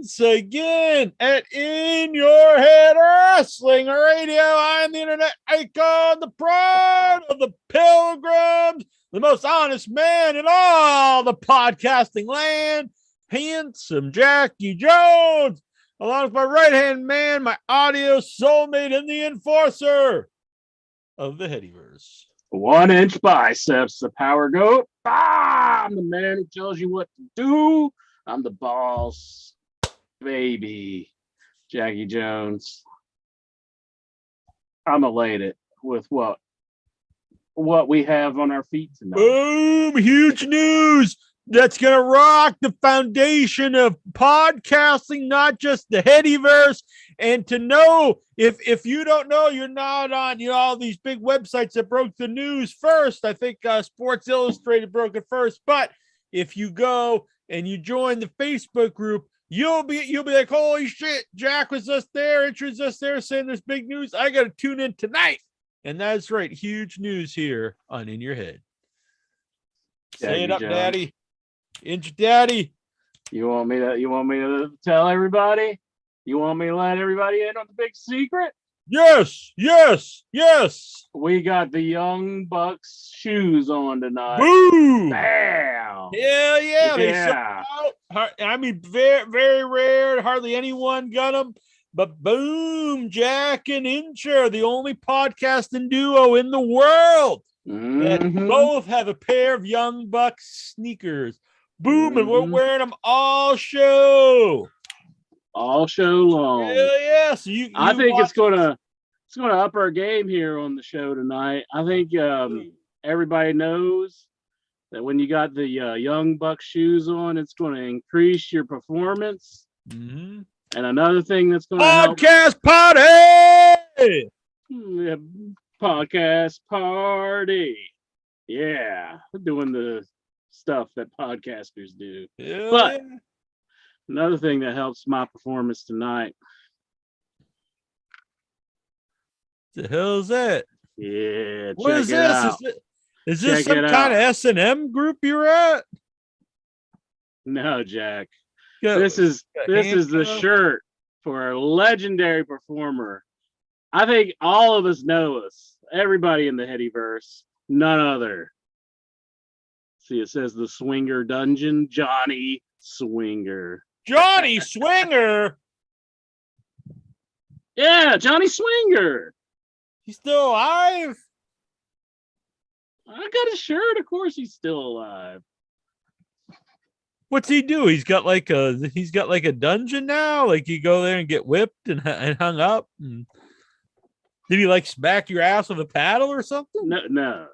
once again at In Your Head Wrestling Radio. I'm the internet icon, the pride of the Pilgrims, the most honest man in all the podcasting land, handsome Jackie Jones, along with my right-hand man, my audio soulmate, and the enforcer of the Headyverse. 1 inch biceps, the power goat. I'm the man who tells you what to do. I'm the boss, baby. Jackie Jones. I'm elated with what we have on our feet tonight. Boom! Huge news that's gonna rock the foundation of podcasting, not just the Headyverse. And to know, if you don't know, you're not on all these big websites that broke the news first. I think Sports Illustrated broke it first, but if you go and you join the Facebook group, you'll be like, holy shit, Jack was just there, introduced us there, saying there's big news. I gotta tune in tonight. And that's right, huge news here on In Your Head. Say it up, Jones. Daddy. Inch Daddy. You want me to tell everybody? You want me to let everybody in on the big secret? Yes. We got the Young Bucks shoes on tonight. Boom. Bam. Hell yeah. They Yeah. sold out. I mean, very, very rare. Hardly anyone got them. But boom, Jack and Incher, the only podcasting duo in the world that both have a pair of Young Bucks sneakers. Boom, and we're wearing them all show long. Hell yeah. So I think it's gonna up our game here on the show tonight. I think everybody knows that when you got the Young Bucks shoes on, it's going to increase your performance. Mm-hmm. And another thing that's going to podcast party. Yeah, podcast party. Yeah, we're doing the stuff that podcasters do. Hell but yeah. Another thing that helps my performance tonight. The hell is that? Yeah, What is this? Out. Is this some kind of S&M group you're at? No, Jack. This is the shirt for a legendary performer. I think all of us know us. Everybody in the Headyverse. None other. See, it says the Swinger Dungeon. Johnny Swinger. Johnny Swinger? Yeah, Johnny Swinger. He's still alive? I got his shirt. Of course he's still alive. What's he do? He's got like a dungeon now? Like you go there and get whipped and hung up? And did he like smack your ass with a paddle or something? No.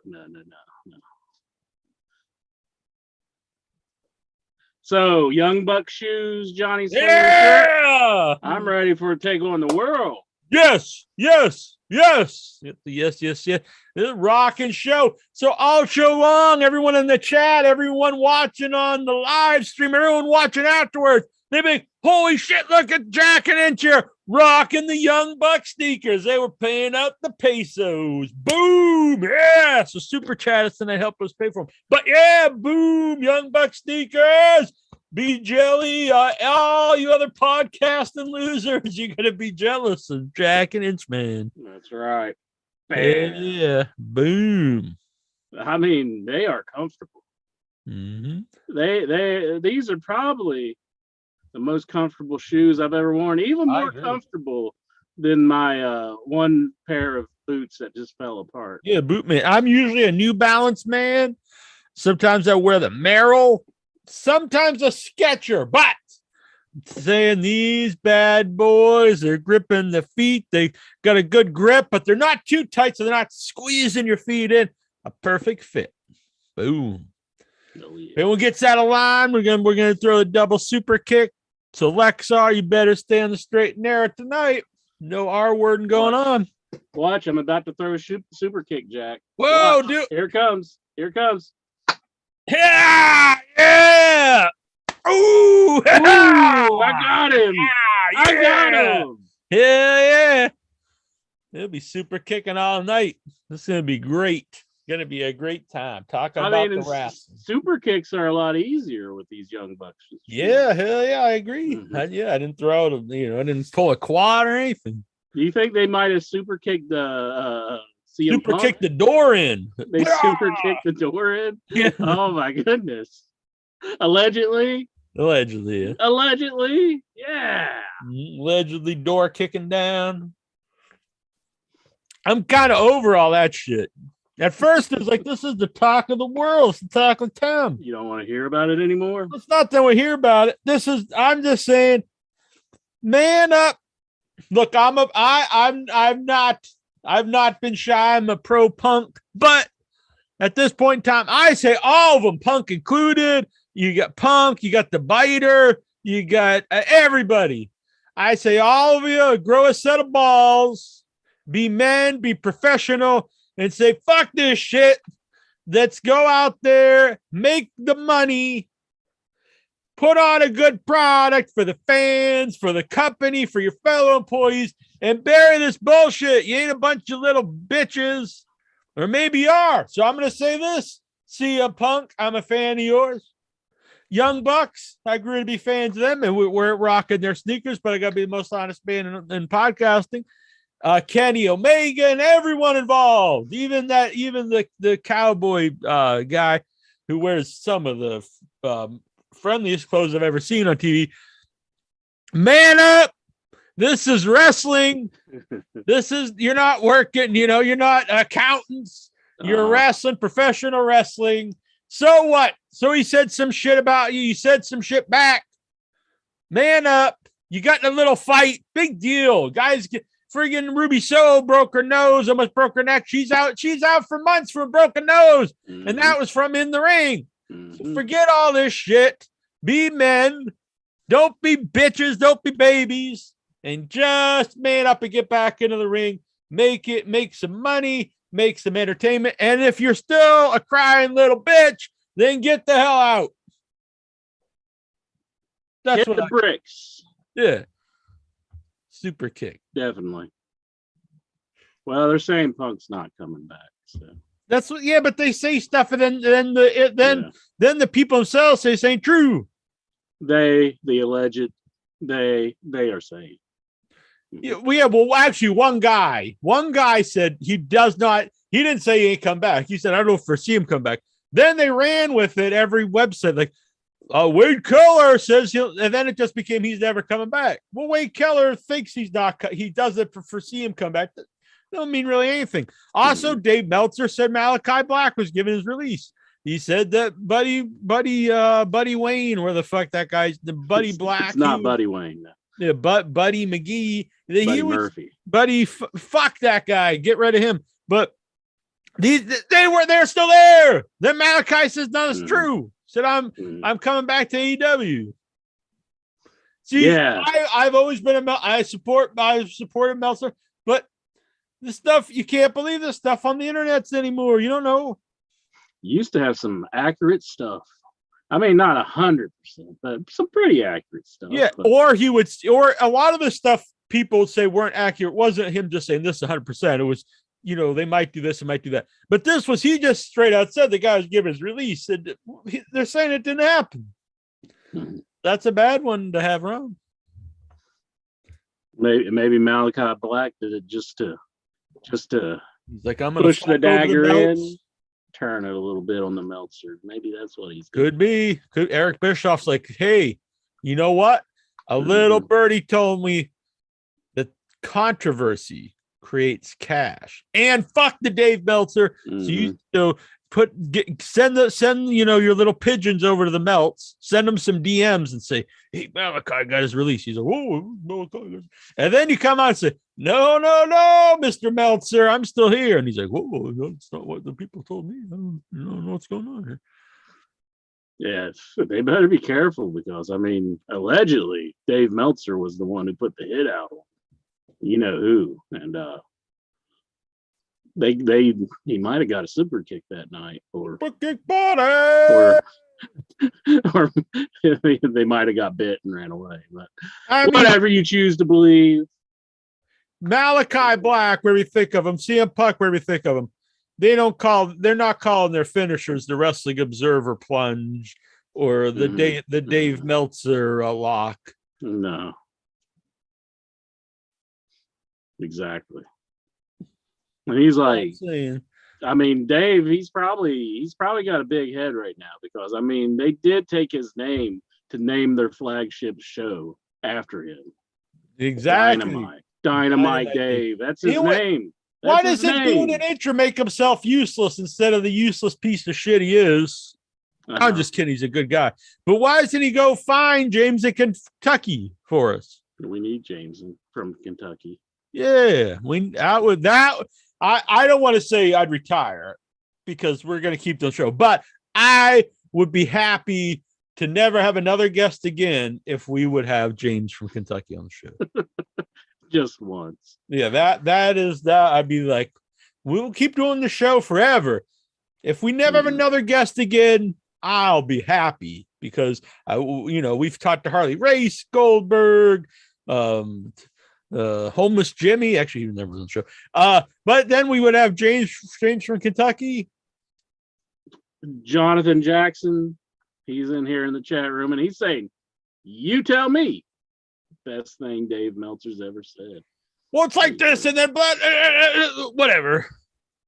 So, Young Buck shoes, Johnny Swinger shirt. I'm ready for a take on the world. Yes. This is a rocking show. So all show long, everyone in the chat, everyone watching on the live stream, everyone watching afterwards, they be, holy shit, look at Jack and Incher rocking the Young Buck sneakers. They were paying out the pesos. Boom. Yeah. So super chat us and they help us pay for them. But yeah, boom, Young Buck sneakers. Be jelly. All you other podcasting losers, you're going to be jealous of Jack and Inchman. That's right. Bam. Yeah. Boom. I mean, they are comfortable. Mm-hmm. These are probably the most comfortable shoes I've ever worn, even more comfortable than my one pair of boots that just fell apart. Yeah, boot man. I'm usually a New Balance man. Sometimes I wear the Merrill, sometimes a Sketcher, but saying these bad boys, they're gripping the feet. They got a good grip, but they're not too tight, so they're not squeezing your feet in. A perfect fit. Boom. Oh, yeah. Everyone gets out of line. We're gonna throw a double super kick. So Lexar, you better stay on the straight and narrow tonight. No R wording going on. Watch, I'm about to throw a super kick, Jack. Whoa, Watch. dude! Here it comes. Yeah! Ooh! I got him! Yeah, I got him! Yeah! It'll be super kicking all night. This is gonna be great. Gonna be a great time talking about the wrestling. Super kicks are a lot easier with these young bucks. Yeah, hell yeah, I agree. Mm-hmm. I didn't throw it. I didn't pull a quad or anything. Do you think they might have super kicked the super kicked the door in? They super kicked the door in. Yeah. Oh my goodness. Allegedly. Yeah. Allegedly, yeah. Allegedly, door kicking down. I'm kind of over all that shit. At first, it was like, this is the talk of the world. It's the talk of town. You don't want to hear about it anymore? It's not that we hear about it. I'm just saying, man up. Look, I've not been shy. I'm a pro Punk, but at this point in time, I say all of them, Punk included. You got Punk, you got the Biter, you got everybody. I say all of you grow a set of balls, be men, be professional, and say, fuck this shit. Let's go out there, make the money, put on a good product for the fans, for the company, for your fellow employees, and bury this bullshit. You ain't a bunch of little bitches, or maybe you are. So I'm going to say this. CM Punk, I'm a fan of yours. Young Bucks, I grew to be fans of them, and we're rocking their sneakers, but I got to be the most honest man in podcasting. Kenny Omega and everyone involved, even the cowboy guy who wears some of the friendliest clothes I've ever seen on TV. Man up. This is wrestling. You're not working, you're not accountants. You're wrestling, professional wrestling. So what? So he said some shit about you. You said some shit back. Man up. You got in a little fight. Big deal. Guys, friggin' Ruby Soho broke her nose, almost broke her neck. She's out for months from a broken nose. Mm-hmm. And that was from in the ring. Mm-hmm. So forget all this shit. Be men. Don't be bitches. Don't be babies. And just man up and get back into the ring. Make some money. Make some entertainment. And if you're still a crying little bitch, then get the hell out. That's what the bricks. Yeah. Super kick. Definitely. Well, they're saying Punk's not coming back. So that's what. Yeah, but they say stuff, and then the people themselves say this ain't true. The alleged, they are saying. Yeah, well, actually, one guy said he didn't say he ain't come back. He said, I don't foresee him come back. Then they ran with it every website, like, Wade Keller says and then it just became he's never coming back. Well, Wade Keller thinks he doesn't foresee him come back. That don't mean really anything. Also, Dave Meltzer said Malachi Black was given his release. He said that Buddy Wayne, where the fuck that guy's the Buddy Black. It's not Buddy Wayne. No. Yeah, Buddy McGee. Murphy. Buddy, fuck that guy. Get rid of him. But they're still there. Then Malachi says no, it's true. Said I'm coming back to AEW. See, yeah. I've always been I've supported Meltzer, but this stuff you can't believe this stuff on the internet anymore. You don't know. You used to have some accurate stuff. I mean, not 100%, but some pretty accurate stuff. Yeah, but. or a lot of the stuff people say weren't accurate wasn't him just saying this 100%. It was, they might do this and might do that. But this was, he just straight out said the guy was given his release. And they're saying it didn't happen. That's a bad one to have wrong. Maybe Malachi Black did it just to he's like, I'm gonna push the dagger in, turn it a little bit on the Meltzer. Maybe that's what he's doing. Could be. Eric Bischoff's like, hey, you know what? A little birdie told me that controversy creates cash. And fuck the Dave Meltzer. So send your little pigeons over to the Melts, send them some DMs and say, hey, Malachi got his release. He's like, whoa, Malachi. And then you come out and say, no, Mr. Meltzer, I'm still here. And he's like, whoa, that's not what the people told me. I don't know what's going on here. Yes, they better be careful because, I mean, allegedly, Dave Meltzer was the one who put the hit out on you know who. And he might have got a super kick that night, or they might have got bit and ran away. But whatever you choose to believe. Malachi Black, where we think of him, CM Punk, where we think of him. they're not calling their finishers the Wrestling Observer plunge or the Dave Meltzer lock. No. Exactly. And he's like, I mean, Dave, he's probably got a big head right now because I mean, they did take his name to name their flagship show after him. Exactly. Dynamite Dave. That's his name. Why doesn't doing an intro make himself useless instead of the useless piece of shit he is? I'm just kidding. He's a good guy. But why doesn't he go find James in Kentucky for us? We need James from Kentucky. Yeah. Out with that. I don't want to say I'd retire because we're going to keep the show, but I would be happy to never have another guest again if we would have James from Kentucky on the show. Just once. Yeah, that is that. I'd be like, we'll keep doing the show forever. If we never have another guest again, I'll be happy because we've talked to Harley Race, Goldberg, Homeless Jimmy. Actually, he never was on the show. But then we would have James from Kentucky. Jonathan Jackson. He's in here in the chat room and he's saying, "You tell me." Best thing Dave Meltzer's ever said. Well, it's like this and then whatever.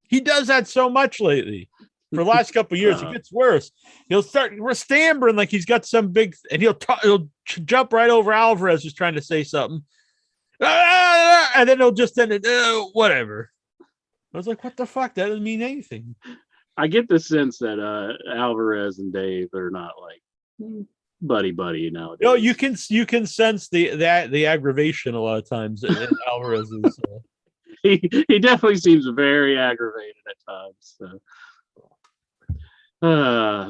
He does that so much lately. For the last couple of years, it gets worse. He'll start stammering like he's got some big, and he'll jump right over Alvarez who's trying to say something, and then he'll just end it. Whatever. I was like, what the fuck? That doesn't mean anything. I get the sense that Alvarez and Dave are not like buddy nowadays. No, you can sense the aggravation a lot of times in Alvarez's. He definitely seems very aggravated at times. So.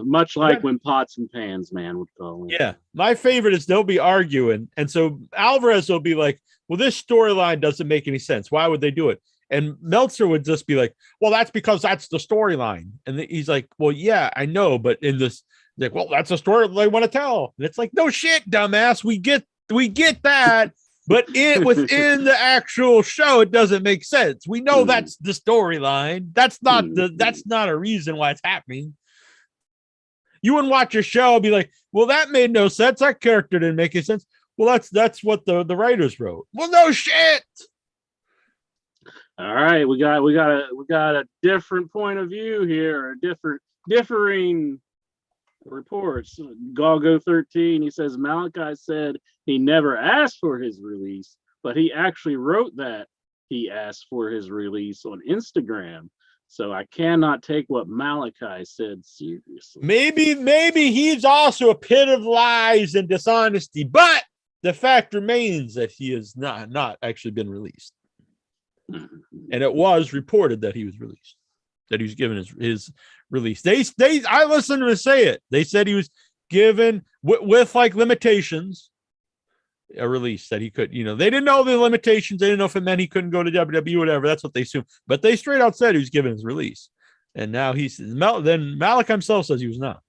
Much like when Pots and Pans man would call him. Yeah, my favorite is they'll be arguing, and so Alvarez will be like, "Well, this storyline doesn't make any sense. Why would they do it?" And Meltzer would just be like, "Well, that's because that's the storyline." And he's like, "Well, yeah, I know, but in this, like, well, that's a story they want to tell." And it's like, "No shit, dumbass. We get that, but within the actual show, it doesn't make sense. We know that's the storyline. That's not a reason why it's happening." You wouldn't watch a show and be like, "Well, that made no sense. That character didn't make any sense." Well, that's what the writers wrote. Well, no shit. All right, we got a different point of view here, differing reports. Galgo 13, he says Malachi said he never asked for his release, but he actually wrote that he asked for his release on Instagram. So I cannot take what Malachi said seriously. Maybe he's also a pit of lies and dishonesty, but the fact remains that he has not actually been released. And it was reported that he was released, that he was given his release. I listened to him say it. They said he was given with like limitations a release that he could, they didn't know the limitations. They didn't know if it meant he couldn't go to WWE, whatever. That's what they assumed. But they straight out said he was given his release. And now then Malik himself says he was not.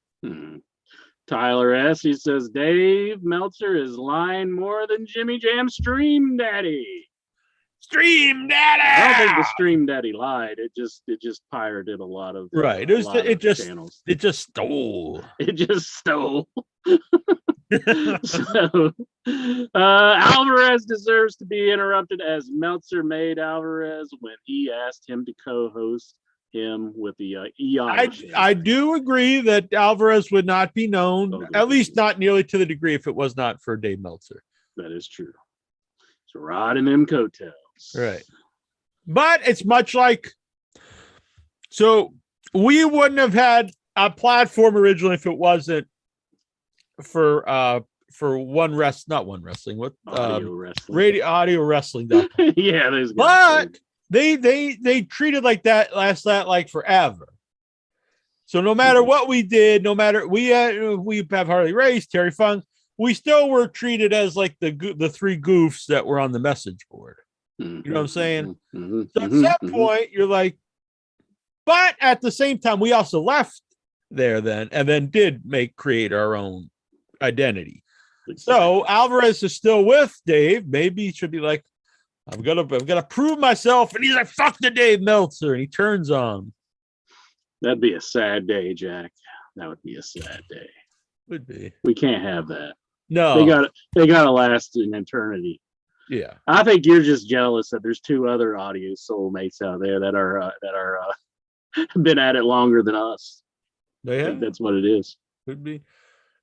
Tyler S. He says Dave Meltzer is lying more than Jimmy Jam Stream Daddy. Stream Daddy. I don't think the Stream Daddy lied. It just pirated a lot of channels. It just stole. So Alvarez deserves to be interrupted as Meltzer made Alvarez when he asked him to co-host him with the I do agree that Alvarez would not be known, at least not nearly to the degree if it was not for Dave Meltzer. That is true. It's riding them coattails. Right. But it's much like, so we wouldn't have had a platform originally if it wasn't for audio wrestling. Yeah, there's but they treated like that like forever. So no matter what we did, no matter we have Harley Race, Terry Funk, we still were treated as like the three goofs that were on the message board. You know what I'm saying? So at some point you're like, but at the same time we also left there then and then did create our own identity. So Alvarez is still with Dave. Maybe he should be like, I'm gonna prove myself. And he's like, fuck the Dave Meltzer, and he turns on. That'd be a sad day, Jack. That would be a sad day. Would be. We can't have that. No. They gotta last an eternity. Yeah. I think you're just jealous that there's two other audio soulmates out there that are been at it longer than us. They have? I think that's what it is. Could be.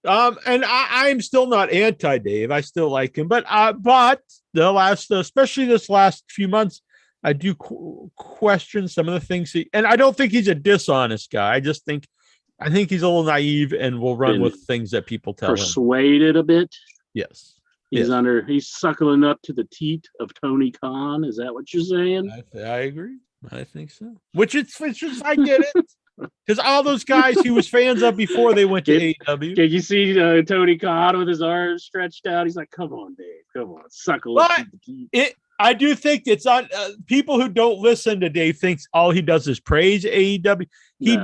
And I'm still not anti-Dave. I still like him, but especially this last few months, I do question some of the things and I don't think he's a dishonest guy. I think he's a little naive and will run with things that people tell him. Persuaded a bit. Yes. He's suckling up to the teat of Tony Khan. Is that what you're saying? I agree. I think so. Which is I get it. Because all those guys he was fans of before they went to AEW. Did you see Tony Khan with his arms stretched out? He's like, "Come on, Dave. Come on, suckle up to the teat." I do think it's on people who don't listen to Dave thinks all he does is praise AEW. He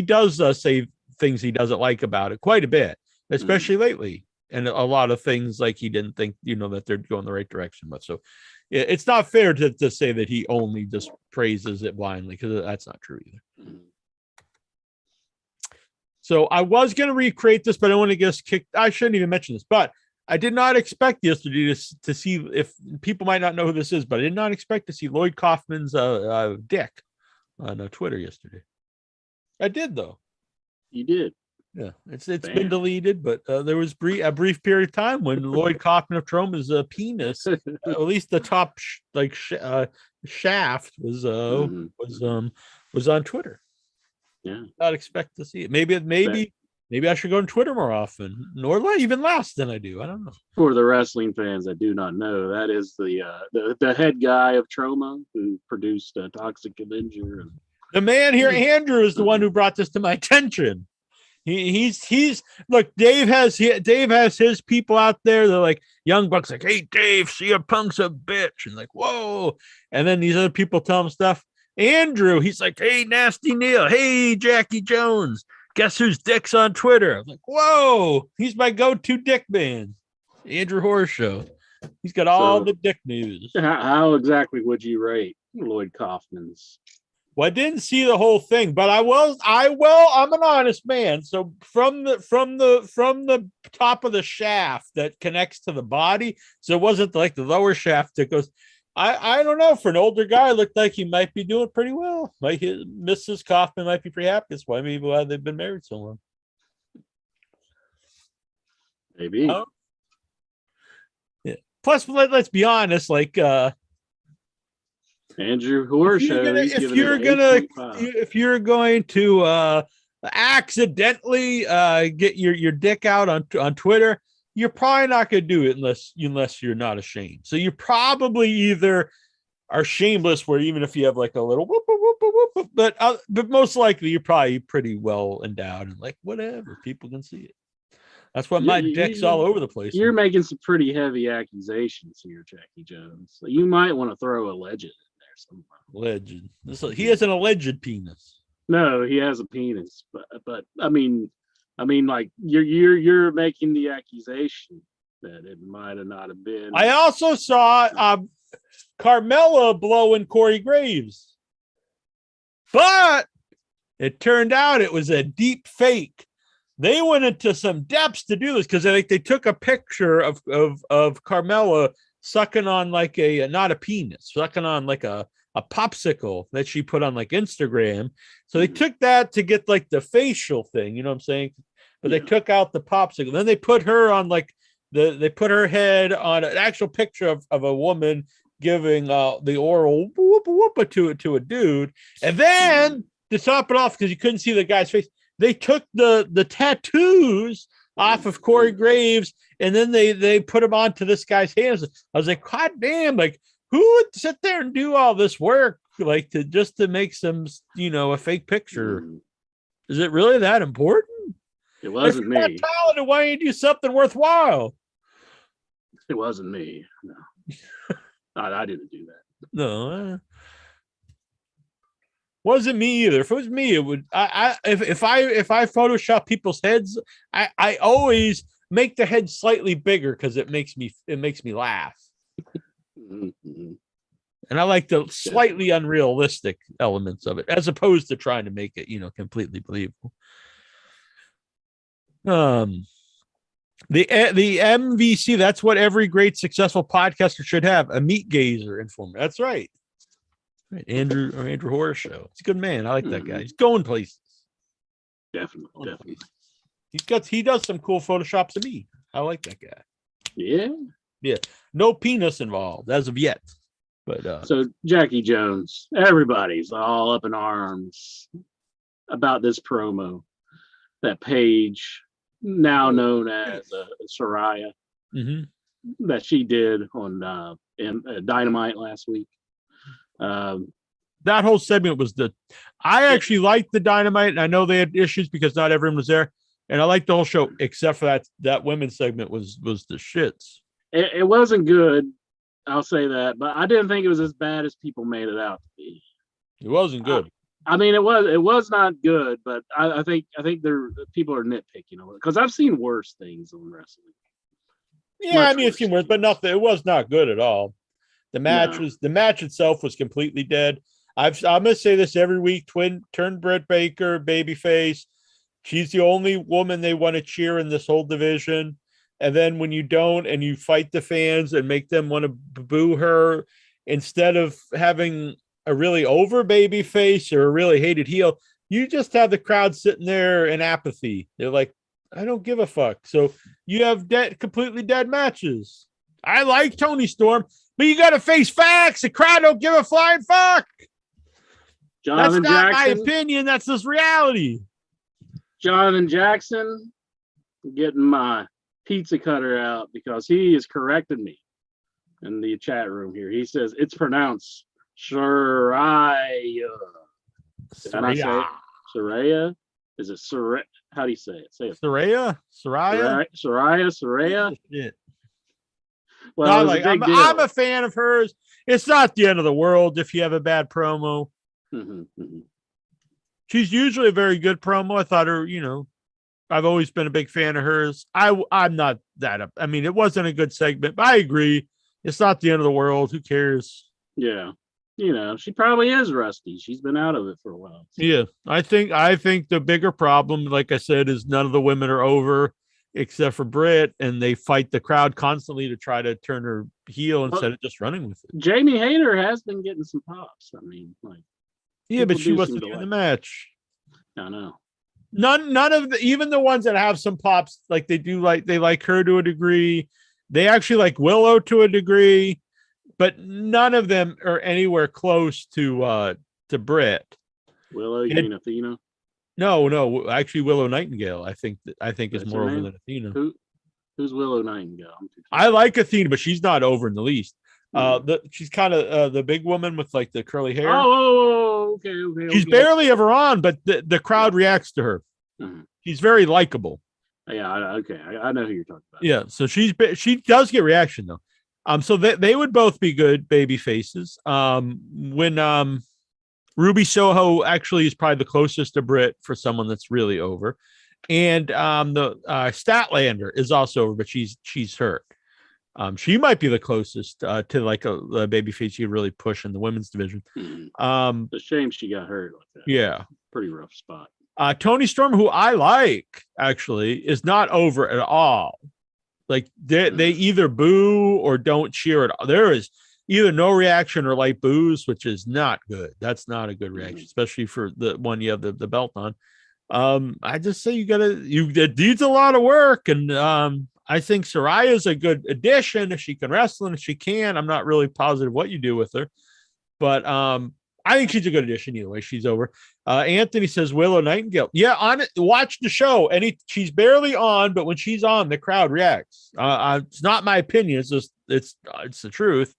does say things he doesn't like about it quite a bit, especially lately. And a lot of things like he didn't think, that they're going the right direction. But so it's not fair to say that he only just praises it blindly because that's not true either. So I was going to recreate this, but I want to get kicked. I shouldn't even mention this, but I did not expect yesterday to see, if people might not know who this is, but I did not expect to see Lloyd Kaufman's dick on Twitter yesterday. I did though. You did. Yeah, it's been deleted, but there was a brief period of time when Lloyd Kaufman of Troma's penis, at least the top shaft, was on Twitter. Yeah, not expect to see it. Maybe I should go on Twitter more often, or even less than I do. I don't know. For the wrestling fans that do not know, that is the head guy of Troma who produced Toxic Avenger. The man here, Andrew, is the one who brought this to my attention. He's look. Dave has his people out there. They're like Young Buck's like, "Hey Dave, CM Punk's a bitch," and like, "Whoa!" And then these other people tell him stuff. Andrew, he's like, "Hey Nasty Neil, hey Jackie Jones, guess whose dick's on Twitter?" I'm like, "Whoa!" He's my go-to dick man, Andrew Horseshow. He's got all the dick news. How exactly would you rate Lloyd Kaufman's? Well, I didn't see the whole thing, but I will. I'm an honest man. So from the top of the shaft that connects to the body, so it wasn't like the lower shaft that goes. I don't know. For an older guy, it looked like he might be doing pretty well. Mrs. Kaufman might be pretty happy. That's why maybe why they've been married so long. Maybe. Yeah. Plus, let's be honest. Like. Andrew Horseshow. If you're going to accidentally get your dick out on Twitter, you're probably not going to do it unless you're not ashamed. So you probably either are shameless, where even if you have like a little whoop, whoop, whoop, whoop, but most likely you're probably pretty well endowed and like whatever, people can see it. That's why my dick's all over the place. You're making some pretty heavy accusations here, Jackie Jones. So you might want to throw a legend. Legend. He has an alleged penis. No, he has a penis, but I mean, like you're making the accusation that it might have not have been. I also saw Carmella blowing Corey Graves, but it turned out it was a deep fake. They went into some depths to do this because they took a picture of Carmella sucking on like not a penis, sucking on like a popsicle that she put on like Instagram. So they took that to get like the facial thing, you know what I'm saying? But they took out the popsicle. Then they put her on like they put her head on an actual picture of a woman giving the oral whoop to a dude. And then to top it off, because you couldn't see the guy's face, they took the tattoos off of Corey Graves, and then they put them onto this guy's hands. I was like, God damn, like who would sit there and do all this work like to make some, a fake picture? Is it really that important? It wasn't me. If you're not talented, why don't you do something worthwhile? It wasn't me. No. I didn't do that. No. Wasn't me either. If it was me, it would. If I Photoshop people's heads, I always make the head slightly bigger because it makes me laugh. Mm-hmm. And I like the slightly unrealistic elements of it, as opposed to trying to make it, completely believable. The MVC, that's what every great successful podcaster should have, a meat gazer informer. That's right. Andrew Horror Show. He's a good man. I like that guy. He's going places. Definitely. He does some cool photoshops of me. I like that guy. Yeah. No penis involved as of yet. But so Jackie Jones, everybody's all up in arms about this promo that Paige, now known as Saraya, that she did on Dynamite last week. That whole segment was I actually liked the Dynamite, and I know they had issues because not everyone was there, and I liked the whole show except for that women's segment was the shits. It wasn't good, I'll say that, but I didn't think it was as bad as people made it out to be. It wasn't good. I mean, it was not good, but I think people are nitpicking because I've seen worse things on wrestling. Yeah, I mean, I've seen worse, but nothing. It was not good at all. The match itself was completely dead. I'm gonna say this every week. Turn Britt Baker babyface. She's the only woman they want to cheer in this whole division. And then when you don't, and you fight the fans and make them want to boo her, instead of having a really over baby face or a really hated heel, you just have the crowd sitting there in apathy. They're like, I don't give a fuck. So you have completely dead matches. I like Tony Storm, but you got to face facts. The crowd don't give a flying fuck. Jonathan That's not Jackson, my opinion. That's just reality. Jonathan Jackson, getting my pizza cutter out because he has corrected me in the chat room here. He says it's pronounced Saraya. Can I say it? Saraya? Is it Saraya? How do you say it? Say it. Saraya? Saraya? Shit. Well, no, I'm a fan of hers. It's not the end of the world if you have a bad promo. She's usually a very good promo. I thought her, I've always been a big fan of hers. I'm not that up. I mean, it wasn't a good segment, but I agree. It's not the end of the world. Who cares? Yeah. She probably is rusty. She's been out of it for a while. Yeah. I think the bigger problem, like I said, is none of the women are over except for Britt, and they fight the crowd constantly to try to turn her heel instead of just running with it. Jamie Hayter has been getting some pops. I mean, yeah, but she wasn't in the match. I know. None of even the ones that have some pops, like they like her to a degree. They actually like Willow to a degree, but none of them are anywhere close to Britt. Willow, you mean Athena? No, actually Willow Nightingale. I think is more over than Athena. Who's Willow Nightingale? I like Athena, but she's not over in the least. She's kind of the big woman with like the curly hair. Okay. She's barely ever on, but the crowd reacts to her. She's very likable. Yeah, I know who you're talking about. Yeah, so she does get reaction though. So they would both be good baby faces. When Ruby Soho actually is probably the closest to Britt for someone that's really over, and the Statlander is also over, but she's hurt. She might be the closest to like a baby face you really push in the women's division. It's a shame she got hurt like that. Yeah, pretty rough spot. Tony Storm, who I like actually, is not over at all. Like they either boo or don't cheer at all. There is either no reaction or like boos, which is not good. That's not a good reaction, especially for the one you have the belt on. I just say it needs a lot of work, and I think Saraya is a good addition if she can wrestle, and if she can, I'm not really positive what you do with her, but I think she's a good addition either way. She's over. Anthony says Willow Nightingale. Yeah, watch the show, and she's barely on, but when she's on, the crowd reacts. It's not my opinion. It's just it's the truth.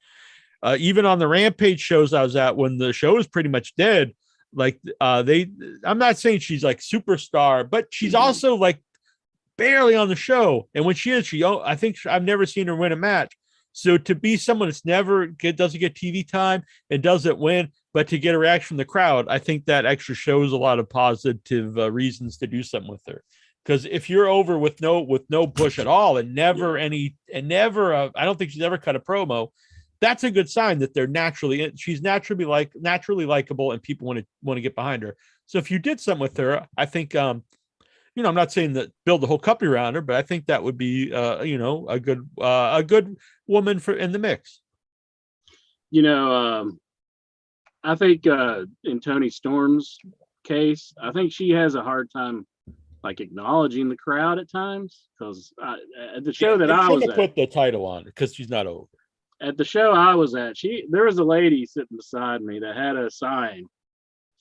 Even on the Rampage shows I was at, when the show is pretty much dead, like I'm not saying she's like superstar, but she's also like barely on the show. And when she is, I think I've never seen her win a match. So to be someone that's doesn't get TV time and doesn't win, but to get a reaction from the crowd, I think that extra shows a lot of positive reasons to do something with her. Because if you're over with no push at all, and never I don't think she's ever cut a promo. that's a good sign that she's naturally likable and people want to get behind her. So if you did something with her, I think, I'm not saying that build the whole company around her, but I think that would be, a good woman in the mix. I think in Toni Storm's case, I think she has a hard time like acknowledging the crowd at times, because at the show that I was at, put the title on her because she's not over. At the show I was at, there was a lady sitting beside me that had a sign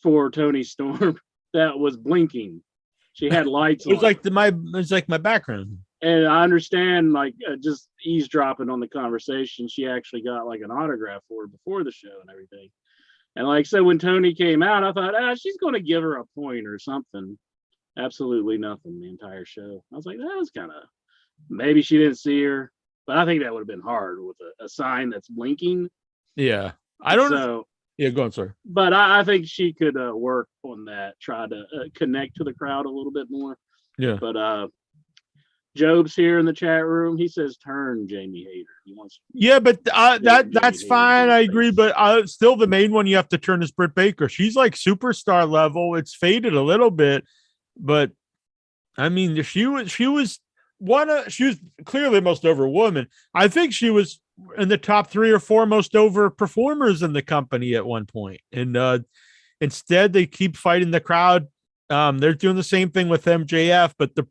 for Toni Storm that was blinking. She had lights on. It was like my background. And I understand, like, just eavesdropping on the conversation, she actually got like an autograph for her before the show and everything. And like I said, when Toni came out, I thought, she's going to give her a point or something. Absolutely nothing the entire show. I was like, that was kind of, maybe she didn't see her, but I think that would have been hard with a sign that's blinking. Yeah. I don't know. Yeah, go on, sir. But I think she could work on that, try to connect to the crowd a little bit more. Yeah. But Job's here in the chat room. He says, turn Jamie Hayter. He wants. Yeah, but that's fine. I agree. But still, the main one you have to turn is Britt Baker. She's like superstar level. It's faded a little bit, but I mean, she was clearly the most over woman. I think she was in the top 3 or 4 most over performers in the company at one point. And instead, they keep fighting the crowd. They're doing the same thing with MJF, but the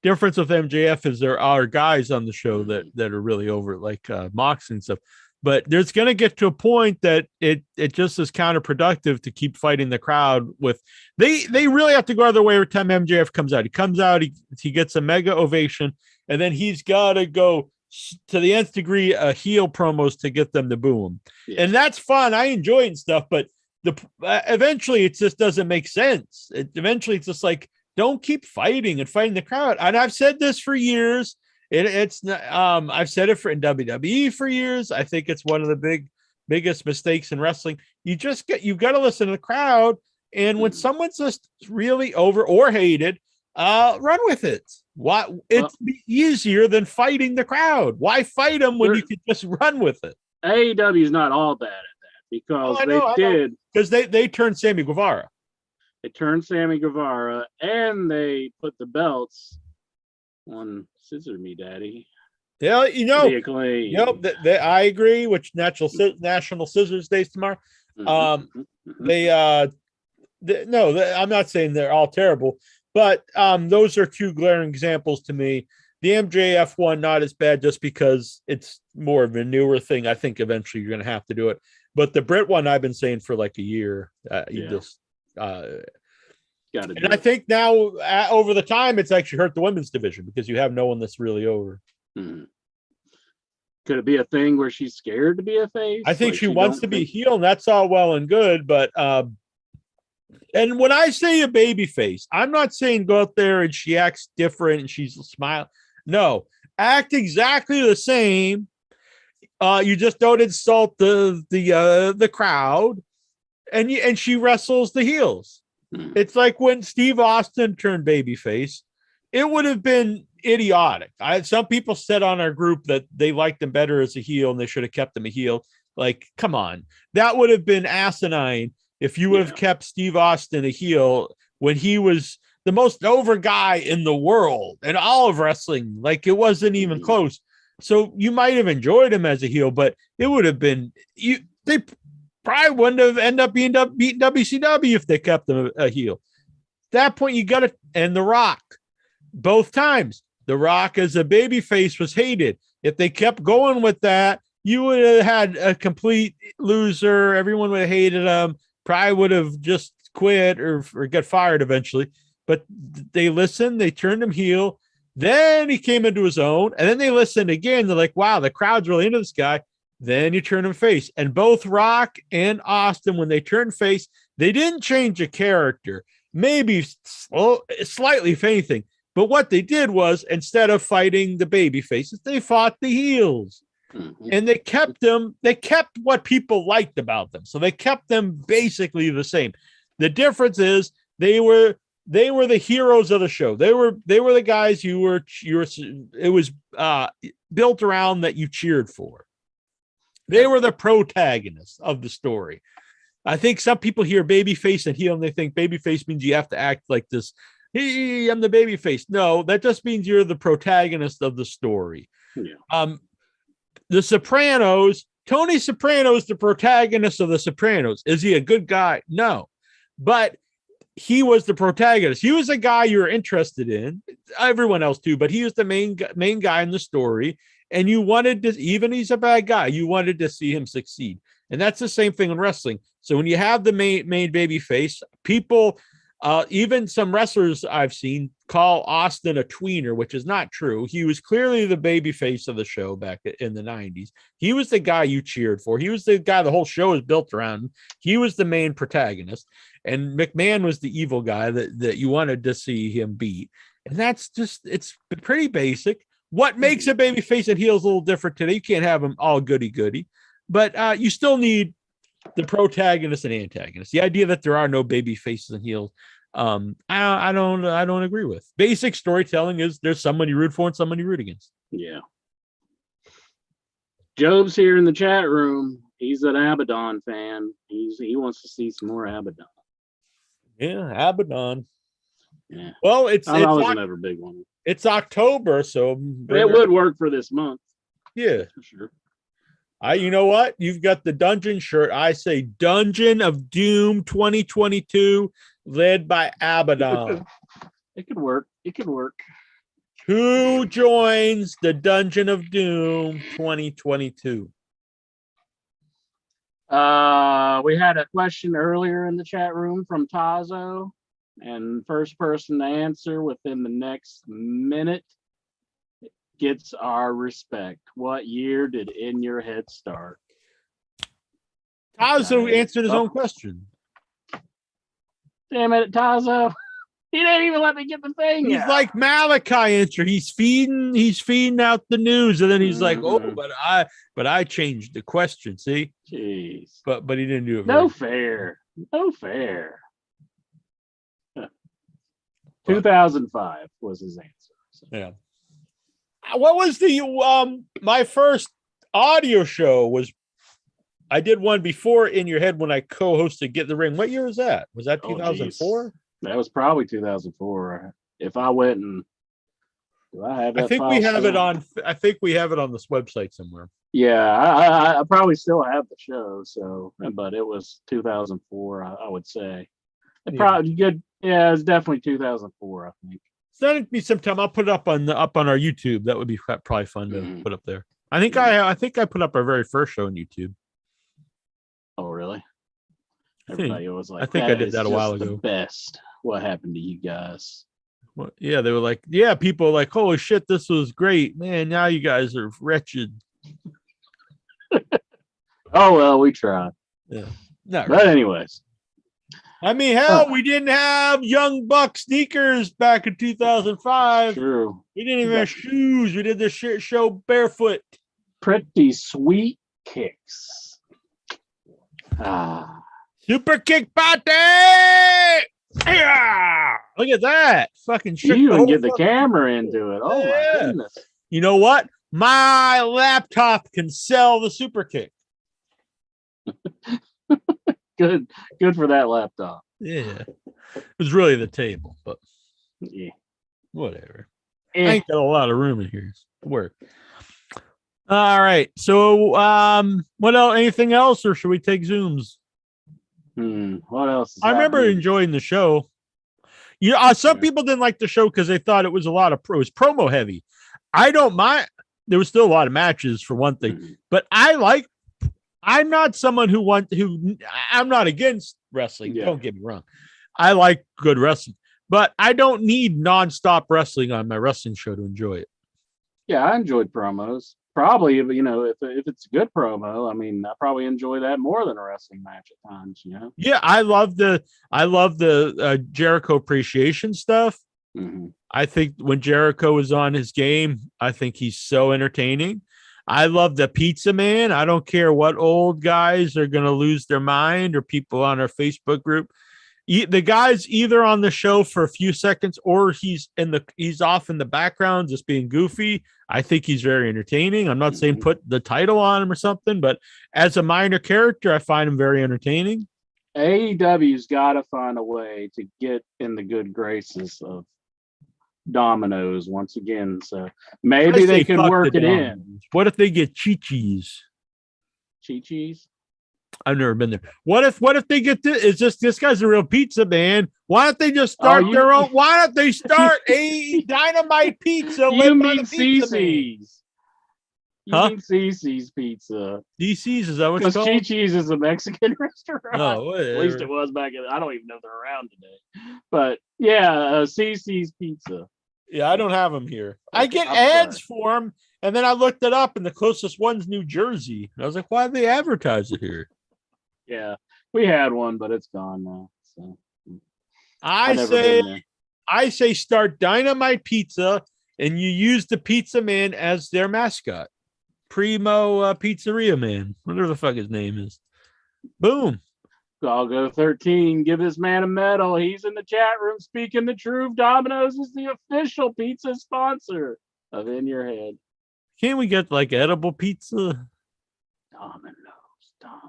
difference with MJF is there are guys on the show that are really over, like Mox and stuff. But there's going to get to a point that it just is counterproductive to keep fighting the crowd with. They really have to go out of their way every time MJF comes out. He comes out, he gets a mega ovation, and then he's got to go to the nth degree heel promos to get them to boo him. Yeah. And that's fun. I enjoy it and stuff, but eventually it just doesn't make sense. Eventually it's just like, don't keep fighting the crowd. And I've said this for years. It's not, I've said it in WWE for years. I think it's one of the biggest mistakes in wrestling. You've got to listen to the crowd. And when someone's just really over or hated, run with it. Why? It's easier than fighting the crowd. Why fight them when you can just run with it? AEW is not all bad at that, because they turned Sammy Guevara. They turned Sammy Guevara, and they put the belts on Scissor Me Daddy. Yeah, I agree. Which National Scissors Days tomorrow. I'm not saying they're all terrible, but those are 2 glaring examples to me. The MJF one, not as bad, just because it's more of a newer thing. I think eventually you're going to have to do it. But the Brit one, I've been saying for like a year. You just got it. And I think now over the time, it's actually hurt the women's division because you have no one that's really over. Mm-hmm. Could it be a thing where she's scared to be a face? I think she wants to be heel, and that's all well and good. But and when I say a baby face, I'm not saying go out there and she acts different and she's smiling. No, act exactly the same. You just don't insult the crowd, and she wrestles the heels. It's like when Steve Austin turned babyface, it would have been idiotic. Some people said on our group that they liked him better as a heel and they should have kept him a heel. Like, come on, that would have been asinine if you would have kept Steve Austin a heel when he was the most over guy in the world and all of wrestling. Like, it wasn't even close. So you might have enjoyed him as a heel, but it would have been they probably wouldn't have ended up beating WCW if they kept him a heel. At that point, you got to end The Rock. Both times, The Rock as a babyface was hated. If they kept going with that, you would have had a complete loser. Everyone would have hated him. Probably would have just quit or got fired eventually. But they listened. They turned him heel. Then he came into his own. And then they listened again. They're like, wow, the crowd's really into this guy. Then you turn him face. And both Rock and Austin, when they turned face, they didn't change a character. Maybe slightly, if anything. But what they did was, instead of fighting the baby faces, they fought the heels. Mm-hmm. And they kept what people liked about them. So they kept them basically the same. The difference is they were the heroes of the show. They were the guys it was built around that you cheered for. They were the protagonists of the story. I think some people hear babyface and heel and they think babyface means you have to act like this. Hey, I'm the babyface. No, that just means you're the protagonist of the story. Yeah. The Sopranos, Tony Soprano is the protagonist of The Sopranos. Is he a good guy? No, but he was the protagonist. He was a guy you were interested in. Everyone else too, but he was the main guy in the story. And you wanted to, even he's a bad guy, you wanted to see him succeed. And that's the same thing in wrestling. So when you have the main baby face, people, even some wrestlers I've seen call Austin a tweener, which is not true. He was clearly the baby face of the show back in the 90s. He was the guy you cheered for. He was the guy the whole show is built around. He was the main protagonist. And McMahon was the evil guy that you wanted to see him beat. And that's just, it's pretty basic. What makes a baby face and heels a little different today? You can't have them all goody-goody. But you still need the protagonist and antagonist. The idea that there are no baby faces and heels, I don't agree with. Basic storytelling is there's someone you root for and someone you root against. Yeah. Job's here in the chat room. He's an Abaddon fan. He wants to see some more Abaddon. Yeah, Abaddon. Yeah. Well, I was never a big one. It's October, so it would work for this month. Yeah, for sure. You know what? You've got the Dungeon shirt. I say Dungeon of Doom 2022, led by Abaddon. It could work. It could work. Who joins the Dungeon of Doom 2022? We had a question earlier in the chat room from Tazo, and first person to answer within the next minute gets our respect. What year did In Your Head start? Tazo answered his own question. Damn it, Tazo. He didn't even let me get the thing. He's like Malachi answer. He's feeding out the news, and then he's like, "Oh, but I changed the question." See, jeez. But he didn't do it. No fair. 2005 was his answer. So. Yeah. What was the my first audio show was? I did one before In Your Head when I co-hosted Get the Ring. What year was that? Was that 2004? That was probably 2004. If I went and do I have that? I think we have it on. I think we have it on this website somewhere. Yeah, I probably still have the show. So, but it was 2004. I would say. Probably good. Yeah, it's definitely 2004. I think. Send me sometime. I'll put it up on our YouTube. That would be probably fun to put up there. I think I put up our very first show on YouTube. Oh, really? Everybody was like, I think I did that a while ago. The best. What happened to you guys? Well, yeah, they were like, yeah, people were like, holy shit, this was great, man. Now you guys are wretched. Oh well, we tried. Yeah, but anyways. I mean, hell, we didn't have Young Buck sneakers back in 2005. True. We didn't even have shoes. We did the shit show barefoot. Pretty sweet kicks. Super kick party! Yeah! Look at that. Fucking shit. You even get the camera into it. Oh my goodness. You know what? My laptop can sell the super kick. Good for that laptop. Yeah. It was really the table, but yeah. Whatever. I ain't got a lot of room in here. Work. All right. So what else? Anything else, or should we take Zooms? What else? I remember enjoying the show. Some people didn't like the show because they thought it was it was promo heavy. I don't mind. There was still a lot of matches for one thing, but I'm not someone I'm not against wrestling. Yeah. Don't get me wrong. I like good wrestling, but I don't need nonstop wrestling on my wrestling show to enjoy it. Yeah, I enjoyed promos. Probably, if it's a good promo, I mean, I probably enjoy that more than a wrestling match at times. Yeah, I love the Jericho appreciation stuff. Mm-hmm. I think when Jericho is on his game, I think he's so entertaining. I love the Pizza Man. I don't care what old guys are going to lose their mind or people on our Facebook group. The guy's either on the show for a few seconds or he's off in the background just being goofy. I think he's very entertaining. I'm not saying put the title on him or something, but as a minor character, I find him very entertaining. AEW's got to find a way to get in the good graces of Domino's once again. So maybe they could work it in. What if they get Chi-Chi's? Chi-Chi's? I've never been there. What if they get this guy's a real pizza man? Why don't they just start their own? Why don't they start a Dynamite pizza? You mean CC's? You mean CC's Pizza? DC's, is that what it's called? Because Chi-Chi's is a Mexican restaurant. Oh, at least it was back in. I don't even know if they're around today. But yeah, CC's Pizza. Yeah, I don't have them here. I get ads for them, and then I looked it up, and the closest one's New Jersey. And I was like, why do they advertise it here? Yeah, we had one, but it's gone now. So I say start Dynamite Pizza, and you use the Pizza Man as their mascot. Primo Pizzeria Man, whatever the fuck his name is. Boom. I'll go 13. Give this man a medal. He's in the chat room speaking the truth. Domino's is the official pizza sponsor of In Your Head. Can't we get like edible pizza? Domino's.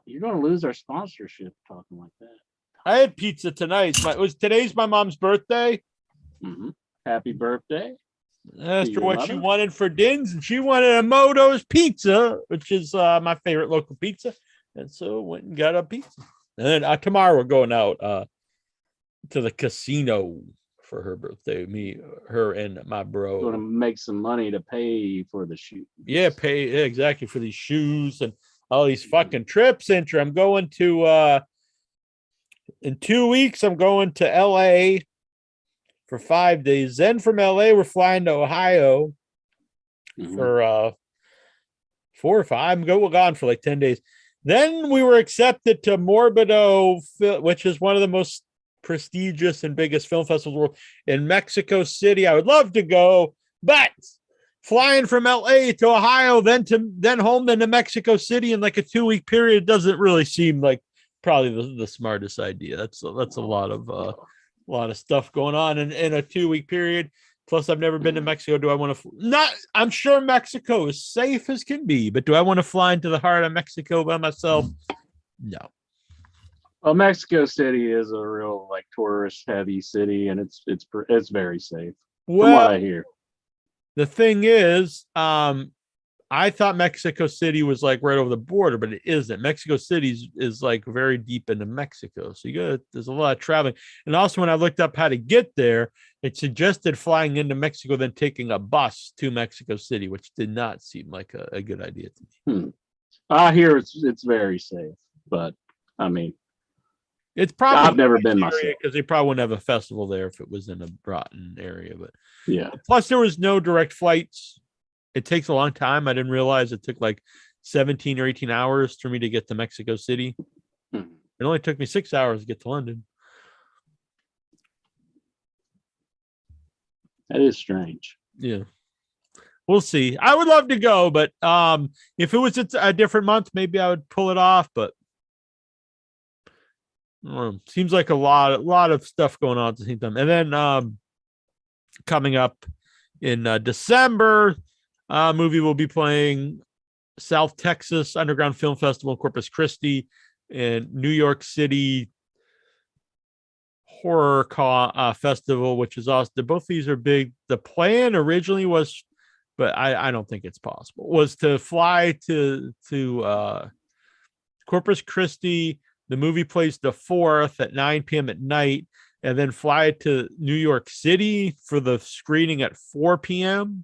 You're going to lose our sponsorship talking like that. I had pizza tonight. Today's my mom's birthday. Mm-hmm. Happy birthday. I asked her what she wanted for dins, and she wanted a Moto's Pizza, which is my favorite local pizza. And so went and got a pizza. And then tomorrow we're going out to the casino for her birthday. Her, and my bro. Going to make some money to pay for the shoes. Yeah, exactly for these shoes and all these fucking trips. I'm going to in 2 weeks. I'm going to LA for 5 days. Then from LA, we're flying to Ohio for 4 or 5. We're gone for like 10 days. Then we were accepted to Morbido, which is one of the most prestigious and biggest film festivals in the world, in Mexico City. I would love to go, but flying from LA to Ohio, then home, then to Mexico City in like a 2-week period doesn't really seem like probably the smartest idea. That's a lot of stuff going on in a 2-week period. Plus, I've never been to Mexico. Do I want to? I'm sure Mexico is safe as can be, but do I want to fly into the heart of Mexico by myself? No. Well, Mexico City is a real like tourist heavy city, and it's very safe. Well, from what I hear. The thing is, I thought Mexico City was like right over the border, but it isn't. Mexico City is like very deep into Mexico. So there's a lot of traveling. And also when I looked up how to get there, it suggested flying into Mexico, then taking a bus to Mexico City, which did not seem like a good idea to me. I hear it's very safe, but I mean, it's probably I've never been myself because they probably wouldn't have a festival there if it was in a rotten area. But yeah. Plus, there was no direct flights. It takes a long time. I didn't realize it took like 17 or 18 hours for me to get to Mexico City. It only took me 6 hours to get to London. That is strange. Yeah. We'll see. I would love to go, but if it was a different month, maybe I would pull it off. But seems like a lot of stuff going on at the same time. And then coming up in December, movie will be playing South Texas Underground Film Festival in Corpus Christi, and New York City Horror Festival, which is awesome. Both these are big. The plan originally was, but I don't think it's possible, was to fly to Corpus Christi. The movie plays the 4th at 9 p.m. at night, and then fly to New York City for the screening at 4 p.m.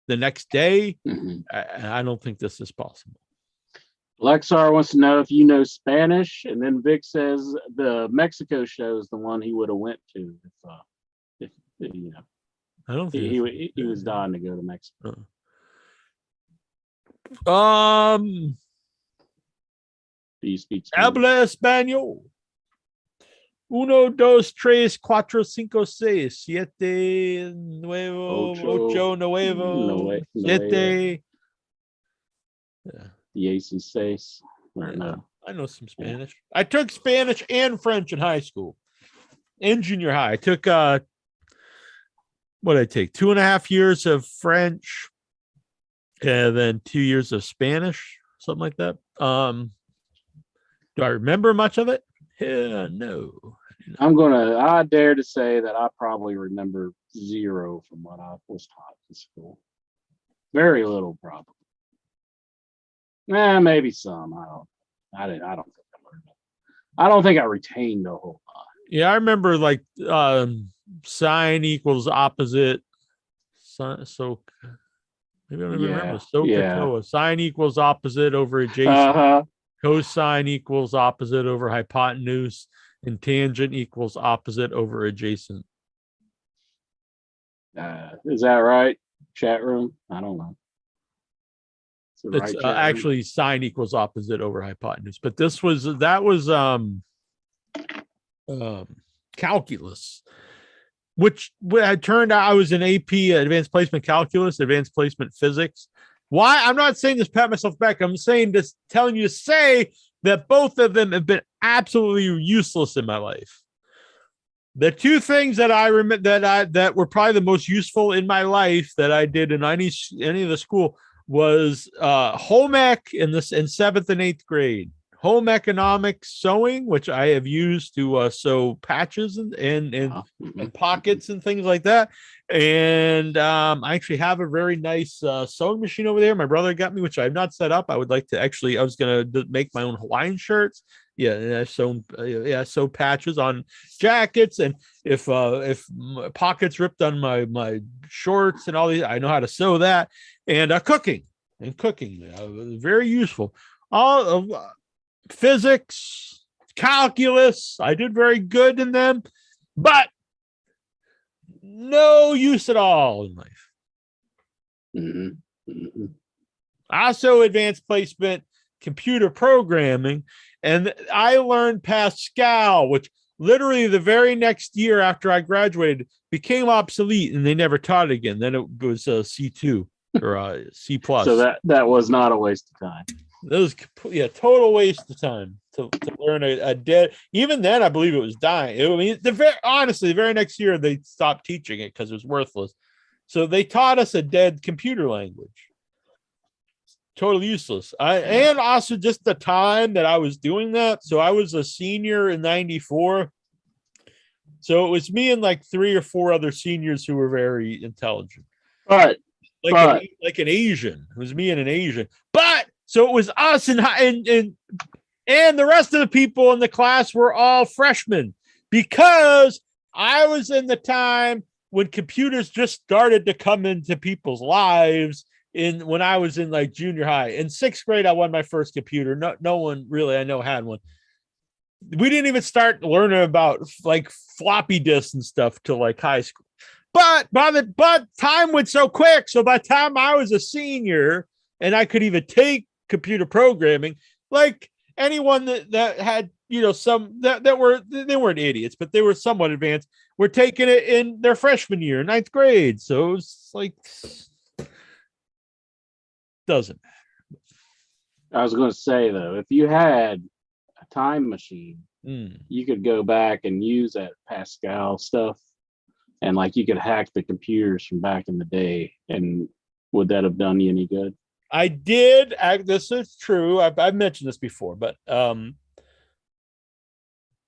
the next day. I don't think this is possible. Lexar wants to know if you know Spanish, and then Vic says the Mexico show is the one he would have went to if you know. I don't think he was dying to go to Mexico. Do you speak Spanish? Habla español. 1, 2, 3, 4, 5, 6, 7, 9, 8, 9, 7. Yeah. 16. No. I know some Spanish. Yeah. I took Spanish and French in high school. In junior high. I took what did I take? 2.5 years of French and then 2 years of Spanish, something like that. Do I remember much of it? Yeah, no. I dare to say that I probably remember 0 from what I was taught in school. Very little, probably. Maybe some. I don't think I learned it. I don't think I retained a whole lot. Yeah, I remember like sine equals opposite. So maybe I don't even remember. SOHCAHTOA. Sine equals opposite over adjacent. Cosine equals opposite over hypotenuse. And tangent equals opposite over adjacent. Is that right? Chat room? I don't know. It's actually sine equals opposite over hypotenuse. But that was calculus, which had turned out I was in AP advanced placement calculus, advanced placement physics. Why? I'm not saying this pat myself back. I'm saying this, telling you to say that both of them have been absolutely useless in my life. The two things that I remember that were probably the most useful in my life that I did in any of the school was home ec in 7th and 8th grade. Home economics sewing, which I have used to sew patches and pockets and things like that. And I actually have a very nice sewing machine over there. My brother got me, which I have not set up. I would like to actually. I was going to make my own Hawaiian shirts. Yeah, and I sew patches on jackets, and if pockets ripped on my shorts and all these, I know how to sew that. And cooking, very useful. All of physics, calculus, I did very good in them, but no use at all in life. Mm-hmm. Also, advanced placement, computer programming, and I learned Pascal, which literally the very next year after I graduated became obsolete, and they never taught it again. Then it was C2 or C+. So that was not a waste of time. That was total waste of time to learn a dead. Even then, I believe it was dying. I mean, honestly, the very next year they stopped teaching it because it was worthless. So they taught us a dead computer language. Totally useless. And also just the time that I was doing that. So I was a senior in '94. So it was me and like 3 or 4 other seniors who were very intelligent. Like an Asian. It was me and an Asian. But so it was us and the rest of the people in the class were all freshmen, because I was in the time when computers just started to come into people's lives. When I was in like junior high. In 6th grade, I won my first computer. No one really I know had one. We didn't even start learning about like floppy disks and stuff till like high school. But time went so quick. So by the time I was a senior and I could even take computer programming, like anyone that had, some that were, they weren't idiots, but they were somewhat advanced, were taking it in their freshman year, 9th grade. So it was like, doesn't matter. I was going to say, though, if you had a time machine, you could go back and use that Pascal stuff, and like you could hack the computers from back in the day. And would that have done you any good? I did. This is true. I've mentioned this before, but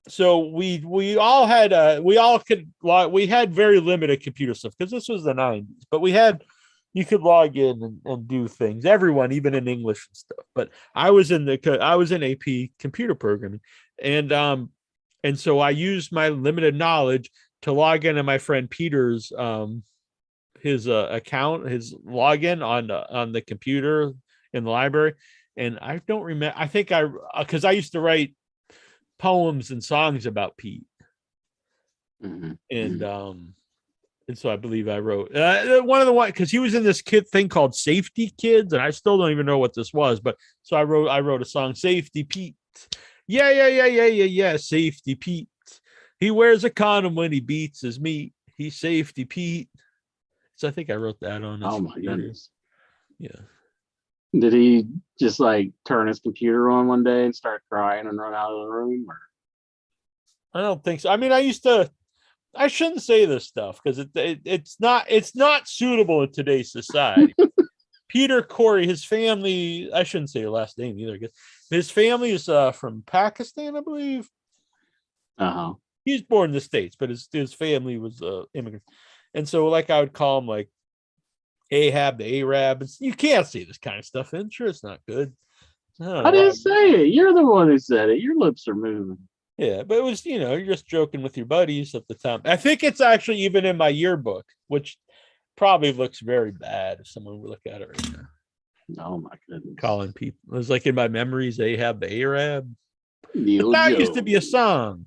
so we all had we had very limited computer stuff because this was the 90s, but you could log in and do things. Everyone, even in English and stuff. But I was in AP computer programming, and so I used my limited knowledge to log into my friend Peter's his account, his login on the computer in the library. And I don't remember. I think because I used to write poems and songs about Pete, and so I believe I wrote one of the one because he was in this thing called Safety Kids, and I still don't even know what this was. But so I wrote a song, Safety Pete. Yeah. Safety Pete. He wears a condom when he beats his meat. He's Safety Pete. So I think I wrote that on. Oh my goodness. Yeah. Did he just like turn his computer on one day and start crying and run out of the room? Or? I don't think so. I mean, I shouldn't say this stuff because it's not suitable in today's society. Peter Corey, his family, I shouldn't say your last name either. His family is from Pakistan, I believe. He's born in the States, but his family was immigrants. And so, like, I would call him like Ahab, the Arab. You can't say this kind of stuff. And sure, it's not good. I didn't say it. You're the one who said it. Your lips are moving. Yeah, but it was, you're just joking with your buddies at the time. I think it's actually even in my yearbook, which probably looks very bad if someone would look at it right now. Oh my goodness. Calling people. It was like in my memories, Ahab the Arab. That used to be a song.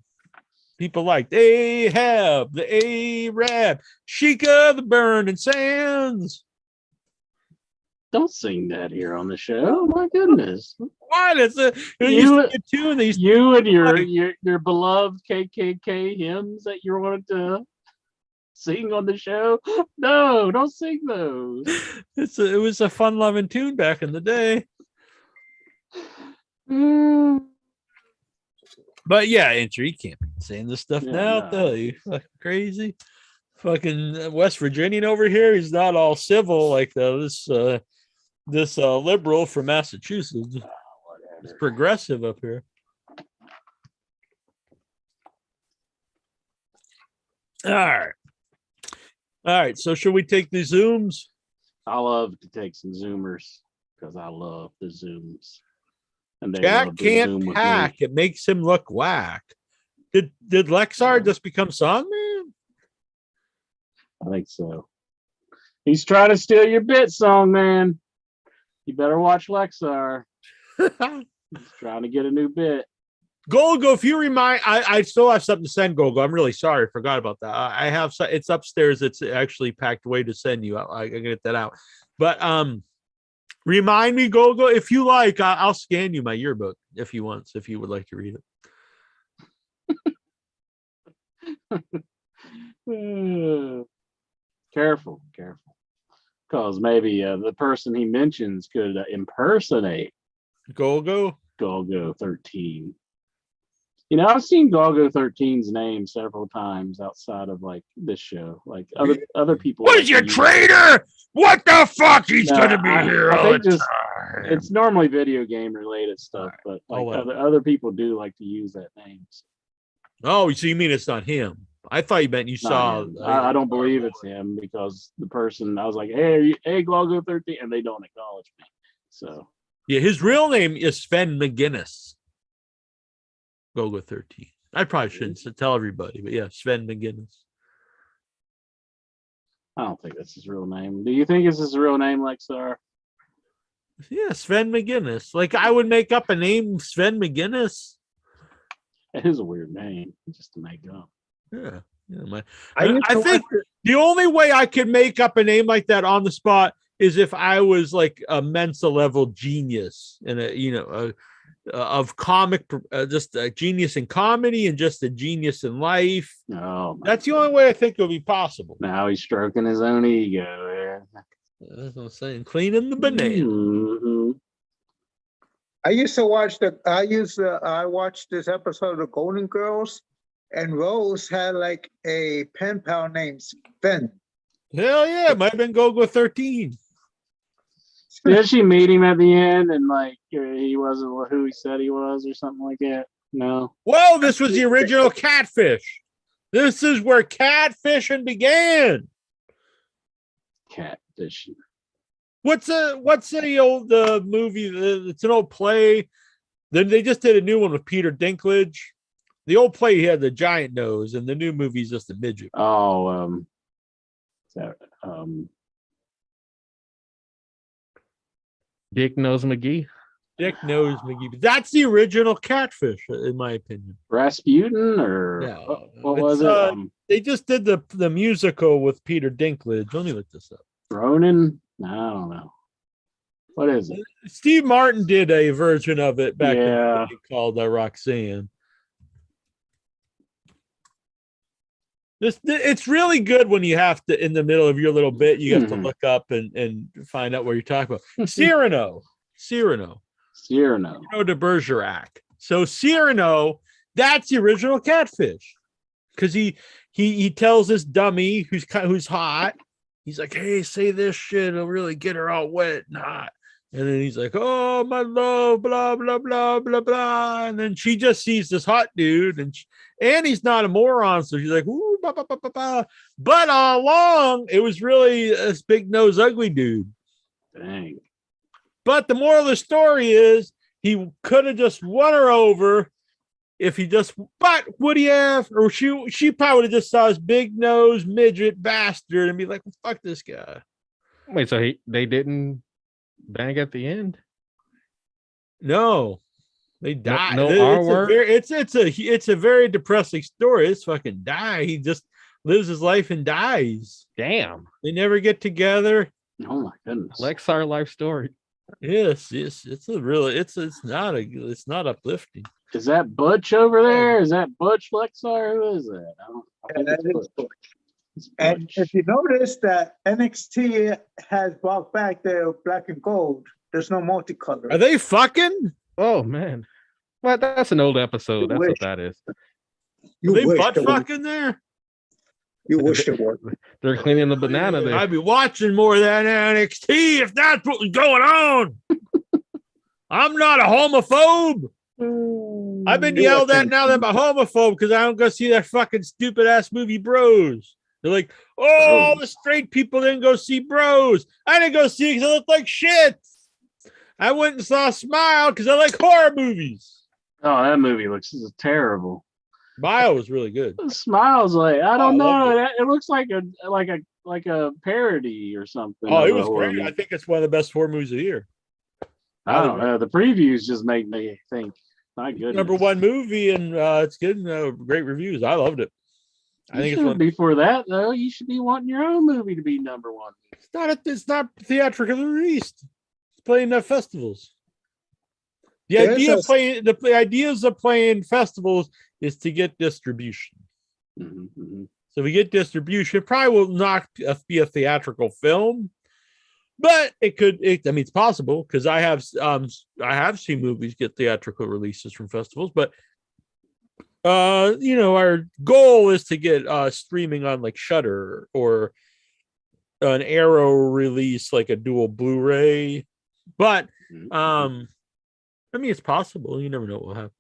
People liked Ahab the Arab, Sheikah the burning sands. Don't sing that here on the show. Oh my goodness. What? You and your beloved KKK hymns that you wanted to sing on the show. No, don't sing those. It was a fun-loving tune back in the day. But yeah, Andrew, you can't be saying this stuff now. I'll tell you, fucking crazy. Fucking West Virginian over here. He's not all civil like this liberal from Massachusetts. It's progressive up here. All right. So should we take the Zooms? I love to take some Zoomers because I love the Zooms. And Jack can't hack. It makes him look whack. Did Lexar just become Songman? I think so. He's trying to steal your bit, Songman. You better watch Lexar. He's trying to get a new bit. Golgo, if you remind, I still have something to send Golgo. I'm really sorry. I forgot about that. I have, it's upstairs. It's actually packed away to send you. I can get that out. But remind me, Golgo, if you like, I'll scan you my yearbook if you want, if you would like to read it. Careful. Because maybe the person he mentions could impersonate Golgo 13. I've seen Golgo 13's name several times outside of like this show. Like other people. What is your traitor? What the fuck? He's gonna be here all the time. It's normally video game related stuff, but like other people do like to use that name. Oh, so you mean it's not him? I thought you meant you saw. I don't believe it's him because the person I was like, hey, Golgo 13, and they don't acknowledge me. So yeah, his real name is Sven McGinnis. Golgo 13. I probably shouldn't tell everybody, but yeah, Sven McGinnis. I don't think that's his real name. Do you think it's his real name, Lexar? Yeah, Sven McGinnis. Like I would make up a name, Sven McGinnis. It is a weird name just to make up. Yeah. I think the only way I could make up a name like that on the spot is if I was like a Mensa level genius and of comic, just a genius in comedy and just a genius in life. Oh, that's the only way I think it would be possible. Now he's stroking his own ego. That's what I'm saying. Cleaning the banana. Mm-hmm. I watched this episode of the Golden Girls, and Rose had like a pen pal named Sven. Hell yeah, it might have been Golgo 13. Did she meet him at the end and like he wasn't who he said he was or something like that? No. Well, this was the original Catfish. This is where catfishing began. Catfishing. What's the old movie? It's an old play. Then they just did a new one with Peter Dinklage. The old play, he had the giant nose, and the new movie's just a midget. Oh, Dick Nose McGee. Dick Nose McGee. But that's the original Catfish, in my opinion. Rasputin, or no, what was it? They just did the musical with Peter Dinklage. Let me look this up. Ronan? I don't know. What is it? Steve Martin did a version of it back in the day called Roxanne. It's really good when you have to, in the middle of your little bit, you have to look up and find out what you're talking about. Cyrano. Cyrano. Cyrano de Bergerac. So Cyrano, that's the original Catfish, because he tells this dummy who's hot. He's like, hey, say this shit, it'll really get her all wet and hot. And then he's like, oh, my love, blah, blah, blah, blah, blah. And then she just sees this hot dude, and he's not a moron. So she's like, ooh, blah, blah, blah, blah, blah. But all along, it was really this big nose ugly dude. Dang. But the moral of the story is he could have just won her over if he just, but would he have? Or she probably would have just saw his big nose midget bastard and be like, well, fuck this guy. Wait, so they didn't bang at the end? No, they died. It's a very depressing story. It's fucking die. He just lives his life and dies. Damn. They never get together. Oh my goodness. Lexar life story. Yes. It's not uplifting. Is that Butch over there? Is that Butch Lexar? Who is that? That is Butch. And if you notice that NXT has brought back their black and gold, there's no multicolor. Are they fucking? Oh man. Well, that's an old episode. That's what that is. Are they butt fucking there? You wish it were. They're cleaning the banana there. I'd be watching more of that NXT if that's what was going on. I'm not a homophobe. I've been yelled at now that I'm a homophobe because I don't go see that fucking stupid ass movie Bros. They're like, oh, all the straight people didn't go see Bros. I didn't go see it because it looked like shit. I went and saw Smile because I like horror movies. Oh, that movie looks terrible. Smile was really good. Smile's like, I don't know. It looks like a parody or something. Oh, it was great. Movie. I think it's one of the best horror movies of the year. I don't know. The previews just make me think. My goodness. Number one movie, and it's getting great reviews. I loved it. I think it's before that though. You should be wanting your own movie to be number one. It's not theatrically released. It's playing at festivals. The ideas of playing festivals is to get distribution. Mm-hmm. So if we get distribution, it probably will not be a theatrical film. But it's possible because I have seen movies get theatrical releases from festivals. But our goal is to get streaming on like Shudder or an Arrow release, like a dual Blu-ray. But it's possible. You never know what will happen.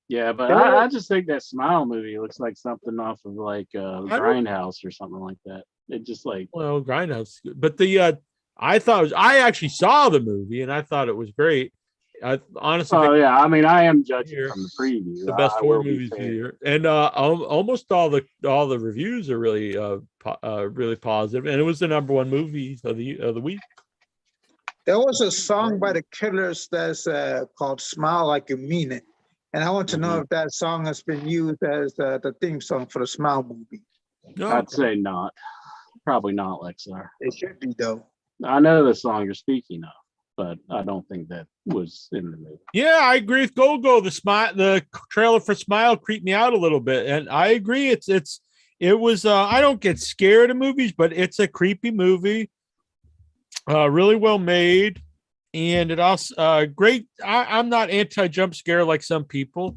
Yeah, but I just think that Smile movie looks like something off of like Grindhouse or something like that. It just like Grindhouse is good. But I actually saw the movie and I thought it was great. I honestly I am judging from the preview. The best horror movies of the year. And almost all the reviews are really really positive. And it was the number one movie of the week. There was a song by the Killers that's called Smile Like You Mean It. And I want to know if that song has been used as the theme song for the Smile movie. No, I'd say not. Probably not, Lexar. It should be, though. I know the song you're speaking of, but I don't think that was in the movie. Yeah, I agree with Go-Go. The trailer for Smile creeped me out a little bit. And I agree. It was I don't get scared of movies, but it's a creepy movie. Really well made. And it also great. I'm not anti-jump scare like some people,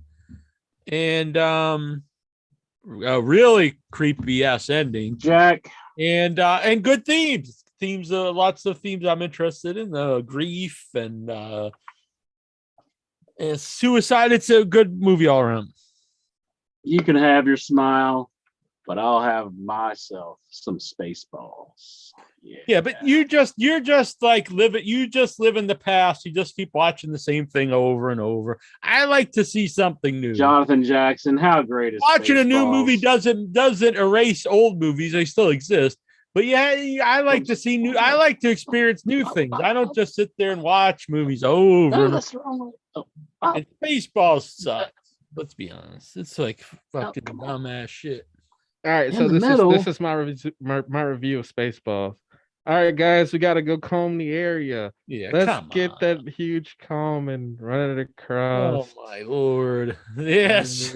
and a really creepy ass ending, Jack, and good themes. Lots of themes I'm interested in. Grief and suicide. It's a good movie all around. You can have your Smile, but I'll have myself some Spaceballs. Yeah, but you're just like you just live in the past. You just keep watching the same thing over and over. I like to see something new. Jonathan Jackson, how great is watching a new movie doesn't erase old movies. They still exist. But yeah, I like to see new. I like to experience new things. I don't just sit there and watch movies over. No, that's wrong. And Spaceballs sucks. Let's be honest. It's like fucking dumbass shit. All right, so this is my review of Spaceballs. All right, guys, we got to go comb the area. Yeah, let's get that huge comb and run it across. Oh my lord! Yes,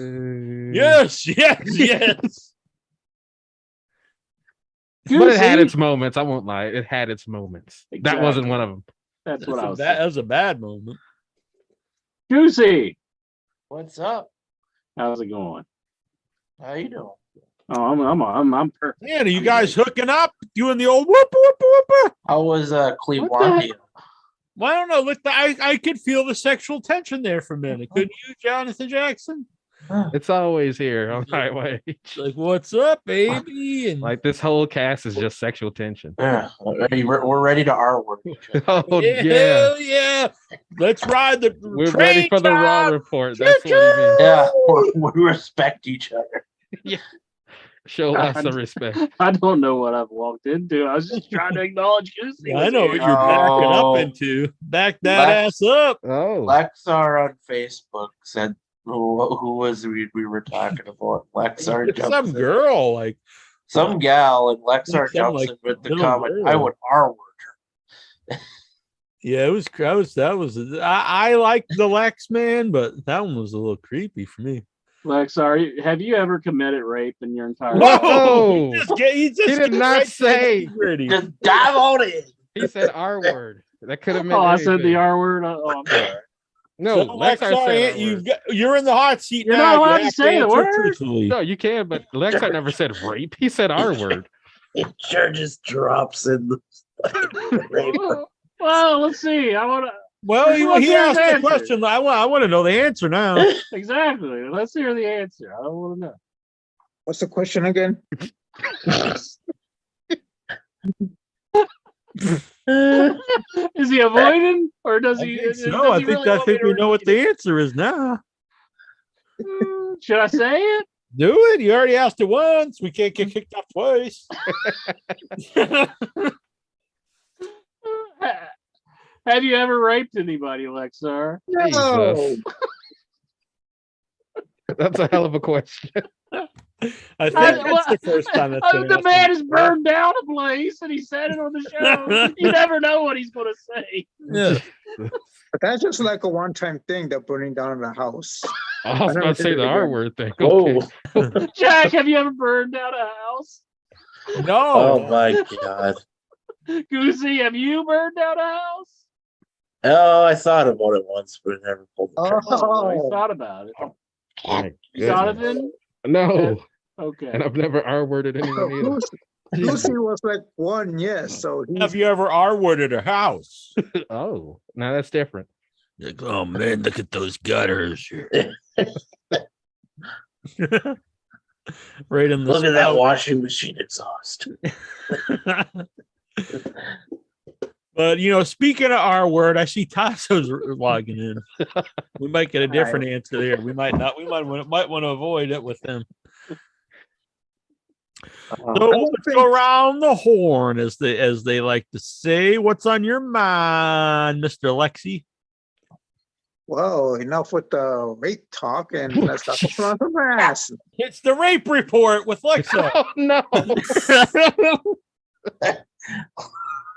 yes. But it had its moments. I won't lie. It had its moments. Exactly. That wasn't one of them. That's what I was saying. That was a bad moment. Goosey, what's up? How's it going? How you doing? Oh, I'm perfect. Man, are you guys hooking up? Doing the old whoop whoop whoop? How was Cleveland? Well, I don't know. Look, I could feel the sexual tension there for a minute. Couldn't you, Jonathan Jackson? It's always here on Highway. Like, what's up, baby? And like this whole cast is just sexual tension. Yeah, we're ready to R-word. Oh yeah, yeah, hell yeah! Let's ride the. We're ready for the Raw report. That's what he means. Yeah, we respect each other. Yeah, show lots of respect. I don't know what I've walked into. I was just trying to acknowledge Goosey. I know what you're backing up into. Back that ass up. Oh, Lexar on Facebook said. Who was we were talking about? Lexar jumps some girl, like some gal, and Lexar jumps in with the comment. Girl. I would R-word her. Yeah, it was. I like the Lex man, but that one was a little creepy for me. Lexar, have you ever committed rape in your entire life? Whoa! He did not say. Just dive on it. He said R-word. That could have meant. I said the R-word. Oh, I'm sorry. No, so Lexar, you're in the hot seat. You're now. not allowed to say the word. No, you can, but Lexar never said rape. He said our word. It sure just drops in the rape. Well, let's see. I want to. Well, he asked the question. I want to know the answer now. Exactly. Let's hear the answer. I don't want to know. What's the question again? Is he avoiding, or does he? No, I think we know what the answer is now. Should I say it? Do it. You already asked it once. We can't get kicked off twice. Have you ever raped anybody, Lexar? No. That's a hell of a question. I think that's the first time that's the man has burned down a place and he said it on the show. You never know what he's going to say. Yeah. But that's just like a one-time thing, they're burning down the house. I was about to say the R-word thing. Okay. Oh. Jack, have you ever burned down a house? No. Oh, my God. Goosey, have you burned down a house? Oh, I thought about it once, but never pulled the trigger. I thought about it. Jonathan? No. Okay. And I've never R-worded anyone either. Lucy was like one, yes. So have you ever R-worded a house? Oh, now that's different. Like, oh man, look at those gutters. Right in the look at that washing machine exhaust. But speaking of R-word, I see Tasso's logging in. We might get a different answer there. We might not. We might want to avoid it with them. So let's go around the horn, as they like to say. What's on your mind, Mr. Lexi? Well, enough with the rape talk, and let's talk about the ass. It's the rape report with Lexa. Oh no.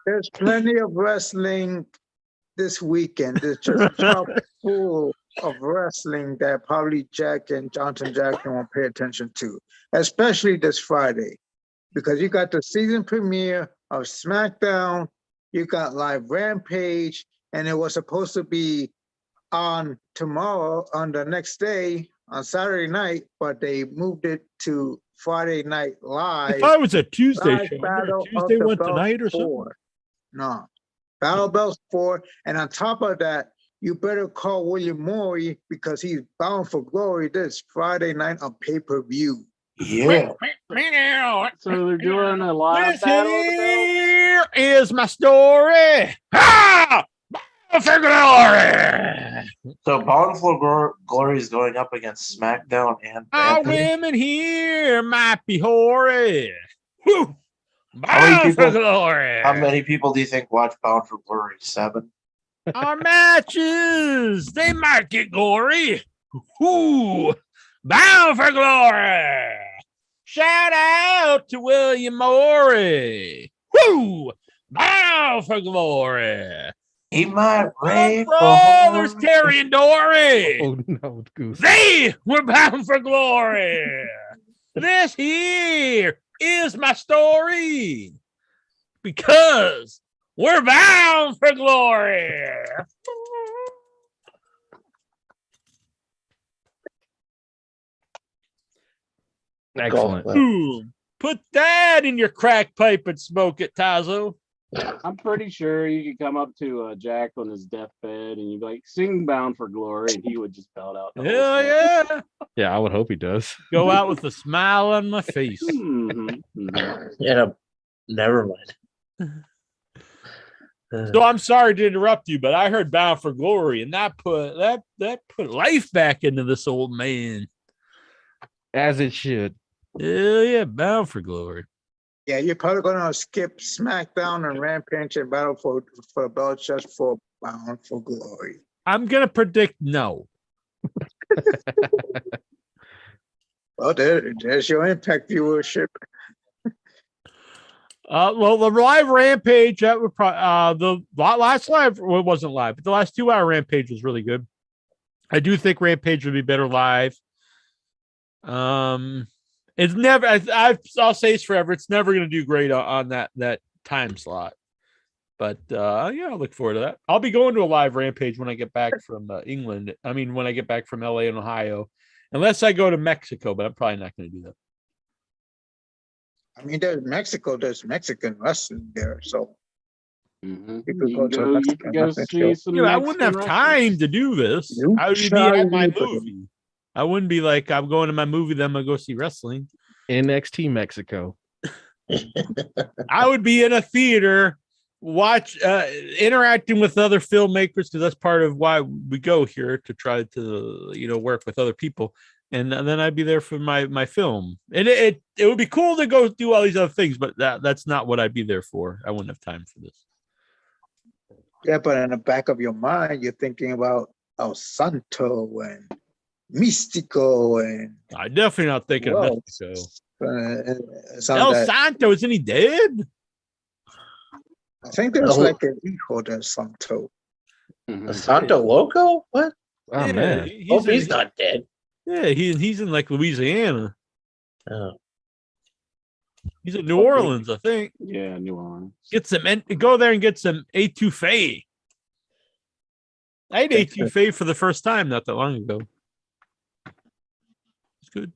There's plenty of wrestling this weekend. There's just chock full of wrestling that probably Jack and Jonathan Jackson won't pay attention to, especially this Friday, because you got the season premiere of SmackDown, you got live Rampage, and it was supposed to be on tomorrow, on the next day, on Saturday night, but they moved it to Friday Night Live. I thought it was a Tuesday show. Tuesday went tonight or something? No. Battle Bells 4. And on top of that, you better call William Morey because he's bound for glory this Friday night on pay-per-view. Yeah. So they're doing a live battle. Here is my story. Ha! For glory. So Bound for Glory is going up against SmackDown and our women here might be hoary. Woo! Bound for glory. How many people do you think watch Bound for Glory? 7? Our matches, they might get gory. Woo! Bound for glory. Shout out to William Morey. Woo! Bound for glory. He might rape brothers Terry and Dory. Oh no, Goose. They were bound for glory. This here is my story. Because We're bound for glory. Excellent. Ooh, put that in your crack pipe and smoke it, Tazo. I'm pretty sure you could come up to Jack on his deathbed and you'd be like, sing Bound for Glory, and he would just belt out. Hell yeah. Yeah, I would hope he does. Go out with a smile on my face. Yeah, never mind. So I'm sorry to interrupt you, but I heard Bound for Glory, and that put life back into this old man. As it should. Hell yeah, Bound for Glory. Yeah, you're probably gonna skip SmackDown and Rampage and Battle for the belt just for Bound for Glory. I'm gonna predict no. Well, there's your Impact viewership. Well, the live Rampage that would probably the last live, well, it wasn't live, but the last 2 hour Rampage was really good. I do think Rampage would be better live. It's never. I'll say it's forever. It's never going to do great on that time slot. But yeah, I'll look forward to that. I'll be going to a live Rampage when I get back from England. I mean, when I get back from LA and Ohio, unless I go to Mexico. But I'm probably not going to do that. I mean, there's Mexican wrestling there, so You you could go to see some I wouldn't have time to do this. I would be at my movie. I wouldn't be like, I'm going to my movie, then I'm going to go see wrestling. NXT Mexico. I would be in a theater, interacting with other filmmakers, because that's part of why we go here, to try to, work with other people. And then I'd be there for my film. And it would be cool to go do all these other things, but that's not what I'd be there for. I wouldn't have time for this. Yeah, but in the back of your mind, you're thinking about El Santo and Mystico, and I definitely not thinking of Mystico. El Santo, isn't he dead? I think there's like an hijo del Santo. Santo Loco? What? Oh yeah, man, he's not dead. Yeah, he's in like Louisiana. Oh. He's in New Orleans, I think. Yeah, New Orleans. Go there and get some etouffee. I ate etouffee for the first time not that long ago. It's good.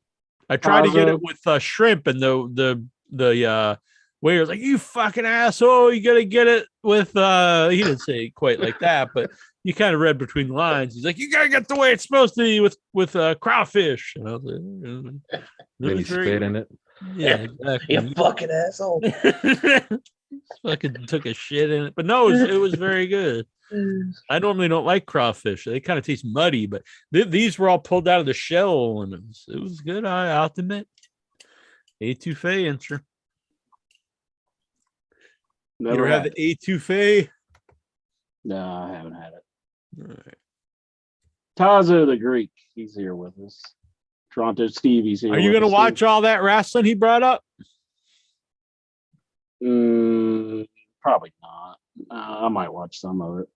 I tried to get it with shrimp, and the waiter's like, "You fucking asshole! You gotta get it with." He didn't say it quite like that, but you kind of read between the lines. He's like, "You gotta get the way it's supposed to be with crawfish." And I was like, maybe spit in it. Yeah, exactly. You fucking asshole. Fucking took a shit in it, but no, it was very good. I normally don't like crawfish; they kind of taste muddy, but these were all pulled out of the shell, and it was good. I'll have to admit, etouffee, answer. You ever have the etouffee? No, I haven't had it. All right. Tazo the Greek, he's here with us. Toronto Stevie's here. Are you going to watch all that wrestling he brought up? Probably not. I might watch some of it.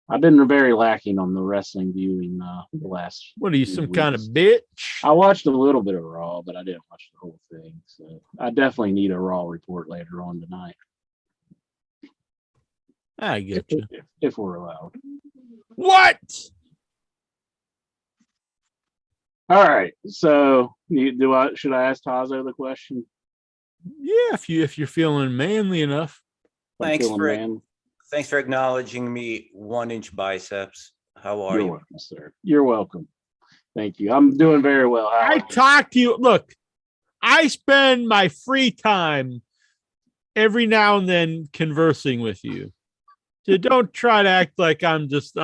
I've been very lacking on the wrestling viewing the last. What are you, some kind of bitch? I watched a little bit of Raw, but I didn't watch the whole thing. So I definitely need a Raw report later on tonight. I get you. If we're allowed. What? All right. So should I ask Tazo the question? Yeah, if you're feeling manly enough. Thanks for acknowledging me 1-inch biceps. How are you? You're welcome, sir. You're welcome. Thank you. I'm doing very well. I talk to you. Look, I spend my free time every now and then conversing with you. So don't try to act like I'm just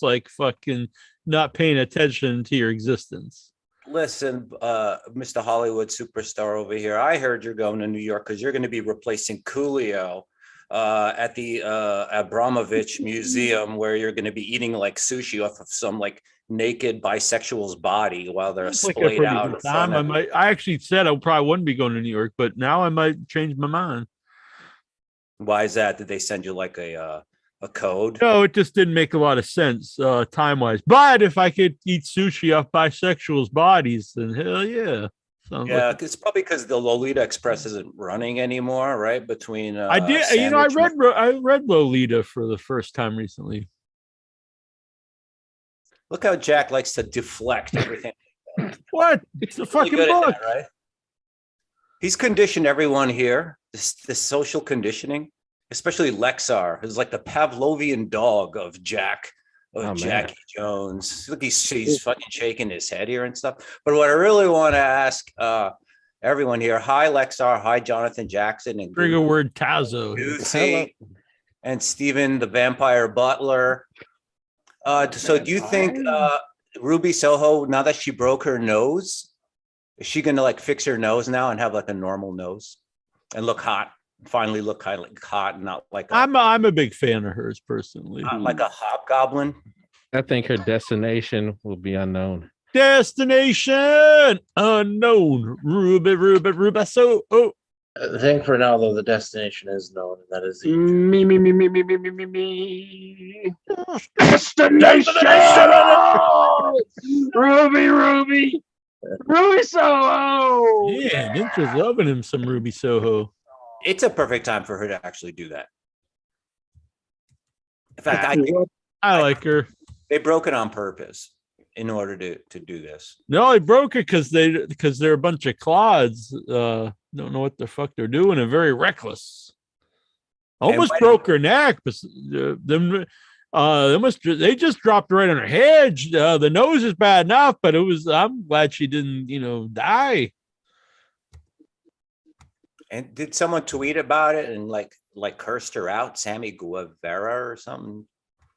like fucking not paying attention to your existence. Listen, Mr. Hollywood superstar over here, I heard you're going to New York because you're going to be replacing Coolio at the Abramovich Museum, where you're going to be eating like sushi off of some like naked bisexual's body while they're splayed out. I actually said I probably wouldn't be going to New York, but now I might change my mind. Why is that? Did they send you like a code? No, it just didn't make a lot of sense time wise. But if I could eat sushi off bisexuals' bodies, then hell yeah. Yeah, it's probably because the Lolita Express isn't running anymore, right? Between I did, I read Lolita for the first time recently. Look how Jack likes to deflect everything. What? It's a fucking book, right? He's conditioned everyone here. This social conditioning, especially Lexar, who's like the Pavlovian dog of Jackie Jones. Look, he's fucking shaking his head here and stuff. But what I really want to ask everyone here, hi Lexar, hi Jonathan Jackson, and trigger word Tazo, Lucy, and Stephen the Vampire Butler. So do you think Ruby Soho, now that she broke her nose, is she gonna like fix her nose now and have like a normal nose and look hot? Finally look kind of like hot, and not like I'm a big fan of hers personally. Not like a hobgoblin. I think her destination will be unknown. Destination unknown. Ruby. So, I think for now, though, the destination is known, and that is the me. Destination. Ruby Soho. Yeah, Ninja's loving him some Ruby Soho. It's a perfect time for her to actually do that. In fact, I like her. They broke it on purpose in order to do this. No, they broke it because they're a bunch of clods. Don't know what the fuck they're doing and very reckless. Almost broke her neck, but they just dropped right on her head. The nose is bad enough, but I'm glad she didn't, die. And did someone tweet about it and like cursed her out, Sammy Guevara or something?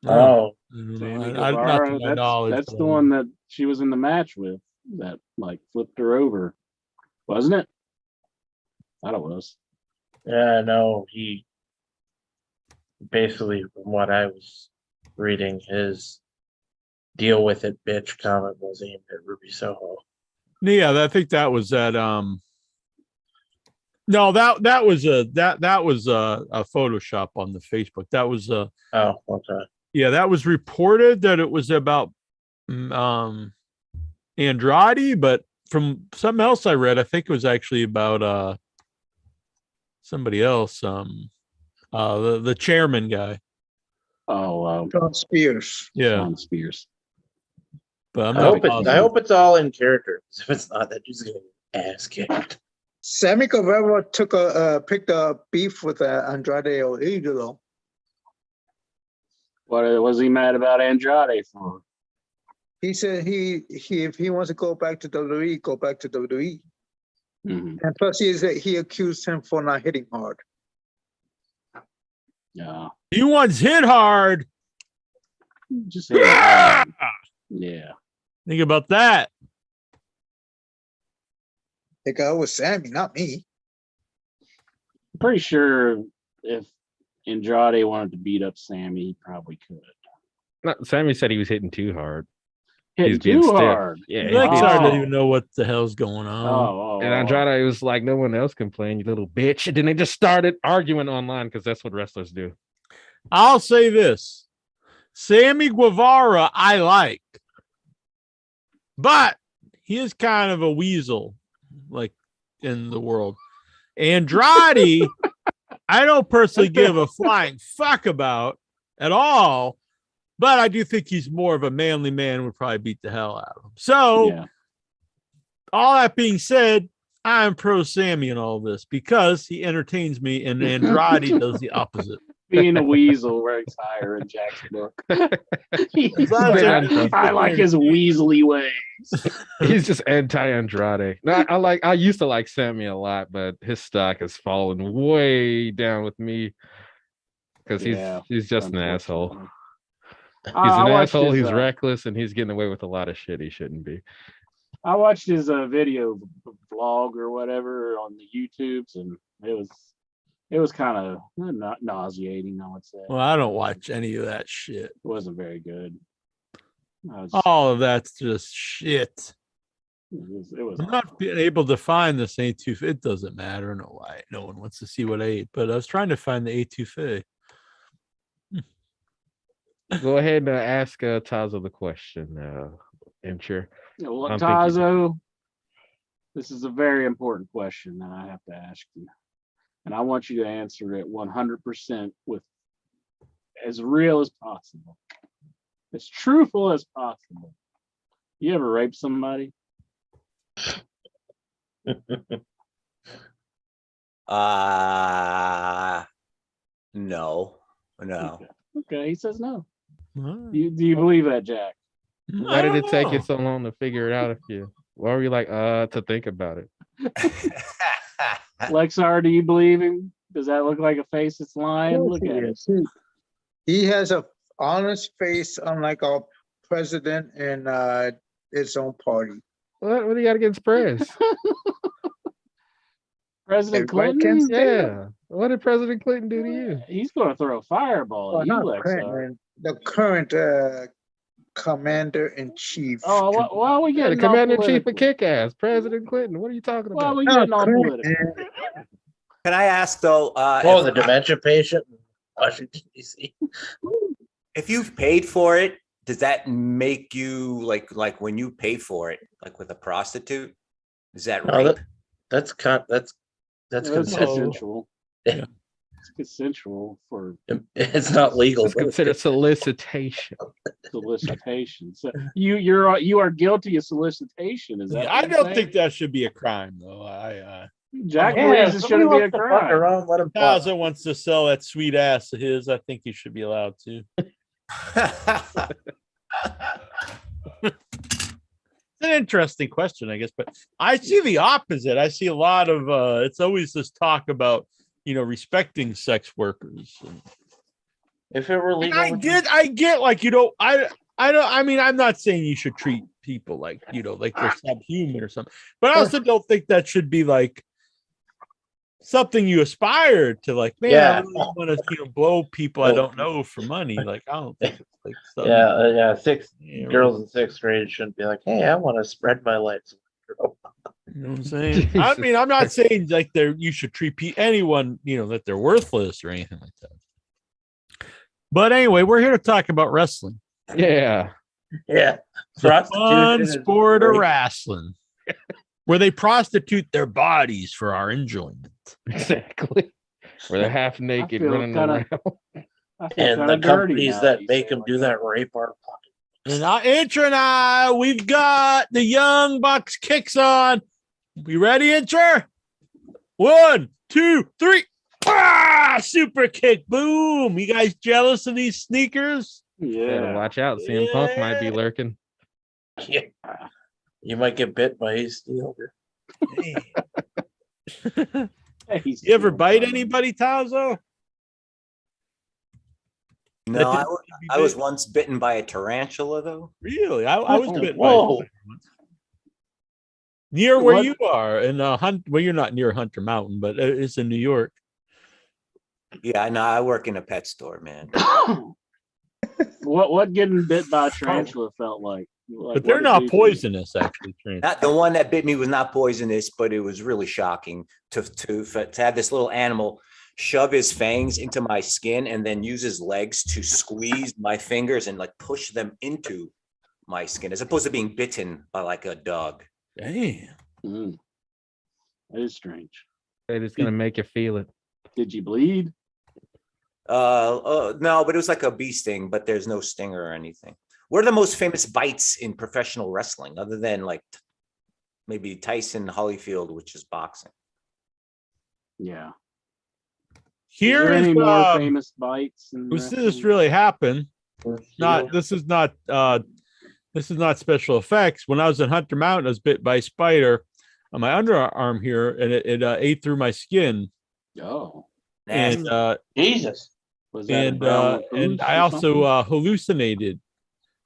Oh, that's the one that she was in the match with that like flipped her over, wasn't it? I thought it was. Yeah, no, he basically, from what I was reading, his deal with it, bitch comment was aimed at Ruby Soho. Yeah, I think that was that. No, that was a Photoshop on the Facebook. That was oh, okay. Yeah, that was reported that it was about Andrade, but from something else I read, I think it was actually about somebody else. The chairman guy. Oh, John Spears. Yeah, John Spears. But I hope it's all in character. If it's not, that dude's gonna ass kicked. Sammy Guevara picked a beef with Andrade El Idolo. What was he mad about Andrade for? He said if he wants to go back to WWE, go back to WWE. Mm-hmm. And plus, he accused him for not hitting hard. Yeah. He once hit hard. Just hit hard. Yeah. Think about that. The guy was Sammy, not me. I'm pretty sure if Andrade wanted to beat up Sammy, he probably could. No, Sammy said he was hitting too hard. Hitting too hard. Yeah, Lexar didn't even know what the hell's going on. And Andrade was like, no one else can play, you little bitch. And then they just started arguing online because that's what wrestlers do. I'll say this. Sammy Guevara, I like. But he is kind of a weasel, like in the world. Andrade, I don't personally give a flying fuck about at all. But I do think he's more of a manly man, would probably beat the hell out of him. So, all that being said, I'm pro Sammy in all this because he entertains me, and Andrade does the opposite. Being a weasel ranks higher in Jack's book. I like his weaselly ways. He's just anti-Andrade. No, I used to like Sammy a lot, but his stock has fallen way down with me because he's just an asshole. He's an asshole. He's reckless, and he's getting away with a lot of shit he shouldn't be. I watched his video vlog or whatever on the YouTubes, and it was kind of nauseating, I would say. Well, I don't watch any of that shit. It wasn't very good. All of that's just shit. It was I'm not being able to find this A2. It doesn't matter. No why. No one wants to see what I ate, but I was trying to find the A2. Go ahead and ask Tazo the question, Imcher. What, Tazo? This is a very important question that I have to ask you. And I want you to answer it 100% with as real as possible, as truthful as possible. You ever raped somebody? No. Okay, he says no. Do you believe that, Jack? Why did it take you so long to figure it out? Why were you like, to think about it? Lexar, do you believe him? Does that look like a face that's lying? Look at it. He has a honest face, unlike our president and his own party. What do you got against press? President Everybody Clinton? Yeah. What did President Clinton do to you? He's going to throw a fireball at you, Not Lexar. Clinton, the current commander-in-chief. Oh, why are we Yeah, the getting all commander-in-chief of political? Kick-Ass, President Clinton. What are you talking Why are about? we getting all Clinton. political? Can I ask though? The dementia patient in Washington, D.C. If you've paid for it, does that make you like when you pay for it, like with a prostitute? Is that rape? That's consensual. Yeah. It's consensual for. It's not legal. It's considered solicitation. Solicitation. So you are guilty of solicitation. Is that? I don't think that should be a crime, though. Jack believes it shouldn't be a crime. Around, let him Taza wants to sell that sweet ass of his. I think he should be allowed to. It's an interesting question, I guess, but I see the opposite. I see a lot of it's always this talk about respecting sex workers. If it were legal, I get I mean, I'm not saying you should treat people like like they're subhuman or something, but I also don't think that should be like something you aspire to, like, man, I really want to blow people I don't know for money. Like, I don't think it's like something. Girls in sixth grade shouldn't be like, hey, I want to spread my legs. You know what I'm saying? I mean, I'm not saying like you should treat anyone, that they're worthless or anything like that. But anyway, we're here to talk about wrestling. Yeah. Yeah. The fun sport of wrestling. Where they prostitute their bodies for our enjoyment. Exactly. Where they're half naked running around. And the companies that make them do that rape are And Incher and I, we've got the Young Bucks kicks on. We ready, Incher? 1, 2, 3. Ah, super kick. Boom. You guys jealous of these sneakers? Yeah. Watch out. CM Punk might be lurking. Yeah. You might get bit by a steel. You ever bite anybody, Tazo? No, I was once bitten by a tarantula, though. Really? I was bitten by Whoa. near where you are in well, you're not near Hunter Mountain, but it's in New York. Yeah, no, I work in a pet store, man. What getting bit by a tarantula felt like? But they're not poisonous, actually. Not the one that bit me was not poisonous, but it was really shocking to have this little animal shove his fangs into my skin and then use his legs to squeeze my fingers and like push them into my skin, as opposed to being bitten by like a dog. Damn. That is strange. It's gonna make you feel it. Did you bleed? No, but it was like a bee sting, but there's no stinger or anything. What are the most famous bites in professional wrestling, other than like maybe Tyson Holyfield, which is boxing? Yeah. Here is any more famous bites. This really happened. This is not special effects. When I was in Hunter Mountain, I was bit by a spider on my underarm here, and it ate through my skin. Oh, and Jesus! Was that and I also hallucinated,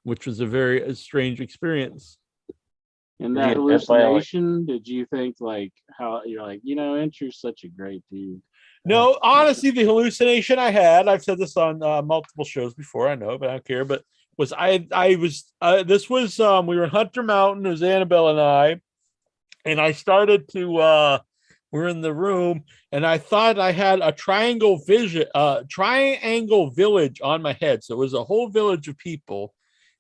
which was a very strange experience. In that hallucination, did you think like how you're like, Incher's such a great dude? No, honestly, the hallucination I had, I've said this on multiple shows before, I know, but I don't care, but was this was we were in Hunter Mountain, it was Annabelle and I started to we're in the room and I thought I had a triangle village on my head. So it was a whole village of people,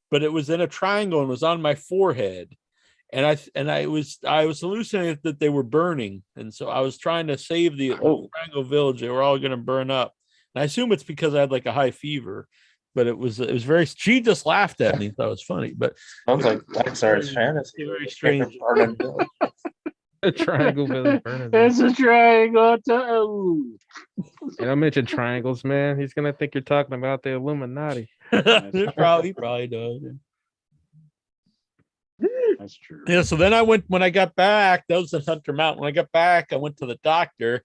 but it was in a triangle and was on my forehead. and I was hallucinating that they were burning, and so I was trying to save the Triangle Village. They were all going to burn up, and I assume it's because I had like a high fever. But it was very. She just laughed at me. Thought it was funny. But sounds like Darkseid's fantasy. Very strange. A triangle village burning. It's a triangle. And I mentioned triangles, man. He's gonna think you're talking about the Illuminati. He probably does. That's true. Yeah. So then when I got back, that was in Hunter Mountain. When I got back, I went to the doctor,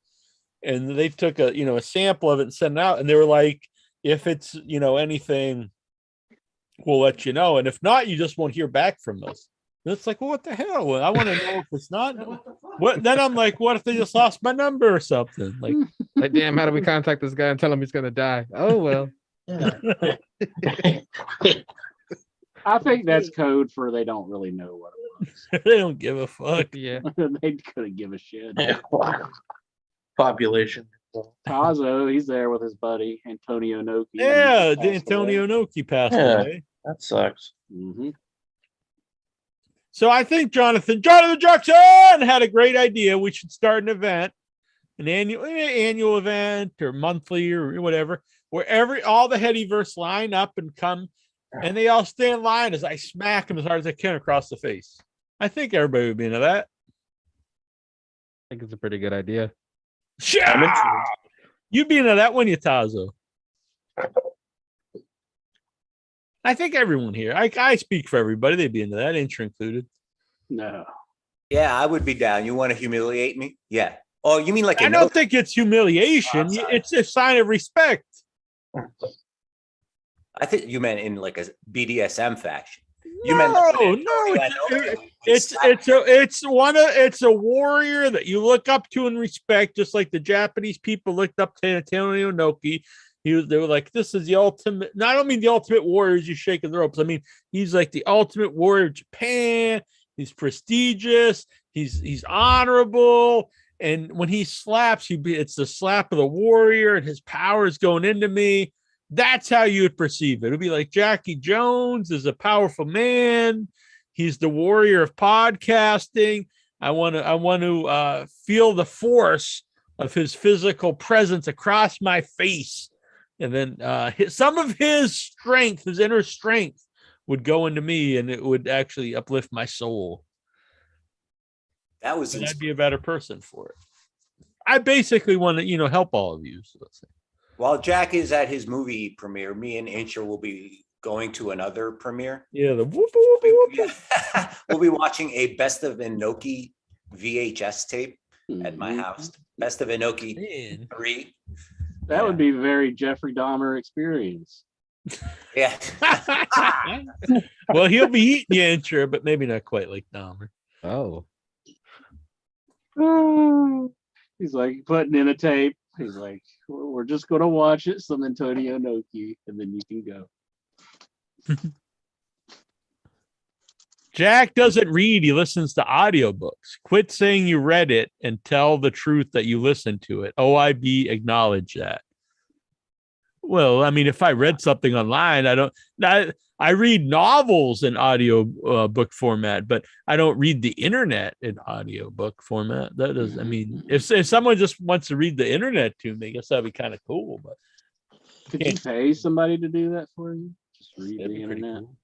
and they took a sample of it and sent it out, and they were like, if it's, anything, we'll let you know. And if not, you just won't hear back from us. And it's like, well, what the hell? Well, I want to know if it's not. What? Then I'm like, what if they just lost my number or something? Like, Damn, how do we contact this guy and tell him he's going to die? Oh, well. I think that's code for they don't really know what it was. They don't give a fuck. Yeah. They couldn't give a shit. Population. Tazo, he's there with his buddy Antonio Noki. Yeah, Antonio Noki passed away. That sucks. Mm-hmm. So I think Jonathan Jackson had a great idea. We should start an event, an annual event or monthly or whatever, where all the Headyverse line up and come, and they all stay in line as I smack them as hard as I can across the face. I think everybody would be into that. I think it's a pretty good idea. You'd be into that, wouldn't you, Tazo? I think everyone here. I speak for everybody. They'd be into that, intro included. No. Yeah, I would be down. You want to humiliate me? Yeah. Oh, you mean like I don't think it's humiliation. It's a sign of respect. I think you meant in like a BDSM fashion. It's a warrior that you look up to and respect, just like the Japanese people looked up to Antonio Inoki. They were like, this is the ultimate. No, I don't mean the ultimate warrior as you shaking the ropes. I mean, he's like the ultimate warrior of Japan. He's prestigious. He's honorable. And when he slaps, it's the slap of the warrior, and his power is going into me. That's how you would perceive it. It would be like Jackie Jones is a powerful man. He's the warrior of podcasting. I want to feel the force of his physical presence across my face. And then some of his strength, his inner strength, would go into me, and it would actually uplift my soul. I'd be a better person for it. I basically want to, help all of you. So let's say. While Jack is at his movie premiere, me and Incher will be going to another premiere. Yeah, we'll be watching a Best of Inoki VHS tape at my house. Best of Inoki 3. That would be a very Jeffrey Dahmer experience. Yeah. Well, he'll be eating you, Incher, but maybe not quite like Dahmer. Oh. He's like putting in a tape. He's like, we're just going to watch it, some Antonio Noki, and then you can go. Jack doesn't read. He listens to audiobooks. Quit saying you read it and tell the truth that you listened to it. OIB, acknowledge that. Well, I mean, if I read something online, I read novels in audio book format, but I don't read the internet in audio book format. That is, I mean, if someone just wants to read the internet to me, I guess that'd be kind of cool. But could you pay somebody to do that for you? Just read the internet. Cool.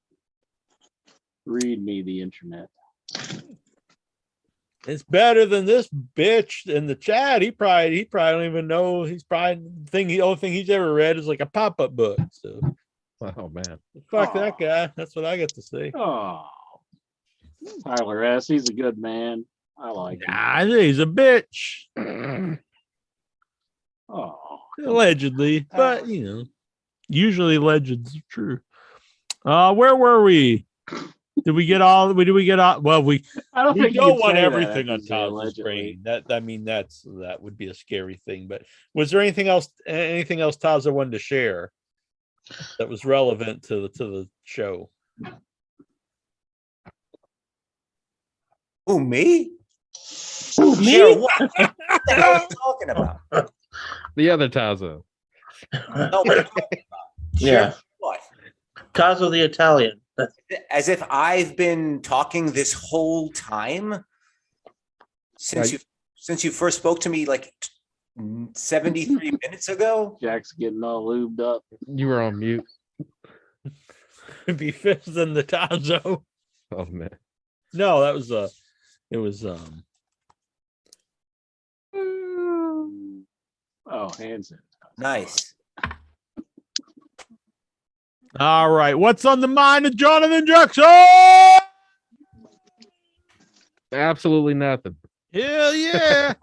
Read me the internet. It's better than this bitch in the chat. He probably don't even know. The only thing he's ever read is like a pop-up book. So, oh man, fuck that guy. That's what I get to say. Oh, Tyler S. He's a good man. I like him. I think he's a bitch. Allegedly, but usually legends are true. Where were we? Did we get all? Well, I don't think don't want everything on Tazo's brain. That would be a scary thing. But was there anything else? Anything else Tazo wanted to share that was relevant to the show? Who, me? Who, me? Share what? What the hell are you talking about? The other Tazo. No, what are you talking about? Yeah. What? Tazo the Italian. As if I've been talking this whole time since you first spoke to me like 73 minutes ago. Jack's getting all lubed up. You were on mute. Be fifth in the time zone. Oh man. No, that was it was hands in. Nice. all right. What's on the mind of Jonathan Jackson? Absolutely nothing. Hell yeah.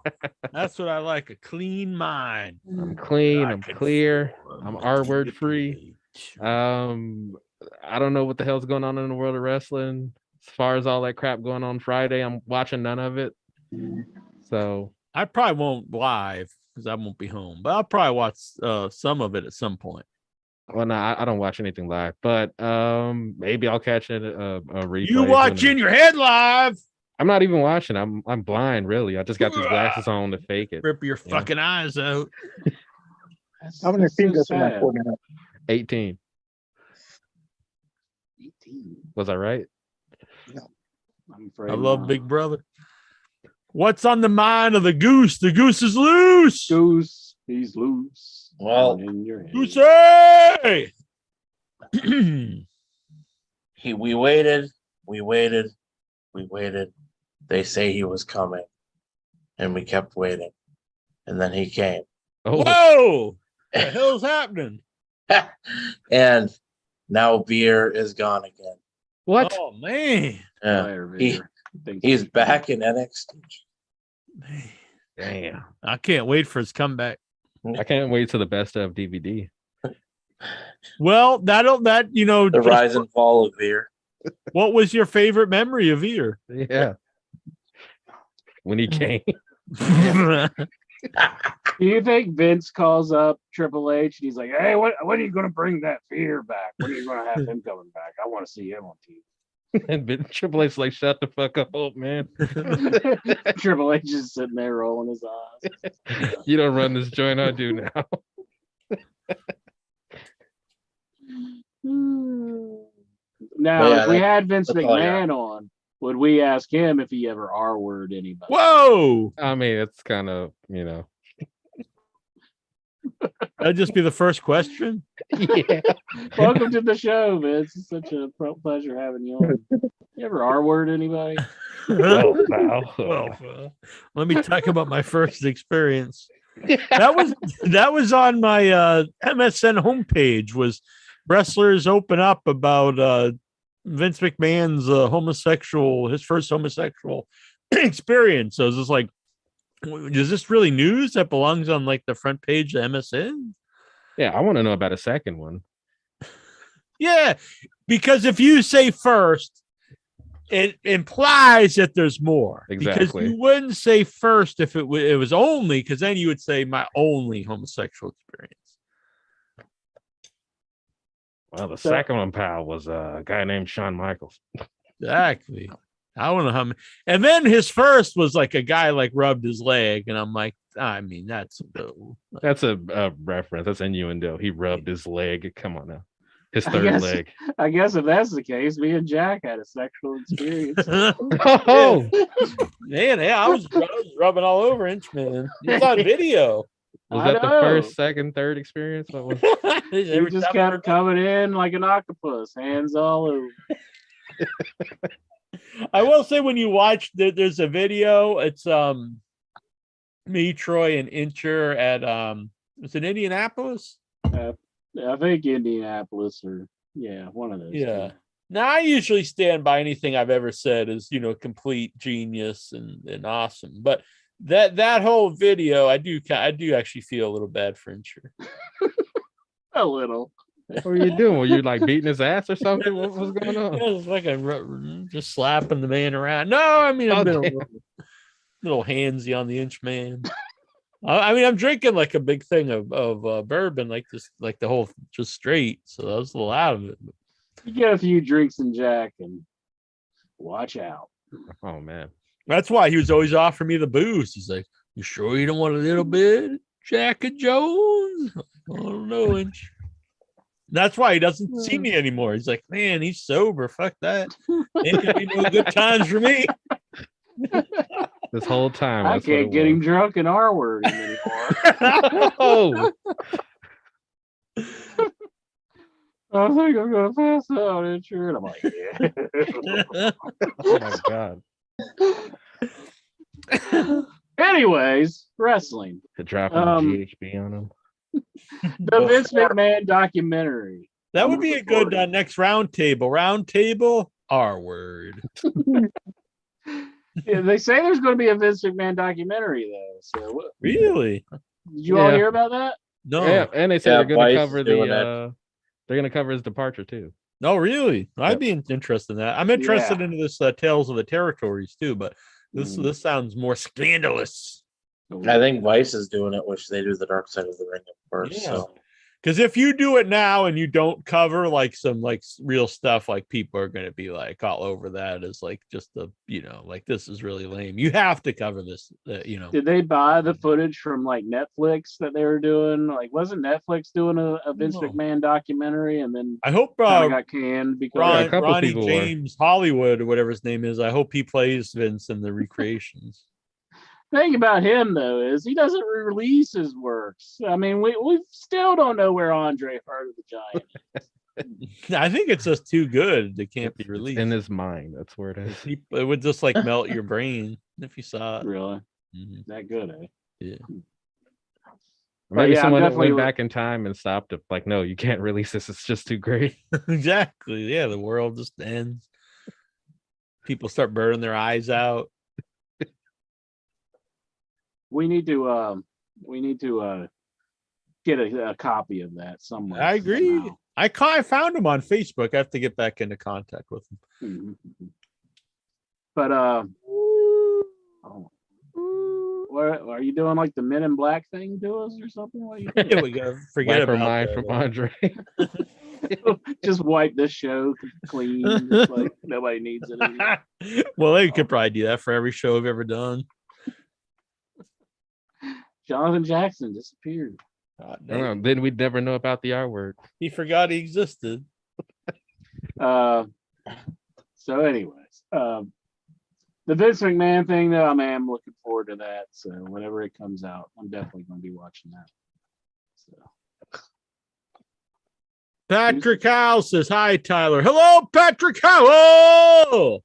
That's what I like, a clean mind. I'm clean, I'm clear, I'm R-word free. I don't know what the hell's going on in the world of wrestling. As far as all that crap going on Friday, I'm watching none of it. So I probably won't live because I won't be home, but I'll probably watch some of it at some point. well, no, I don't watch anything live, but maybe I'll catch it a replay. You watch in your head live. I'm not even watching. I'm blind, really. I just got these glasses on to fake it. Rip your fucking eyes out. How many fingers am I holding up? 18. 18. Was I right? I'm afraid I love not. Big Brother. What's on the mind of the goose? The goose is loose. Goose, he's loose. Well, in your head. Goosey! we waited. They say he was coming, and we kept waiting, and then he came. Oh, Whoa! What the hell's happening? And now Beer is gone again. what? Oh man. Yeah. Later, Victor. He's back in NXT. Man. Damn. I can't wait for his comeback. I can't wait till the best of DVD. Well, that The rise and fall of Beer. what was your favorite memory of Ear? Yeah. When he came. Do you think Vince calls up Triple H and he's like, "Hey, when are you going to bring that Fear back? When are you going to have him coming back? I want to see him on And Triple H's like, shut the fuck up, old man. TV." Triple H is sitting there rolling his eyes. You don't run this joint, I do now. Now, Yeah, if we had Vince that's all I McMahon on, would we ask him if he ever R-word anybody? Whoa! I mean, it's kind of, That'd just be the first question. Yeah. Welcome to the show, Vince. It's such a pleasure having you on. You ever R-word anybody? Well, pal. Well, let me talk about my first experience. That was on my MSN homepage. Was wrestlers open up about Vince McMahon's his first homosexual experience. So it's just like, is this really news that belongs on like the front page of MSN? Yeah, I want to know about a second one. Yeah, because if you say first, it implies that there's more. Exactly. Because you wouldn't say first if it was only, because then you would say my only homosexual experience. Well, the second one, pal, was a guy named Shawn Michaels. Exactly. I don't know how many. And then his first was like a guy like rubbed his leg, and I'm like, I mean, that's a reference. That's innuendo. He rubbed his leg. Come on now. His third leg. I guess if that's the case, me and Jack had a sexual experience. Oh, man, yeah, I was rubbing all over Inchman. It's on video. was that the first, second, third experience? What was You just kind of coming in like an octopus, hands all over. I will say, when you watch, there's a video. It's me, Troy, and Incher at was it Indianapolis? I think Indianapolis, or one of those. Yeah. Now I usually stand by anything I've ever said as complete genius and awesome, but that whole video, I do actually feel a little bad for Incher. A little. What were you doing? Were you like beating his ass or something? What was going on? Yeah, it was like just slapping the man around. No, I mean, I've been a little handsy on the Inchman. I mean, I'm drinking like a big thing of bourbon, like this, like the whole just straight. So that was a little out of it. You get a few drinks in Jack and watch out. Oh man, that's why he was always offering me the booze. He's like, "You sure you don't want a little bit, Jack and Jones?" I don't know, Inch. That's why he doesn't see me anymore. He's like, man, he's sober. Fuck that. Ain't gonna be no good times for me. This whole time. I can't get him drunk in our word anymore. Oh. I think I'm gonna pass out, and I'm like, yeah. Oh my god. Anyways, wrestling. Dropping GHB on him. The Vince McMahon documentary. That would be a good next round table. Round table, R word. Yeah, they say there's going to be a Vince McMahon documentary, though. So really? Did you all hear about that? No. Yeah, and they said they're going to cover they're going to cover his departure too. No, really? I'd be interested in that. I'm interested into this Tales of the Territories too, but this sounds more scandalous. I think Vice is doing it, which they do the Dark Side of the Ring first. Yeah. So. Because if you do it now and you don't cover like some like real stuff, like people are going to be like all over that as like just the, like this is really lame. You have to cover this, Did they buy the footage from like Netflix that they were doing? Like, wasn't Netflix doing a Vince McMahon documentary and then I hope got canned because Ronnie James Hollywood or whatever his name is. I hope he plays Vince in the recreations. Thing about him though is he doesn't release his works. I mean, we still don't know where Andre Heart of the Giant is. I think it's just too good. It can't be released in his mind. That's where it is. It would just like melt your brain if you saw it. Really? That good, eh? Yeah. Maybe someone went back in time and stopped it. Like, no, you can't release this. It's just too great. Exactly. Yeah, the world just ends. People start burning their eyes out. We need to get a copy of that somewhere. I agree. Somehow. I found him on Facebook. I have to get back into contact with him. But what are you doing? Like the Men in Black thing to us or something? What you we gotta forget about mine from Andre. Just wipe this show clean. Just like nobody needs it anymore. Well, they could probably do that for every show I've ever done. Jonathan Jackson disappeared. Then we'd never know about the R word. He forgot he existed. So anyways, the Vince McMahon thing though, I am looking forward to that. So whenever it comes out, I'm definitely going to be watching that. So Patrick Howell says hi, Tyler. Hello, Patrick Howell.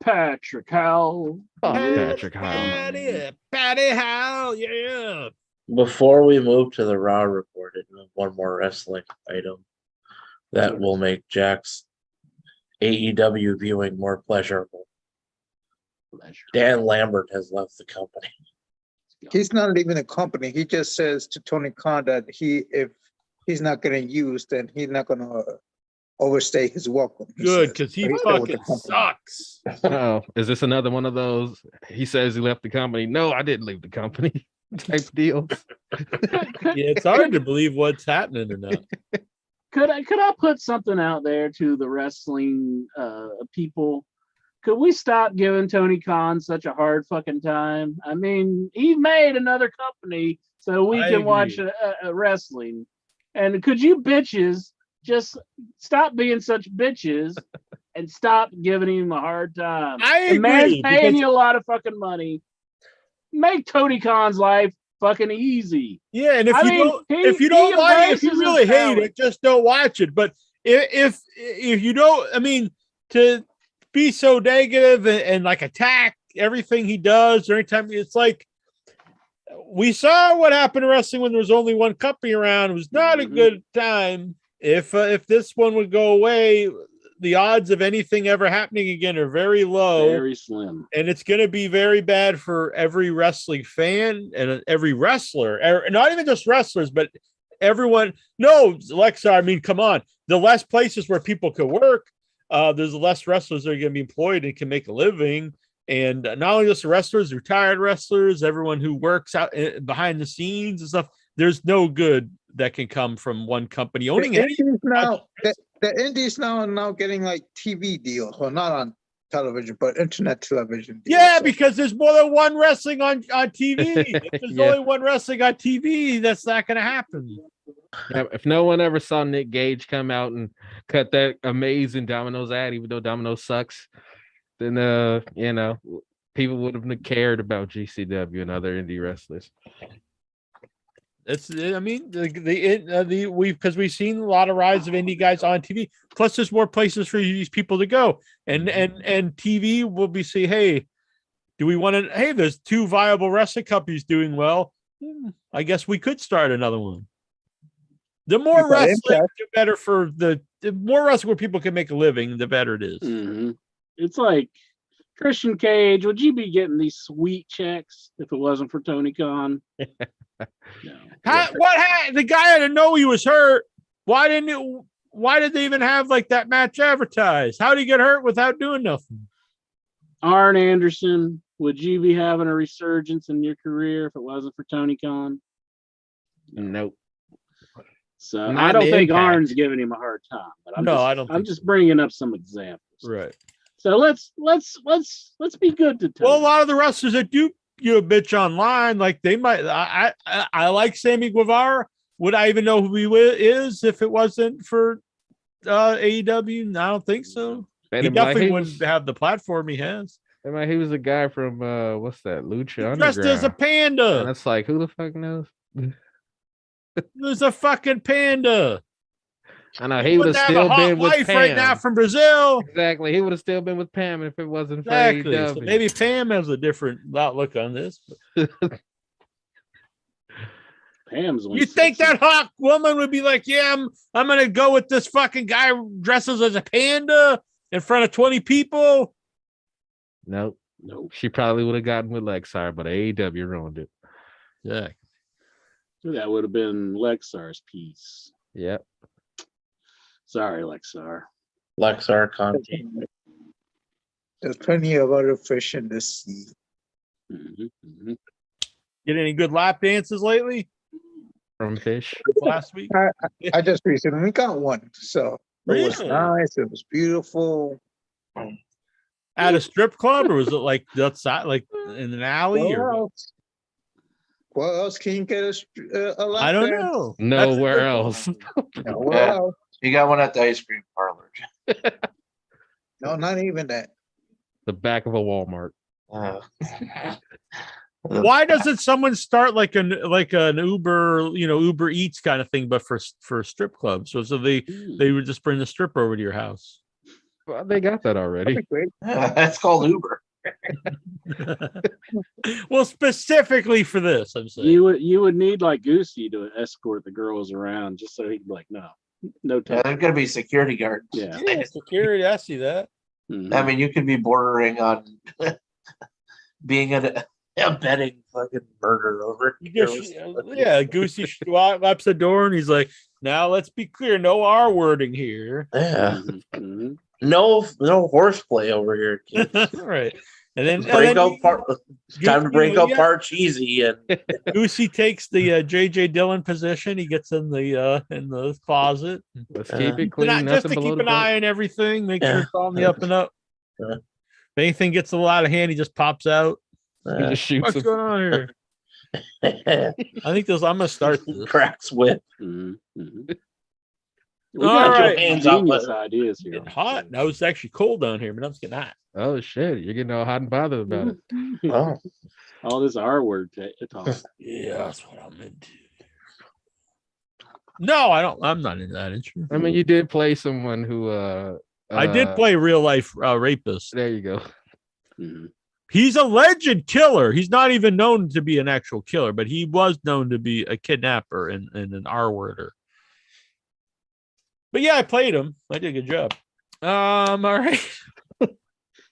Patrick Howell. Oh, Patrick Howell. Patty Howell, yeah. Before we move to the Raw report, one more wrestling item that will make Jack's AEW viewing more pleasurable. Dan Lambert has left the company. He's not leaving the company. He just says to Tony Khan that if he's not getting used, then he's not going to overstay his welcome. Good, because he fucking sucks. Oh, is this another one of those? He says he left the company. No, I didn't leave the company. Type deal. Yeah, it's hard to believe what's happening or not. Could I put something out there to the wrestling people? Could we stop giving Tony Khan such a hard fucking time? I mean, he made another company so we can watch a wrestling. And could you bitches just stop being such bitches and stop giving him a hard time? I agree. The man's paying you a lot of fucking money. Make Tony Khan's life fucking easy. Yeah, and if you don't like it, if you really hate it, just don't watch it. But if you don't, I mean, to be so negative and like attack everything he does or anytime, it's like we saw what happened to wrestling when there was only one company around. It was not a good time. If this one would go away, the odds of anything ever happening again are very low, very slim, and it's going to be very bad for every wrestling fan and every wrestler. Not even just wrestlers, but everyone. No, Alexa, I mean, come on. The less places where people could work, there's less wrestlers that are going to be employed and can make a living. And not only just wrestlers, retired wrestlers, everyone who works out behind the scenes and stuff. There's no good that can come from one company owning it. The indies now are getting like TV deals, well, not on television, but internet television deals. Yeah, because there's more than one wrestling on TV. If there's only one wrestling on TV, that's not going to happen. Yeah, if no one ever saw Nick Gage come out and cut that amazing Domino's ad, even though Domino's sucks, then people would have cared about GCW and other indie wrestlers. We've seen a lot of rise of indie guys on TV. Plus, there's more places for these people to go, and TV will be say, hey, do we want to? Hey, there's 2 viable wrestling companies doing well. I guess we could start another one. The more wrestling, the better for the more wrestling where people can make a living, the better it is. Mm-hmm. It's like Christian Cage. Would you be getting these sweet checks if it wasn't for Tony Khan? No. The guy had to know he was hurt. Why did they even have like that match advertised? How did he get hurt without doing nothing? Arn Anderson, would you be having a resurgence in your career if it wasn't for Tony Khan? Nope. So I don't think Arn's giving him a hard time. But I'm just bringing up some examples. Right. So let's be good to Tony. Well, a lot of the wrestlers that do bitch online, like they might. I like Sammy Guevara. Would I even know who he is if it wasn't for AEW? I don't think so. He definitely wouldn't have the platform he has. He was a guy from what's that? Lucha Underground. Dressed as a panda. And it's like, who the fuck knows? There's a fucking panda. I know he would have still been with Pam right now from Brazil. Exactly, he would have still been with Pam if it wasn't for AEW. So maybe Pam has a different outlook on this. Pam's. You think that hot woman would be like, "Yeah, I'm gonna go with this fucking guy dresses as a panda in front of 20 people"? Nope. She probably would have gotten with Lexar, but AEW ruined it. Yeah, that would have been Lexar's piece. Yep. Sorry, Lexar. Lexar content. There's plenty of other fish in the sea. Mm-hmm, mm-hmm. Get any good lap dances lately? From fish last week? I just recently got one, so really? It was nice. It was beautiful. At a strip club, or was it like outside, like in an alley? Where else can you get a lap I don't dance? know. Nowhere else. Nowhere else. You got one at the ice cream parlor. No, not even that. The back of a Walmart. Why doesn't someone start like an Uber, Uber Eats kind of thing, but for strip clubs? So they would just bring the stripper over to your house. Well, they got that already. That's called Uber. Well, specifically for this, I'm saying you would need like Goosey to escort the girls around, just so he'd be like, no time. Yeah, there's gonna be security guards. Yeah, security. I see that. Mm-hmm. I mean, you could be bordering on being abetting fucking murder over. Goosey slaps the door and he's like, "Now let's be clear, no R wording here." Yeah. Mm-hmm. No horseplay over here, kids. Right. And then time to break up Parcheesi, and Goosey takes the JJ Dillon position. He gets in the closet. Let's keep it clean. Just to keep an eye on everything, make sure it's on the up and up. If anything gets a little out of hand, he just pops out. He just shoots. What's going on here? I think I'm gonna start this. Cracks whip. Mm-hmm. We All got right. ingenious ideas here. It's hot. Now it's actually cold down here, but I'm getting hot. Oh shit! You're getting all hot and bothered about it. Oh, all this R word talk. Yeah, that's what I'm into. No, I don't. I'm not into that. I mean, you did play someone who. I did play real life rapist. There you go. Mm-hmm. He's a legend killer. He's not even known to be an actual killer, but he was known to be a kidnapper and an R worder. But yeah, I played him. I did a good job. All right.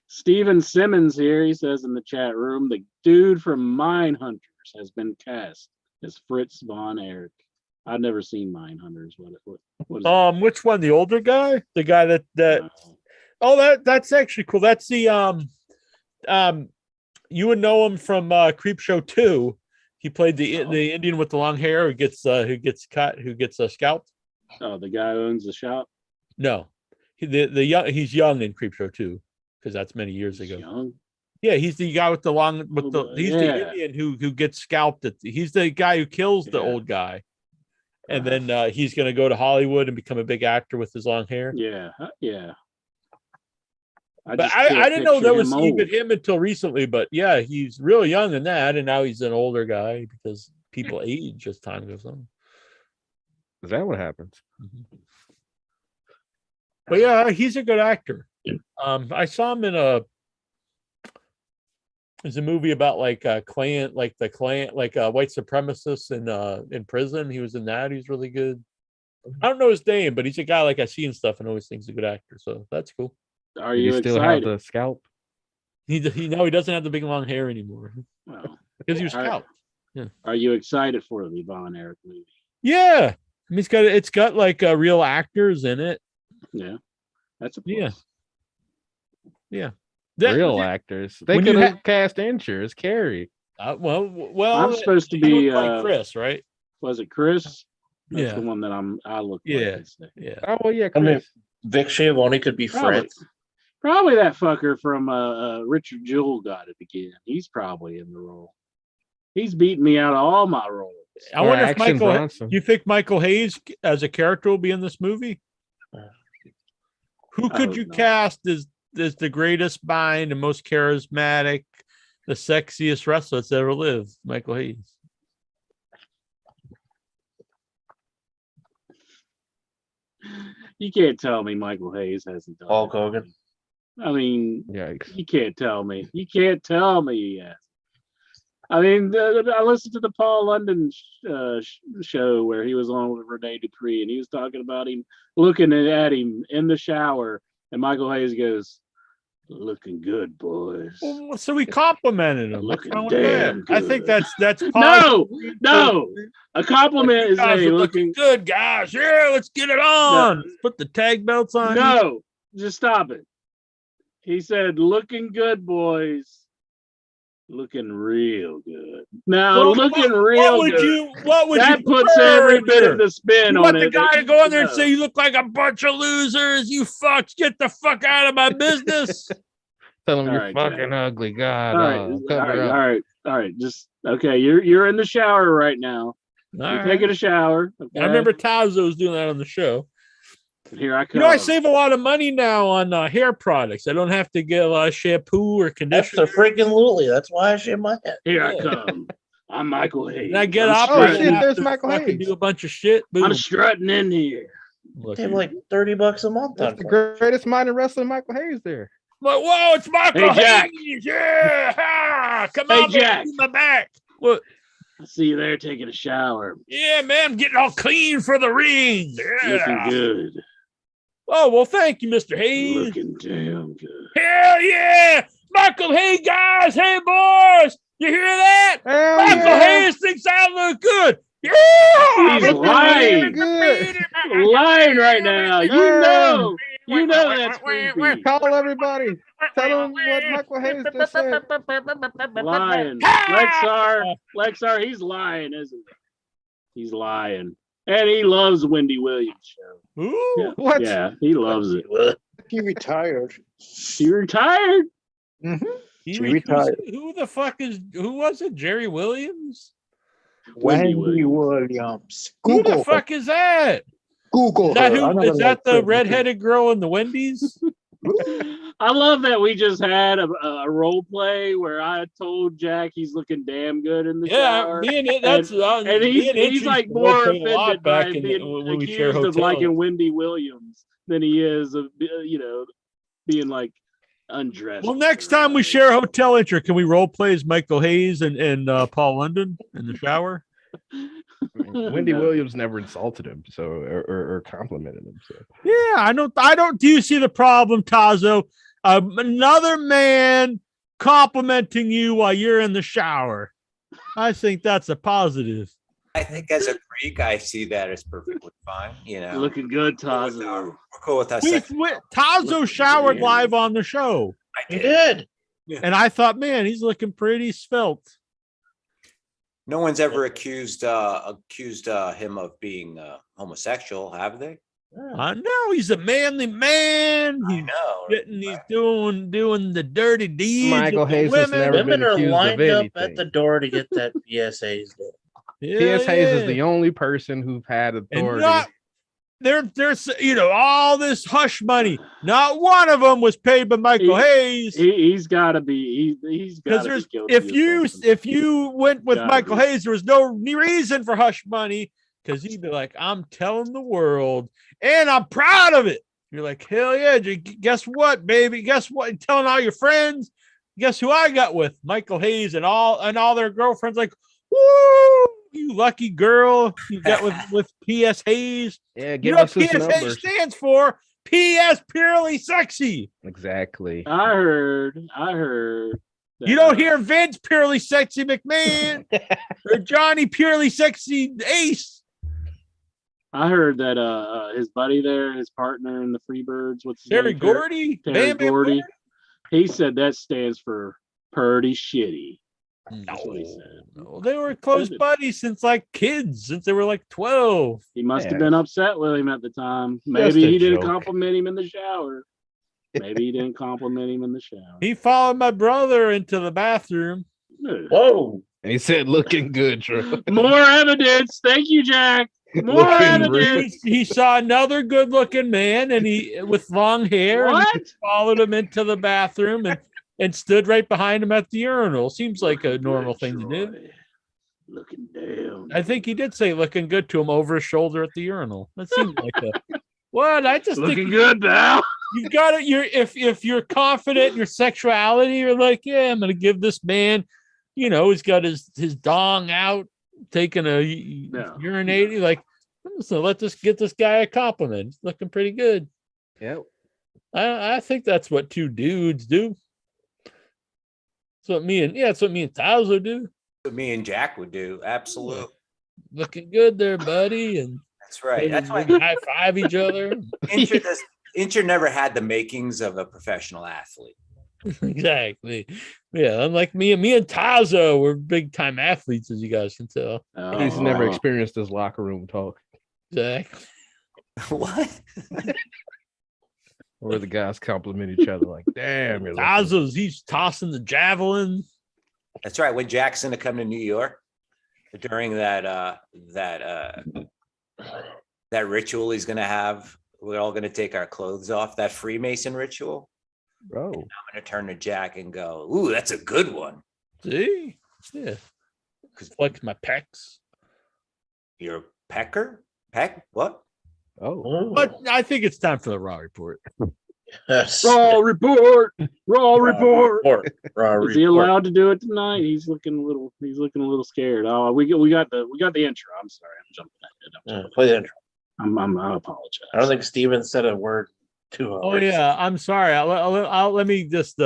Steven Simmons here. He says in the chat room, the dude from Mindhunters has been cast as Fritz Von Erich. I've never seen Mindhunters. What is which one? The older guy? The guy that that's actually cool. That's the you would know him from Creepshow 2. He played the Indian with the long hair who gets scalped. Oh, the guy who owns the shop? No. He's young in Creepshow 2, because that's many years ago. Young? Yeah, he's the guy with the Indian who gets scalped. He's the guy who kills the old guy. and then he's going to go to Hollywood and become a big actor with his long hair. Yeah. But I didn't know that was even him until recently. But yeah, he's real young in that, and now he's an older guy because people age as time goes on. Is that what happens? Mm-hmm. But yeah, he's a good actor. I saw him in there's a movie about like a client, like a white supremacist in prison. He was in that. He's really good. I don't know his name, but he's a guy like I see and stuff and always thinks he's a good actor. So that's cool. Are you still excited? have the scalp? He doesn't have the big long hair anymore because he was scalped. Yeah. Are you excited for the Von Erich movie? Yeah, I mean, it's got like real actors in it. Yeah, that's a plus. Yeah. Real actors. They could have cast Insurance Carrie. Well, I'm supposed to be like Chris, right? Was it Chris? That's yeah, the one that I look. Yeah, like yeah. Oh well, yeah. Chris. I mean, Vic Schiavone could be Fred. Probably that fucker from Richard Jewell got it again. He's probably in the role. He's beating me out of all my roles. I wonder if you think Michael Hayes as a character will be in this movie? Who could you cast as the greatest mind, the most charismatic, the sexiest wrestler that's ever lived? Michael Hayes. You can't tell me Michael Hayes hasn't done Hulk Hogan. I mean, yikes. You can't tell me. You can't tell me he has. I mean, I listened to the Paul London show where he was on with Rene Dupree, and he was talking about him looking at him in the shower, and Michael Hayes goes, "Looking good, boys." Well, so we complimented him. Looking damn good. I think that's no. A compliment is looking good, guys. Yeah, let's get it on. Let's put the tag belts on. No, just stop it. He said, "Looking good, boys. Looking real good." Now, looking real good. What would that you puts every bit of the spin on it. You want the guy to go in there and say, "You look like a bunch of losers. You fucks, get the fuck out of my business." Tell him you're fucking ugly. God. All right. Just okay. You're in the shower right now. You're taking a shower. Okay? I remember Tazo was doing that on the show. Here I come. I save a lot of money now on hair products. I don't have to get a lot of shampoo or conditioner. That's the freaking Lully. That's why I shave my head. Here I come. I'm Michael Hayes. And I get up. There's Michael Hayes. I can do a bunch of shit. Boom. I'm strutting in here. Pay like $30 a month. That's the greatest mind in wrestling, Michael Hayes. There. But whoa, it's Michael Jack. Hayes. Yeah. Come on, Jack. my back. What? I see you there taking a shower. Yeah, man, I'm getting all clean for the ring. Yeah. Looking good. Oh, well, thank you, Mr. Hayes. Looking damn good. Hell yeah. Michael Hayes, guys. Hey, boys. You hear that? Hell Michael Hayes thinks I look good. Yeah. He's lying. Lying right now. You know that's creepy. Call everybody. Tell them what Michael Hayes just said. Lying. Lexar, he's lying, isn't he? He's lying. And he loves Wendy Williams' show. Ooh, yeah. What? Yeah, he loves it. He retired. He retired? Mm-hmm. He retired. Who was it? Jerry Williams? Wendy Williams. Who the fuck is that? Google. Is that the redheaded girl in the Wendy's? I love that we just had a role play where I told Jack he's looking damn good in the shower. And he's like more offended by being accused of liking Wendy Williams than he is of being like undressed. Well, next time we share a hotel intro, can we role play as Michael Hayes and Paul London in the shower? Wendy Williams never insulted him, so or complimented him. So yeah, I don't. Do you see the problem, Tazo? Another man complimenting you while you're in the shower. I think that's a positive. I think as a Greek, I see that as perfectly fine. Looking good, Tazo. We're cool with that. Tazo showered live on the show. I did. Yeah. And I thought, man, he's looking pretty svelte. No one's ever accused him of being homosexual, have they? I know he's a manly man. I know. He's doing the dirty deeds. Michael Hayes has never Women been are accused lined of up anything. at the door to get that PSA's. T.S. Hayes is the only person who've had authority. There's all this hush money. Not one of them was paid by Michael Hayes. He's got to be. He's got to be guilty. If you went with Michael Hayes, there was no reason for hush money because he'd be like, "I'm telling the world, and I'm proud of it." You're like, "Hell yeah!" Guess what, baby? Guess what? You're telling all your friends. Guess who I got with? Michael Hayes and all their girlfriends. Like, woo! You lucky girl, you got with P.S. Hayes. Yeah, give us his P.S. numbers. Hayes stands for P.S. Purely Sexy. Exactly. I heard. You don't hear Vince Purely Sexy McMahon or Johnny Purely Sexy Ace. I heard that his buddy there, his partner in the Freebirds, what's his Terry name? Gordy. Terry Gordy. He said that stands for Purdy Shitty. No, they were close buddies since since they were like 12. He must have been upset with him at the time. Maybe he didn't compliment him in the shower. He followed my brother into the bathroom. Whoa. And he said, looking good, Drew. More evidence. Thank you, Jack. More evidence. He saw another good looking man and he with long hair. What? And he followed him into the bathroom and stood right behind him at the urinal. Seems like a normal thing to do. Looking down. I think he did say looking good to him over his shoulder at the urinal. That seems like what? I just looking think good now. You've got it. If you're confident in your sexuality, you're like, yeah, I'm gonna give this man, he's got his dong out, taking a urinating, like, so let this get this guy a compliment. He's looking pretty good. Yep. I think that's what two dudes do. It's what me and Tazo do. What me and Jack would do. Absolutely. Looking good there, buddy. And that's right. That's why high five each other. Incher never had the makings of a professional athlete. Exactly. Yeah, unlike me and Tazo were big time athletes, as you guys can tell. He's never experienced his locker room talk. Exactly. What? Where the guys compliment each other like, damn, you're he's tossing the javelin. That's right. When Jackson to come to New York during that ritual he's gonna have, we're all gonna take our clothes off, that Freemason ritual. Oh. I'm gonna turn to Jack and go, ooh, that's a good one. See? Yeah. Because flex my pecs. You're a pecker? Peck? What? Oh. But I think it's time for the Raw report. Yes. Raw report. Raw Is he allowed to do it tonight? He's looking a little scared. Oh, we got the intro. I'm sorry, I'm jumping ahead. Play the intro. I apologize. I don't think Steven said a word to us. Oh yeah, I'm sorry. I'll let me just.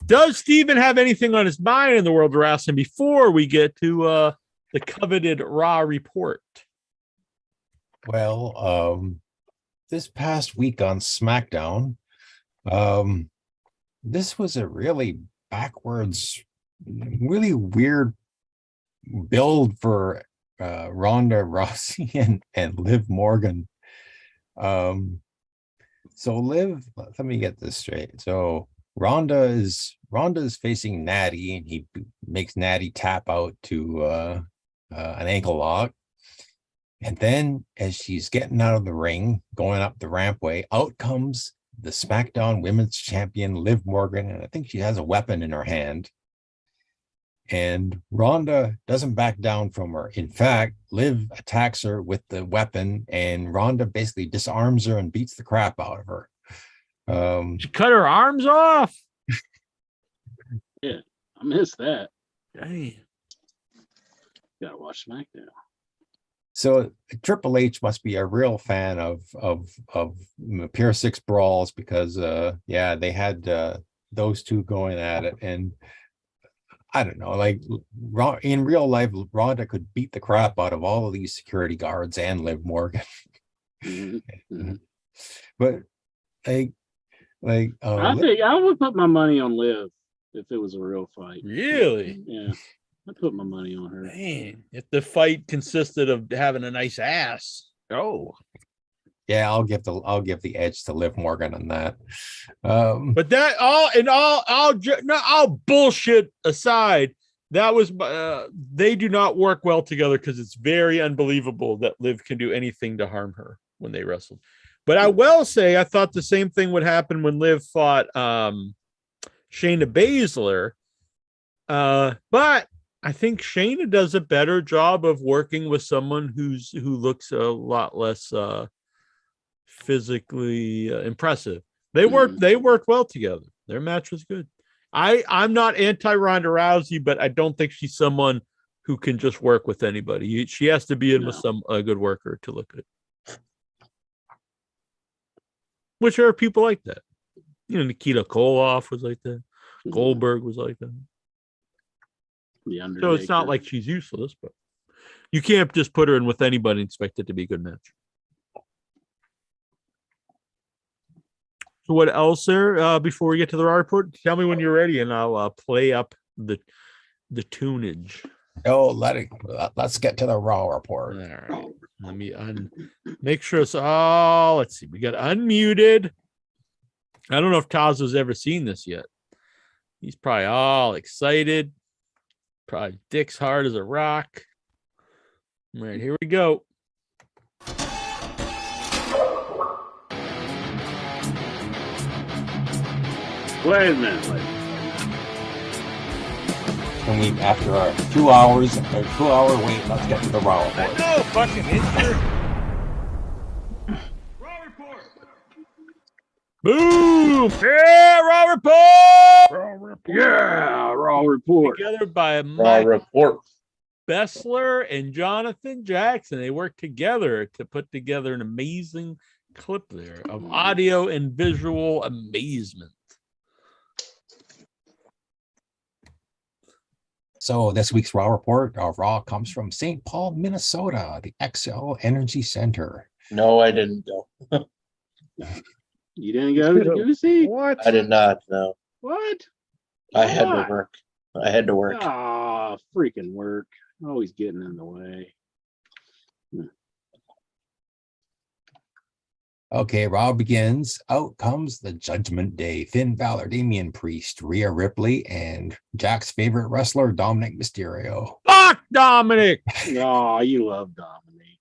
Does Steven have anything on his mind in the world of wrestling before we get to the coveted Raw report? Well, this past week on SmackDown, this was a really backwards, really weird build for Ronda Rousey and Liv Morgan. So Liv, let me get this straight. So Ronda is facing Natty, and he makes Natty tap out to an ankle lock. And then as she's getting out of the ring, going up the rampway, out comes the SmackDown Women's Champion, Liv Morgan, and I think she has a weapon in her hand. And Ronda doesn't back down from her. In fact, Liv attacks her with the weapon, and Ronda basically disarms her and beats the crap out of her. She cut her arms off. Yeah, I missed that. Dang. Gotta watch SmackDown. So Triple H must be a real fan of Pier 6 brawls because they had those two going at it, and I don't know, like in real life, Ronda could beat the crap out of all of these security guards and Liv Morgan. Mm-hmm. But I think I would put my money on Liv if it was a real fight. Really? Yeah. I put my money on her. Man, if the fight consisted of having a nice ass. Oh. Yeah, I'll give the edge to Liv Morgan on that. But that all bullshit aside, that was they do not work well together because it's very unbelievable that Liv can do anything to harm her when they wrestled. But I will say I thought the same thing would happen when Liv fought Shayna Baszler. But I think Shayna does a better job of working with someone who looks a lot less physically impressive. They worked well together. Their match was good. I'm not anti Ronda Rousey, but I don't think she's someone who can just work with anybody. She has to be in with a good worker to look good. Which there are people like that. You know, Nikita Koloff was like that. Goldberg was like that. So it's not like she's useless, but you can't just put her in with anybody and expect it to be a good match. So what else there before we get to the Raw report? Tell me when you're ready, and I'll play up the tunage. Oh, let's get to the Raw report. All right. Let me make sure it's all. Let's see. We got unmuted. I don't know if Taz has ever seen this yet. He's probably all excited. Probably dick's hard as a rock. All right, here we go. Wait a minute. After our 2 hours, a 2-hour wait, let's get to the Raw report. No fucking intro. Raw report. Boom! Yeah, Raw report. Raw report. Yeah, Raw report. Together by Raw report. Bessler and Jonathan Jackson. They worked together to put together an amazing clip there of audio and visual amazement. So this week's Raw report, our Raw comes from St. Paul, Minnesota, the XL Energy Center. No, I didn't go. You didn't go to the Goosey? What? I did not. No. What? I had to work. Ah, freaking work. Always getting in the way. Okay, Raw begins. Out comes the Judgment Day. Finn Balor, Damien Priest, Rhea Ripley, and Jack's favorite wrestler, Dominic Mysterio. Fuck Dominic! Oh, you love Dominic.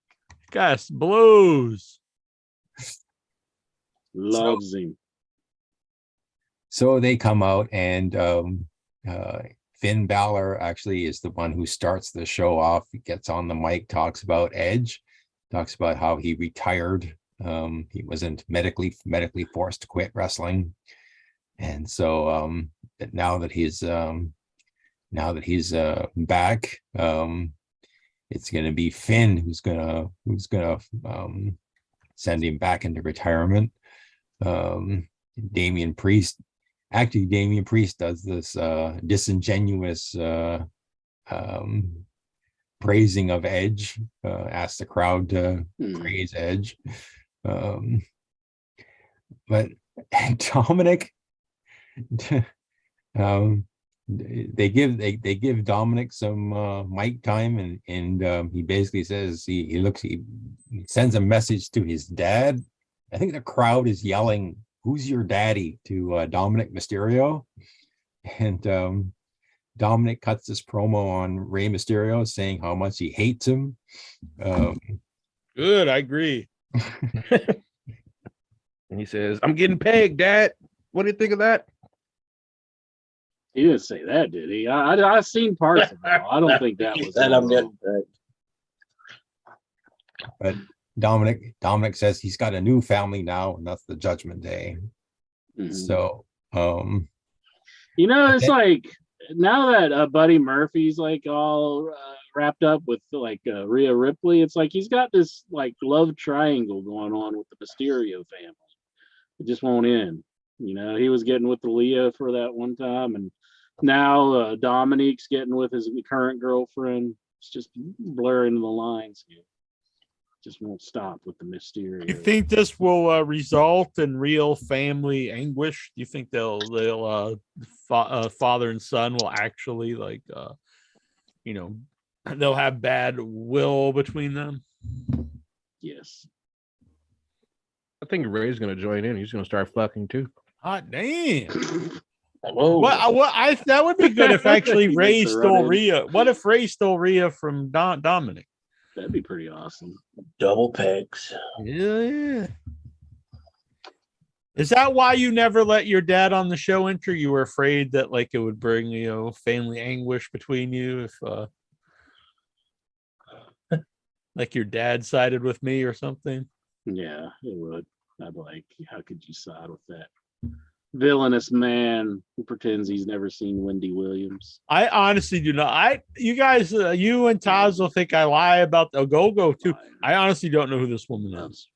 Gus blows. Loves him. So they come out, and Finn Balor actually is the one who starts the show off. He gets on the mic, talks about Edge, talks about how he retired. He wasn't medically forced to quit wrestling, and so now that he's back, it's going to be Finn who's gonna send him back into retirement. Damien Priest does this disingenuous praising of Edge, asks the crowd to praise Edge. But Dominic, they give Dominic some mic time, and he basically says he sends a message to his dad. I think the crowd is yelling, "Who's your daddy?" to Dominic Mysterio, and Dominic cuts this promo on Rey Mysterio, saying how much he hates him. Good, I agree. And he says, "I'm getting pegged, Dad. What do you think of that?" He didn't say that, did he? I seen parts of it. I don't think that was. That I'm getting pegged. But Dominic says he's got a new family now, and that's the Judgment Day. Mm-hmm. So, it's like now that Buddy Murphy's like all wrapped up with like Rhea Ripley, it's like he's got this like love triangle going on with the Mysterio family. It just won't end. He was getting with the Leah for that one time, and now Dominique's getting with his current girlfriend. It's just blurring the lines here. Just won't stop with the Mysterio. You think this will result in real family anguish? Do you think they'll father and son will actually they'll have bad will between them? Yes. I think Ray's going to join in. He's going to start fucking too. Hot damn. That would be good if actually Ray stole Rhea. What if Ray stole Rhea from Dominic? That'd be pretty awesome. Double pegs. Yeah. Is that why you never let your dad on the show enter? You were afraid that like it would bring, family anguish between you if like your dad sided with me or something? Yeah, it would. I'd like, how could you side with that villainous man who pretends he's never seen Wendy Williams? I honestly do not. You guys, you and Taz will think I lie about the Go too. I honestly don't know who this woman is.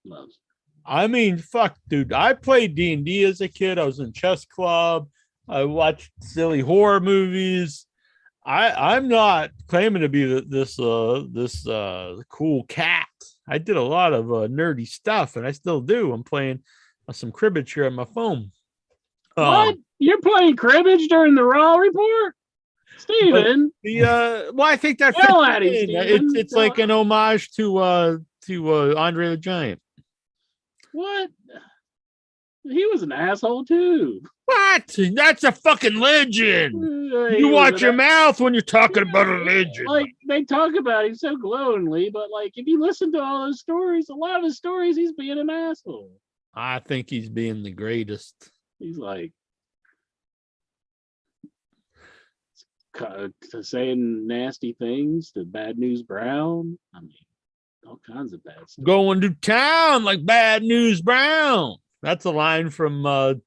Loves. I mean, fuck, dude. I played D&D as a kid. I was in chess club. I watched silly horror movies. I'm not claiming to be this cool cat. I did a lot of nerdy stuff, and I still do. I'm playing some cribbage here on my phone. What? You're playing cribbage during the Raw report, Steven? I think that it's like an homage to Andre the Giant. What? He was an asshole too. What? That's a fucking legend. You watch your mouth when you're talking about a legend. Like they talk about him so glowingly, but like if you listen to all those stories, a lot of his stories, he's being an asshole. I think he's being the greatest. He's like saying nasty things to Bad News Brown. I mean, all kinds of bad stuff. Going to town like Bad News Brown. That's a line from the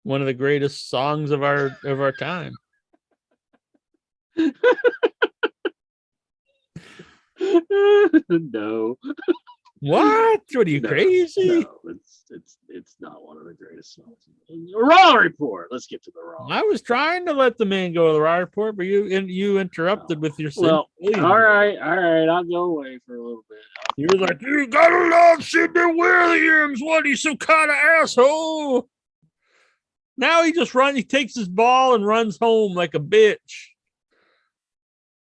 one of the greatest songs of our time. No. What? What are you crazy? No, it's not one of the greatest songs. Raw report. Let's get to the Raw. I was trying to let the man go to the Raw report, but you interrupted with your. Well, all right. I'll go away for a little bit. You were like, you gotta love Sidney Williams. What? He's some kind of asshole. Now he takes his ball and runs home like a bitch.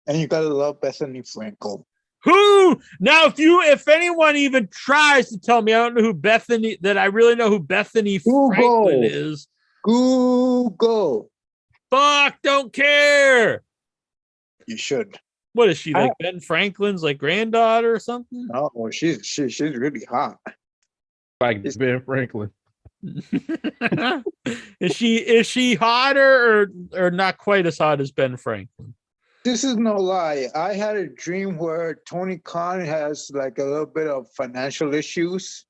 And you gotta love Bethany Frankel. Who? Now, if anyone even tries to tell me I don't know who Bethany, that I really know who Bethany Franklin is. Google. Fuck, don't care. You should. What is she, like Ben Franklin's like granddaughter or something? Oh, she's really hot. Like Ben Franklin. Is she hotter or not quite as hot as Ben Franklin? This is no lie. I had a dream where Tony Khan has like a little bit of financial issues,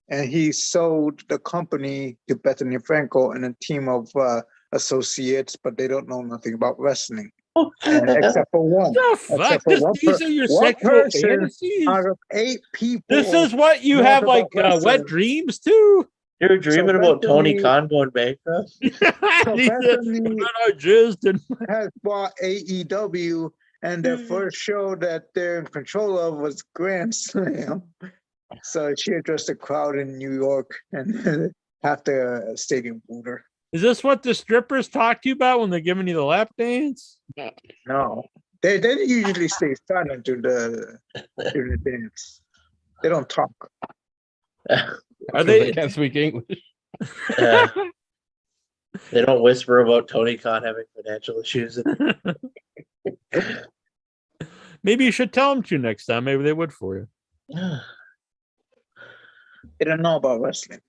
and he sold the company to Bethany Frankel and a team of associates, but they don't know nothing about wrestling. Except for one. These are your sexual fantasies? Out of 8 people. This is what you have like wet dreams too? You're dreaming about Tony Khan going bankrupt? Bethany has bought AEW, and their first show that they're in control of was Grand Slam. So she addressed the crowd in New York, and half the stadium booed her. Is this what the strippers talk to you about when they're giving you the lap dance? No. They usually stay silent during the dance. They don't talk. They can't speak English. They don't whisper about Tony Khan having financial issues. Maybe you should tell them to next time. Maybe they would for you. They don't know about wrestling.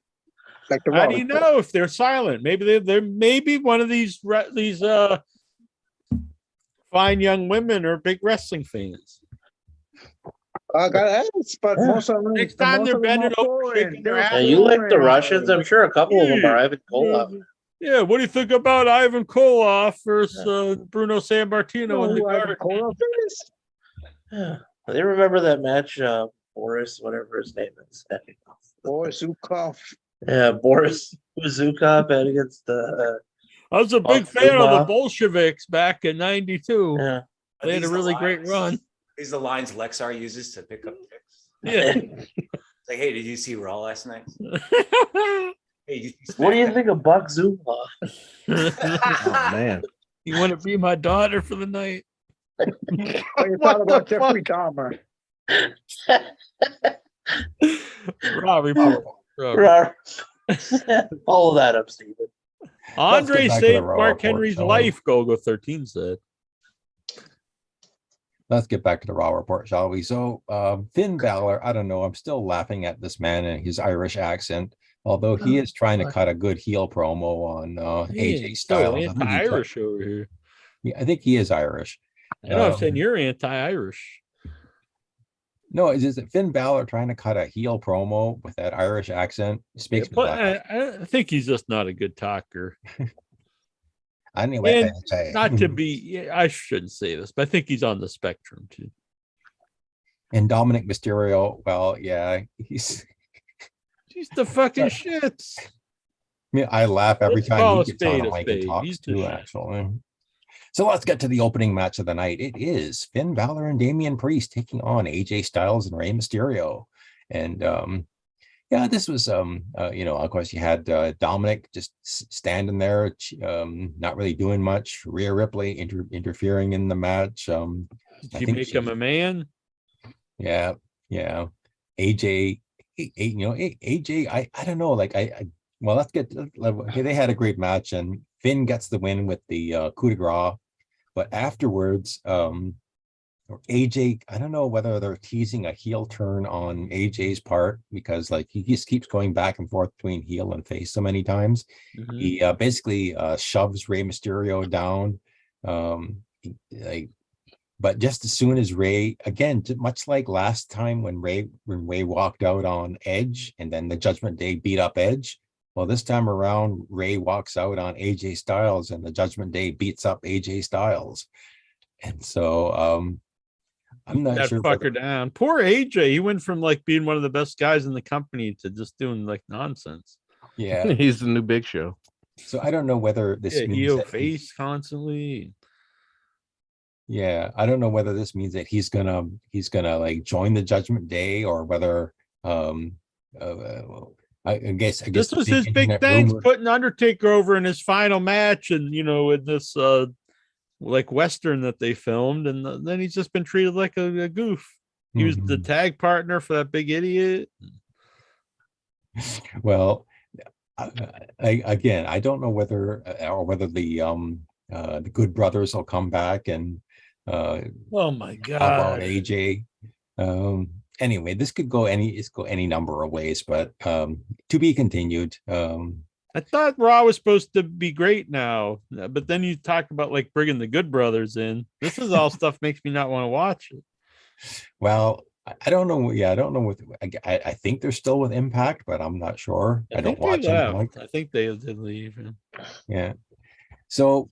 Like how do you know if they're silent? Maybe they're maybe one of these fine young women are big wrestling fans. I got ask, but most of them. Next time they're bending over, shaking their ass. You like the Russians? I'm sure a couple of them are Ivan Koloff. Yeah, what do you think about Ivan Koloff versus Bruno Sammartino in the garden? Yeah, they remember that match, Boris, whatever his name is. Boris Zukov. Yeah, Boris Zukov against I was a big fan of the Bolsheviks back in '92. Yeah, they had a really great run. These are the lines Lexar uses to pick up picks. Yeah. It's like, hey, did you see Raw last night? Hey, what do you think of Buck Zumba? Oh man, you want to be my daughter for the night? What you thought about Jeffrey Dahmer? Raw report. Follow that up, Steven. Andre saved Mark Henry's life, Gogo 13 said. Let's get back to the Raw report, shall we? So Finn Balor, I don't know. I'm still laughing at this man and his Irish accent, although he is trying to cut a good heel promo on AJ Styles. Anti-Irish over here. Yeah, I think he is Irish. I know I'm saying you're anti-Irish. No, is it Finn Balor trying to cut a heel promo with that Irish accent? I think he's just not a good talker. Anyway, not to be, I shouldn't say this, but I think he's on the spectrum too. And Dominic Mysterio, well, yeah, he's the fucking shits. I mean, I laugh every time he gets on a mic and talks too, actually. So let's get to the opening match of the night. It is Finn Balor and Damien Priest taking on AJ Styles and Rey Mysterio. And yeah, this was of course you had Dominic just standing there, not really doing much. Rhea Ripley interfering in the match. Did you make him a man? Yeah. AJ, AJ, I don't know. Like well, let's get. Okay, they had a great match, and Finn gets the win with the coup de grace. But afterwards, AJ, I don't know whether they're teasing a heel turn on AJ's part, because like he just keeps going back and forth between heel and face so many times. Mm-hmm. He basically shoves Rey Mysterio down. But just as soon as Rey, again, much like last time when Rey walked out on Edge, and then the Judgment Day beat up Edge. Well, this time around, Rey walks out on AJ Styles, and the Judgment Day beats up AJ Styles. And so I'm not sure. Fucker down. Poor AJ. He went from like being one of the best guys in the company to just doing like nonsense. Yeah. He's the new Big Show. So I don't know whether this means heel face constantly. Yeah, I don't know whether this means that he's gonna like join the Judgment Day, or whether I guess this was his big thanks, putting Undertaker over in his final match, and in this like Western that they filmed, and then he's just been treated like a goof. He was the tag partner for that big idiot. Well, I don't know whether the Good Brothers will come back and oh my god, about AJ. Anyway, this could go any number of ways, but to be continued. I thought Raw was supposed to be great now, but then you talk about like bringing the Good Brothers in. This is all stuff makes me not want to watch it. Well, I don't know. Yeah, I don't know. I think they're still with Impact, but I'm not sure. I don't watch them. I think they did leave. Yeah. So,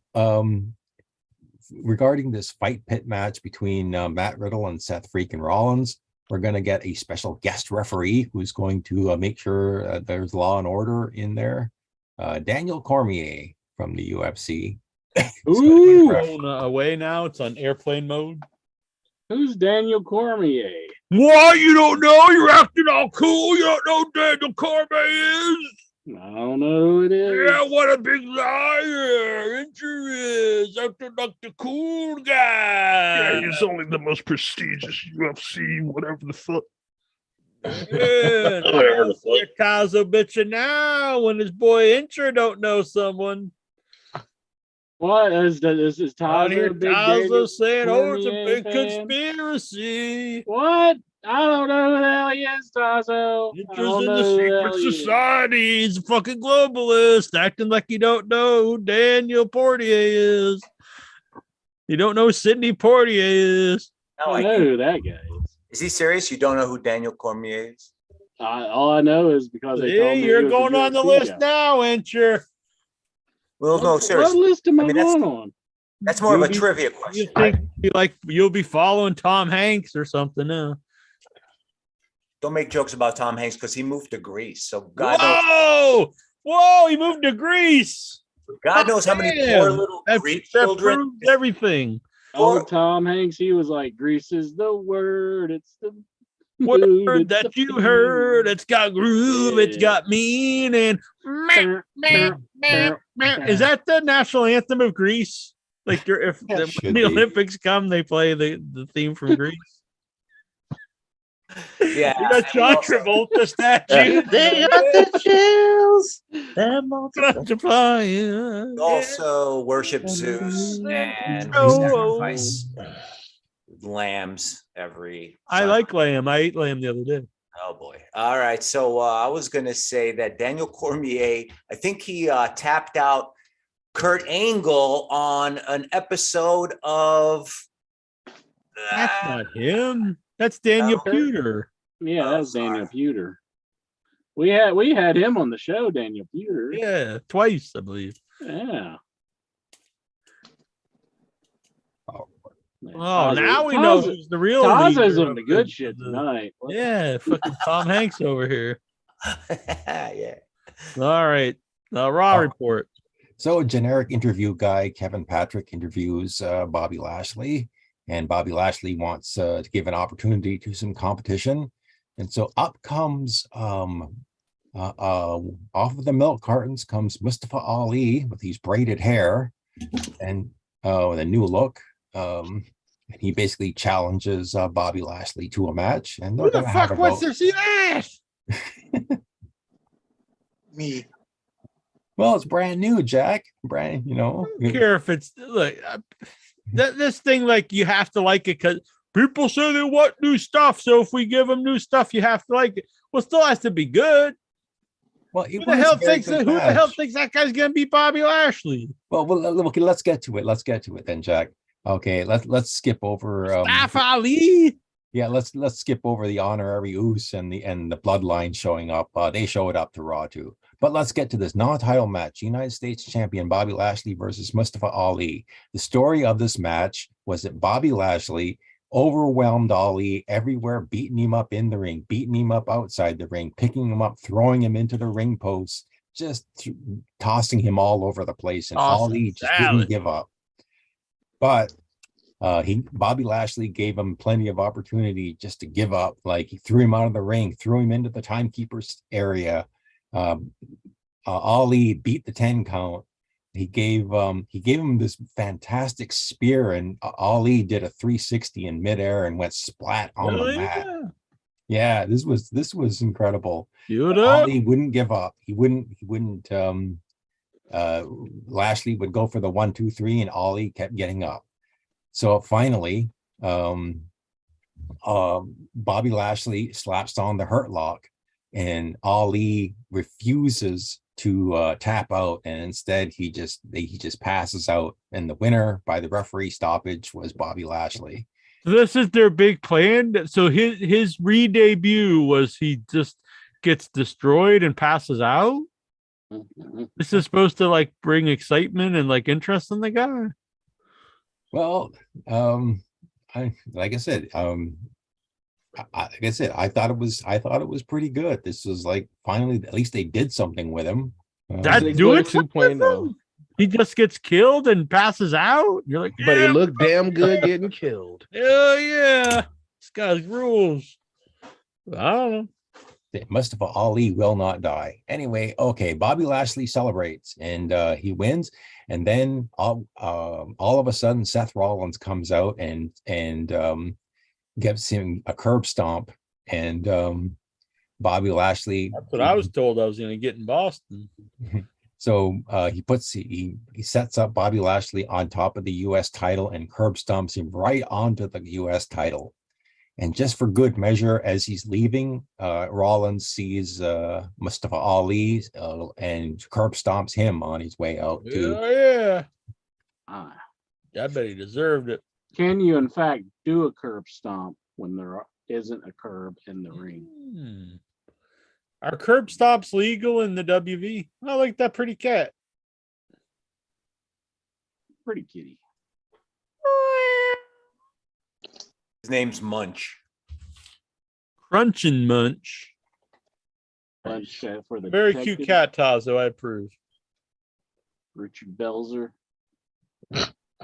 regarding this fight pit match between Matt Riddle and Seth freaking Rollins, we're going to get a special guest referee who's going to make sure there's law and order in there. Daniel Cormier from the UFC. Ooh, away now. It's on airplane mode. Who's Daniel Cormier? What? You don't know? You're acting all cool. You don't know who Daniel Cormier is? I don't know who it is. Yeah, what a big liar. Incher is acting like the cool guy. Yeah, he's only the most prestigious UFC, whatever the fuck. Yeah, Tazo bitching now when his boy Incher don't know someone. What is Tazo? Tazo saying, "Oh, it's a big conspiracy." What? I don't know who the hell he is, Tazo. Incher's in the secret society. He's a fucking globalist, acting like you don't know who Daniel Portier is. You don't know who Sidney Portier is. No, I know who that guy is. Is he serious? You don't know who Daniel Cormier is? All I know is because they told me you're going on the list now, Incher. Well, no, seriously. What list am I going on? That's more of a trivia question. You think you'll be following Tom Hanks or something now? Don't make jokes about Tom Hanks because he moved to Greece. So God knows. Whoa! He moved to Greece. God knows how many poor little Greek children. Everything. Oh, Tom Hanks, he was like, "Greece is the word. It's the word that you heard. It's got groove. It's got meaning." Is that the national anthem of Greece? Like, when the Olympics come, they play the theme from Greece. Yeah. You got John Travolta statue. They got the chills. They're multiplying. Also worship Zeus, and we Oh. sacrifice lambs every I Sunday. like lamb. I ate lamb the other day. Oh boy. All right. So I was going to say that Daniel Cormier, I think he tapped out Kurt Angle on an episode of. That's not him. That's Daniel Pewter. Yeah, that's Daniel Pewter. We had him on the show, Daniel Pewter. Yeah, twice, I believe. Yeah. Oh, now we know who's the real Taza's leader on the good shit tonight. Yeah, fucking Tom Hanks over here. Yeah. All right. Raw report. So a generic interview guy, Kevin Patrick, interviews Bobby Lashley, and Bobby Lashley wants to give an opportunity to some competition. And so up comes off of the milk cartons comes Mustafa Ali with his braided hair and with a new look. And he basically challenges Bobby Lashley to a match. And who the fuck wants to see that? Me. Well, it's brand new, Jack. Brand, I don't care if it's like this thing. Like you have to like it because people say they want new stuff. So if we give them new stuff, you have to like it. Well, it still has to be good. Well, who the hell thinks that guy's gonna be Bobby Lashley? Well, okay, let's get to it. Let's get to it then, Jack. Okay, let's skip over Mustafa Ali. Yeah, let's skip over the honorary Uce and the bloodline showing up. They showed up to Raw too. But let's get to this non-title match. United States champion Bobby Lashley versus Mustafa Ali. The story of this match was that Bobby Lashley overwhelmed Ali everywhere, beating him up in the ring, beating him up outside the ring, picking him up, throwing him into the ring posts, just tossing him all over the place. And Ali just didn't give up. But Bobby Lashley gave him plenty of opportunity just to give up. Like he threw him out of the ring, threw him into the timekeeper's area. Ali beat the 10 count. He gave him this fantastic spear, and Ali did a 360 in midair and went splat on the mat. Yeah, this was incredible. Ali wouldn't give up. He wouldn't. Lashley would go for the 1, 2, 3, and Ali kept getting up. So finally, Bobby Lashley slaps on the Hurt Lock, and Ali refuses to tap out, and instead he just passes out. And the winner by the referee stoppage was Bobby Lashley. This is their big plan. So his re-debut was he just gets destroyed and passes out. This is supposed to like bring excitement and like interest in the guy. Well, I thought it was pretty good. This was like finally, at least they did something with him. That's doing 2.0. He just gets killed and passes out. You're like, but he looked damn good getting killed. Hell yeah, this guy's rules. I don't know. Mustafa Ali will not die. Anyway, okay, Bobby Lashley celebrates and he wins, and then all of a sudden Seth Rollins comes out and gives him a curb stomp, and Bobby Lashley. That's what I was told I was going to get in Boston. So he sets up Bobby Lashley on top of the U.S. title and curb stomps him right onto the U.S. title. And just for good measure, as he's leaving, Rollins sees Mustafa Ali and curb stomps him on his way out too. Yeah. I bet he deserved it. Can you, in fact, do a curb stomp when there isn't a curb in the ring? Are curb stomps legal in the WV? I like that pretty cat. Pretty kitty. His name's Munch. Crunch and Munch. Munch for the very detective. cute cat, Tazo. I approve. Richard Belzer.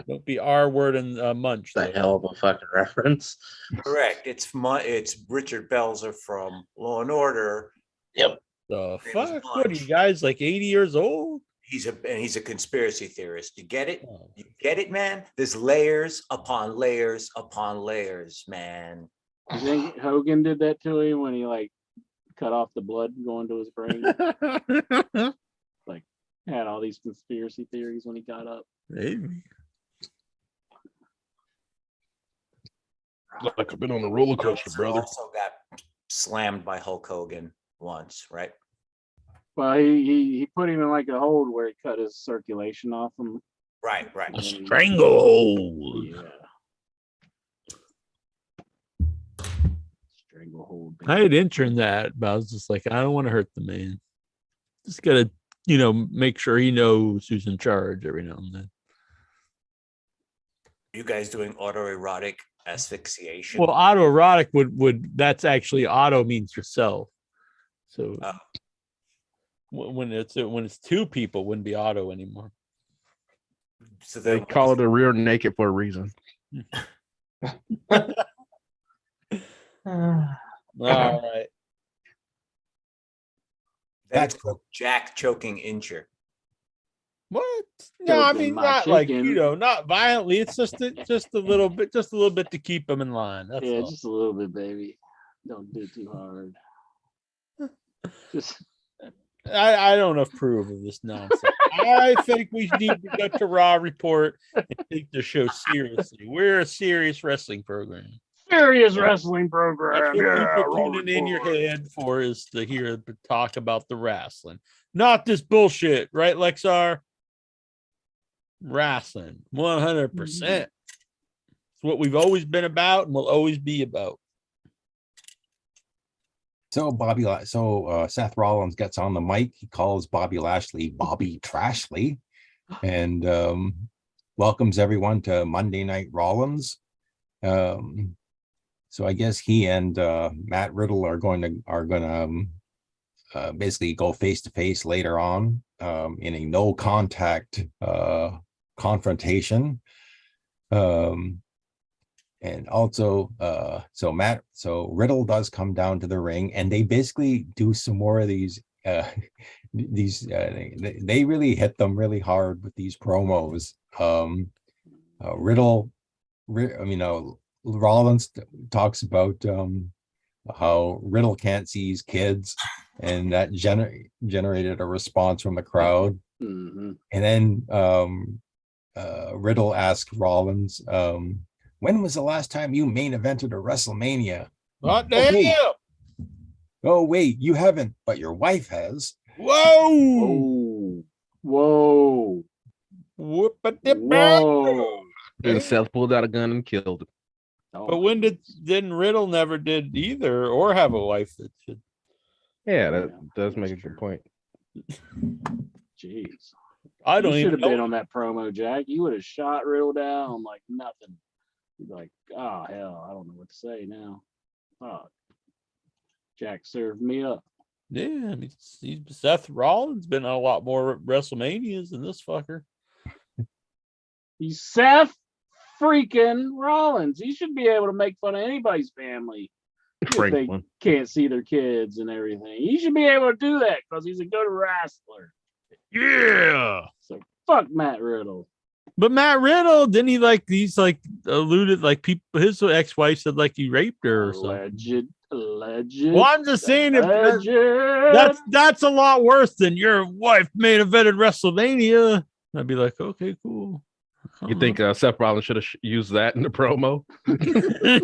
Don't be R word and Munch. The hell of a fucking reference. Correct. It's Richard Belzer from Law and Order. Yep. The fuck? What are you guys like 80 years old? He's a conspiracy theorist. You get it? You get it, man? There's layers upon layers upon layers, man. You think Hogan did that to him when he like cut off the blood going to his brain? Like had all these conspiracy theories when he got up. Maybe. Like I've been on a roller coaster, Meltzer brother. also got slammed by Hulk Hogan once, right? Well, he put him in like a hold where he cut his circulation off him. Right. A stranglehold. Yeah. Stranglehold. I had interned that, but I was just like, I don't want to hurt the man. Just gotta, make sure he knows who's in charge every now and then. You guys doing autoerotic asphyxiation? Well, autoerotic would that's actually auto means yourself. So when it's two people, it wouldn't be auto anymore. So They call it a rear naked for a reason. All right. That's Jack choking Incher. What? No, I mean not like chicken. not violently. It's just a little bit to keep him in line. That's all. Just a little bit, baby. Don't do too hard. Just I don't approve of this nonsense. I think we need to go to Raw Report and take the show seriously. We're a serious wrestling program. serious wrestling program. That's what people tuning in your head for is to hear the talk about the wrestling, not this bullshit, right, Lexar? Wrestling, 100%. It's what we've always been about and will always be about. So Seth Rollins gets on the mic. He calls Bobby Lashley Bobby Trashley, and welcomes everyone to Monday Night Rollins. So I guess he and Matt Riddle are going to basically go face to face later on in a no contact confrontation. And also, so Riddle does come down to the ring, and they basically do some more of these. They really hit them really hard with these promos. Rollins talks about how Riddle can't see his kids, and that generated a response from the crowd. Mm-hmm. And then Riddle asked Rollins, when was the last time you main evented a WrestleMania? What the hell? Oh, wait, you haven't, but your wife has. Whoa! Whoa! Whoa! And Seth pulled out a gun and killed him. But when didn't Riddle never did either, or have a wife that should? Yeah, that does make a good point. Jeez. I don't You even should have know. been on that promo, Jack. You would have shot Riddle down like nothing. You'd be like, oh hell, I don't know what to say now. Oh, Jack served me up. Yeah, I mean, Seth Rollins been on a lot more WrestleManias than this fucker. He's Seth freaking Rollins. He should be able to make fun of anybody's family if they Franklin. can't see their kids and everything. He should be able to do that because he's a good wrestler. Yeah. So fuck Matt Riddle. But Matt Riddle, didn't he he's alluded people, his ex-wife said he raped her or something. Alleged. Well, I'm just saying that's a lot worse than your wife main evented WrestleMania. I'd be like, okay, cool. You think Seth Rollins should have used that in the promo?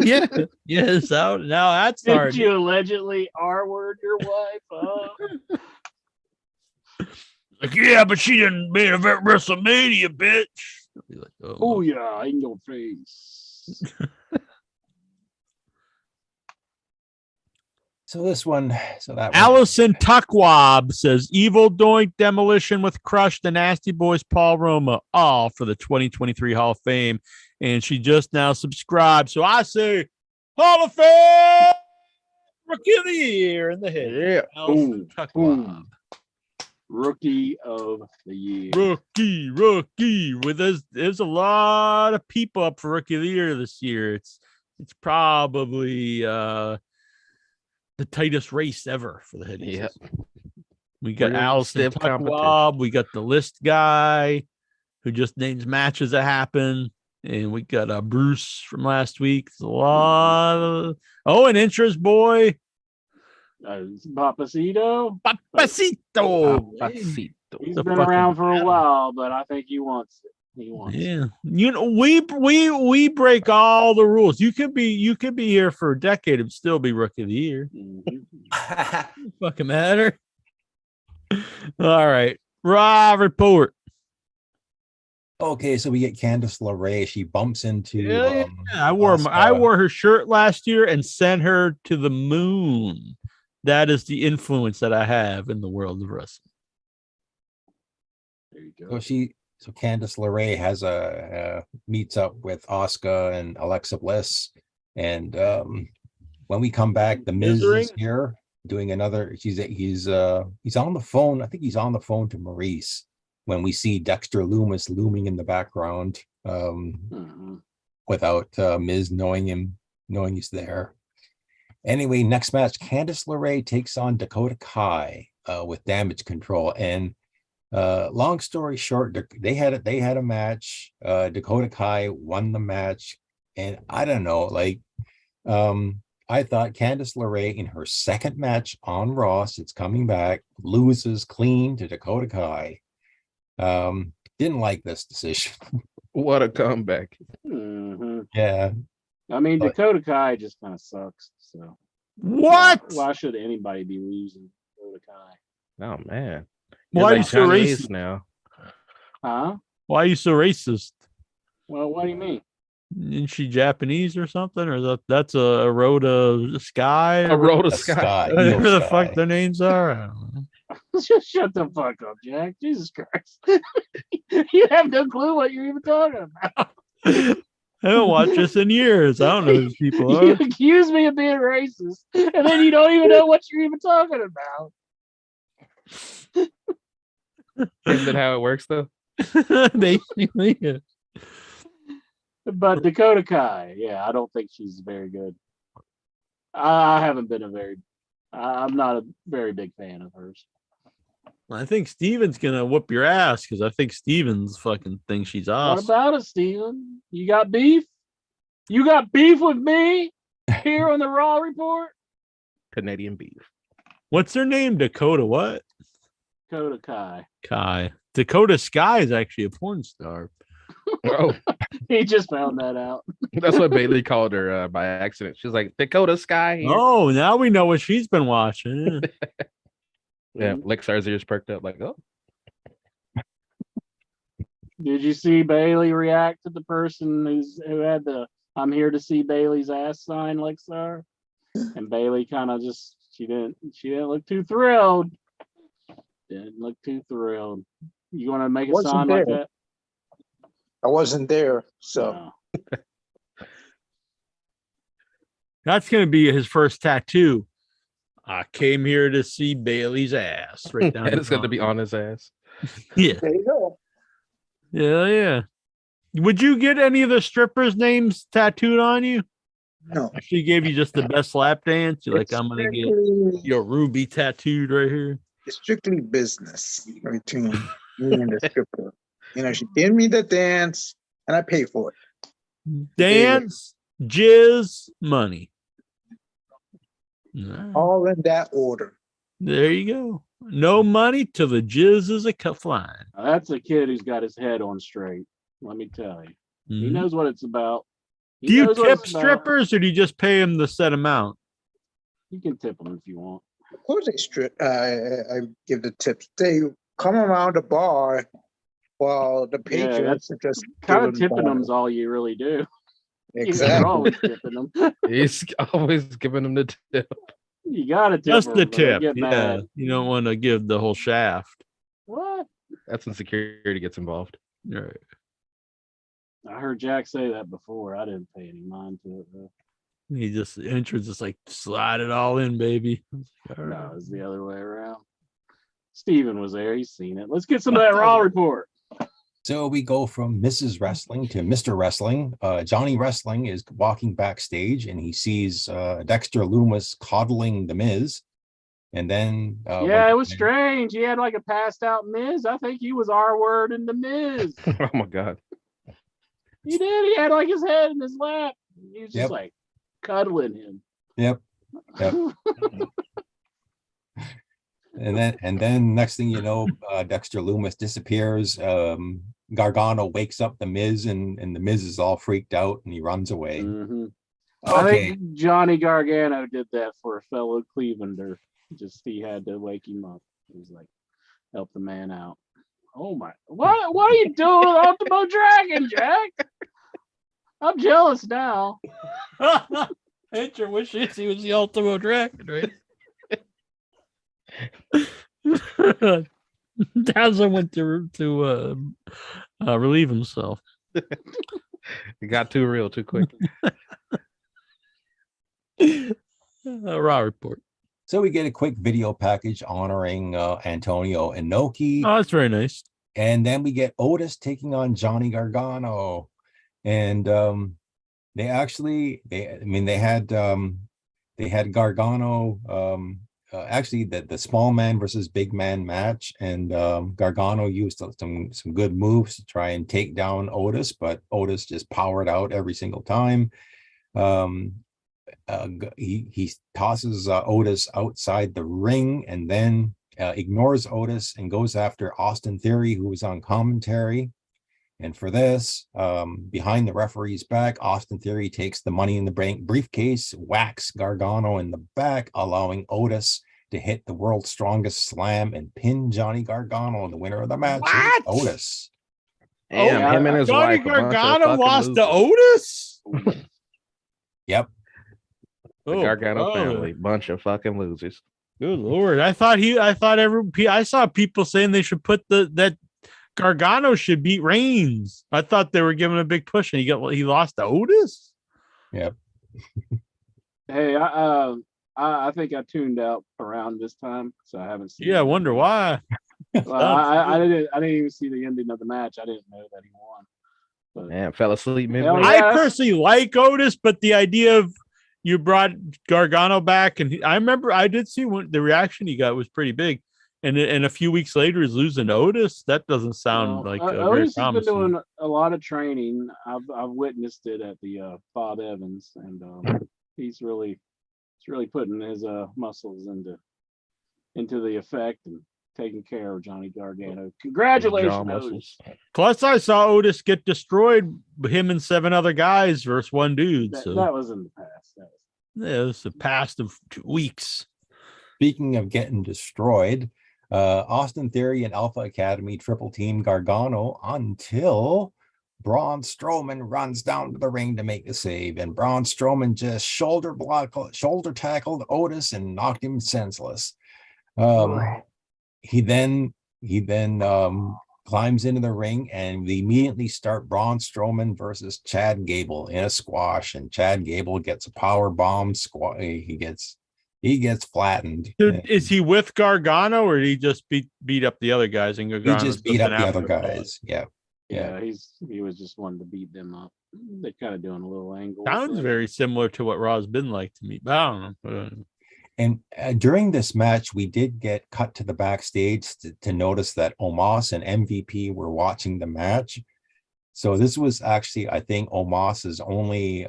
Yeah. Yes. Now that's Did hard. you allegedly R-word your wife? Yeah, but she didn't main event WrestleMania, bitch. I'd be like, Oh yeah, in your face. Allison Tuckwab says Evil Doink Demolition with Crush, the Nasty Boys, Paul Roma, all for the 2023 Hall of Fame. And she just now subscribed. So I say Hall of Fame Rookie of the Year in the head. Yeah. Allison Tuckwab. Rookie of the Year. Rookie. With there's a lot of people up for Rookie of the Year this year. It's probably the tightest race ever for the headies. Yep. We got Real Allison stiff Tuckwab. We got the list guy who just names matches that happen. And we got Bruce from last week. There's a lot of... Oh, an interest boy. Papacito. Papacito. He's been around for a while, but I think he wants it. He wants it. You know, we break all the rules. You could be here for a decade and still be rookie of the year. Fucking matter. All right. Raw report. Okay, so we get Candice LeRae. She bumps into. I wore her shirt last year and sent her to the moon. That is the influence that I have in the world of wrestling. There you go. So Candice LeRae has meets up with Asuka and Alexa Bliss, and when we come back, the Miz is here doing another. He's on the phone. I think he's on the phone to Maurice when we see Dexter Lumis looming in the background, without Miz knowing he's there. Anyway, next match, Candice LeRae takes on Dakota Kai with Damage Control. And long story short, they had a match. Dakota Kai won the match, and I don't know, I thought Candice LeRae in her second match on Raw, it's coming back, loses clean to Dakota Kai. Didn't like this decision. What a comeback. Yeah. I mean, Dakota Kai just kind of sucks. So what? Why should anybody be losing Dakota Kai? Oh man. Why are you so racist now? Huh? Why are you so racist? Well, what do you mean? Isn't she Japanese or something? Or that's a Rhoda Sky? A Rhoda Sky. Whatever the fuck their names are. I don't know. Just shut the fuck up, Jack. Jesus Christ. You have no clue what you're even talking about. I haven't watched this in years. I don't know who these people are. You accuse me of being racist, and then you don't even know what you're even talking about. Isn't that how it works, though? Basically, yeah. But Dakota Kai, I don't think she's very good. I'm not a very big fan of hers. I think Steven's gonna whoop your ass because I think Steven's fucking thinks she's awesome. What about it, Steven? You got beef? You got beef with me here on the Raw Report? Canadian beef. What's her name? Dakota what? Dakota Kai. Kai. Dakota Sky is actually a porn star. Oh, he just found that out. That's what Bailey called her by accident. She's like, Dakota Sky. Here. Oh, now we know what she's been watching. Yeah, Lexar's ears perked up like, oh. Did you see Bailey react to the person who had the "I'm here to see Bailey's ass" sign, Lexar? And Bailey kind of just she didn't look too thrilled. Didn't look too thrilled. You want to make a sign like that? I wasn't there, so. No. That's going to be his first tattoo. I came here to see Bailey's ass. Right down. And it's going to be on his ass. Yeah. There you go. Yeah. Would you get any of the strippers' names tattooed on you? No. If she gave you just the best lap dance, you're like, I'm going to get your Ruby tattooed right here. It's strictly business between me and the stripper. You know, she gave me the dance, and I pay for it. Dance, jizz, money. All in that order. There you go. No money till the jizz is a flying. Now, that's a kid who's got his head on straight. Let me tell you. He knows what it's about. Do you tip strippers or do you just pay them the set amount? You can tip them if you want. Of course, I give the tips. They come around the bar while the patrons are just kind of tipping them is all you really do. Exactly. You're always tipping them. He's always giving them the tip. You gotta tip just them, the tip. Yeah, mad. You don't want to give the whole shaft. What? That's when security gets involved. Right. I heard Jack say that before. I didn't pay any mind to it though. He just enters, just like slide it all in, baby. All right. No, it's the other way around. Steven was there. He's seen it. Let's get some of that Raw report. So we go from Mrs. Wrestling to Mr. Wrestling. Johnny Wrestling is walking backstage and he sees Dexter Lumis coddling the Miz. And then it was strange. He had like a passed out Miz. I think he was R-word in the Miz. Oh my God. He did. He had like his head in his lap. He was just Yep. like cuddling him. Yep. And then next thing you know, Dexter Loomis disappears. Gargano wakes up the Miz, and the Miz is all freaked out, and he runs away. Mm-hmm. Okay. I think Johnny Gargano did that for a fellow Clevelander. Just he had to wake him up. He was like, help the man out. Oh my! What are you doing with Ultimo Dragon, Jack? I'm jealous now. Andrew wishes he was the Ultimo Dragon, right? Dazzler went to relieve himself. It got too real too quick. Raw report. So we get a quick video package honoring Antonio Inoki. Oh, that's very nice. And then we get Otis taking on Johnny Gargano. And they had Gargano actually the small man versus big man match, and Gargano used some good moves to try and take down Otis, but Otis just powered out every single time. He tosses Otis outside the ring, and then ignores Otis and goes after Austin Theory, who was on commentary. And for this, behind the referee's back, Austin Theory takes the Money in the Bank briefcase, whacks Gargano in the back, allowing Otis to hit the world's strongest slam and pin Johnny Gargano. The winner of the match is Otis. Damn, him and his Johnny wife. Gargano lost to Otis? Yep. The Gargano family, bunch of fucking losers. Good Lord. I saw people saying they should put that Gargano should beat Reigns. I thought they were giving a big push, and he lost to Otis. Yep. Hey, I think I tuned out around this time, so I haven't seen. Yeah, I wonder why. Well, I didn't even see the ending of the match. I didn't know that he won. But Man, fell asleep midway. Hell yeah. I personally like Otis, but the idea of you brought Gargano back, and I remember I did see the reaction he got was pretty big. And a few weeks later, he's losing to Otis. That doesn't sound very Otis has promising. been doing a lot of training. I've witnessed it at the Bob Evans, and he's really putting his muscles into the effect and taking care of Johnny Gargano. Congratulations, Otis. Plus, I saw Otis get destroyed, him and 7 other guys versus one dude. That was in the past. It was the past of 2 weeks. Speaking of getting destroyed, Austin Theory and Alpha Academy triple team Gargano until Braun Strowman runs down to the ring to make the save, and Braun Strowman just shoulder tackled Otis and knocked him senseless. He then climbs into the ring, and we immediately start Braun Strowman versus Chad Gable in a squash, and Chad Gable gets a power bomb. He gets flattened. Dude, is he with Gargano, or did he just beat up the other guys? And Gargano's he just beat up the other guys. Yeah. He was just wanting to beat them up. They're kind of doing a little angle. Sounds very similar to what Raw's been like to me, but I don't know. And during this match, we did get cut to the backstage to notice that Omos and MVP were watching the match. So this was actually, I think, Omos's only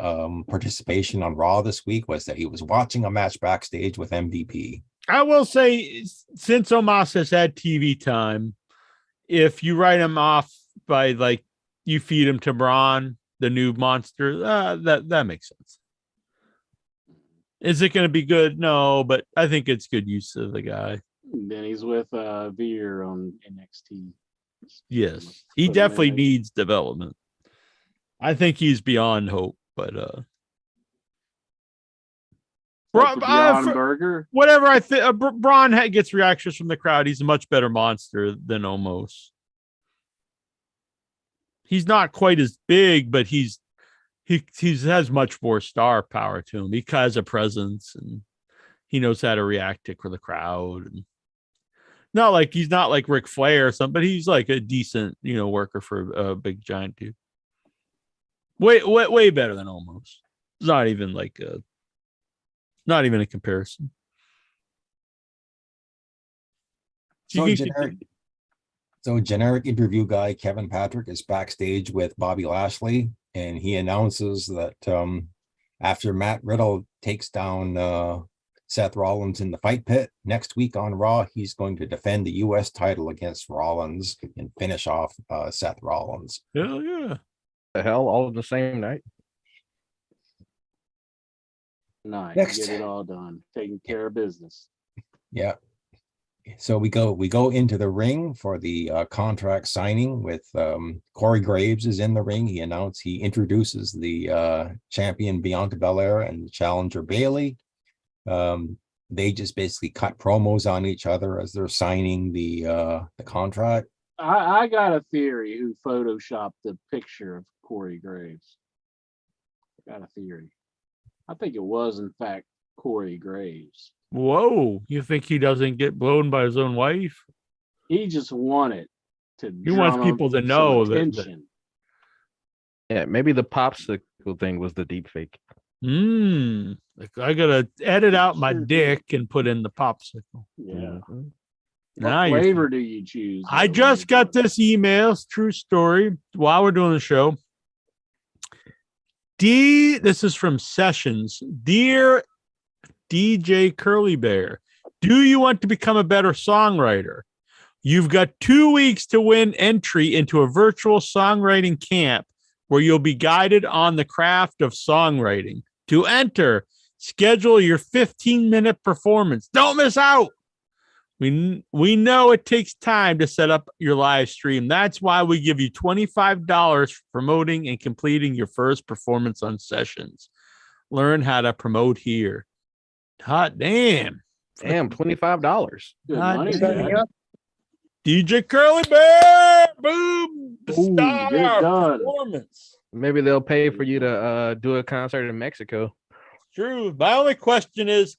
participation on Raw this week, was that he was watching a match backstage with MVP. I will say, since Omos has had TV time, if you write him off by you feed him to Braun, the new monster, that makes sense. Is it going to be good? No, but I think it's good use of the guy. Then he's with Veer on NXT. Yes, he definitely needs development. I think he's beyond hope, but Burger. Whatever I think, Braun gets reactions from the crowd. He's a much better monster than Omos. He's not quite as big, but he has much more star power to him. He has a presence, and he knows how to react to the crowd. And he's not like Ric Flair or something, but he's like a decent, worker for a big giant dude. Way better than Omos. It's not even a comparison. So generic interview guy Kevin Patrick is backstage with Bobby Lashley, and he announces that after Matt Riddle takes down Seth Rollins in the fight pit next week on Raw, he's going to defend the U.S. title against Rollins and finish off Seth Rollins. Hell yeah. The hell, all in the same night? Nice. Next. Get it all done. Taking care of business. Yeah. So we go into the ring for the contract signing with Corey Graves is in the ring. He introduces the champion Bianca Belair and the challenger Bayley. They just basically cut promos on each other as they're signing the contract. I got a theory who photoshopped the picture of Corey Graves. Got a theory. I think it was, in fact, Corey Graves. Whoa. You think he doesn't get blown by his own wife? He just wanted to. He wants people to know that. Yeah, maybe the popsicle thing was the deep fake. I gotta edit out my dick and put in the popsicle. Yeah. Now What flavor do you choose? I just got this email, true story, while we're doing the show. This is from Sessions. Dear DJ Curly Bear, do you want to become a better songwriter? You've got 2 weeks to win entry into a virtual songwriting camp where you'll be guided on the craft of songwriting. To enter, schedule your 15-minute performance. Don't miss out. We know it takes time to set up your live stream. That's why we give you $25 for promoting and completing your first performance on Sessions. Learn how to promote here. Hot damn. Damn, $25. Good money, man. DJ Curly Bear. Boom. The Ooh, star get done. performance. Maybe they'll pay for you to do a concert in Mexico. True. My only question is,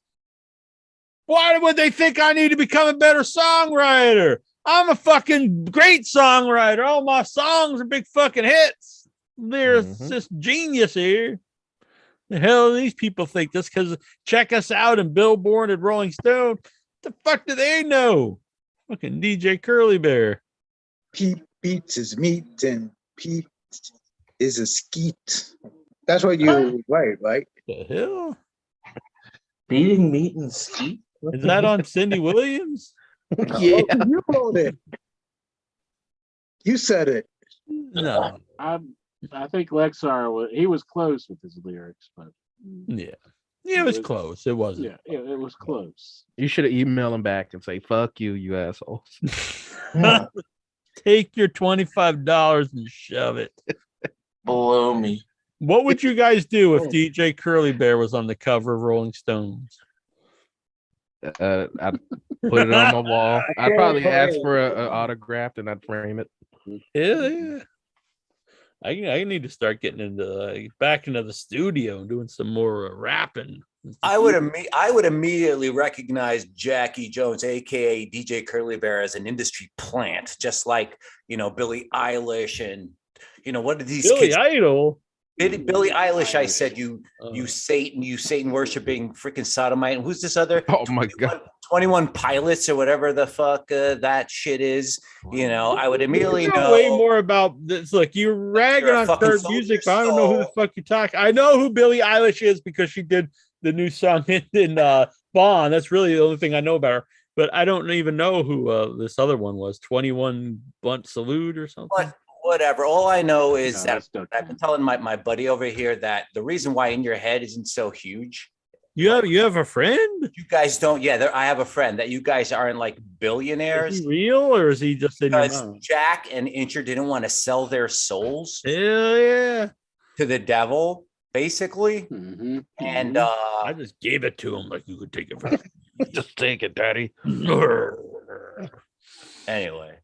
why would they think I need to become a better songwriter? I'm a fucking great songwriter. All my songs are big fucking hits. There's just genius here. The hell do these people think? Just because check us out in Billboard and Rolling Stone? What the fuck do they know? Fucking DJ Curly Bear. Pete beats his meat and Pete is a skeet. That's what you write, right? The hell? Beating meat and skeet? Is that on Cindy Williams? Yeah. You wrote it. You said it. No. I think Lexar was close with his lyrics, but Yeah. Yeah, it was close. It wasn't. Yeah, it was close. You should have emailed them back and say, fuck you, you assholes. Take your $25 and shove it. Below me. What would you guys do if DJ Curly Bear was on the cover of Rolling Stones? I'd put it on my wall. I'd probably ask for an autograph and I'd frame it. Yeah. I need to start getting into back into the studio and doing some more rapping. I would immediately recognize Jackie Jones, aka DJ Curly Bear, as an industry plant, just like Billie Eilish and what did these Billy kids? Idol. Billie Eilish, I said you Satan worshiping freaking sodomite. And who's this other? Oh my God. 21 Pilots or whatever the fuck that shit is. I would immediately You know way more about this. Look, you're ragging on third music, but I don't know who the fuck you're talking. I know who Billie Eilish is because she did the new song in Bond. That's really the only thing I know about her. But I don't even know who this other one was. 21 Blunt Salute or something. Whatever. All I know is that I've been telling my buddy over here that the reason why In Your Head isn't so huge. You have a friend? You guys don't. Yeah, I have a friend that you guys aren't like billionaires. Is he real or is he just in your mouth? Jack and Incher didn't want to sell their souls. Hell yeah. To the devil, basically. Mm-hmm. And I just gave it to him like you could take it from me. Just take it, Daddy. Anyway.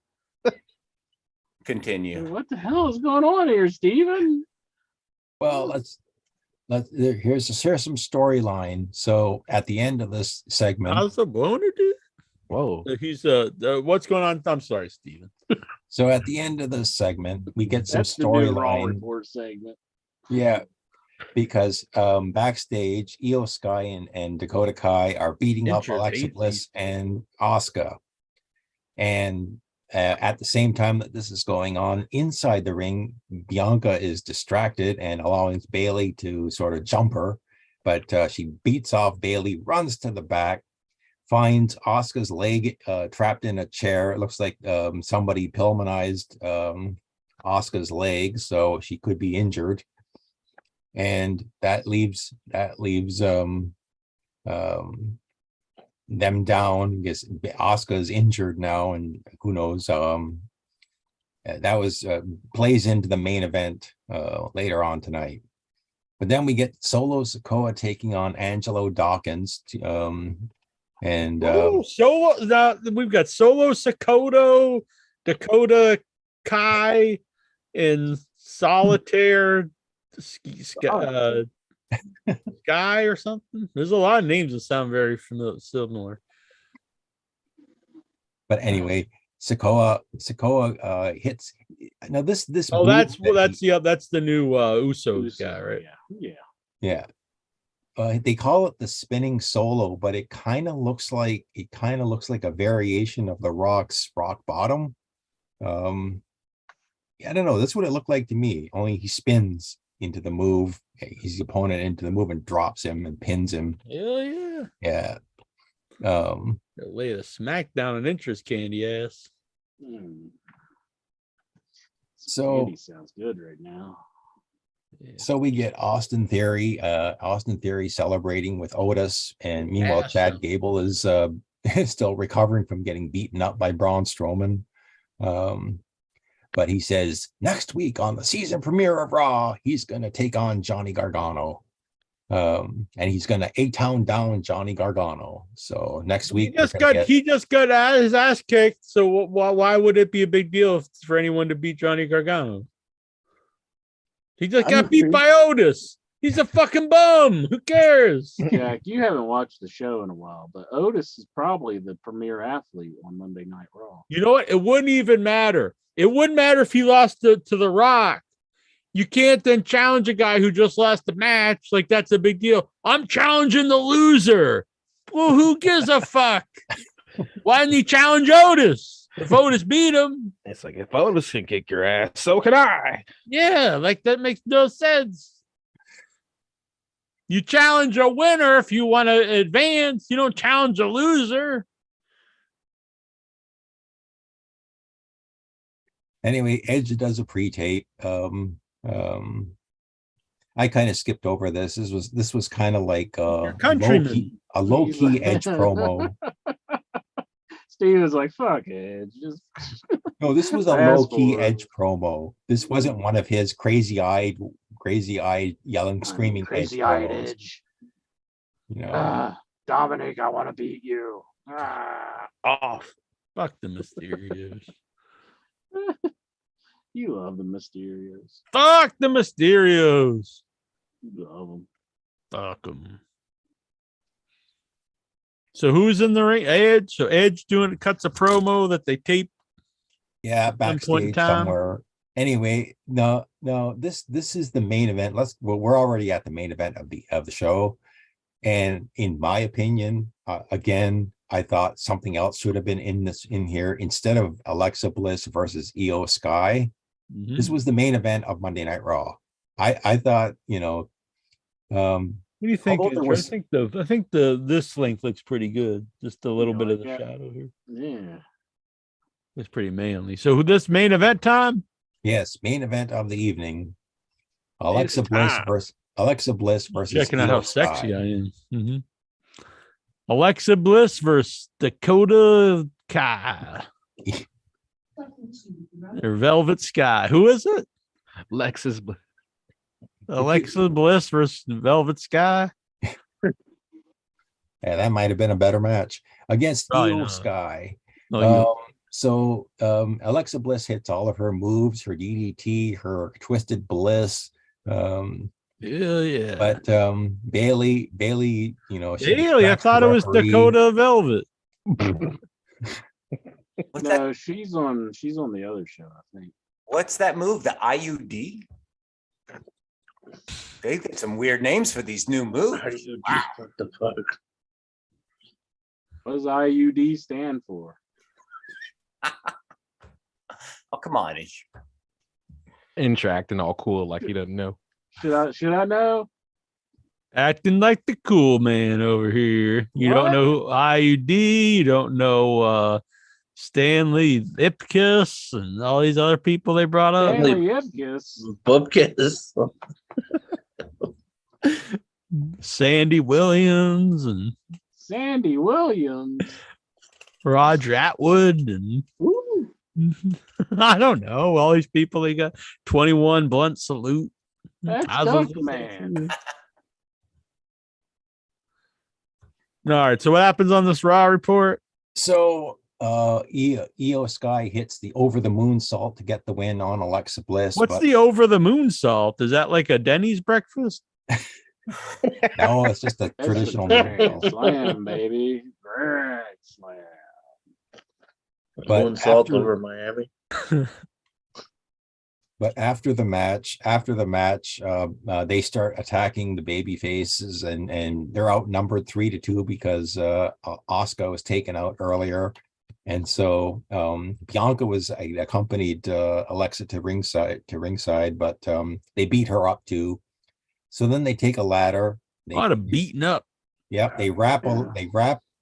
Continue. What the hell is going on here, Steven? Well, here's some storyline. So at the end of this segment, how's the boner, dude? Whoa. He's what's going on? I'm sorry, Steven. So at the end of this segment, we get some That's the new Raw storyline. Report segment. Yeah, because backstage, Io Sky and Dakota Kai are beating up Alexa Bliss and Asuka, and At the same time that this is going on inside the ring, Bianca is distracted and allowing Bailey to sort of jump her, but she beats off Bailey, runs to the back, finds Asuka's leg trapped in a chair. It looks like somebody Pillmanized Asuka's leg, so she could be injured, and that leaves them down because Asuka's injured now, and who knows. That was plays into the main event later on tonight. But then we get Solo Sikoa taking on Angelo Dawkins. Solo, we've got Solo Sikoa, Dakota Kai, and Solitaire Sky or something. There's a lot of names that sound very similar. But anyway, Sikoa hits. Now this. Oh, that's the new Usos guy, right? Yeah. They call it the spinning solo, but it kind of looks like a variation of the Rock's rock bottom. I don't know. That's what it looked like to me. Only he spins into the move, his opponent into the move, and drops him and pins him. Hell yeah. Yeah. Lay the smackdown and interest candy ass. So Andy sounds good right now. Yeah. So we get Austin Theory celebrating with Otis, and meanwhile Chad Gable is still recovering from getting beaten up by Braun Strowman. But he says next week on the season premiere of Raw, he's going to take on Johnny Gargano. And he's going to A-Town down Johnny Gargano. So next week he just got his ass kicked. So why would it be a big deal for anyone to beat Johnny Gargano? He just got beat by Otis. He's a fucking bum. Who cares? Jack, you haven't watched the show in a while, but Otis is probably the premier athlete on Monday Night Raw. You know what? It wouldn't even matter. It wouldn't matter if he lost to The Rock. You can't then challenge a guy who just lost the match. Like, that's a big deal. I'm challenging the loser. Well, who gives a fuck? Why didn't he challenge Otis? If Otis beat him. It's like, if Otis can kick your ass, so can I. Yeah, like that makes no sense. You challenge a winner if you want to advance. You don't challenge a loser. Anyway, Edge does a pre-tape. I kind of skipped over this. This was kind of like a low-key Edge promo. Steve was like, "Fuck Edge." No, this was a low-key Edge promo. This wasn't one of his crazy-eyed, yelling, screaming crazy-eyed Edge. You know, Dominic, I want to beat you. Off. Fuck the Mysterios. You love the Mysterios. Fuck the Mysterios. You love them. Fuck them. So who's in the ring? Edge. So Edge cuts a promo that they tape. Yeah, backstage somewhere. Anyway, no. This is the main event. We're already at the main event of the show, and in my opinion, again, I thought something else should have been in here instead of Alexa Bliss versus Io Sky. Mm-hmm. This was the main event of Monday Night Raw. I thought, what do you think? I think this link looks pretty good. Just a little bit of the shadow here. Yeah, it's pretty manly. So this main event time? Yes, main event of the evening. Alexa Bliss versus checking out Io how Sky. sexy I am. Mm-hmm. Alexa Bliss versus Dakota Kai. Or Velvet Sky. Who is it? Alexis Bliss. Alexa Bliss versus Velvet Sky. Yeah, that might have been a better match against Io Sky. So Alexa Bliss hits all of her moves, her DDT, her Twisted Bliss. Yeah. But Bailey, Bailey, I thought it was Dakota Velvet. No, she's on the other show, I think. What's that move? The IUD? They've got some weird names for these new moves. Wow. What the fuck? What does IUD stand for? come on. Interacting all cool like he doesn't know. Should I know? Acting like the cool man over here. You don't know IUD. You don't know Stanley Ipkiss and all these other people they brought up. Stanley Ipkiss. Bubkiss. Sandy Williams and Sandy Williams. Roger Atwood and I don't know all these people they got. 21 Blunt Salute. That's Dunk Man. All right. So what happens on this Raw report? So Io Sky hits the over the moon salt to get the win on Alexa Bliss. What's the over the moon salt? Is that like a Denny's breakfast? No, it's just a traditional slam, baby. Grand slam. Moon salt over Miami. But after the match, they start attacking the baby faces, and they're outnumbered 3-2 because Asuka was taken out earlier, and so Bianca was accompanied Alexa to ringside, but they beat her up too. So then they take a ladder. A lot of beating up. Yeah, they wrap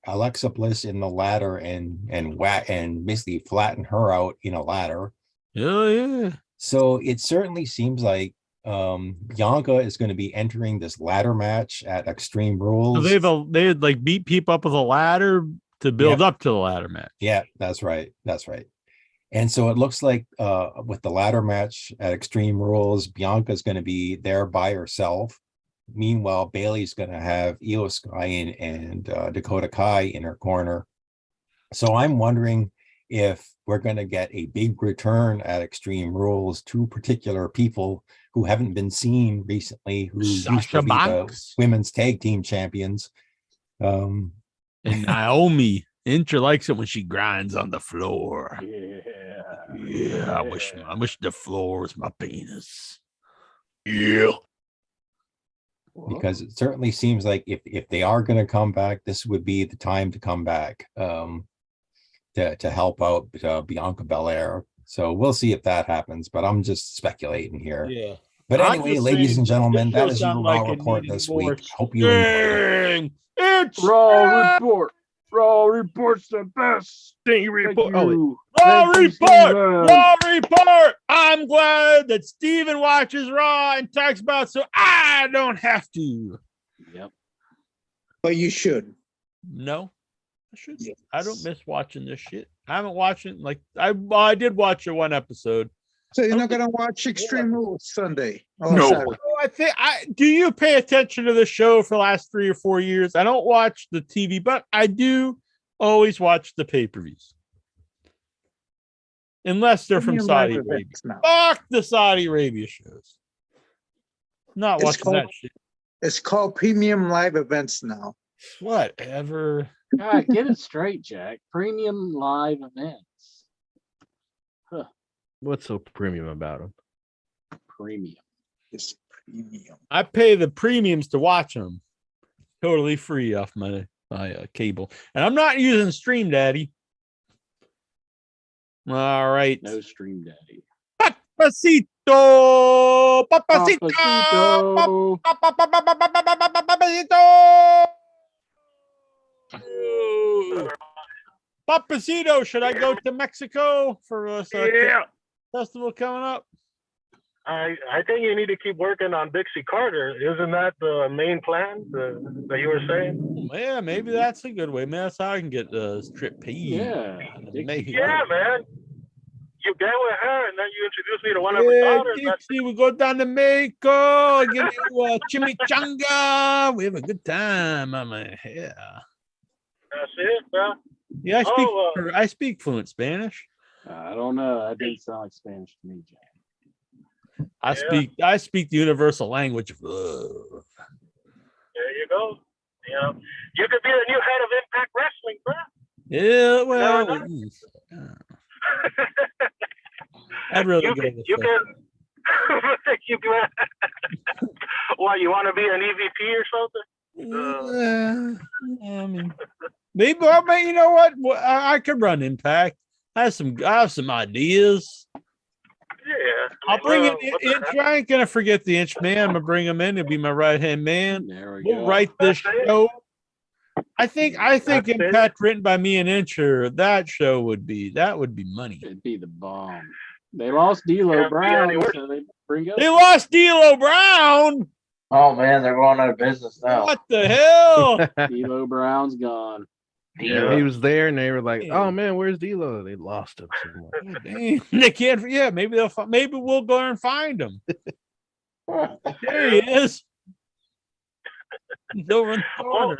Alexa Bliss in the ladder and basically flatten her out in a ladder. Oh yeah. So it certainly seems like Bianca is going to be entering this ladder match at Extreme Rules. So they like beat people up with a ladder to build up to the ladder match. Yeah, that's right. And so it looks like with the ladder match at Extreme Rules, Bianca's going to be there by herself. Meanwhile, Bayley's going to have Io Sky and Dakota Kai in her corner. So I'm wondering if we're going to get a big return at Extreme Rules, two particular people who haven't been seen recently, who used to be the women's tag team champions. And Naomi. Inter likes it when she grinds on the floor. Yeah. I wish the floor was my penis. Yeah. Because it certainly seems like if they are going to come back, this would be the time to come back. To help out Bianca Belair. So we'll see if that happens, but I'm just speculating here. Yeah. But anyway, ladies and gentlemen, that is your Raw report this week. Hope you enjoyed it. It's Raw report. Raw report's the best. report. Raw report. I'm glad that Steven watches Raw and talks about it so I don't have to. Yep. But you should. No. I should. Yes. I don't miss watching this shit. I haven't watched it I did watch it one episode. So you're not gonna watch Extreme Rules Sunday? No. Saturday? Do you pay attention to the show for the last 3 or 4 years? I don't watch the TV, but I do always watch the pay-per-views. Unless they're from Saudi Arabia. Fuck the Saudi Arabia shows. Not watching that shit. It's called Premium Live Events now. Whatever. God, get it straight, Jack. Premium live events. Huh. What's so premium about them? Premium. It's premium. I pay the premiums to watch them. Totally free off my cable. And I'm not using Stream Daddy. All right. No Stream Daddy. Papacito! Papacito! Papacito! Papacito, should I go to Mexico for a festival coming up? I think you need to keep working on Dixie Carter. Isn't that the main plan that you were saying? Yeah, maybe that's a good way. Man, that's how I can get the trip paid. Yeah, man. You get with her, and then you introduce me to one of her daughters. Dixie, we go down to Mexico, give you a chimichanga. We have a good time, mama. Yeah. That's it, bro. Yeah, I speak fluent Spanish. I don't know. That didn't sound like Spanish to me, Jack. I speak the universal language of love. There you go. You know, you could be the new head of Impact Wrestling, bro. Yeah, well, I'd really go with you can. What, you want to be an EVP or something? I mean, maybe. You know what? I could run Impact. I have some ideas. I'll bring in Inch. I ain't gonna forget the Inch man. I'm gonna bring him in. He'll be my right hand man. We'll write this show. I think Impact written by me and Incher, that show would be money. It'd be the bomb. They lost D'Lo Brown, so they bring up. They lost D'Lo Brown. Oh man, they're going out of business now. What the hell? D'Lo Brown's gone. Yeah, he was there, and they were like, "Oh man, where's D'Lo?" They lost him somewhere. They can't. Yeah, maybe we'll go and find him. There he is. He's over in the corner.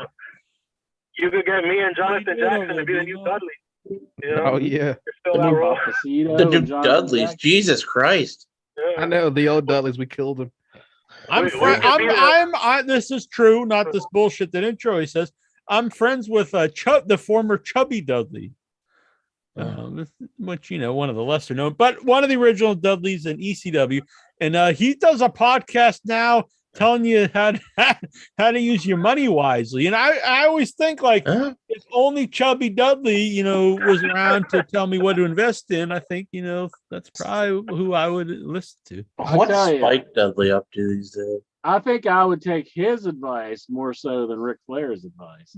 You could get me and Jonathan Jackson to be the new Dudley. You know? Oh yeah, the new Dudleys. Jackson. Jesus Christ! Yeah. I know the old Dudleys. We killed them. This is true, not this bullshit that intro he says. I'm friends with the former Chubby Dudley, which one of the lesser known, but one of the original Dudleys in ECW, and he does a podcast now telling you how to use your money wisely. And I always think like if only Chubby Dudley was around to tell me what to invest in, I think that's probably who I would listen to. What's Spike Dudley up to these days? I think I would take his advice more so than Ric Flair's advice.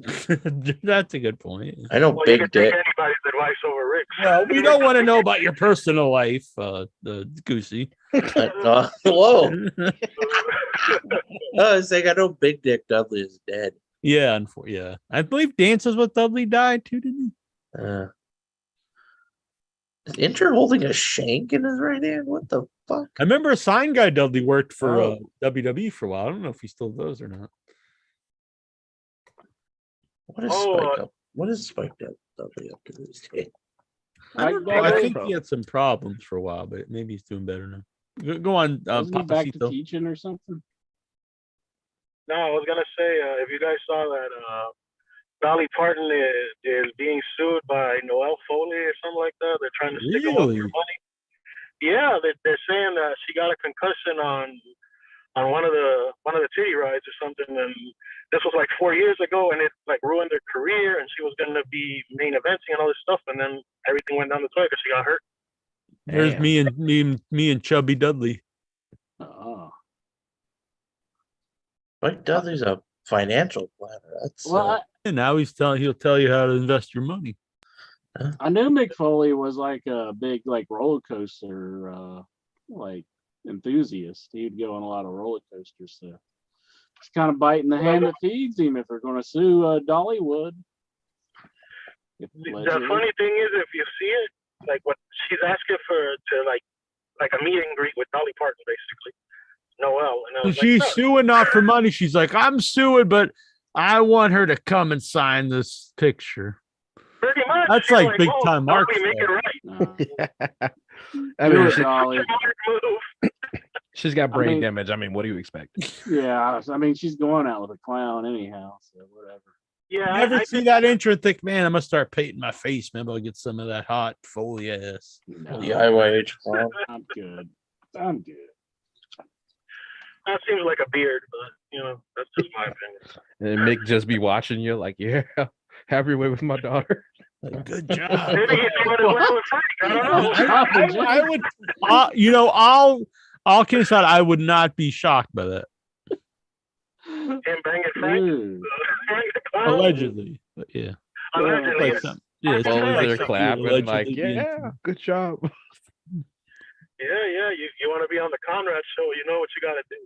That's a good point. I know Big Dick. Anybody's advice over Rick. Well, we don't want to know about your personal life, Goosey. Whoa. I was saying I know Big Dick Dudley is dead. Yeah, I believe Dances with Dudley died too, didn't he? Is Incher holding a shank in his right hand? What the fuck? I remember a sign guy Dudley worked for WWE for a while. I don't know if he still does or not. What is Spike Dudley up to this day? I think he had some problems for a while, but maybe he's doing better now. Go on, Wasn't he back to teaching or something? No, I was gonna say if you guys saw that Dolly Parton is being sued by Noelle Foley or something like that. They're trying to stick him up for money. Yeah, they're saying that she got a concussion on one of the titty rides or something, and this was like 4 years ago, and it like ruined her career, and she was gonna be main eventing and all this stuff, and then everything went down the toilet because she got hurt. There's me and Chubby Dudley. Oh. Mike Dudley's a financial planner. That's and now he'll tell you how to invest your money. I knew Mick Foley was like a big like roller coaster like enthusiast. He'd go on a lot of roller coasters, so it's kind of biting the hand that feeds him if they're going to sue Dollywood. The funny thing is, if you see it, like what she's asking to like a meet and greet with Dolly Parton, basically. Noelle. And she's suing not for money. She's like, I'm suing, but I want her to come and sign this picture. Pretty much. That's like big time marketing. Make it right. I mean, she's got brain damage. I mean, what do you expect? Yeah, I mean, she's going out with a clown anyhow, so whatever. Yeah, I never see that intro and think, man, I'm gonna start painting my face. Maybe I'll get some of that hot Foley ass. No, the IYH clown. I'm good. That seems like a beard, but that's just my opinion. And Mick just be watching you like, yeah, have your way with my daughter. Like, good job. Maybe he's doing it well with Frank. I don't know. I would, I'll kiss out. I would not be shocked by that. Him banging Frank. Allegedly, but yeah. Allegedly. Like some, yeah, they're clapping like, yeah, good job. Yeah. You want to be on the Conrad show, you know what you got to do.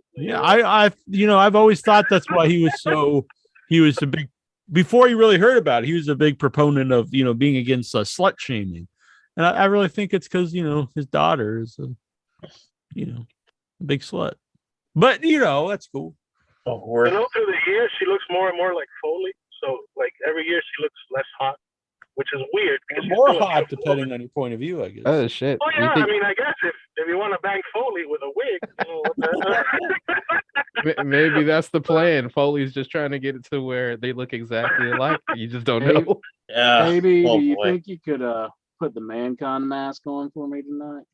Yeah, I've always thought that's why he was a big, before he really heard about it, he was a big proponent of, being against slut shaming. And I really think it's because, his daughter is a big slut. But, that's cool. Through the years, she looks more and more like Foley. So, like, every year she looks less hot, which is weird. Because more hot, depending on your point of view, I guess. Oh, shit. Oh, yeah, I guess if you want to bang Foley with a wig, maybe that's the plan. Foley's just trying to get it to where they look exactly alike. You just don't know. Yeah. Maybe do you think you could put the Mankind mask on for me tonight?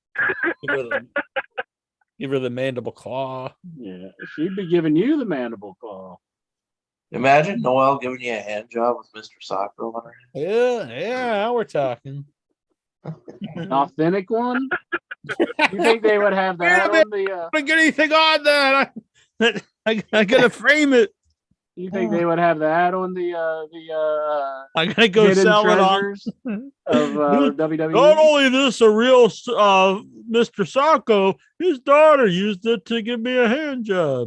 Give her the mandible claw. Yeah, she'd be giving you the mandible claw. Imagine Noelle giving you a hand job with Mr. Soccer on her. Yeah, now we're talking. An authentic one? You think they would have that on the? I get anything on that. I gotta frame it. You think they would have that on the I gotta go hidden sell it treasures on of WWE? Not only this a real Mr. Sacco, his daughter used it to give me a hand job.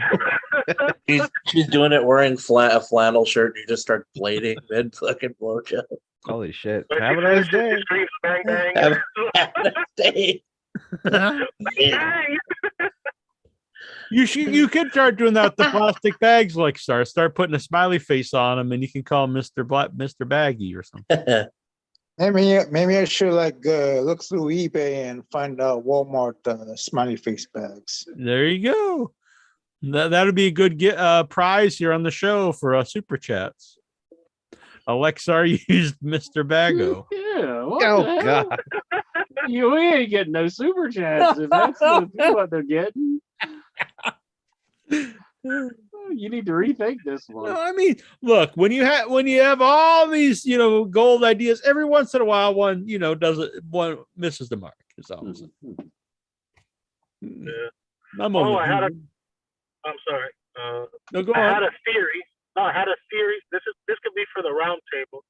She's doing it wearing a flannel shirt. And you just start blading mid fucking blowjob. Holy shit! Have a nice day. Bang, bang. Have a nice day. Bang. You could start doing that with the plastic bags, like start putting a smiley face on them, and you can call him Mr. Baggy or something. Maybe I should look through eBay and find Walmart smiley face bags. There you go. That would be a good prize here on the show for super chats. Alexar used Mr. Bago. Yeah. Oh God. We ain't getting no super chats if that's what they're getting. You need to rethink this one. No, I mean, look, when you have all these, gold ideas, every once in a while, one misses the mark. Is all. Yeah. I'm sorry. No, go I on. had a theory. This could be for the round table,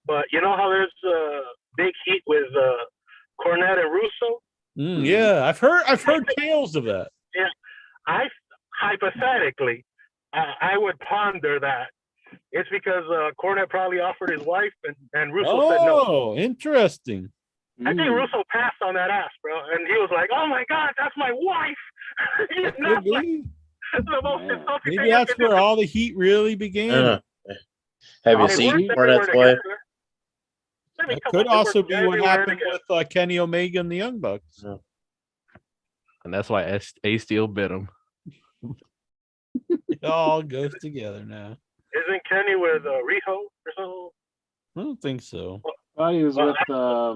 but you know how there's a big heat with Cornette and Russo. Yeah, I've heard tales of that. Yeah, I hypothetically, I would ponder that. It's because Cornette probably offered his wife, and Russo said no. Oh, interesting. I think Russo passed on that ass, bro, and he was like, "Oh my God, that's my wife." The most insulting Maybe thing that's where all the heat really began. Have you seen Cornette's wife? That could also be what happened with Kenny Omega and the Young Bucks. And that's why A Steel bit him. It all goes together now. Isn't Kenny with Riho or something? I don't think so. I thought he was with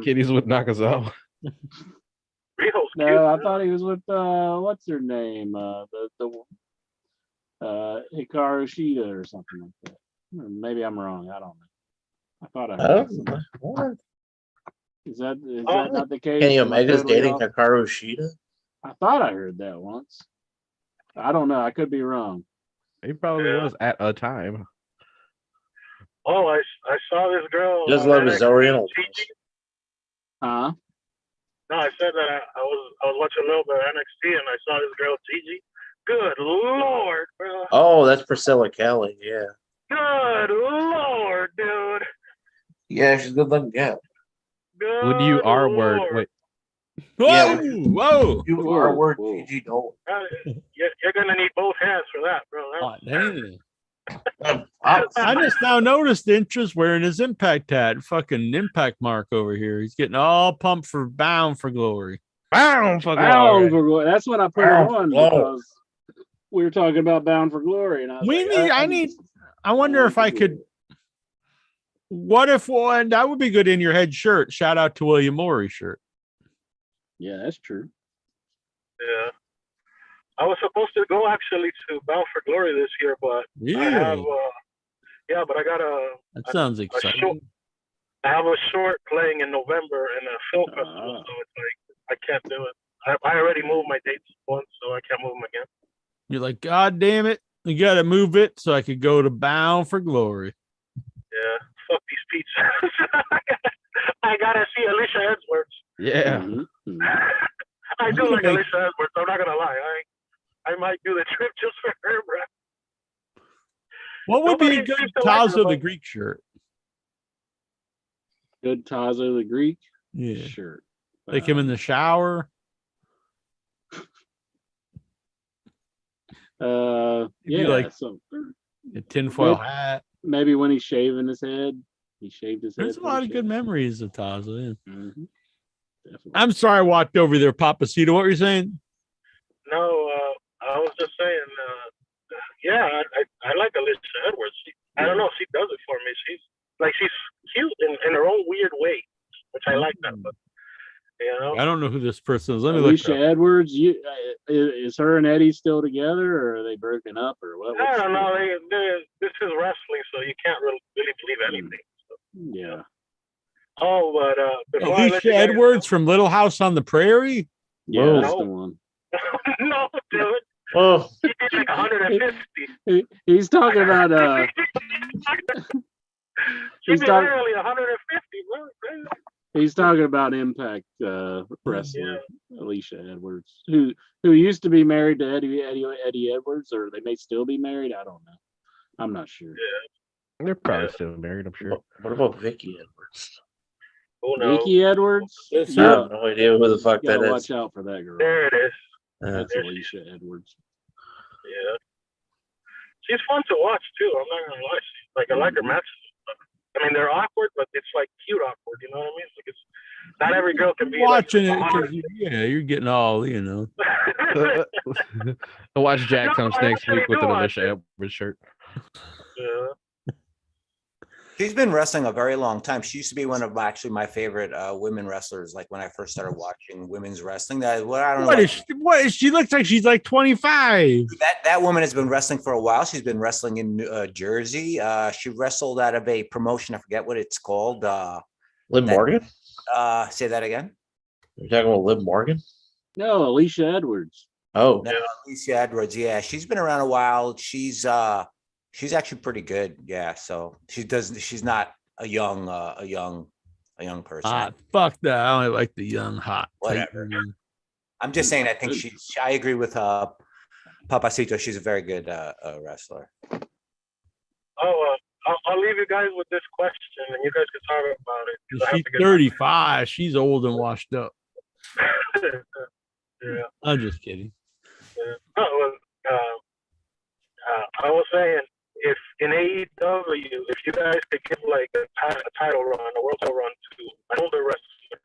Kitty's with Nakazawa. Riho's cute. No, I thought he was with what's her name? Hikaru Shida or something like that. Maybe I'm wrong. I don't know. I thought I heard something. What? Is that not the case? Kenny Omega's dating Hikaru Shida? I thought I heard that once. I don't know. I could be wrong. He probably was at a time. Oh, I saw this girl. He does love his Oriental. Huh? No, I said that I was watching a little bit of NXT and I saw this girl Gigi. Good Lord, bro. Oh, that's Priscilla Kelly. Yeah. Good Lord, dude. Yeah, she's a good looking gal. Good Would you R word? Lord. Wait. Whoa! You are word Gigi Dolan. You're gonna need both hands for that, bro. Oh, dang. I just now noticed Intra's wearing his Impact hat, fucking Impact mark over here. He's getting all pumped for Bound for Glory. Bound for Bound glory. for Glory. That's what I put Bound on for because we were talking about Bound for Glory, and I was I wonder if I could. What if one that would be good in your head shirt? Shout out to William Morey shirt. Yeah, that's true. Yeah. I was supposed to go actually to Bound for Glory this year, but Really? I have, but I got That sounds exciting. I have a short playing in November in a film festival, so it's like I can't do it. I already moved my dates once, so I can't move them again. You're like, God damn it. You got to move it so I could go to Bound for Glory. Yeah, fuck these pizzas. I gotta see Alicia Edwards. Yeah. Mm-hmm. I do like Alicia Edwards. I'm not gonna lie. I might do the trip just for her, bro. What would be a good Tazo the Greek shirt? Good Tazo the Greek shirt. Like him in the shower. Like a tinfoil hat. Maybe when he's shaving his head, he shaved his head. There's a lot of good memories of Tazo. Yeah. Mm-hmm. I'm sorry I walked over there, Papacito. What were you saying? No, I was just saying, I like Alicia Edwards. I don't know, she does it for me. She's cute in her own weird way, which I like that. But I don't know who this person is. Let me Alicia look. Edwards. Is her and Eddie still together, or are they broken up, or what? I don't know. This is wrestling, so you can't really believe anything. So. Yeah. Oh, but Alicia Edwards from Little House on the Prairie. Yeah, that's the one. No, dude. Oh, He did like 150. He's talking about He's literally 150, bro. he's talking about Impact wrestler Alicia Edwards, who used to be married to Eddie Edwards, or they may still be married. I don't know. I'm not sure. Yeah. They're probably still married, I'm sure. what about Vicky Edwards? Who knows? Vicky Edwards? I have no idea who the fuck that is. Watch out for that girl. There it is. That's Alicia Edwards. Yeah. She's fun to watch too. I'm not gonna lie. Like, I like her matches. I mean, they're awkward, but it's like cute awkward. You know what I mean? It's like, it's not every girl can be watching like, it. You're getting all, you know. I'll watch Jack comes next week with an Alicia Edwards shirt. Yeah. She's been wrestling a very long time. She used to be one of actually my favorite women wrestlers. Like when I first started watching women's wrestling, I don't know. What is she looks like she's like 25. That woman has been wrestling for a while. She's been wrestling in Jersey. She wrestled out of a promotion. I forget what it's called. Liv Morgan? Say that again. You're talking about Liv Morgan? No, Alicia Edwards. Oh, no, Alicia Edwards. Yeah, she's been around a while. She's actually pretty good. Yeah, so she's not a young person. Fuck that. I only like the young hot. Whatever. I'm just saying. I think I agree with Papacito. She's a very good wrestler. Oh, I'll leave you guys with this question, and you guys can talk about it. She's 35. She's old and washed up. Yeah. I'm just kidding. Yeah. I was saying, if in AEW, if you guys could give like a title run, a world title run to an older wrestler,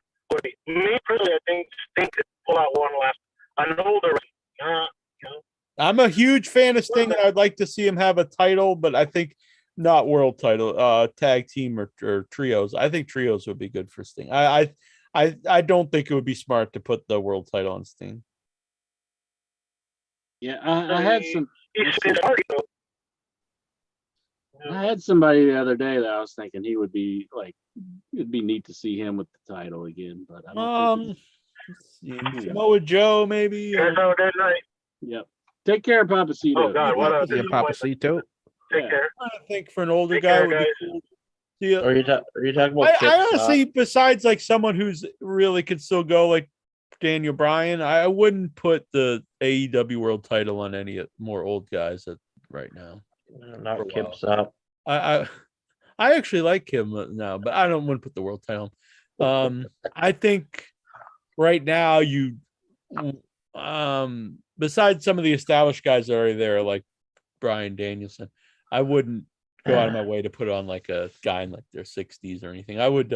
me personally, I think Sting could pull out one last. An older wrestler, you know. I'm a huge fan of Sting, and I'd like to see him have a title, but I think not world title, tag team or trios. I think trios would be good for Sting. I don't think it would be smart to put the world title on Sting. Yeah, I had some. I had somebody the other day that I was thinking he would be like, it'd be neat to see him with the title again, but I don't think Samoa Joe maybe. Yep. Take care, Papacito. Oh God, what a Papacito. Take care. I think for an older guy would be cool. Yeah. Are you talking about? I honestly, besides like someone who's really could still go like Daniel Bryan, I wouldn't put the AEW world title on any more old guys right now. Not Kip Stop. I actually like him now, but I don't want to put the world title on. I think right now besides some of the established guys that are there, like Bryan Danielson, I wouldn't go out of my way to put on like a guy in like their 60s or anything. I would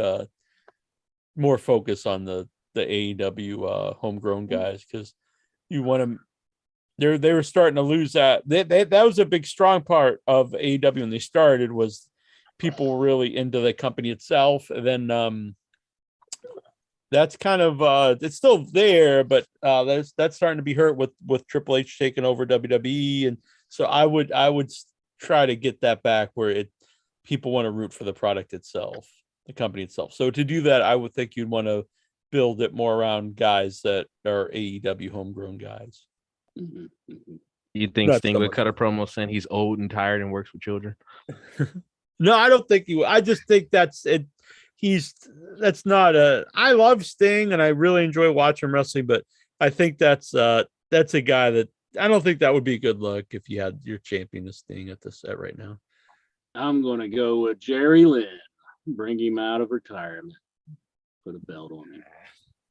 more focus on the AEW homegrown guys, because you want them. They were starting to lose that. That was a big strong part of AEW when they started, was people were really into the company itself. And then that's kind of it's still there, but that's starting to be hurt with Triple H taking over WWE. And so I would try to get that back where people want to root for the product itself, the company itself. So to do that, I would think you'd want to build it more around guys that are AEW homegrown guys. You think Sting would cut a promo saying he's old and tired and works with children? No, I don't think he would. I just think that's it. That's not I love Sting and I really enjoy watching wrestling, but I think that's a guy that I don't think that would be a good look if you had your champion as Sting at the set right now. I'm going to go with Jerry Lynn. Bring him out of retirement. Put a belt on him.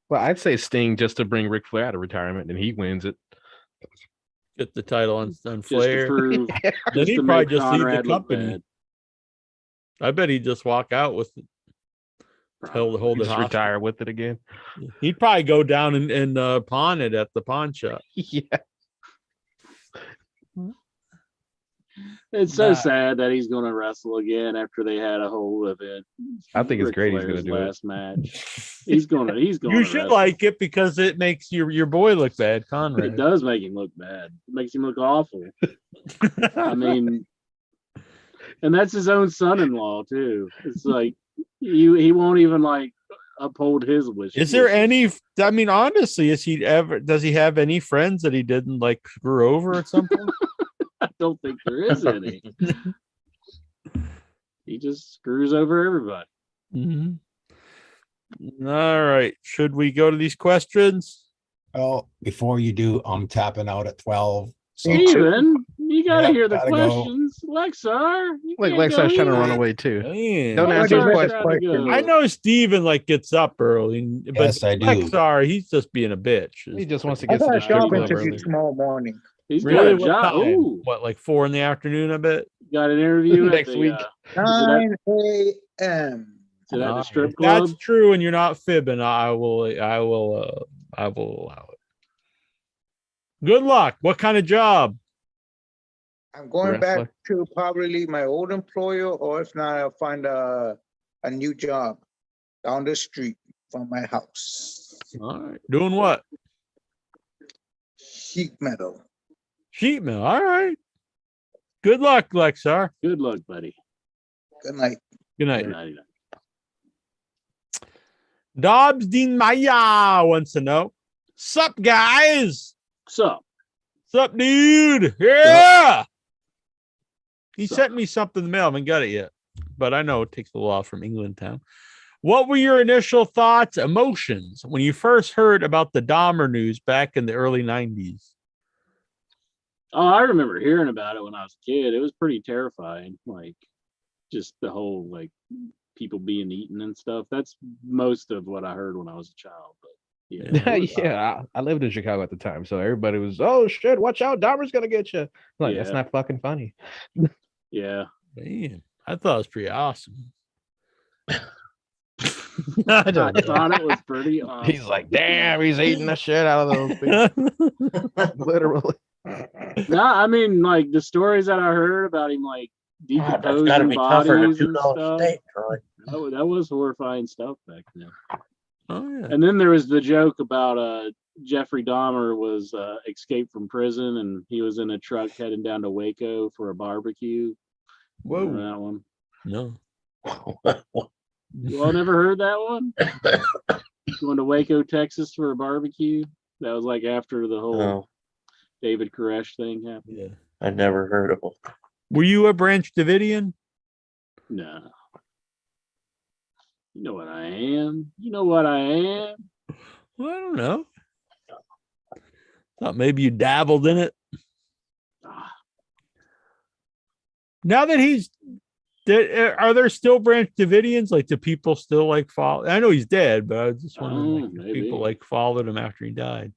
Well, I'd say Sting just to bring Ric Flair out of retirement, and he wins it. Get the title on Flair. Then he'd probably just leave the company. I bet he'd just walk out with it. Hold it, just retire with it again. He'd probably go down and pawn it at the pawn shop. Yeah. It's so sad that he's going to wrestle again after they had a whole event. I think it's great he's going to do last match. He's going. You should like it because it makes your boy look bad, Conrad. It does make him look bad. It makes him look awful. I mean, and that's his own son-in-law too. It's like he won't even like uphold his wishes. Is there any? I mean, honestly, does he have any friends that he didn't like screw over at some point? I don't think there is any. He just screws over everybody. Mm-hmm. All right. Should we go to these questions? Oh, before you do, I'm tapping out at 12. So Steven, you gotta Yeah, hear the gotta go. questions. Lexar. Like Lexar's trying to run away too. Don't answer his question. I know Steven like gets up early, but Yes, I do. Lexar, he's just being a bitch. He just wants to I get to got the a strip job club interview early. tomorrow morning. He's Really? got a job. What time? Ooh, What, like 4 p.m, I bet? got an interview Next at the, week. 9 a.m. Is it at the If strip club? that's true and you're not fibbing, I will allow it. Good luck. What kind of job? I'm going Wrestler. back to probably my old employer, or if not, I'll find a new job down the street from my house. All right. Doing what? Sheet metal. Sheet mill. All right. Good luck, Lexar. Good luck, buddy. Good night. Good night. Good night. Dobbs Dean Maya wants to know. Sup, guys? So, Sup, dude? Yeah. He sent me something in the mail. I haven't got it yet, but I know it takes a while from England town. What were your initial thoughts, emotions when you first heard about the Dahmer news back in the early 90s? oh, I remember hearing about it when I was a kid. It was pretty terrifying. Like, just the whole like people being eaten and stuff. That's most of what I heard when I was a child. But yeah, Yeah, I lived in Chicago at the time, so everybody was, oh shit, watch out, Dahmer's gonna get you. Like, that's Yeah. not fucking funny. yeah. Man, I thought it was pretty awesome. I I don't know. thought it was pretty awesome. He's like, damn, he's eating the shit out of those people. Literally. No, I mean, like the stories that I heard about him, like God, that's got to decomposing be tougher than bodies and $2 stuff. steak, Troy. That was horrifying stuff back then. Oh, yeah. And then there was the joke about Jeffrey Dahmer was escaped from prison and he was in a truck heading down to Waco for a barbecue. Whoa. Remember that one? No. You all never heard that one? Going to Waco, Texas for a barbecue? That was like after the whole No, David Koresh thing happened. Yeah. I never heard of them. Were you a Branch Davidian? No. You know what I am. You know what I am. Well, I don't know. Thought maybe you dabbled in it. Ah, Now that he's dead, are there still Branch Davidians? Like, do people still like follow? I know he's dead, but I was just wondering, like, if maybe. people like followed him after he died.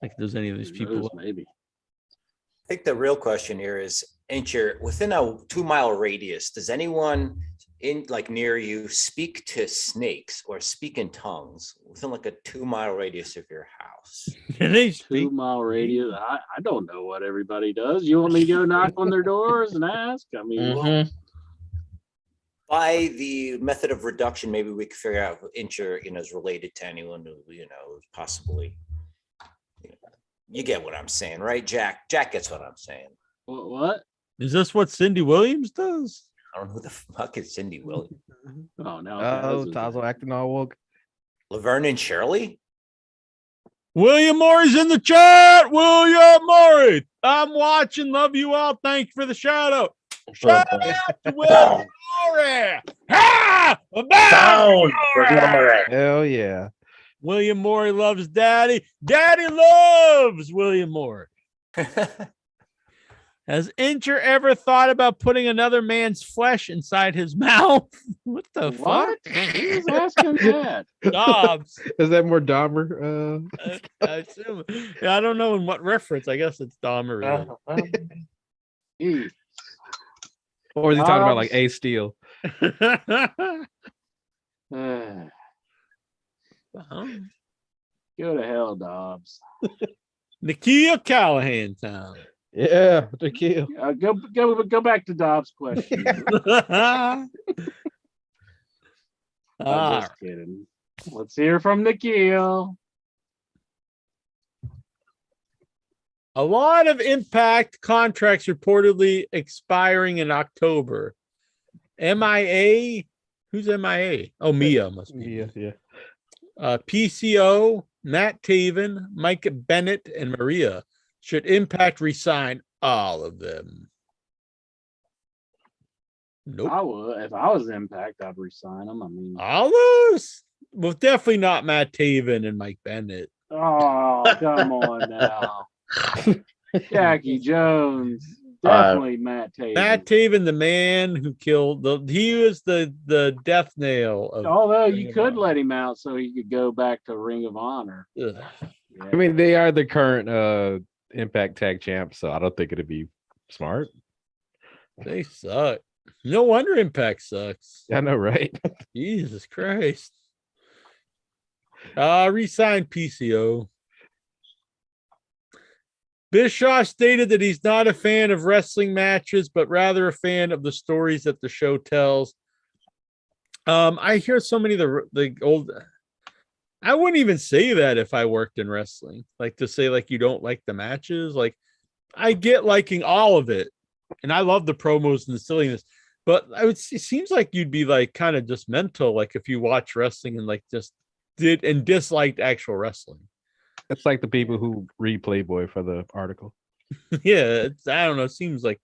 Like, if there's any of these who people? knows, maybe. I think the real question here is, within a 2-mile radius, does anyone in like near you speak to snakes or speak in tongues within like a 2-mile radius of your house? Can they speak? 2-mile radius. I don't know what everybody does. You want me to go knock on their doors and ask? I mean, Mhm. By the method of reduction, maybe we could figure out if Incher, is related to anyone who, possibly. You get what I'm saying, right, Jack? Jack gets what I'm saying. what? Is this what Cindy Williams does? I don't know who the fuck is Cindy Williams. Oh, no. Oh, Tazo acting all woke. Laverne and Shirley? William Morey's in the chat. William Morey, I'm watching. Love you all. Thank you for the shout out. Shout out to William Morey. Ah! Down for Glory. Hell yeah. William Morey loves Daddy. Daddy loves William Morey. Has Incher ever thought about putting another man's flesh inside his mouth? What the What? fuck? Who's asking that? Dobbs. Is that more Dahmer? I assume. Yeah, I don't know in what reference. I guess it's Dahmer. Gee. Or is he talking about like A Steel? Go to hell, Dobbs. Nikhil Callahan town. Yeah, the kill. Go back to Dobbs' question. I'm just kidding. Let's hear from Nikhil. A lot of Impact contracts reportedly expiring in October. MIA? Who's MIA? Oh, Mia must be. Yeah. PCO, Matt Taven, Mike Bennett, and Maria. Should Impact resign all of them? Nope. I would. If I was Impact, I'd resign them. I mean, all those? Well, definitely not Matt Taven and Mike Bennett. Oh, come on now. Jackie Jones. Definitely Matt Taven. Matt Taven, the man who killed he was the death nail of although you could let him out so he could go back to Ring of Honor. Yeah. I mean, they are the current Impact Tag Champs, so I don't think it'd be smart. They suck. No wonder Impact sucks. I know, right? Jesus Christ. Resign PCO. Bischoff stated that he's not a fan of wrestling matches, but rather a fan of the stories that the show tells. I hear so many of the old. I wouldn't even say that if I worked in wrestling. Like to say like you don't like the matches. Like I get liking all of it, and I love the promos and the silliness. But it seems like you'd be like kind of just mental, like if you watch wrestling and like just did and disliked actual wrestling. It's like the people who read Playboy for the article. Yeah, I don't know. It seems like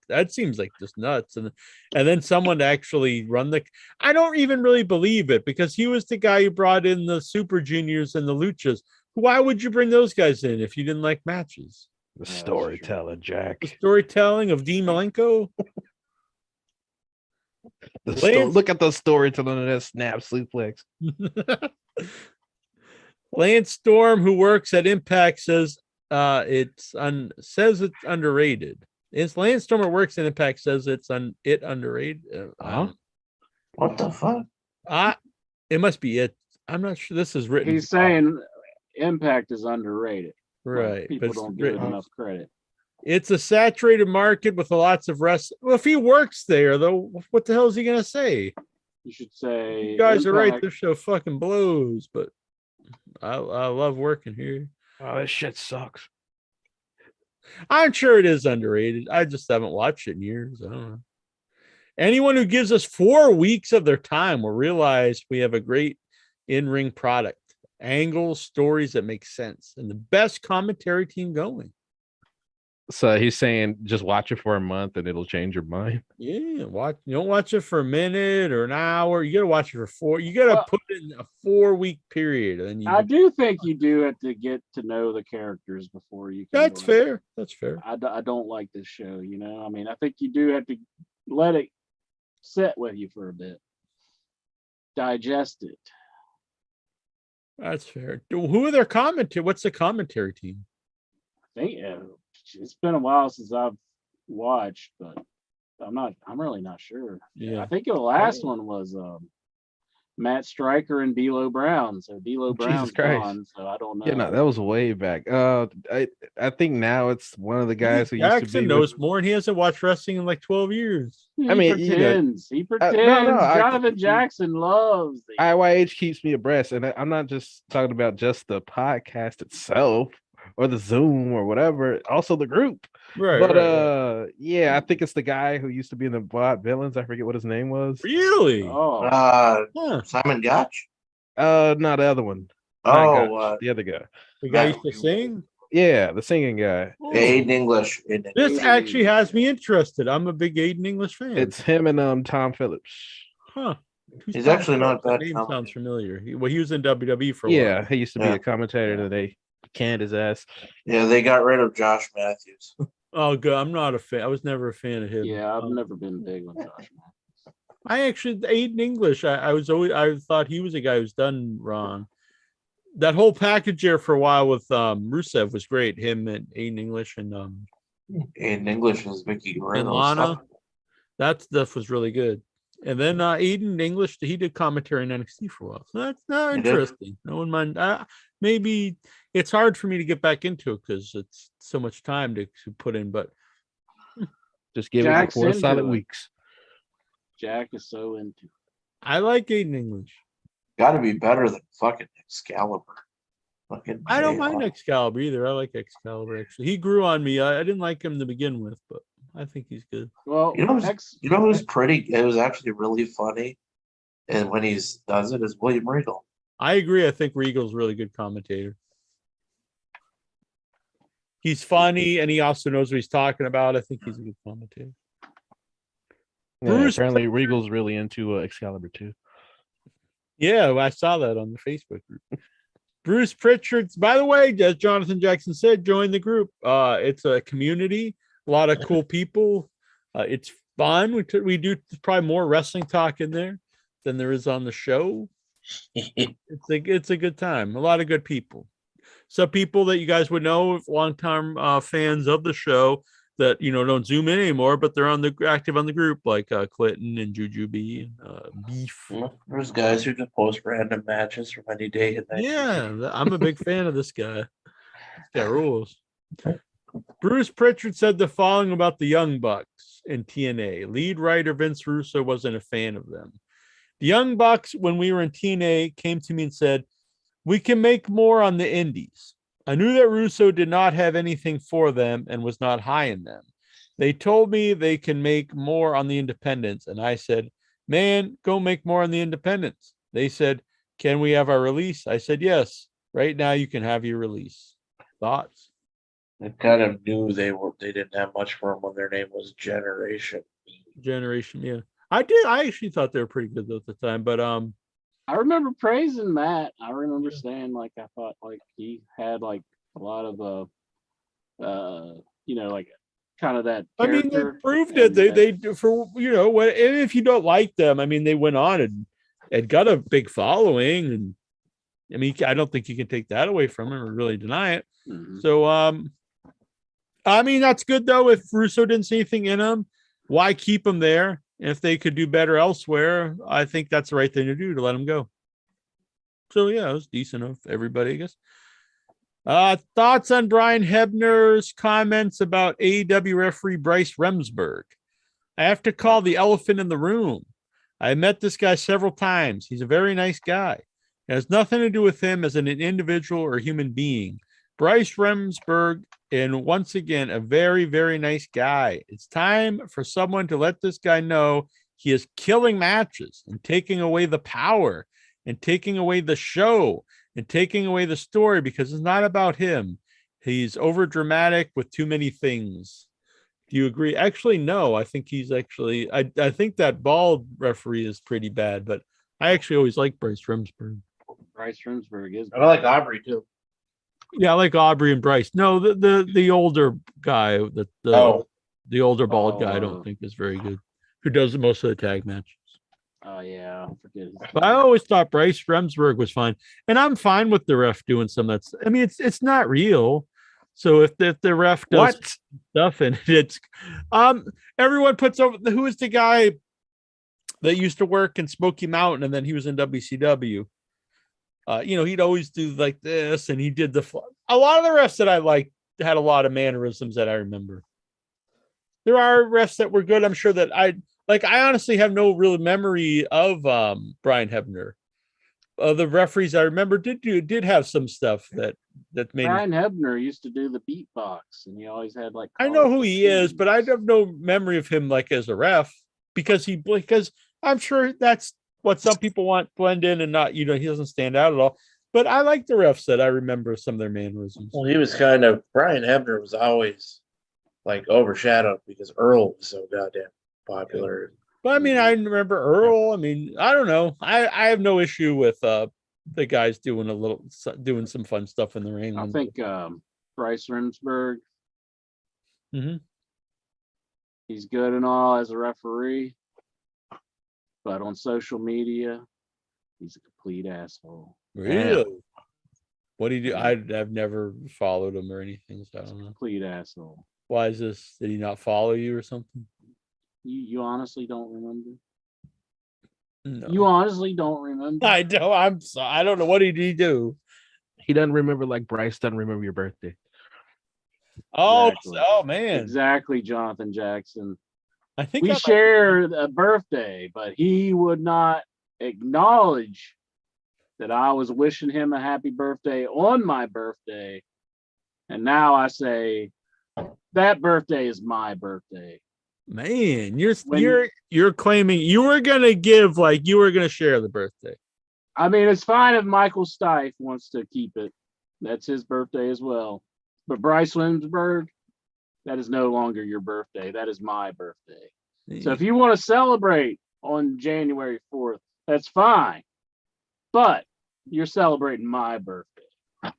just nuts. And then someone to actually run the. I don't even really believe it because he was the guy who brought in the Super Juniors and the Luchas. Why would you bring those guys in if you didn't like matches? The storytelling, Jack. The storytelling of Dean Malenko. Look at the storytelling of that snap suplex. Lance Storm, who works at Impact, says it's underrated. It's Lance Storm who works at Impact says it's underrated. What the fuck? It must be it. I'm not sure. This is written. He's saying Impact is underrated. Right. People don't give it enough credit. It's a saturated market with lots of wrestling. Well, if he works there, though, what the hell is he going to say? You should say, you guys are right. This show fucking blows, but I love working here. Oh, this shit sucks. I'm sure it is underrated. I just haven't watched it in years. I don't know. Anyone who gives us 4 weeks of their time will realize we have a great in-ring product, angles, stories that make sense, and the best commentary team going. So he's saying just watch it for a month and it'll change your mind. Yeah, you don't watch it for a minute or an hour. You got to watch it for 4. You got to put it in a 4-week period. And I do think you do have to get to know the characters before you can. That's fair. That's fair. I don't like this show, you know. I mean, I think you do have to let it sit with you for a bit, digest it. That's fair. Who are their commentary? What's the commentary team? I think it's been a while since I've watched, but I'm really not sure. Yeah, I think the last one was Matt Stryker and D'Lo Brown. So D'Lo Brown's gone, so I don't know. Yeah, no, that was way back. I think now it's one of the guys who Jackson used to be knows more, and he hasn't watched wrestling in like 12 years. He pretends. He pretends. Jonathan Jackson loves the IYH keeps me abreast, and I'm not just talking about just the podcast itself or the Zoom or whatever, also the group. Right. But yeah, I think it's the guy who used to be in the Bot Villains. I forget what his name was. Really? Simon Gotch? Not the other one. The other guy. The guy used to sing? Yeah, the singing guy. Aiden English. This actually has me interested. I'm a big Aiden English fan. It's him and Tom Phillips. Huh. He's actually not bad. Name sounds familiar. He was in WWE for a while. Yeah, he used to be a commentator that they canned his ass. Yeah, they got rid of Josh Matthews. Oh, good. I'm not a fan. I was never a fan of him. Yeah, I've never been big on Josh Matthews. I actually Aiden English. I thought he was a guy who's done wrong. That whole package there for a while with Rusev was great. Him and Aiden English and Aiden English is Vicky and Lana. That stuff was really good. And then Aiden English, he did commentary in NXT for a while. So that's not interesting. No one mind. Maybe it's hard for me to get back into it because it's so much time to put in. But just give it 4 solid weeks. Jack is so into it. I like Aiden English. Got to be better than fucking Excalibur. I don't mind Excalibur either. I like Excalibur actually. He grew on me. I didn't like him to begin with, but I think he's good. Well, who's pretty? It was actually really funny, and when he does it, is William Regal. I agree. I think Regal's a really good commentator. He's funny, and he also knows what he's talking about. I think he's a good commentator. Yeah, Bruce, apparently Regal's really into Excalibur too. Yeah, I saw that on the Facebook group. Bruce Pritchard, by the way, as Jonathan Jackson said, join the group. It's a community, a lot of cool people. It's fun. We do probably more wrestling talk in there than there is on the show. It's a good time. A lot of good people. Some people that you guys would know, long-time fans of the show that don't zoom in anymore, but they're active on the group, like Clinton and Jujubee and Beef. There's guys who just post random matches from any day and night. Yeah, I'm a big fan of this guy. This guy rules. Bruce Pritchard said the following about the Young Bucks in TNA. Lead writer Vince Russo wasn't a fan of them. The Young Bucks, when we were in TNA, came to me and said, "We can make more on the indies." I knew that Russo did not have anything for them and was not high in them. They told me they can make more on the independents, and I said, "Man, go make more on the independents." They said, "Can we have our release?" I said, "Yes. Right now you can have your release." Thoughts? I kind of knew they didn't have much for them when their name was Generation. Yeah. I actually thought they were pretty good though at the time, but I remember praising Matt. I remember saying I thought he had a lot of like kind of that. I mean, they proved it. They for and if you don't like them, I mean, they went on and got a big following, and I mean, I don't think you can take that away from them or really deny it. Mm-hmm. So, I mean, that's good though. If Russo didn't see anything in them, why keep them there? If they could do better elsewhere, I think that's the right thing to do, to let them go. So yeah, it was decent of everybody, I guess. Thoughts on Brian Hebner's comments about AEW referee Bryce Remsburg? I have to call the elephant in the room. I met this guy several times. He's a very nice guy. It has nothing to do with him as an individual or human being. Bryce Remsburg, and once again, a very, very nice guy. It's time for someone to let this guy know he is killing matches and taking away the power and taking away the show and taking away the story, because it's not about him. He's over dramatic with too many things. Do you agree? Actually, no. I think he's actually. I think that bald referee is pretty bad, but I actually always like Bryce Remsburg. Bryce Remsburg is. I like Aubrey too. Yeah, I like Aubrey and Bryce. No, the older guy, the older bald guy, I don't think is very good. Who does most of the tag matches? Oh yeah, I forget. But I always thought Bryce Remsburg was fine, and I'm fine with the ref doing some of that. I mean, it's not real. So if the ref does stuff and it's everyone puts over who is the guy that used to work in Smoky Mountain and then he was in WCW. He'd always do like this, and he did a lot of the refs that I liked had a lot of mannerisms that I remember. There are refs that were good. I'm sure that I honestly have no real memory of Brian Hebner. The referees I remember did have some stuff that made Brian Hebner used to do the beatbox, and he always had I know who he is, but I have no memory of him as a ref because I'm sure that's what some people want, blend in and not, he doesn't stand out at all. But I like the refs that I remember some of their mannerisms. Well, Brian Hebner was always overshadowed because Earl was so goddamn popular. But I mean, I remember Earl. I mean, I don't know. I have no issue with the guys doing some fun stuff in the ring. I think Bryce Remsburg. Mm-hmm. He's good and all as a referee. But on social media, he's a complete asshole. Really? What do you do? I've never followed him or anything, so I don't know. Complete asshole. Why is this? Did he not follow you or something? You honestly don't remember? No. You honestly don't remember? I don't. I'm sorry. I don't know. What did he do? He doesn't remember like Bryce doesn't remember your birthday. Oh, Exactly. Oh man. Exactly, Jonathan Jackson. I think We share a birthday, but he would not acknowledge that I was wishing him a happy birthday on my birthday. And now I say that birthday is my birthday. Man, you're claiming you were gonna give you were gonna share the birthday. I mean, it's fine if Michael Stipe wants to keep it. That's his birthday as well. But Bryce Williamsburg, that is no longer your birthday. That is my birthday. So if you want to celebrate on January 4th, that's fine. But you're celebrating my birthday. That's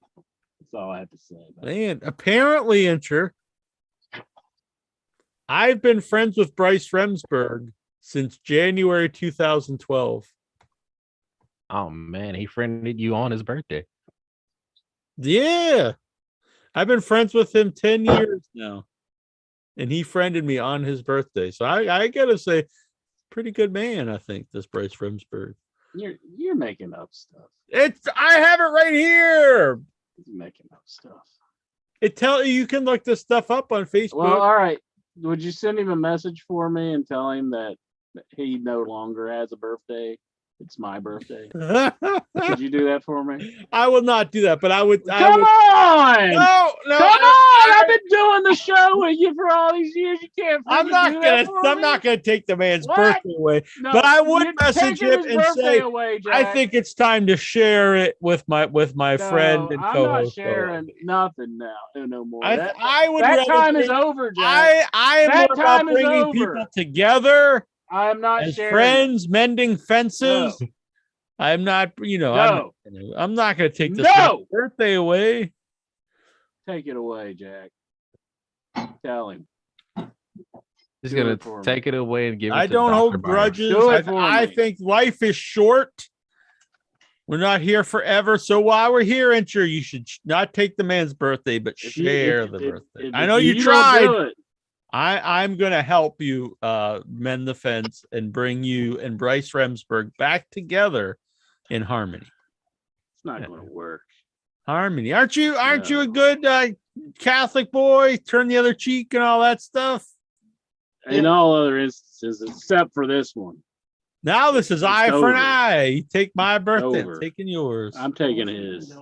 all I have to say. Man, apparently, I've been friends with Bryce Remsburg since January 2012. Oh man, he friended you on his birthday. Yeah. I've been friends with him 10 years now. And he friended me on his birthday. So I gotta say, pretty good man, I think, this Bryce Remsburg. You're making up stuff. I have it right here. You're making up stuff. You can look this stuff up on Facebook. Well, all right. Would you send him a message for me and tell him that he no longer has a birthday? It's my birthday. Could you do that for me? I will not do that, but I would. Come on! No, Come on! I've been doing the show with you for all these years. You can't. I'm not gonna take the man's birthday away, but I would message him and say, I think it's time to share it with my friend and co-host. I'm not sharing nothing now. No more. I would. That time is over, Jack. I am more about bringing people together. I'm not as sharing friends, mending fences. No. I'm not, I'm not going to take this birthday away. Take it away, Jack. Tell him. He's going to take it away and give it I to don't Dr. hold grudges. I think life is short. We're not here forever. So while we're here, you should not take the man's birthday, but share the birthday. I know you tried. I'm going to help you mend the fence and bring you and Bryce Remsburg back together in harmony. It's not going to work. Harmony. Aren't you a good Catholic boy? Turn the other cheek and all that stuff? In all other instances, except for this one. Now this is eye for an eye. You take my birthday, I'm taking yours. I'm taking his.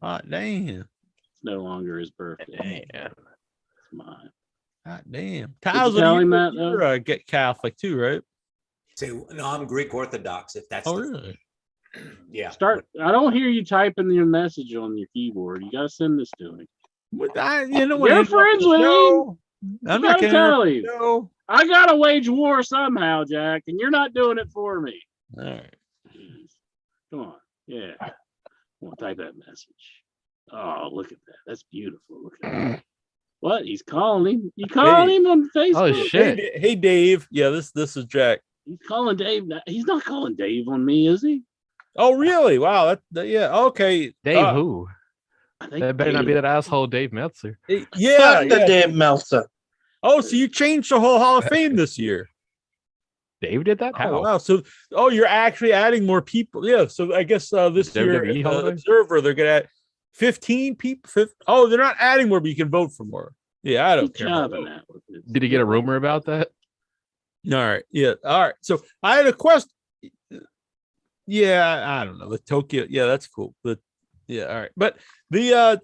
Oh, damn. It's no longer his birthday. Damn. It's mine. God damn. Kyle's you're get Catholic too, right? No, I'm Greek Orthodox. If that's really? Yeah. I don't hear you typing your message on your keyboard. You gotta send this to me. You're friends with him. I'm not gonna tell you. I gotta wage war somehow, Jack, and you're not doing it for me. All right. Come on. Yeah. I want to type that message. Oh, look at that. That's beautiful. Look at that. What? He's calling him. You calling him on Facebook? Oh shit! Hey, Dave. Yeah, this is Jack. He's calling Dave. He's not calling Dave on me, is he? Oh, really? Wow. Yeah. Okay. Dave, who? That better not be that asshole Dave Meltzer. Yeah, Dave Meltzer. Oh, so you changed the whole Hall of Fame this year? Dave did that? How? Oh, wow. So, you're actually adding more people. Yeah. So I guess this year, Observer, they're gonna add 15 people. They're not adding more, but you can vote for more. Yeah, I don't care. Did he get a rumor about that? All right. Yeah. All right. So I had a question. Yeah, I don't know. The Tokyo. Yeah, that's cool. All right. But the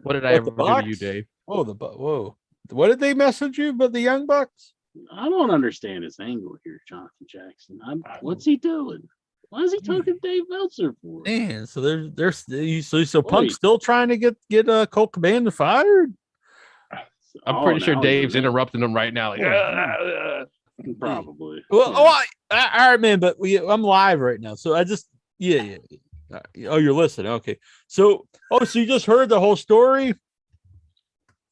what did I ever do to you, Dave? Oh, whoa. What did they message you about the Young Bucks? I don't understand his angle here, Jonathan Jackson. What's he doing? Why is he talking to Dave Meltzer for? Man, so so Punk's still trying to get Colt Cabana fired? I'm pretty sure Dave's interrupting him right now. Probably. Well, all right, man. But I'm live right now, so I just yeah. Oh, you're listening. Okay. So you just heard the whole story?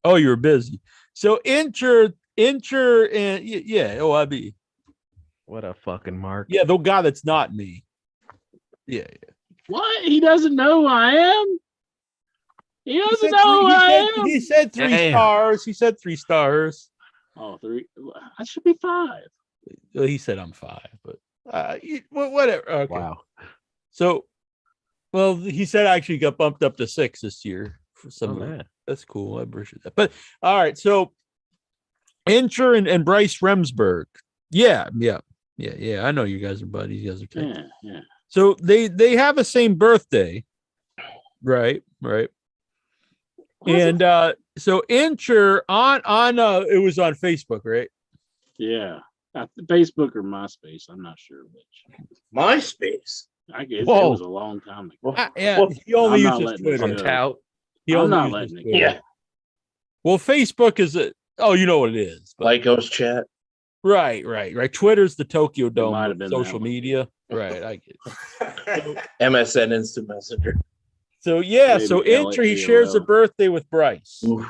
Oh, you're busy. So enter, and yeah. OIB. What a fucking mark. Yeah, the guy that's not me. Yeah. What? He doesn't know who I am? He doesn't know who I am? He said 3 stars. He said 3 stars. Oh, 3. I should be 5. Well, he said I'm 5, but whatever. Okay. Wow. So, he said I actually got bumped up to 6 this year for some. That's cool. I appreciate that. But all right, so Incher and Bryce Remsburg. Yeah. I know you guys are buddies. You guys are tight. Yeah. So they have the same birthday, right? And so Incher on it was on Facebook, right? Yeah. Facebook or MySpace. I'm not sure which. MySpace. I guess it was a long time ago. Yeah, he only I'm not uses letting Twitter. this go. He I'm only not uses letting it Twitter. go. Yeah. Well, Facebook is you know what it is. But, Lycos chat. Right. Twitter's the Tokyo might Dome have of been social that one. media. Right, I get it. MSN Instant Messenger. So yeah, Maybe so Intra, he shares a AOL. birthday with Bryce. Oof.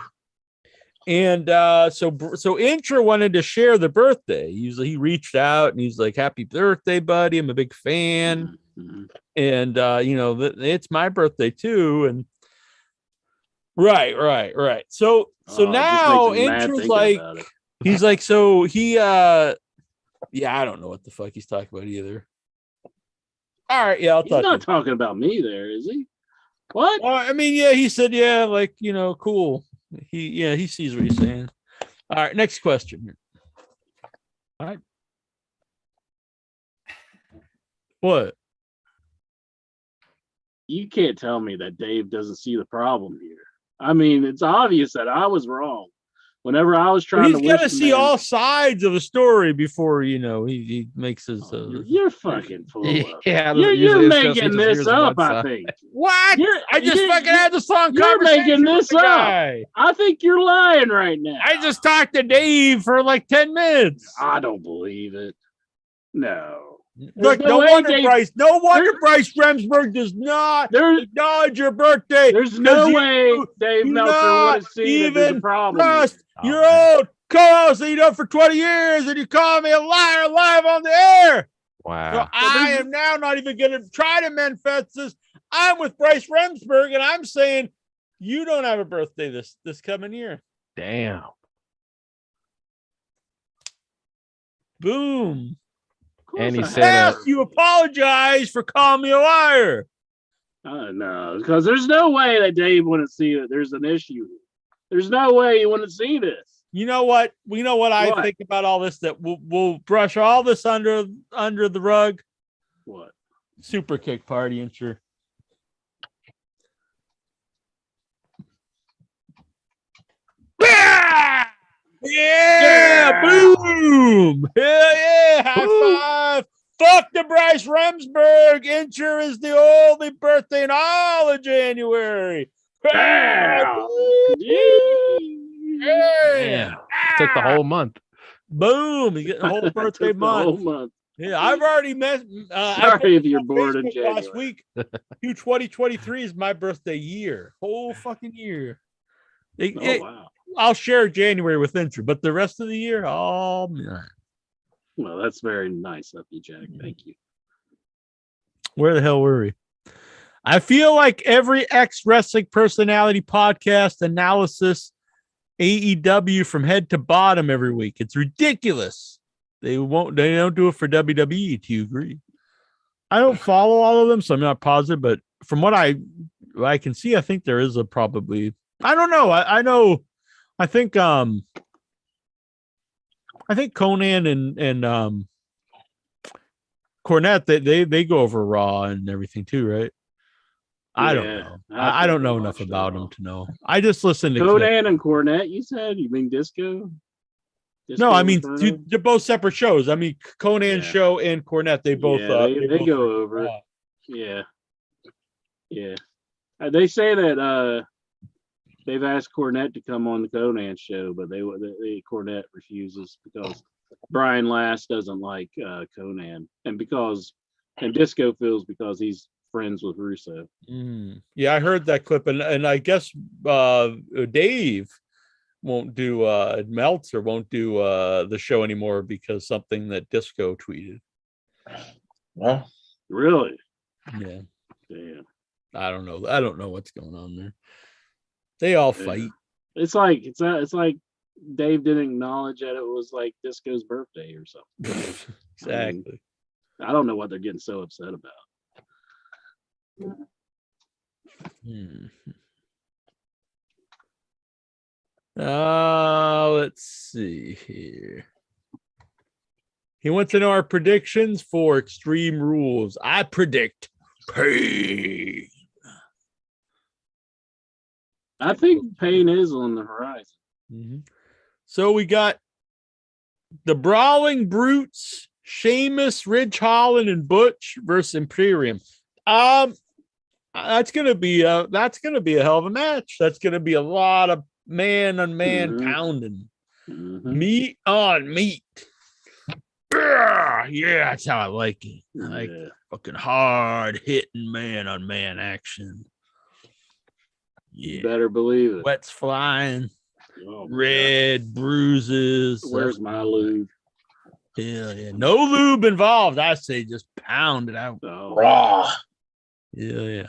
And so Intra wanted to share the birthday. He reached out and he's like, "Happy birthday, buddy! I'm a big fan." Mm-hmm. And it's my birthday too. And right. So now Intra's like, he's like, so he I don't know what the fuck he's talking about either. All right, yeah, He's not talking about me there, is he? What? Well, I mean, yeah, he said, yeah, like, cool. He sees what he's saying. All right, next question. All right. What? You can't tell me that Dave doesn't see the problem here. I mean, it's obvious that I was wrong. Whenever I was trying He's to got to see all sides of the story before he makes his. You're fucking full of. Yeah, you're making this up. I think. What? I just fucking had this long You're conversation making this with the up. guy. I think you're lying right now. I just talked to Dave for like 10 minutes. I don't believe it. No. Look, no wonder Bryce Remsburg does not acknowledge your birthday. There's no way Dave Meltzer would have seen that there's a problem. Trust your old co-host that you know for 20 years, and you call me a liar live on the air. Wow. So I am now not even going to try to mend fences. I'm with Bryce Remsburg, and I'm saying you don't have a birthday this coming year. Damn. Boom. And he said, you apologize for calling me a liar. No, because there's no way that Dave wouldn't see that there's an issue. There's no way he wouldn't see this. You know what? We know what I think about all this. That we'll brush all this under the rug. What? Super kick party and sure. Yeah, boom! Hell yeah! High five! Fuck the Bryce Remsburg! Incher is the only birthday in all of January. Damn! Yeah. Took the whole month. Boom! You get the whole birthday month. Whole month. Yeah, I've already met. Sorry if you're bored in January. Last week, 2023 is my birthday year. Whole fucking year. Wow. I'll share January with Intra, but the rest of the year, oh man. Well, that's very nice of you, Jack. Thank you. Where the hell were we? I feel like every ex-wrestling personality podcast analysis AEW from head to bottom every week. It's ridiculous. They don't do it for WWE. Do you agree? I don't follow all of them, so I'm not positive, but from what I can see, I think there is a probably. I don't know. I know. I think Conan and Cornette they go over Raw and everything too, right? I don't know. I don't know enough about them to know. I just listen to Conan and Cornette. You said you mean Disco? No, I mean they're both separate shows. I mean Conan show and Cornette. They both they go over. Yeah. They say that they've asked Cornette to come on the Conan show, but Cornette refuses because Brian Last doesn't like Conan, and Disco feels because he's friends with Russo. Yeah, I heard that clip, and I guess Dave won't do Meltzer won't do the show anymore because something that Disco tweeted. Well, really? Yeah. Damn. I don't know what's going on there. They all fight. It's like Dave didn't acknowledge that it was like Disco's birthday or something. Exactly. I don't know what they're getting so upset about. Let's see here. He wants to know our predictions for Extreme Rules. I predict pain. I think pain is on the horizon. So we got The Brawling Brutes, Sheamus, Ridge Holland, and Butch versus Imperium. That's gonna be a hell of a match. That's gonna be a lot of man on man pounding, meat on meat. Yeah, that's how I like it. I like fucking hard hitting man on man action. Yeah, You better believe it. Wet's flying, red bruises. Where's my lube? Yeah. No lube involved. I say just pound it out. Raw. Yeah.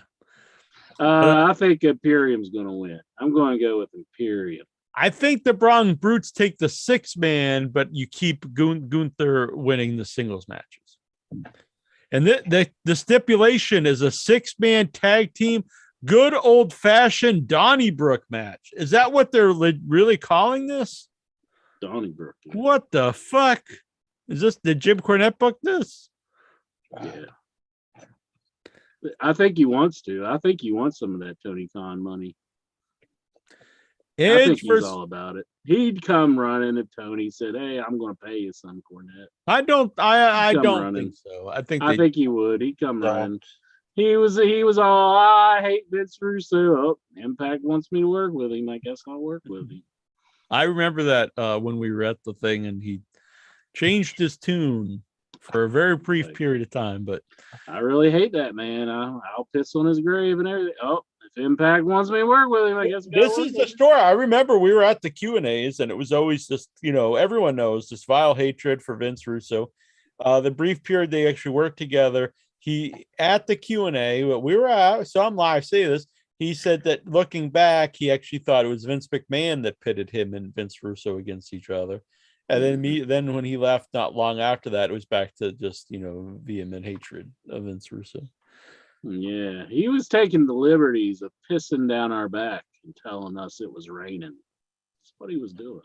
I think Imperium's going to win. I'm going to go with Imperium. I think the Brawling Brutes take the 6-man, but you keep Gunther winning the singles matches. And the stipulation is a 6-man tag team, good old-fashioned Donnybrook match. Is that what they're really calling this? Donnybrook. Yeah. What the fuck? Did Jim Cornette book this? Yeah. I think he wants to. I think he wants some of that Tony Khan money. I think he's all about it. He'd come running if Tony said, "Hey, I'm going to pay you some, Cornette." I don't think so. I think he would. He'd come running. He was all, "I hate Vince Russo. Oh, Impact wants me to work with him. I guess I'll work with him." I remember that when we were at the thing, and he changed his tune for a very brief period of time. But I really hate that, man. I'll piss on his grave and everything. Oh, if Impact wants me to work with him, I guess this is the story. I remember we were at the Q&As, and it was always just, everyone knows this vile hatred for Vince Russo. The brief period they actually worked together, he at the Q&A, we were out, so I'm live say this. He said that looking back, he actually thought it was Vince McMahon that pitted him and Vince Russo against each other. And then when he left, not long after that, it was back to just, vehement hatred of Vince Russo. Yeah, he was taking the liberties of pissing down our back and telling us it was raining. That's what he was doing.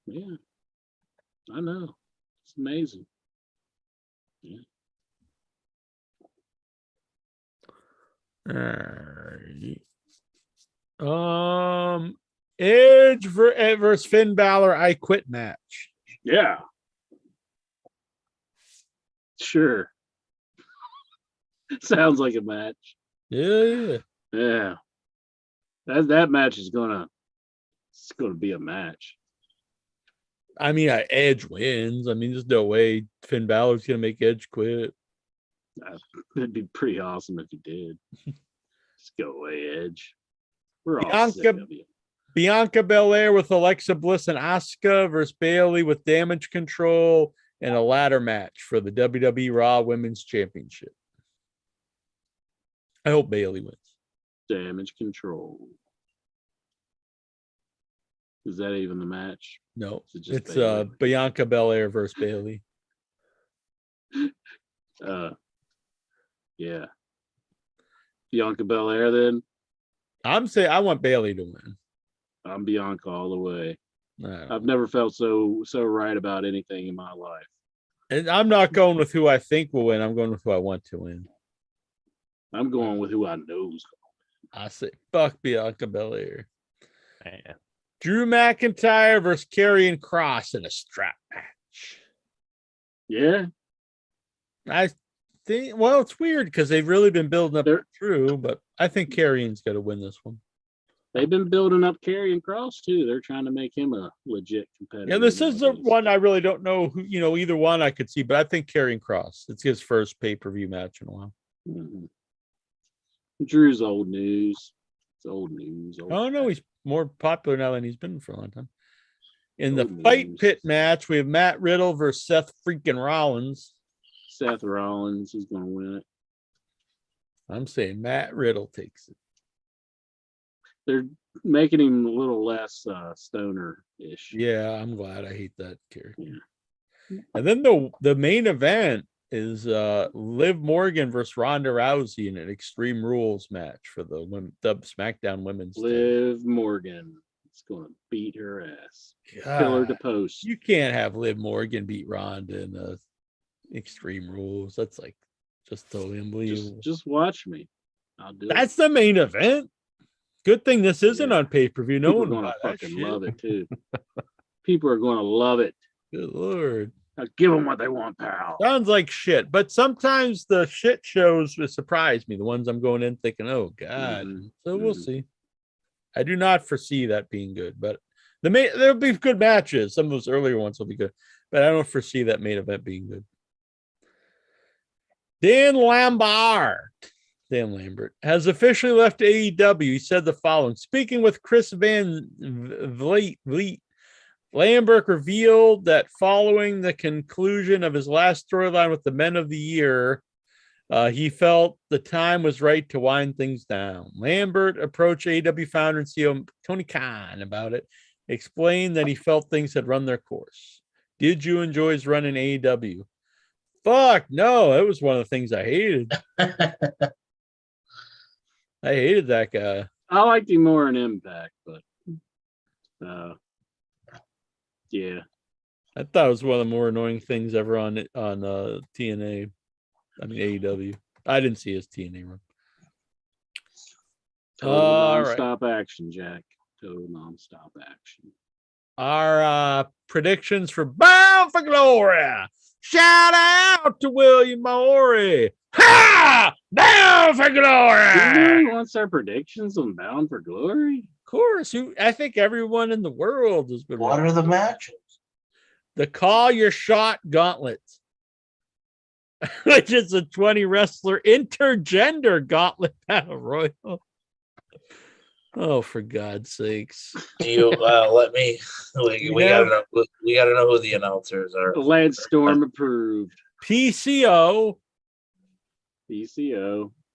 Yeah, I know. It's amazing. Yeah. Edge versus Finn Balor, I Quit match. Yeah. Sure. Sounds like a match. Yeah. That match is gonna be a match. I mean, Edge wins. I mean, there's no way Finn Balor's gonna make Edge quit. It'd be pretty awesome if he did. Just go away, Edge. We're all sick of you. Bianca Belair with Alexa Bliss and Asuka versus Bayley with Damage Control and a ladder match for the WWE Raw Women's Championship. I hope Bayley wins. Damage Control. Is that even the match? No, it's Bianca Belair versus Bayley. Yeah. Bianca Belair then? I'm saying I want Bayley to win. I'm Bianca all the way. I've never felt so right about anything in my life. And I'm not going with who I think will win. I'm going with who I want to win. I'm going with who I know is going to win. I say fuck Bianca Belair. Man. Drew McIntyre versus Karrion Kross in a strap match. Yeah. I think, well, it's weird because they've really been building up Drew, but I think Karrion's got to win this one. They've been building up Karrion Kross too. They're trying to make him a legit competitor. Yeah, this is the one I really don't know who, either one I could see, but I think Karrion Kross. It's his first pay-per-view match in a while. Mm-hmm. Drew's old news. It's old news. No, he's more popular now than he's been for a long time. In the Fight Pit match, we have Matt Riddle versus Seth freaking Rollins. Seth Rollins is going to win it. I'm saying Matt Riddle takes it. They're making him a little less stoner-ish. Yeah, I'm glad. I hate that character. Yeah. And then the main event is Liv Morgan versus Ronda Rousey in an Extreme Rules match for the SmackDown Women's Liv Morgan is going to beat her ass. God, pillar to post. You can't have Liv Morgan beat Ronda in Extreme Rules. That's like just totally unbelievable. Just watch me. I'll do That's it. The main event. Good thing this isn't on pay-per-view. No one gonna fucking love it too. People are going to love it. Good Lord. Now give them what they want, pal. Sounds like shit, but sometimes the shit shows will surprise me. The ones I'm going in thinking, oh God. So we'll see. I do not foresee that being good, but there'll be good matches. Some of those earlier ones will be good, but I don't foresee that main event being good. Dan Lambert has officially left AEW. He said the following: speaking with Chris Van Vliet, Lambert revealed that following the conclusion of his last storyline with the Men of the Year, he felt the time was right to wind things down. Lambert approached AEW founder and CEO Tony Khan about it, explained that he felt things had run their course. Did you enjoy his run in AEW? Fuck no, it was one of the things I hated. I hated that guy. I liked him more in Impact, but yeah. I thought it was one of the more annoying things ever on TNA. I mean AEW. I didn't see his TNA run. Total non-stop action, Jack. Total non-stop action. Our predictions for Bound for Glory. Shout out to William Maori. Ha! Bound for Glory. Who wants our predictions on Bound for Glory? Of course. I think everyone in the world has been. What are the matches? The Call Your Shot Gauntlet, which is a 20 wrestler intergender gauntlet battle royal. Oh, for God's sakes! Do you let me? We gotta know who the announcers are. Lance Storm approved. PCO.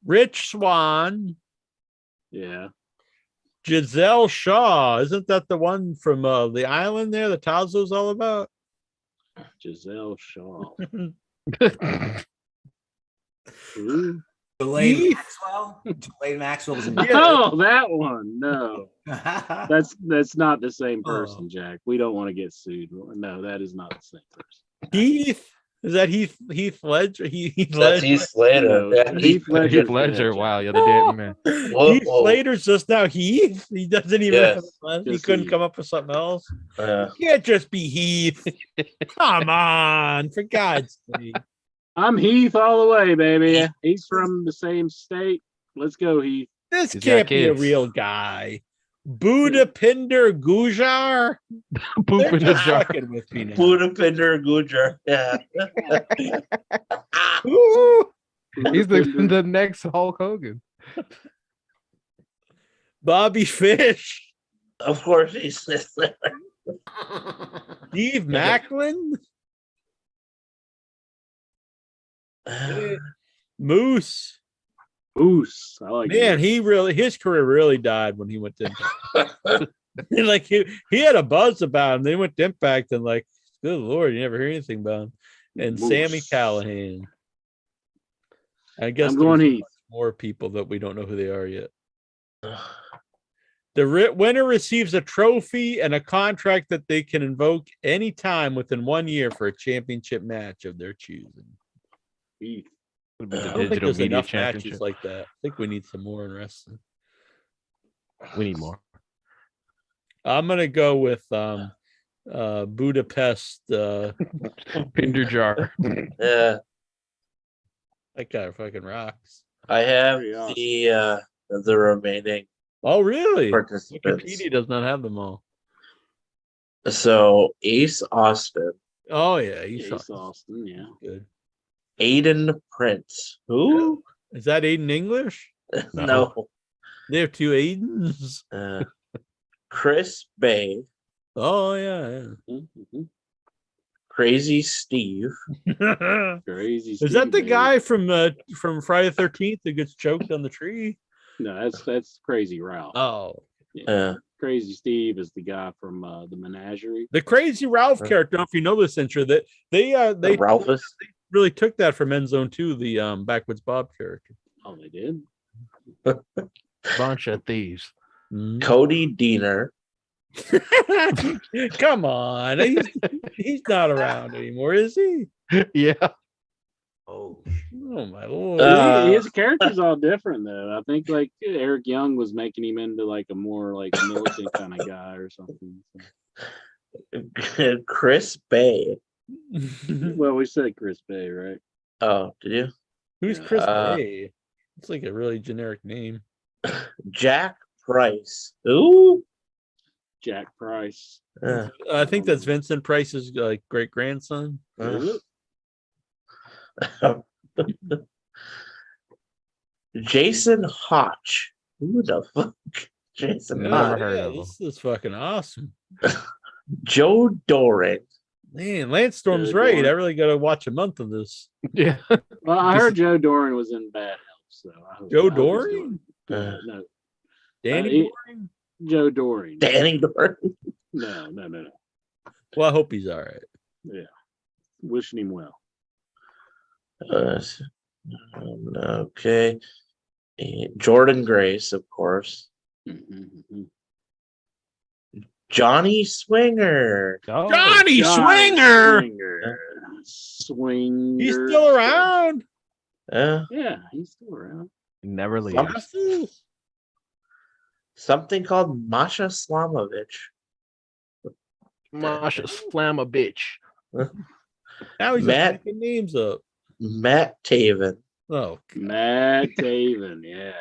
Rich Swann. Yeah. Giselle Shaw. Isn't that the one from the island there that Tazo's all about? Giselle Shaw. Delayed Maxwell. Delayed Maxwell was in. Oh, that one. No, that's not the same person, Jack. We don't want to get sued. No, that is not the same person. Heath. Is that Heath Ledger? That's Heath Slater. Yeah, Heath Ledger. Wow, you're the damn man. Heath Slater's just now Heath. He doesn't even have he couldn't come up with something else. He can't just be Heath. Come on, for God's sake. I'm Heath all the way, baby. He's from the same state. Let's go, Heath. This can't be a real guy. Budapinder Gujar. Budapinder Gujar. Yeah. He's the next Hulk Hogan. Bobby Fish. Of course he's there. Steve Macklin. Moose. I like man, his career really died when he went to Impact. Like he had a buzz about him. They went to Impact and like, good Lord, you never hear anything about him. And Moose. Sammy Callahan. I guess there's more people that we don't know who they are yet. The winner receives a trophy and a contract that they can invoke anytime within 1 year for a championship match of their choosing. I don't think there's enough matches like that. I think we need some more in wrestling. We need more. I'm gonna go with Budapest Pinder Jar. Yeah, that guy fucking rocks. I have the remaining. Oh, really? Participants. Wikipedia does not have them all. So Ace Austin. Oh yeah, Ace Austin. Yeah, good. Aiden Prince. Who? Is that Aiden English? No. They have two Aidens. Chris Bay. Oh, yeah. Mm-hmm. Crazy Steve. Crazy Steve. Is that the guy from Friday the 13th that gets choked on the tree? No, that's Crazy Ralph. Oh. Yeah. Crazy Steve is the guy from the Menagerie. The Crazy Ralph character, I don't know if you know this intro, that they Ralphus. Really took that from End Zone 2, the Backwards Bob character. Oh, they did? Bunch of thieves. Cody Diener. Come on. He's not around anymore, is he? Yeah. Oh my Lord. His character's all different, though. I think like Eric Young was making him into like a more like militant kind of guy or something. So. Chris Bay. Well, we said Chris Bay, right? Oh, did you? Who's Chris Bay? It's like a really generic name. Jack Price. Ooh. Jack Price. I think that's Vincent Price's great grandson. Jason Hotch. Who the fuck? Jason Hotch. Never heard of him. This is fucking awesome. Joe Doran. Man, Lance Storm's right. Doran. I really got to watch a month of this. Yeah. Well, I heard Joe Doran was in bad health. So Joe Doran? No. Danny Doran? Joe Doran. Danny Doran? No. Well, I hope he's all right. Yeah. Wishing him well. Okay. Jordan Grace, of course. Johnny Swinger. Oh, Johnny Swinger. Swinger. He's still around. Yeah, he's still around. Never leaves. Something called Masha Slamovich. Masha Slam a bitch. Now he's just making names up. Matt Taven. Oh, Matt Taven, yeah.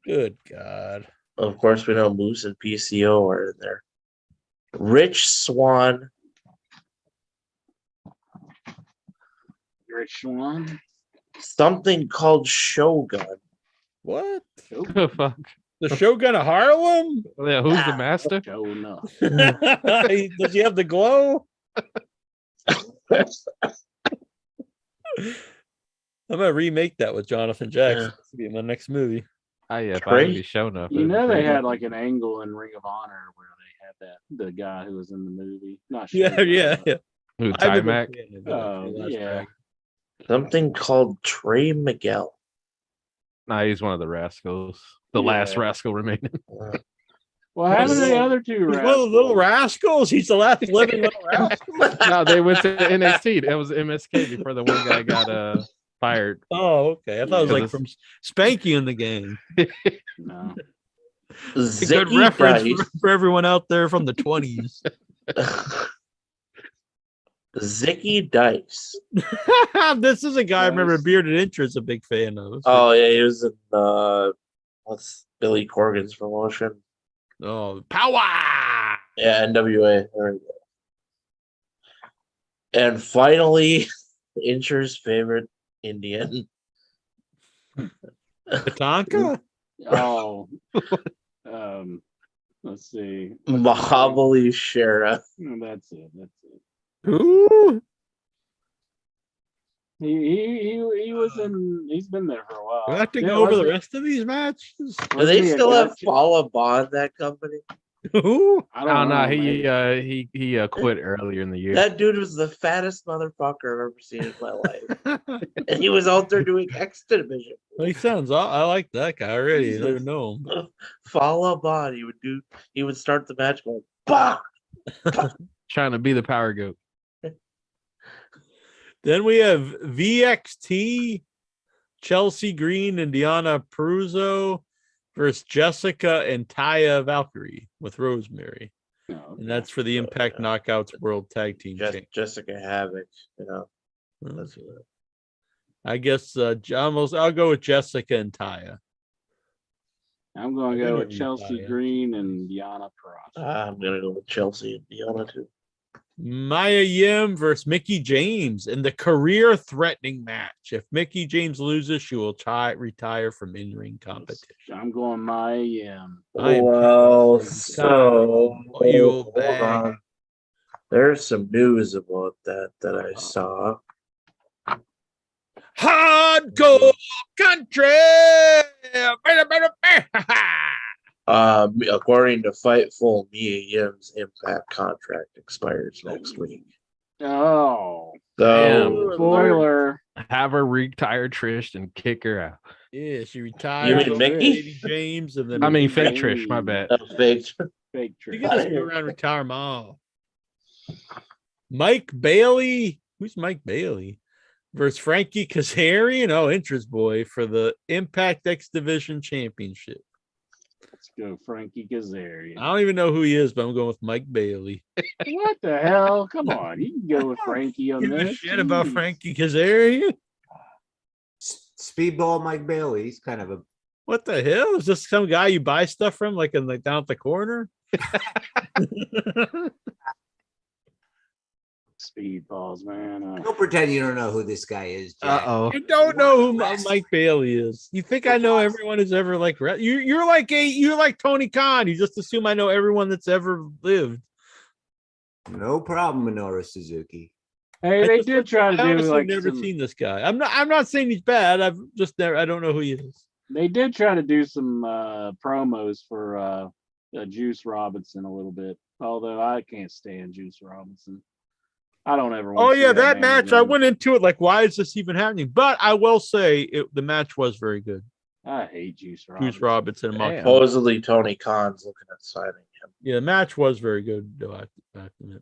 Good God. Of course, we know Moose and PCO are in there. Rich Swan. Rich Swan. Something called Shogun. What? The fuck? The Shogun of Harlem? Yeah, who's the master? Oh no. Does he have the glow? I'm gonna remake that with Jonathan Jackson. This will be my next movie. Oh yeah, if I would be shown up. You know they had like an angle in Ring of Honor where they had the guy who was in the movie. Not sure. Yeah. Who, Ty-Mac? Oh yeah. Something called Trey Miguel. Nah, he's one of the rascals. The last rascal remaining. Well, how many the other two He's one of the little rascals. He's the last living little rascal. No, they went to NXT. That was MSK before the one guy got fired. Oh, okay. I thought it was like from Spanky in the game. No. A good reference for everyone out there from the 20s. Zicky Dice. This is a guy I remember Bearded Interest a big fan of. Oh yeah, he was in what's Billy Corgan's promotion? Oh, Power! Yeah, NWA. There we go. And finally, Incher's favorite Indian. Tatanka? Oh. Let's see. Mahabali Shera. That's it. Who? He was in. He's been there for a while. Do I have to go over the rest of these matches? Do they still have Paula Bond, that company? Who? I don't know. He quit earlier in the year. That dude was the fattest motherfucker I've ever seen in my life. And he was out there doing X Division. Well, he sounds. I like that guy already. I don't know him. Paula Bond. He would start the match going, bah! Trying to be the power goat. Then we have VXT, Chelsea Green and Deanna Peruzzo versus Jessica and Taya Valkyrie with Rosemary. And that's for the Impact Knockouts World Tag Team. Jessica Havoc, you know. That's I guess I'll go with Jessica and Taya. I'm going to go with Chelsea Green and Deanna Peruzzo. I'm going to go with Chelsea and Deanna too. Maya Yim versus Mickey James in the career-threatening match. If Mickey James loses, she will retire from in-ring competition. I'm going Maya Yim. Well, so hold on. There's some news about that I saw. Hardcore country. According to Fightful, Mia Yim's Impact contract expires next week. Oh, so spoiler! Have her retire Trish and kick her out. Yeah, she retired. You mean Mickey? Lady James, and then I mean fake Trish. My bad. Fake Trish. You can just go around and retire them all. Mike Bailey. Who's Mike Bailey? Versus Frankie Kazarian. Oh, interest boy for the Impact X Division Championship. go Frankie Kazarian. I don't even know who he is, but I'm going with Mike Bailey. What the hell? Come on, you can go with Frankie on Give a this. shit about Frankie Kazarian. Speedball Mike Bailey. He's kind of a. What the hell? Is this some guy you buy stuff from, like down at the corner? Speedballs, man. Don't pretend you don't know who this guy is. Uh-oh. I don't know who Mike Bailey is. You think I know everyone who's ever like you're like Tony Khan. You just assume I know everyone that's ever lived. No problem, Minoru Suzuki. Hey, they did try to do I've like never seen this guy. I'm not saying he's bad. I've just never. I don't know who he is. They did try to do some promos for Juice Robinson a little bit, although I can't stand Juice Robinson. I don't ever want Oh to yeah, see that man match. again. I went into it like, why is this even happening? But I will say the match was very good. I hate Juice Robinson. Juice Robinson. Supposedly Tony Khan's looking at signing him. Yeah, the match was very good. Though I admit.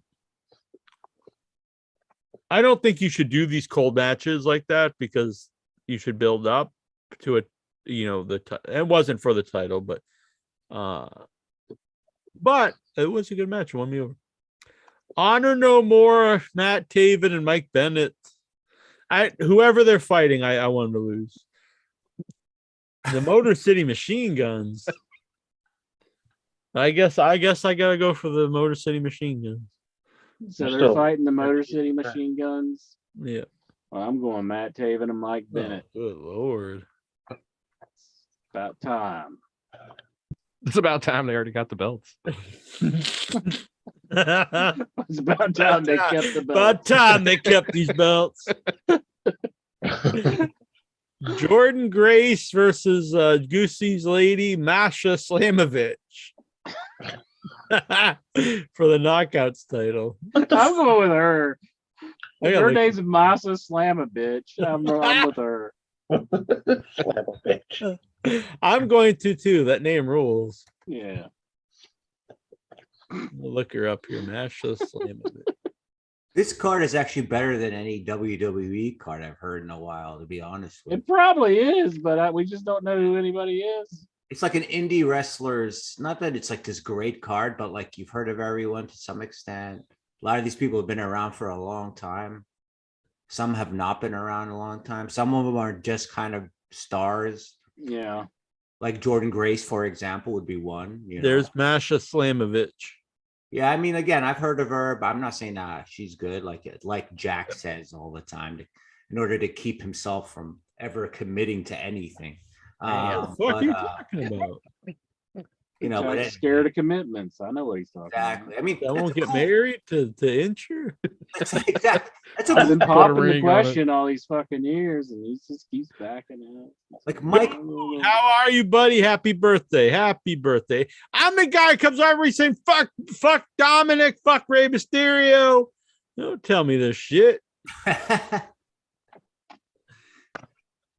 I don't think you should do these cold matches like that because you should build up to it. You know, it wasn't for the title, but it was a good match. It won me over. Honor No More, Matt Taven and Mike Bennett. Whoever they're fighting, I want them to lose. The Motor City Machine Guns. I guess I gotta go for the Motor City Machine Guns. So they're fighting the Motor City Machine Guns. Yeah. Well, I'm going Matt Taven and Mike Bennett. Oh, good Lord. About time. It's about time they already got the belts. It's about time they kept the belts. About time they kept these belts. Jordan Grace versus Goosey's lady, Masha Slamovich. For the Knockouts title. I'm going with her. Her name's Masa Slamovich. I'm with her. Slamovich. I'm going to too. That name rules. Yeah. We'll look her up here. Masha Slamovich. This card is actually better than any WWE card I've heard in a while, to be honest with you. It probably is, but we just don't know who anybody is. It's like an indie wrestlers. Not that it's like this great card, but like you've heard of everyone to some extent. A lot of these people have been around for a long time. Some have not been around a long time. Some of them are just kind of stars. Yeah. Like Jordan Grace, for example, would be one. You know? There's Masha Slamovich. Yeah, I mean, again, I've heard of her, but I'm not saying she's good. Like Jack says all the time, in order to keep himself from ever committing to anything. What the fuck are you talking about? You know, but scared of commitments. I know what he's talking exactly. about. I mean, I won't get married to inch her. Exactly. That's I've been popping the ring on question all these fucking years, and he just keeps backing out. Like Mike, How are you, buddy? Happy birthday. Happy birthday. I'm the guy who comes over saying, fuck Dominic, fuck Rey Mysterio. Don't tell me this shit.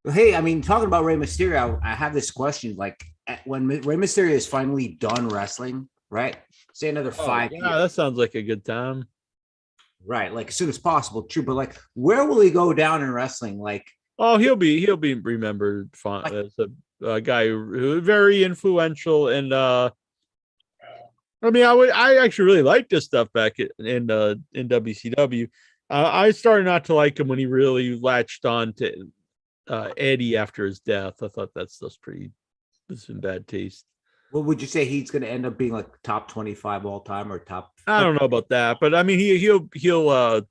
Hey, I mean, talking about Rey Mysterio, I have this question. Like, when Rey Mysterio is finally done wrestling, right? Say another 5 years. Yeah, that sounds like a good time. Right, like as soon as possible. True, but like, where will he go down in wrestling? Like, oh, he'll be remembered as a guy who very influential, and I mean, I actually really liked this stuff back in WCW. I started not to like him when he really latched on to Eddie after his death. I thought that's it's in bad taste. what would you say he's going to end up being, like top 25 all time or top? I don't know about that, but I mean, he'll I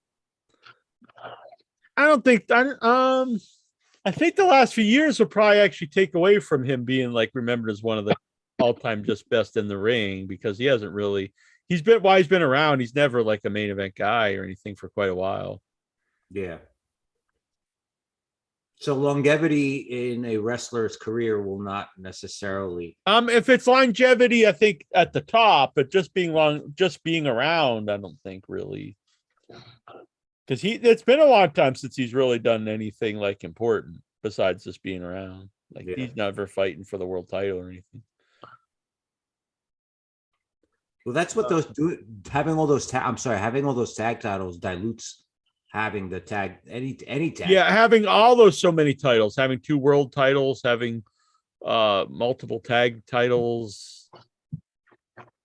don't think I think the last few years will probably actually take away from him being like remembered as one of the all-time just best in the ring, because he hasn't really, he's been around. He's never like a main event guy or anything for quite a while. Yeah. So longevity in a wrestler's career will not necessarily. If it's longevity, I think at the top, but just being around, I don't think really, because it's been a long time since he's really done anything like important besides just being around. Like he's never fighting for the world title or anything. Well, that's what those do. Having all those tag titles dilutes having the tag any tag. Yeah, having all those so many titles, having 2 world titles, having multiple tag titles,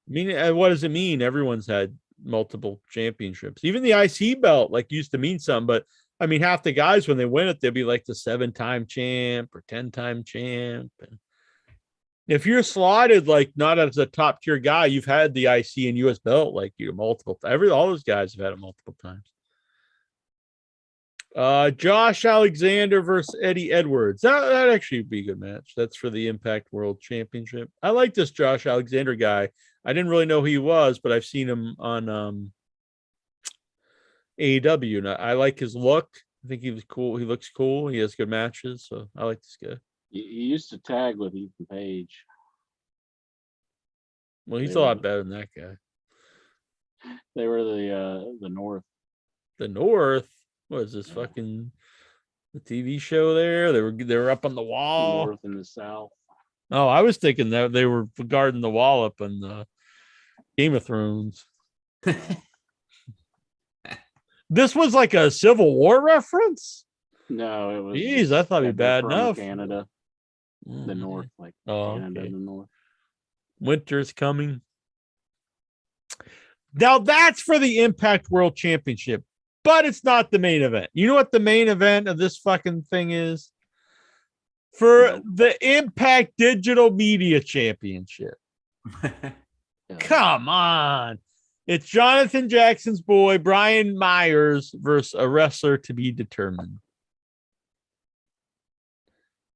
mean, what does it mean? Everyone's had multiple championships. Even the IC belt like used to mean something, but I mean, half the guys when they win it, they'll be like the 7-time champ or 10-time champ. And if you're slotted like not as a top tier guy, you've had the IC and US belt like you multiple. All those guys have had it multiple times. Josh Alexander versus Eddie Edwards. That actually would be a good match. That's for the Impact World Championship. I like this Josh Alexander guy. I didn't really know who he was, but I've seen him on AEW, and I like his look. I think he was cool. He looks cool. He has good matches, so I like this guy. He used to tag with Ethan Page. Well, he's a lot better than that guy. They were the North. The North? What is this fucking the TV show there? They were up on the wall. The North and the South. Oh, I was thinking that they were guarding the wall up in the Game of Thrones. This was like a Civil War reference? No, it was. Jeez, I thought it'd be bad enough. Canada, the North, like Canada, okay. the North. Winter's coming. Now that's for the Impact World Championship, but it's not the main event. You know what the main event of this fucking thing is? For the Impact Digital Media Championship. Come on. It's Jonathan Jackson's boy, Brian Myers, versus a wrestler to be determined.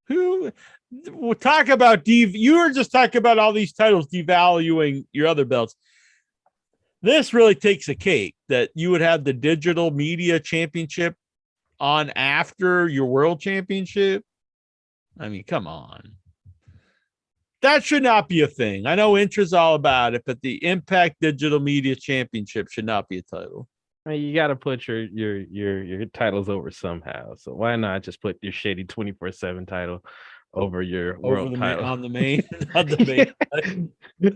Who? We'll talk about you were just talking about all these titles devaluing your other belts. This really takes a cake that you would have the Digital Media Championship on after your World Championship. I mean, come on. That should not be a thing. I know Intra's all about it, but the Impact Digital Media Championship should not be a title. I mean, you got to put your titles over somehow. So why not just put your shady 24/7 title over your world title on the main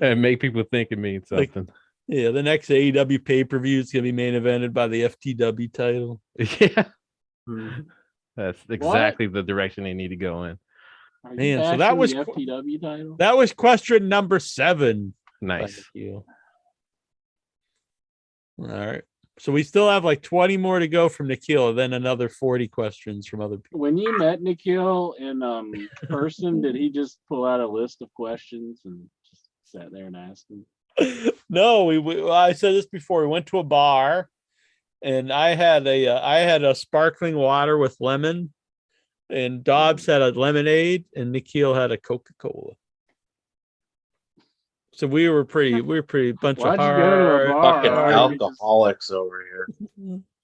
and make people think it means something. Yeah, the next AEW pay-per-view is gonna be main evented by the FTW title. Yeah, that's exactly the direction they need to go in. Man, so that was FTW title. That was question number 7. Nice. All right. So we still have like 20 more to go from Nikhil, then another 40 questions from other people. When you met Nikhil in person, did he just pull out a list of questions and just sat there and asked them? No, I said this before. We went to a bar, and I had a sparkling water with lemon, and Dobbs had a lemonade, and Nikhil had a Coca-Cola. So we were pretty bunch of hard fucking alcoholics over here.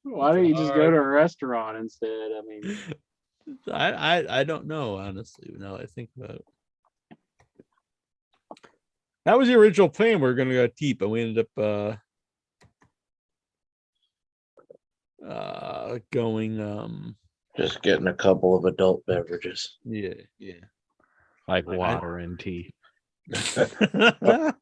Why don't you just go to a restaurant instead? I mean, I don't know, honestly. Now I think about it. That was the original plan. We were going to go deep, but we ended up going just getting a couple of adult beverages. Yeah, like water and tea.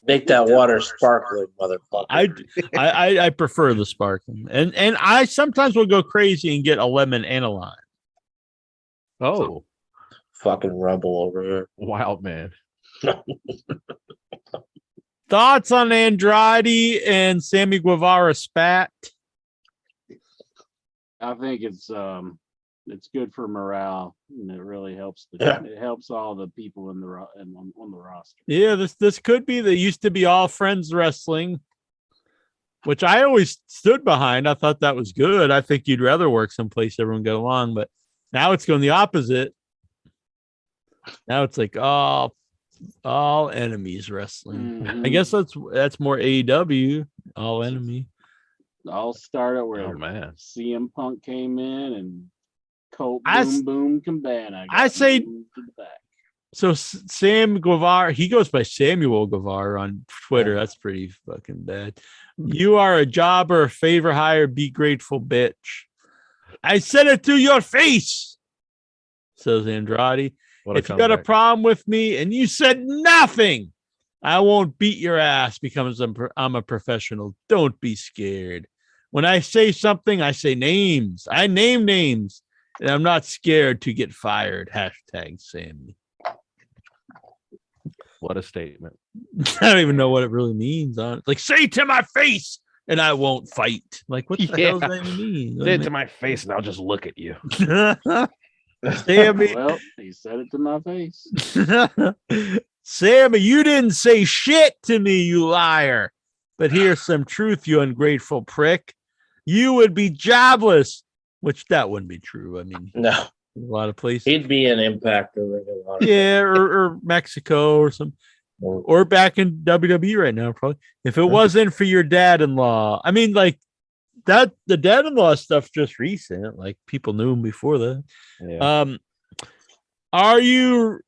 Make that water sparkling, motherfucker. I prefer the sparkling, and I sometimes will go crazy and get a lemon and a lime. Oh, fucking rebel over here, wild man. Thoughts on Andrade and Sammy Guevara spat? I think it's good for morale, and it really helps. It helps all the people on the roster. Yeah, this could be. They used to be all friends wrestling, which I always stood behind. I thought that was good. I think you'd rather work someplace everyone get along, but now it's going the opposite. Now it's like all enemies wrestling. Mm-hmm. I guess that's more AEW, all enemy. All started where CM Punk came in and Colt Boom Cabana. I say so. Sam Guevara, he goes by Samuel Guevara on Twitter. That's pretty fucking bad. You are a jobber, favor hire, be grateful, bitch. I said it to your face, says Andrade. If you got a problem with me and you said nothing, I won't beat your ass because I'm a professional. Don't be scared. When I say something, I say names. I name names, and I'm not scared to get fired. # Sammy. What a statement. I don't even know what it really means. Like, say to my face and I won't fight. Like, what the hell does that even mean? Say it to my face and I'll just look at you. Sammy. Well, he said it to my face. Sammy, you didn't say shit to me, you liar. But here's some truth, you ungrateful prick. You would be jobless, which that wouldn't be true. I mean, no, a lot of places. He'd be an Impact or yeah, or Mexico or some, or back in WWE right now, probably. If it wasn't for your dad-in-law, I mean, like that, the dad-in-law stuff just recent. Like people knew him before that. Yeah. Are you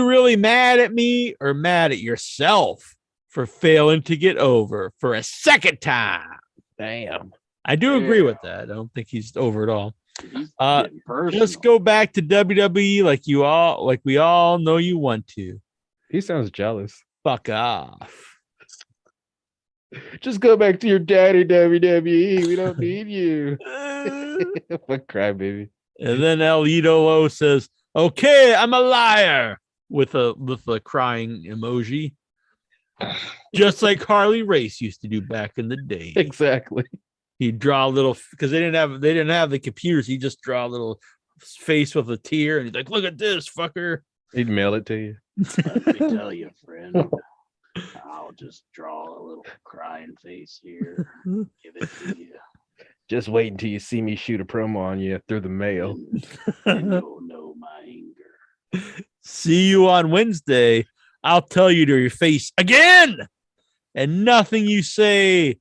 really mad at me or mad at yourself for failing to get over for a second time? Damn. I do agree with that. I don't think he's over at all. He's Just go back to WWE like we all know you want to. He sounds jealous. Fuck off. Just go back to your daddy, WWE. We don't need you. Fuck crybaby. And then El Idolo says, "Okay, I'm a liar," with a crying emoji. Just like Harley Race used to do back in the day. Exactly. He'd draw a little, because they didn't have the computers. He'd just draw a little face with a tear, and he's like, "Look at this, fucker." He'd mail it to you. Let me tell you, friend. I'll just draw a little crying face here. Give it to you. Just wait until you see me shoot a promo on you through the mail. And you'll know my anger. See you on Wednesday. I'll tell you to your face again, and nothing you say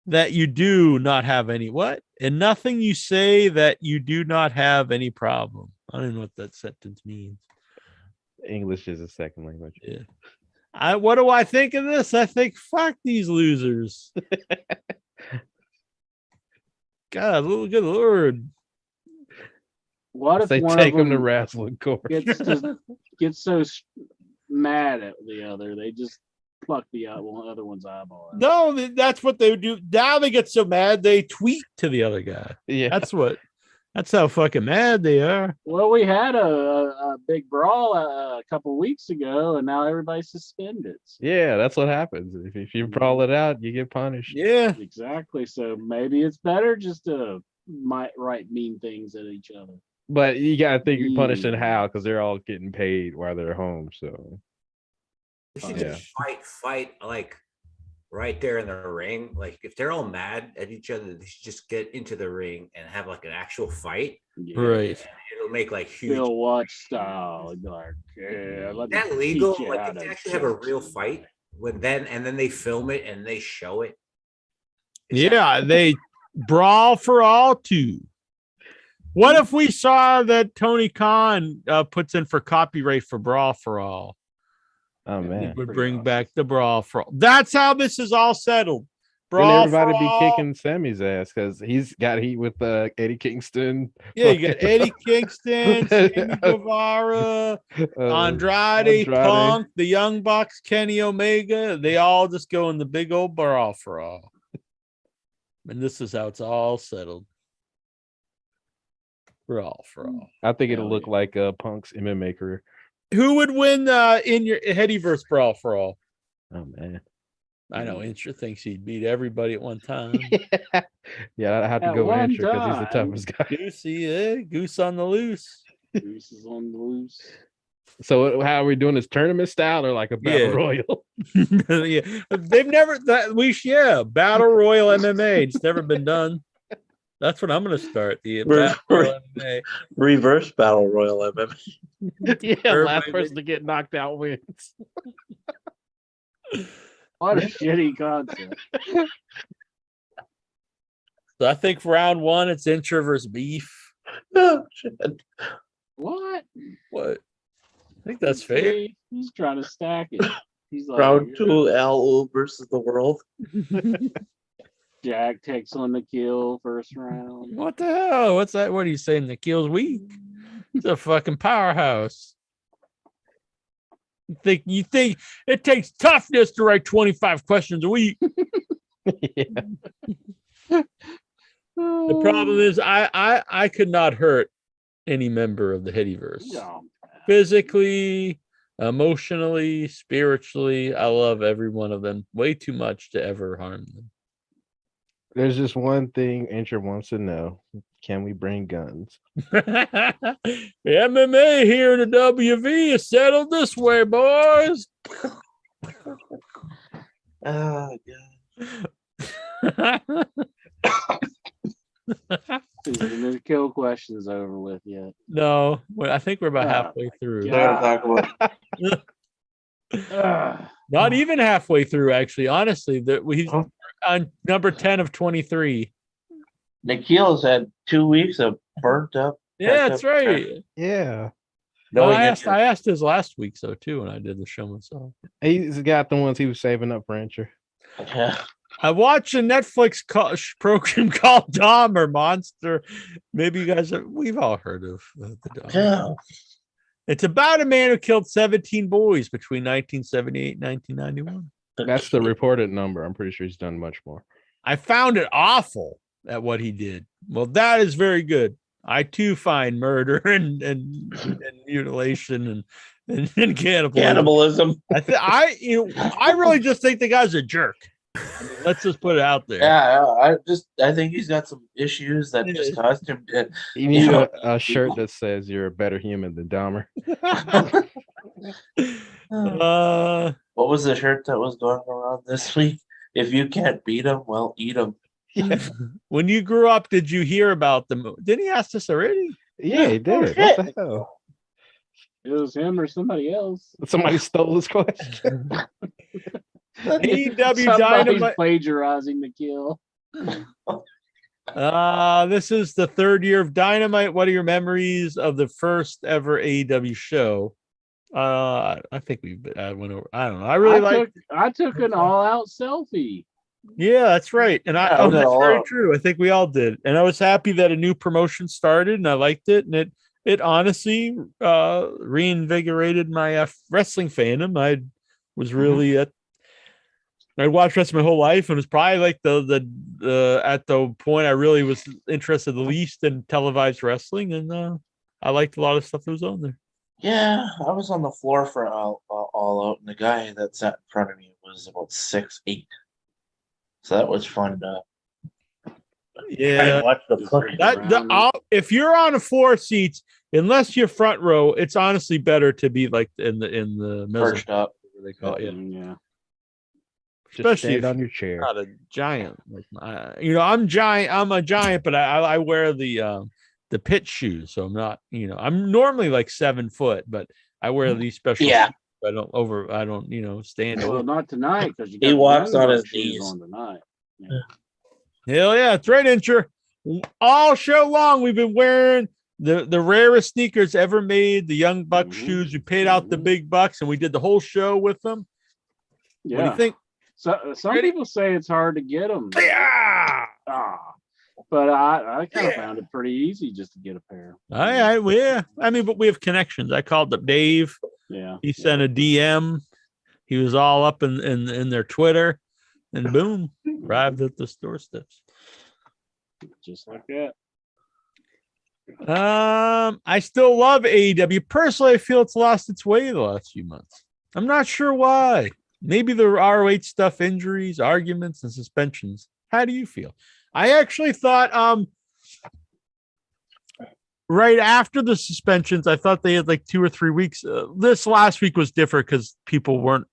that you do not have any what? And nothing you say that you do not have any problem. I don't know what that sentence means. English is a second language. Yeah. What do I think of this? I think fuck these losers. God, good Lord. What if they one take of them to them wrestling court? gets so mad at the other, they just pluck the other one's eyeball out. No, that's what they would do. Now they get so mad they tweet to the other guy. Yeah, that's how fucking mad they are. Well, we had a big brawl a couple weeks ago, and now everybody's suspended. Yeah, that's what happens. If you brawl it out, you get punished. Yeah, exactly. So maybe it's better just to write mean things at each other. But you gotta think you're punishing how, because they're all getting paid while they're home. So they should just fight like right there in the ring. Like if they're all mad at each other, they should just get into the ring and have like an actual fight. Right. And it'll make like huge Bill Watch style. Like, yeah, is that legal? Like if they actually have a real fight and then they film it and they show it. They brawl for all too. What if we saw that Tony Khan puts in for copyright for Brawl for All? Oh man, we would bring back the Brawl for All. That's how this is all settled. Brawl and everybody for be all. kicking Sammy's ass because he's got heat with Eddie Kingston. Yeah, you got Eddie Kingston, Sammy Guevara, Andrade, Punk, the Young Bucks, Kenny Omega. They all just go in the big old Brawl for All. And this is how it's all settled. Brawl for All. I think it'll look like Punk's MMA career. Who would win in your Headyverse Brawl for All? Oh man, I know Incher thinks he'd beat everybody at one time. Yeah, I have to go with Incher because he's the toughest guy. Goosey, Goose on the loose. Goose is on the loose. So how are we doing this tournament style or like a battle royal? Yeah, they've never battle royal MMA. It's never been done. That's what I'm going to start. The battle royal MMA. Reverse battle royal MMA. Yeah, last person to get knocked out wins. What a shitty concept. So I think for round one, it's Incher versus Beef. Oh, shit. What? I think that's fair. He's trying to stack it. He's like, round two, Al versus the world. Jack takes on the kill first round. What the hell? What's that? What are you saying? The kill's weak? It's a fucking powerhouse. You think it takes toughness to write 25 questions a week? Yeah. The problem is I could not hurt any member of the Headyverse. No. Physically, Emotionally, spiritually, I love every one of them way too much to ever harm them. There's just one thing Incher wants to know. Can we bring guns? The MMA here in the WV is settled this way, boys. Oh, God. The kill question's over with yet. No, I think we're about halfway through. Not even halfway through, actually. Honestly, he's on number 10 of 23. Nikhil's had 2 weeks of burnt up. Yeah, that's right. Yeah. No, I asked his last week so too when I did the show myself. He's got the ones he was saving up for Incher. Yeah. I watched a Netflix program called Dom or Monster. Maybe you guys we've all heard of the Dom. Yeah. It's about a man who killed 17 boys between 1978 and 1991. That's the reported number. I'm pretty sure he's done much more. I found it awful at what he did. Well, that is very good. I too find murder and mutilation and cannibalism. I really just think the guy's a jerk. I mean, let's just put it out there. Yeah, I think he's got some issues that just caused him to. You need a shirt that says you're a better human than Dahmer. What was the shirt that was going around this week? If you can't beat him, well, eat him. Yeah. When you grew up, did you hear about them? Didn't he ask this already? Yeah, he did. What the hell? It was him or somebody else. Somebody stole his question. AEW Dynamite plagiarizing the kill. This is the third year of Dynamite. What are your memories of the first ever AEW show? I think we went over. I don't know. I took an all-out selfie. Yeah, that's right. And that's very true. I think we all did. And I was happy that a new promotion started, and I liked it. And it honestly reinvigorated my wrestling fandom. I was really I watched wrestling my whole life, and it was probably like the at the point I really was interested the least in televised wrestling, and I liked a lot of stuff that was on there. Yeah, I was on the floor for all out, and the guy that sat in front of me was about 6'8". So that was fun. Yeah, watch the if you're on the floor seats, unless you're front row, it's honestly better to be like in the perched up. They call it. Yeah. Especially if on your chair. Not a giant. I'm giant. I'm a giant, but I wear the pit shoes, so I'm not. I'm normally like 7 foot, but I wear these special. Yeah. Shoes. I don't stand well, over. Not tonight because he walks on his knees on tonight. Yeah. Hell yeah, that's right, Incher. All show long, we've been wearing the rarest sneakers ever made, the Young Bucks shoes. We paid out the big bucks, and we did the whole show with them. Yeah. What do you think? So some people say it's hard to get them. Yeah. But I kind of found it pretty easy just to get a pair. Yeah. I mean, but we have connections. I called up Dave. Yeah. He sent a DM. He was all up in their Twitter, and boom, arrived at the doorsteps. Just like that. I still love AEW. Personally, I feel it's lost its way the last few months. I'm not sure why. Maybe the ROH stuff, injuries, arguments, and suspensions. How do you feel? I actually thought right after the suspensions, I thought they had like 2 or 3 weeks. This last week was different because people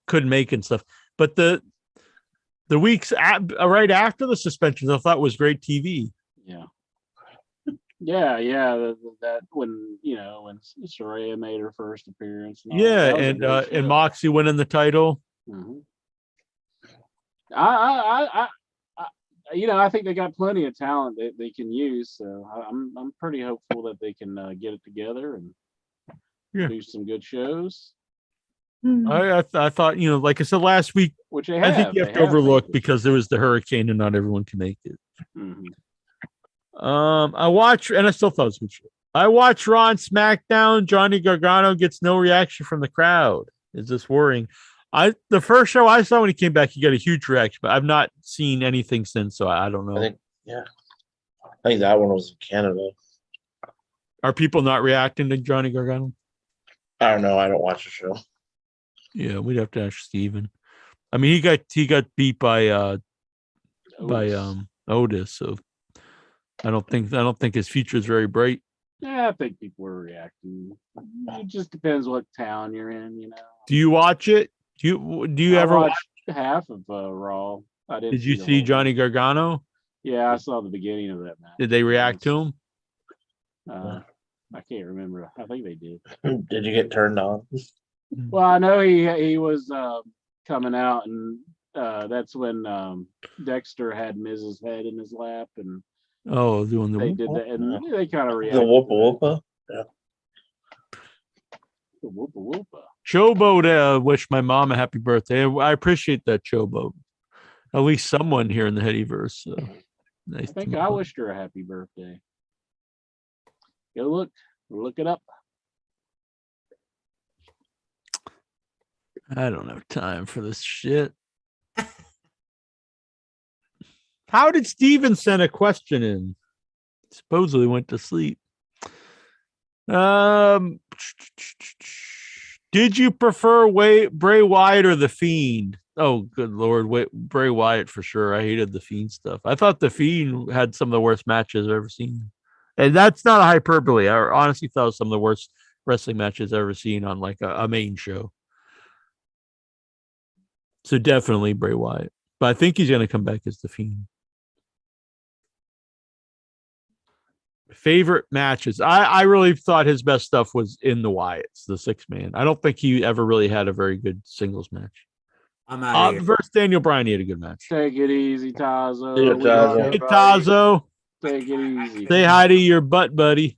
couldn't make and stuff. But the weeks right after the suspensions, I thought was great TV. Yeah. Yeah. That when Saraya made her first appearance. And Moxie winning the title. Mm-hmm. I think they got plenty of talent that they can use. So I'm pretty hopeful that they can get it together and do some good shows. I thought, like I said last week, which I think you have to overlook because there was the hurricane and not everyone can make it. Mm-hmm. I watched, and I still thought it was good. I watched Raw and SmackDown. Johnny Gargano gets no reaction from the crowd. Is this worrying? The first show I saw when he came back, he got a huge reaction, but I've not seen anything since, so I don't know. I think that one was in Canada. Are people not reacting to Johnny Gargano? I don't know. I don't watch the show. Yeah, we'd have to ask Steven. I mean, he got beat by Otis, so I don't think his future is very bright. Yeah, I think people are reacting. It just depends what town you're in, you know. Do you watch it? Do you ever watch half of Raw? I didn't. Did you see Johnny Gargano? Yeah, I saw the beginning of that match. Did they react to him? I can't remember. I think they did. Did you get turned on? Well, I know he was coming out, and that's when Dexter had Miz's head in his lap, and doing they did that, and they kind of reacted. The whoopa whoopa. Yeah. The whoopa whoopa. Showboat wished my mom a happy birthday. I appreciate that, Showboat. At least someone here in the Headyverse. So. Nice. I think I wished her a happy birthday. Go look it up. I don't have time for this shit. How did Steven send a question in? Supposedly went to sleep. Did you prefer Bray Wyatt or The Fiend? Oh, good Lord. Bray Wyatt for sure. I hated The Fiend stuff. I thought The Fiend had some of the worst matches I've ever seen. And that's not a hyperbole. I honestly thought it was some of the worst wrestling matches I've ever seen on like a main show. So definitely Bray Wyatt. But I think he's going to come back as The Fiend. Favorite matches. I really thought his best stuff was in the Wyatts, the 6-man. I don't think he ever really had a very good singles match. I'm out versus Daniel Bryan, he had a good match. Take it easy, Tazo. Hey, Tazo. Take it easy. Say hi to your butt, buddy.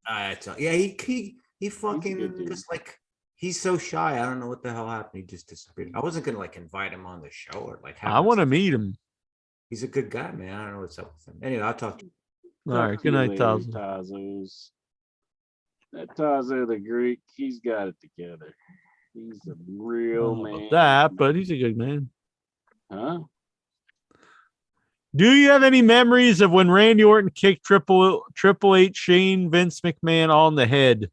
Yeah, he fucking just like he's so shy. I don't know what the hell happened. He just disappeared. I wasn't gonna like invite him on the show or like. I want to meet him. He's a good guy, man. I don't know what's up with him. Anyway, I'll talk to you. All right, good night, Tazo. That Tazo the Greek, he's got it together. He's a real man. But he's a good man. Huh? Do you have any memories of when Randy Orton kicked Triple H, Shane, Vince McMahon all in the head?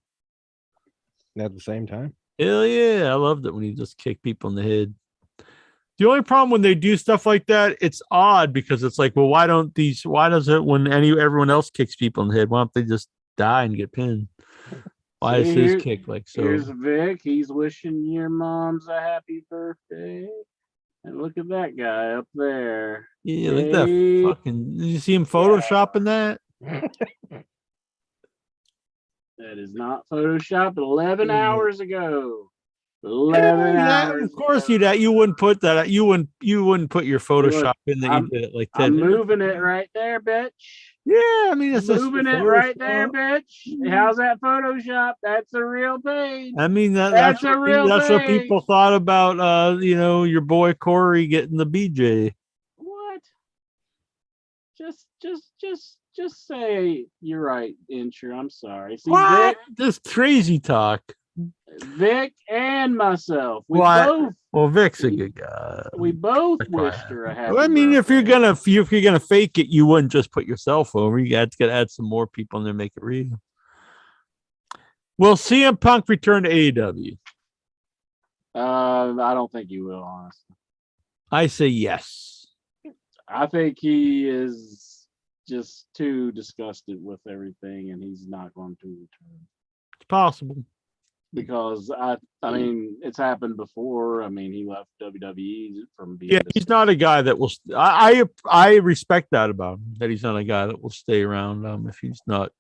At the same time? Hell yeah. I loved it when he just kicked people in the head. The only problem when they do stuff like that, it's odd because it's like, well, why does it when everyone else kicks people in the head? Why don't they just die and get pinned? Why is his kick like so? Here's Vic. He's wishing your mom's a happy birthday. And look at that guy up there. Yeah, look at that fucking. Did you see him photoshopping that? That is not photoshopped 11 hours ago. 11 hours. Of course you wouldn't put that. You wouldn't put your Photoshop in that you did it like that. I'm moving it right there, bitch. Yeah, I mean it's moving it right there, bitch. How's that Photoshop? That's a real page. I mean that's a real. That's what people thought about. Your boy Corey getting the BJ. What? Just say you're right, Incher. I'm sorry. See, what? This crazy talk. Vic and myself. Vic's a good guy. We both wished her a happy. I mean, if you're gonna fake it, you wouldn't just put yourself over. You got to add some more people in there, make it real. Will CM Punk return to AEW? I don't think he will, honestly. I say yes. I think he is just too disgusted with everything, and he's not going to return. It's possible. Because I mean, it's happened before. I mean, he left WWE from being. Yeah, he's not a guy that will. I respect that about him. That he's not a guy that will stay around. If he's not.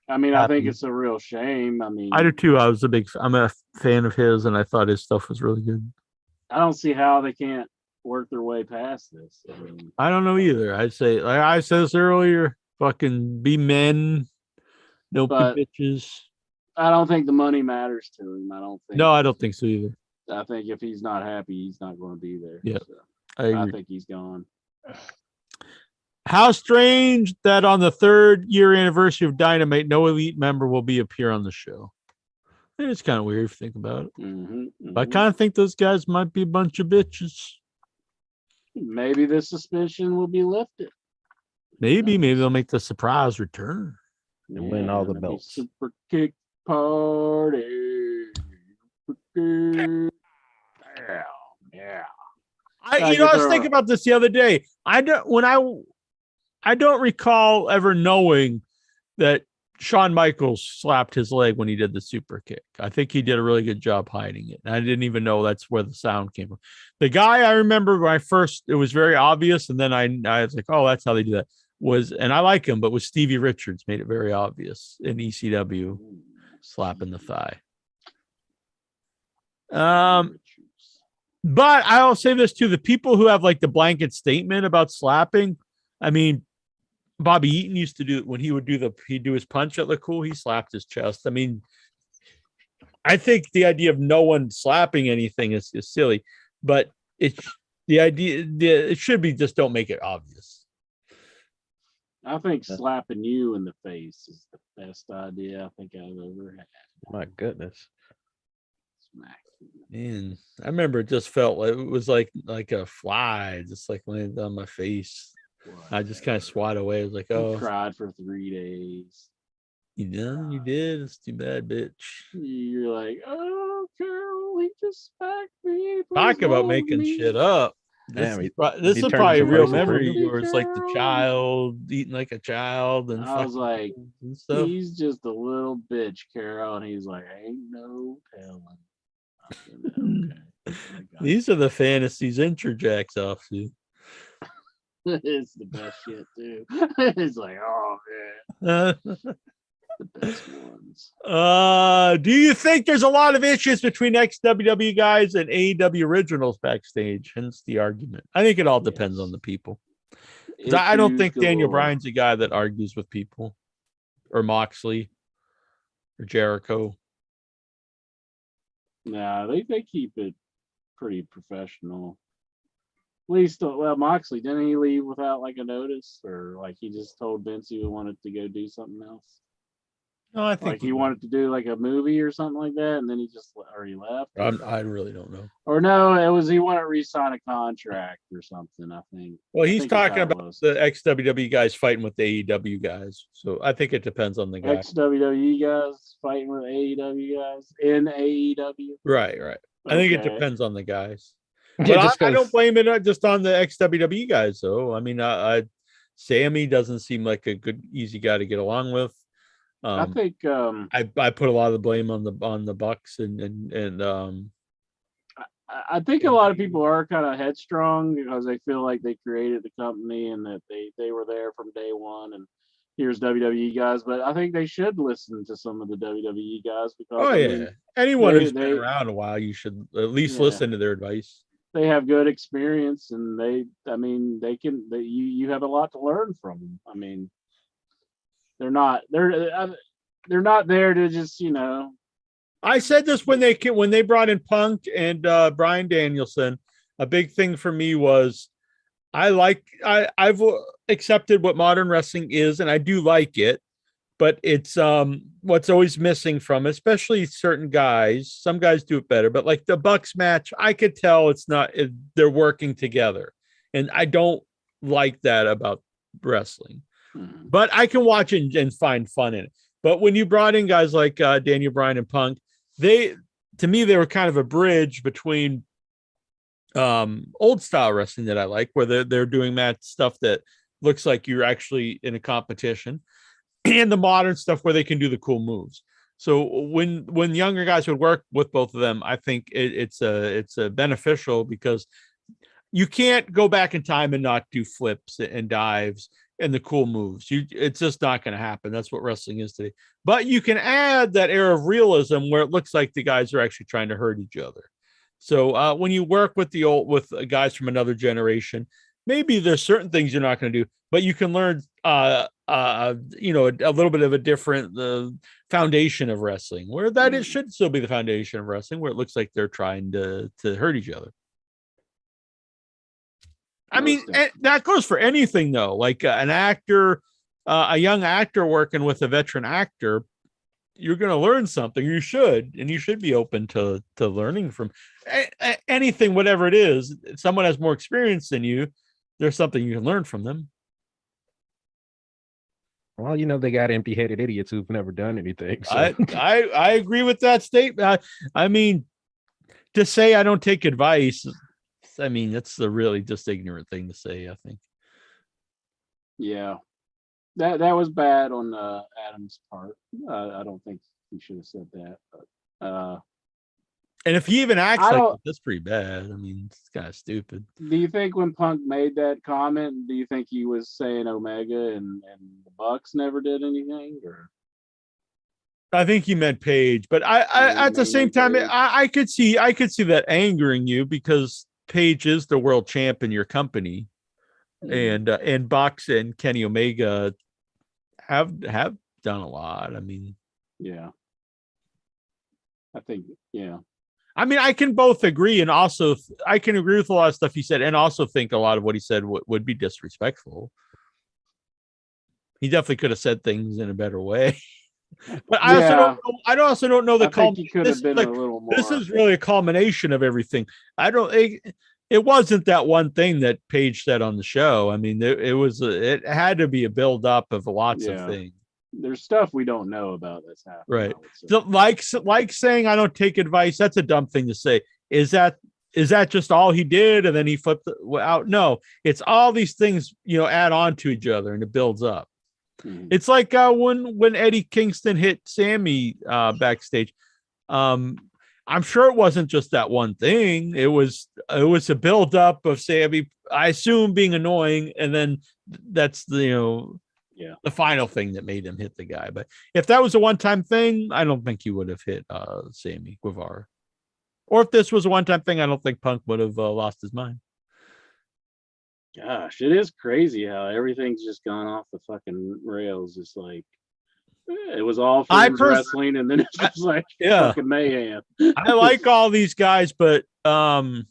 I mean, I think it's a real shame. I mean, I do too. I'm a fan of his, and I thought his stuff was really good. I don't see how they can't work their way past this. I don't know either. I'd say, like I said this earlier, fucking be men, don't be bitches. I don't think the money matters to him. I don't think. No, I don't think so either. I think if he's not happy, he's not going to be there. Yeah, so I think he's gone. How strange that on the 3rd year anniversary of Dynamite, no elite member will appear on the show. It's kind of weird if you think about it. I kind of think those guys might be a bunch of bitches. Maybe the suspension will be lifted. Maybe they'll make the surprise return and win all the belts. Super kick party. Yeah. I was thinking about this the other day. I don't recall ever knowing that Shawn Michaels slapped his leg when he did the super kick. I think he did a really good job hiding it. And I didn't even know that's where the sound came from. The guy I remember when it was very obvious. And then I was like, oh, that's how they do that. And I like him, but was Stevie Richards made it very obvious in ECW slapping the thigh. But I'll say this too: the people who have like the blanket statement about slapping, I mean, Bobby Eaton used to do when he'd do his punch at the cool, he slapped his chest. I mean, I think the idea of no one slapping anything is silly, but it should be just don't make it obvious. I think slapping you in the face is the best idea I think I've ever had. My goodness. Smack. Man, I remember it just felt like it was like a fly just like landed on my face. I just kind of swat away. I was like, oh. I cried for 3 days. You done? You did? It's too bad, bitch. You're like, oh, Carol, he just smacked me. Talk about making shit up. This is probably a real memory of yours, like the child eating like a child, and I was like, and stuff. He's just a little bitch, Carol, and he's like, ain't no telling. Okay. These are the fantasies interjects off to. It's the best shit too. It's like, oh man. The best ones. Do you think there's a lot of issues between ex-WWE guys and AEW originals backstage? Hence the argument. I think it all depends on the people. I don't think Daniel Bryan's a guy that argues with people, or Moxley, or Jericho. Nah, they keep it pretty professional. At least, Moxley, didn't he leave without like a notice, or like he just told Vince he wanted to go do something else? No, I think like he wanted to do like a movie or something like that, and then he left. I really don't know. Or no, it was he wanted to re-sign a contract or something. I think. Well, he's talking about the ex-WWE guys fighting with the AEW guys, so I think it depends on the guy. Ex-WWE guys fighting with AEW guys in AEW. Right. I think it depends on the guys. But Yeah, I don't blame it just on the ex-WWE guys, though. I mean, Sammy doesn't seem like a good, easy guy to get along with. I think I put a lot of the blame on the Bucks and I think a lot of people are kind of headstrong because they feel like they created the company and that they were there from day one, and here's WWE guys. But I think they should listen to some of the WWE guys because anyone who's been around a while, you should at least listen to their advice. They have good experience, and you have a lot to learn from them. I mean, they're not there to just, I said this when they brought in Punk and Bryan Danielson. A big thing for me was I've accepted what modern wrestling is, and I do like it, but it's what's always missing from it, especially certain guys. Some guys do it better, but like the Bucks match, I could tell they're working together, and I don't like that about wrestling. But I can watch it and find fun in it. But when you brought in guys like Daniel Bryan and Punk, to me they were kind of a bridge between old style wrestling that I like, where they're doing that stuff that looks like you're actually in a competition, and the modern stuff where they can do the cool moves. So when younger guys would work with both of them, I think it's beneficial because you can't go back in time and not do flips and dives and the cool moves. It's just not going to happen. That's what wrestling is today. But you can add that air of realism where it looks like the guys are actually trying to hurt each other. So when you work with guys from another generation, maybe there's certain things you're not going to do, but you can learn a little bit of a different foundation of wrestling, where it should still be the foundation of wrestling, where it looks like they're trying to hurt each other. I mean, that goes for anything, though. Like an actor, a young actor working with a veteran actor, you're going to learn something. You should be open to learning from anything, whatever it is. If someone has more experience than you, there's something you can learn from them. Well, they got empty-headed idiots who've never done anything. So. I agree with that statement. I mean, to say I don't take advice, I mean, that's a really just ignorant thing to say, I think. Yeah. That was bad on Adam's part. I don't think he should have said that. But, and if he even acts like it, that's pretty bad. I mean, it's kind of stupid. Do you think when Punk made that comment, do you think he was saying Omega and the Bucks never did anything, or? I think he meant Paige, but I at the same time, I could see that angering you because Paige is the world champ in your company, and Bucks and Kenny Omega have done a lot. I mean, yeah, I think, yeah. I mean, I can both agree, and also I can agree with a lot of stuff he said, and also think a lot of what he said would be disrespectful. He definitely could have said things in a better way. But I also don't know the culmination. This is really a culmination of everything. It wasn't that one thing that Paige said on the show. I mean, it had to be a build up of lots of things. There's stuff we don't know about that's happening. Right. So like saying I don't take advice, that's a dumb thing to say. Is that just all he did and then he flipped out? No, it's all these things, add on to each other and it builds up. Mm-hmm. It's like when Eddie Kingston hit Sammy backstage. I'm sure it wasn't just that one thing. It was a build up of Sammy, I assume, being annoying, and then that's the final thing that made him hit the guy. But if that was a one-time thing, I don't think he would have hit Sammy Guevara. Or if this was a one-time thing, I don't think Punk would have lost his mind. Gosh, it is crazy how everything's just gone off the fucking rails. It's like it was all for wrestling, and then it's just like fucking mayhem. I like all these guys, but I've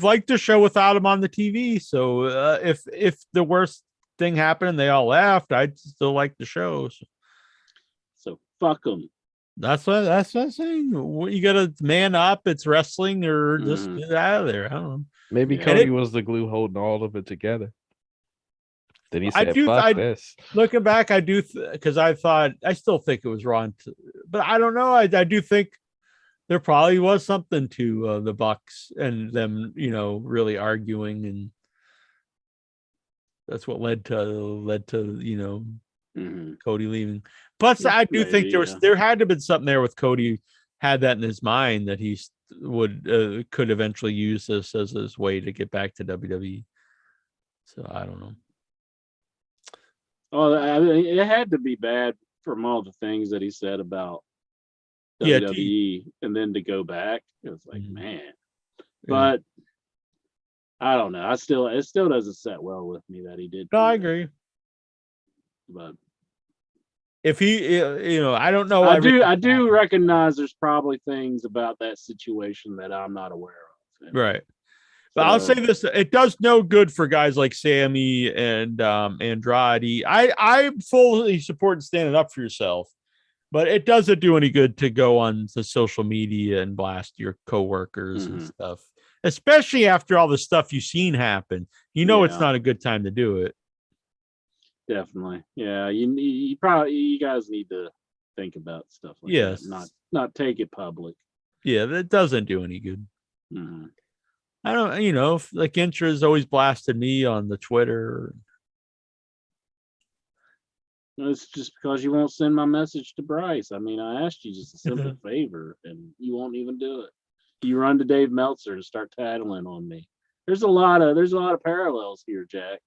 liked the show without him on the TV. So if the worst thing happened and they all left, I'd still like the show. So fuck them. That's what I'm saying. You gotta man up. It's wrestling, or just get out of there. I don't know. Maybe Cody was the glue holding all of it together. Then he said, "Fuck this." Looking back, I do because I still think it was wrong, but I don't know. I do think there probably was something to the Bucks and them, really arguing, and that's what led to Cody leaving. Plus, I do think there had to have been something there with Cody had that in his mind that he could eventually use this as his way to get back to WWE. So I don't know. Oh, it had to be bad from all the things that he said about WWE, and then to go back, it was like, man. But I don't know. It still doesn't set well with me that he did. No, I agree. But if he, I don't know. I do recognize there's probably things about that situation that I'm not aware of. Right. But I'll say this: it does no good for guys like Sammy and Andrade. I fully support standing up for yourself, but it doesn't do any good to go on the social media and blast your coworkers and stuff, especially after all the stuff you've seen happen. It's not a good time to do it. Definitely, yeah. You guys need to think about stuff like that. Not take it public. Yeah, that doesn't do any good. Mm-hmm. I don't, like Intra's always blasted me on the Twitter. It's just because you won't send my message to Bryce. I mean, I asked you just a simple favor, and you won't even do it. You run to Dave Meltzer and start tattling on me. There's a lot of parallels here, Jack.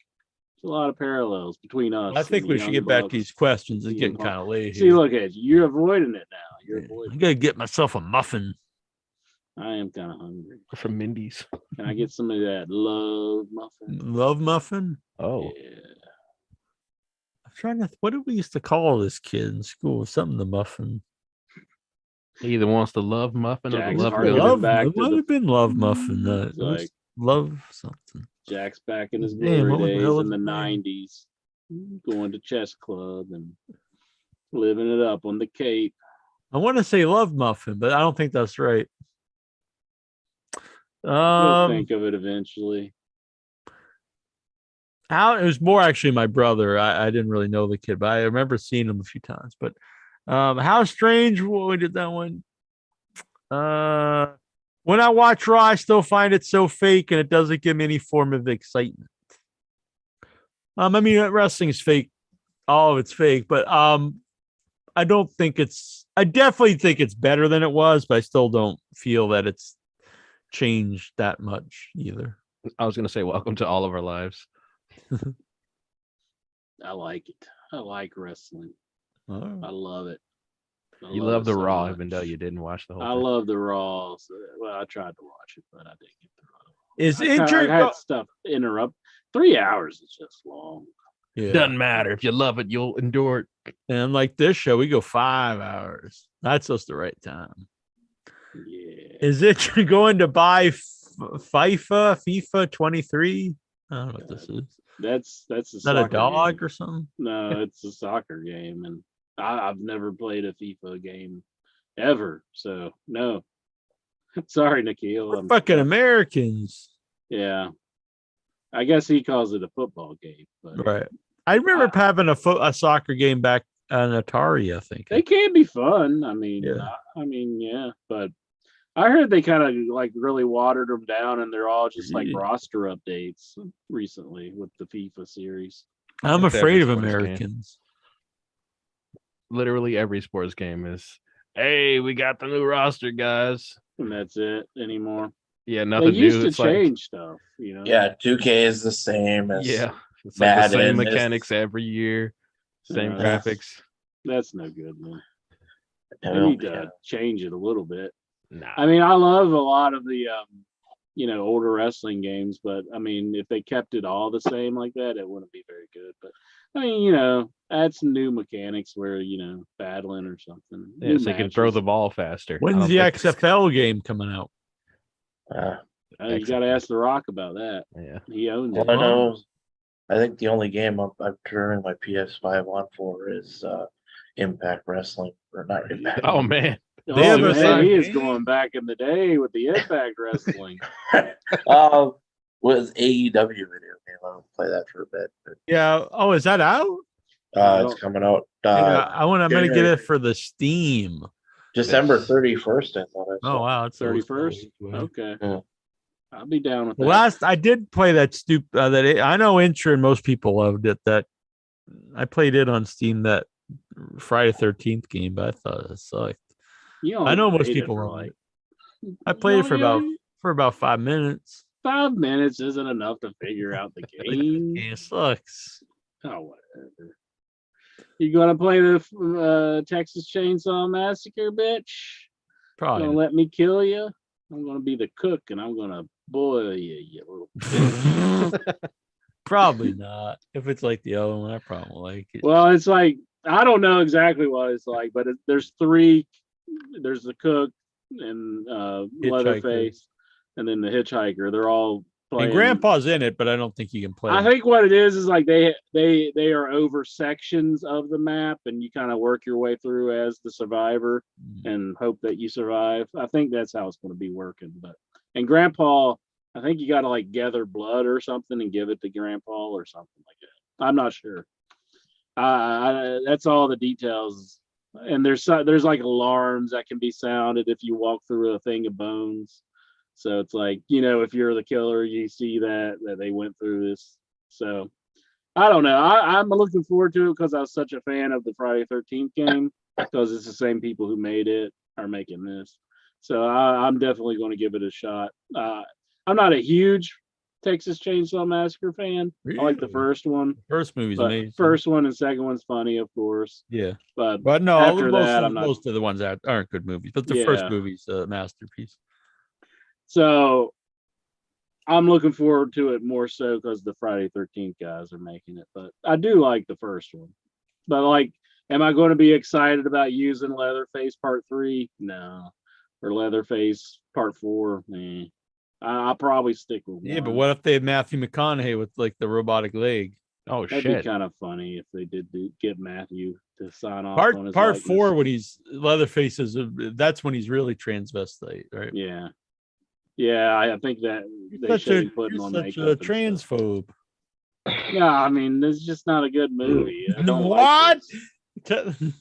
There's a lot of parallels between us. I think we should get back to these questions. It's getting kind of late. See, look at you. You're avoiding it now. You're avoiding. I gotta get myself a muffin. I am kind of hungry. From Mindy's. Can I get some of that love muffin? Love muffin? Oh. Yeah. I'm trying to. What did we used to call this kid in school? Something the muffin. He either wants the love muffin or the love muffin. It might have been love muffin. Like love something. Jack's back in his glory days in the 90s, going to chess club and living it up on the Cape. I want to say love muffin, but I don't think that's right. We'll think of it eventually. It was more actually my brother. I didn't really know the kid, but I remember seeing him a few times. But how strange when we did that one. When I watch Raw, I still find it so fake, and it doesn't give me any form of excitement. I mean, wrestling is fake. All of it's fake, but I don't think it's. I definitely think it's better than it was, but I still don't feel that it's changed that much either. I was gonna say, welcome to all of our lives. I like it. I like wrestling. Oh. I love it. You love the Raw, even though you didn't watch the whole thing. I love the Raw. So, well, I tried to watch it, but I didn't get the Raw. Is injured? I had stuff interrupt. 3 hours is just long. Yeah. Doesn't matter. If you love it, you'll endure it. And like this show, we go 5 hours. That's just the right time. Yeah. Is it going to buy FIFA 23? I don't know what this is. That's not a dog game. Or something. No, it's a soccer game, and I've never played a FIFA game ever. So no. Sorry, Nikhil. We're fucking Americans. Yeah. I guess he calls it a football game. But right. I remember having a soccer game back on Atari, I think. They can be fun. I mean, yeah. But I heard they kind of like really watered them down, and they're all just like roster updates recently with the FIFA series. I'm afraid of Americans. Literally every sports game is, hey, we got the new roster, guys. And that's it anymore. Yeah, nothing they used new. to change stuff, you know. Yeah, 2K is the same as it's like the same mechanics every year, same graphics. That's no good, man. They need to change it a little bit. Nah. I mean, I love a lot of the older wrestling games, but I mean, if they kept it all the same like that, it wouldn't be very good. But I mean, add some new mechanics where battling or something. Yeah, so you can throw the ball faster. When's the XFL game coming out? You got to ask The Rock about that. Yeah, he owns it. I know. I think the only game I'm turning my PS5 on for is Impact Wrestling, or not Impact. Oh man. He is going back in the day with the Impact Wrestling. With AEW video game, I'll play that for a bit. But... Yeah. Oh, is that out? It's coming out. I'm gonna get it for the Steam. December 31st, I thought. Oh wow, it's 31st. Okay. Yeah. I'll be down with that. Last I did play that I know Intra and most people loved it. That I played it on Steam, that Friday 13th game, but I thought it sucked. I know most people were like. I played it for about 5 minutes. 5 minutes isn't enough to figure out the game. It sucks. Oh, whatever. You gonna play the Texas Chainsaw Massacre, bitch? Probably. Gonna let me kill you? I'm gonna be the cook, and I'm gonna boil you, you little bitch. Probably not. If it's like the other one, I probably won't like it. Well, it's like I don't know exactly what it's like, but there's three. There's the cook and Leatherface, and then the hitchhiker. They're all playing. And Grandpa's in it, but I don't think you can play. I think what it is like they are over sections of the map, and you kind of work your way through as the survivor and hope that you survive. I think that's how it's going to be working. And Grandpa, I think you got to like gather blood or something and give it to Grandpa or something like that. I'm not sure. That's all the details. And there's like alarms that can be sounded if you walk through a thing of bones. So it's like, if you're the killer, you see that they went through this. So I don't know. I'm looking forward to it because I was such a fan of the Friday 13th game, because it's the same people who made it are making this. So I'm definitely going to give it a shot. I'm not a huge Texas Chainsaw Massacre fan. Really? I like the first one. First movie's amazing. First one and second one's funny, of course. Yeah. But no, after most of the ones that aren't good movies, but the first movie's a masterpiece. So I'm looking forward to it more so because the Friday 13th guys are making it. But I do like the first one. But like, am I going to be excited about using Leatherface Part 3? No. Or Leatherface Part 4? Nah. I'll probably stick with one. Yeah, but what if they had Matthew McConaughey with like the robotic leg? Oh, That'd shit. be kind of funny if they did get Matthew to sign off on his Part likeness. 4, when he's Leatherface, that's when he's really transvestite, right? Yeah. Yeah, I think that they should be putting on makeup. You're such a transphobe. Yeah, I mean, it's just not a good movie. What?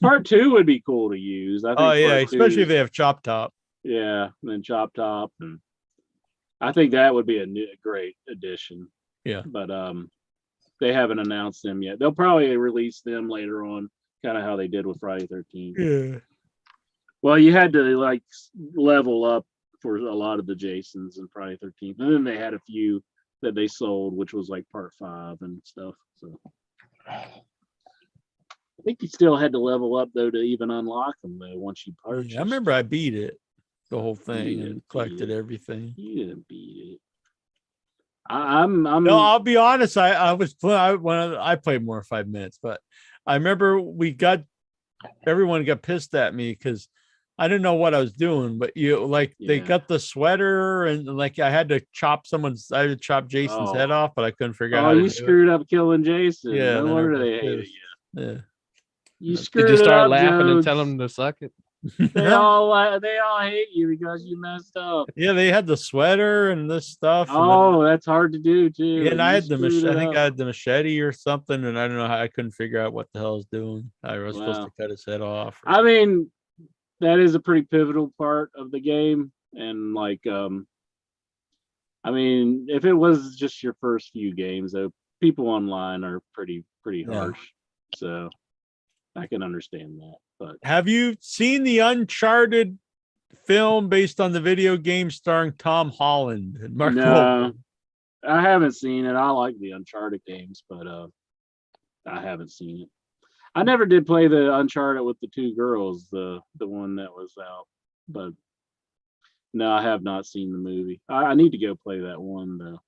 Part 2 would be cool to use. I think especially if they have Chop Top. Yeah, and then Chop Top, and I think that would be a great addition. Yeah, but they haven't announced them yet. They'll probably release them later on, kind of how they did with Friday 13th. Yeah. Well, you had to like level up for a lot of the Jasons and Friday 13th, and then they had a few that they sold, which was like Part 5 and stuff. So I think you still had to level up though to even unlock them though once you purchased. Yeah, I remember I beat it, the whole thing, and collected everything. You didn't beat it. I'm No, I'll be honest. I was I played more 5 minutes, but I remember everyone got pissed at me because I didn't know what I was doing. But they got the sweater and like I had to chop Jason's head off, but I couldn't figure out. Oh, you screwed up killing Jason. Yeah, no wonder they hated you. Yeah, you screwed. Did you start laughing Jones. and tell them to suck it? They all hate you because you messed up. Yeah, they had the sweater and this stuff. Oh, that's hard to do too. Yeah, and I had the machete. I think I had the machete or something, and I don't know how I couldn't figure out what the hell I was doing. I was supposed to cut his head off. I mean, that is a pretty pivotal part of the game, and like, I mean, if it was just your first few games, though, people online are pretty harsh, so I can understand that. But have you seen the Uncharted film based on the video game starring Tom Holland and Mark Wahlberg? I haven't seen it. I like the Uncharted games, but I haven't seen it. I never did play the Uncharted with the two girls, the one that was out. But no, I have not seen the movie. I need to go play that one though.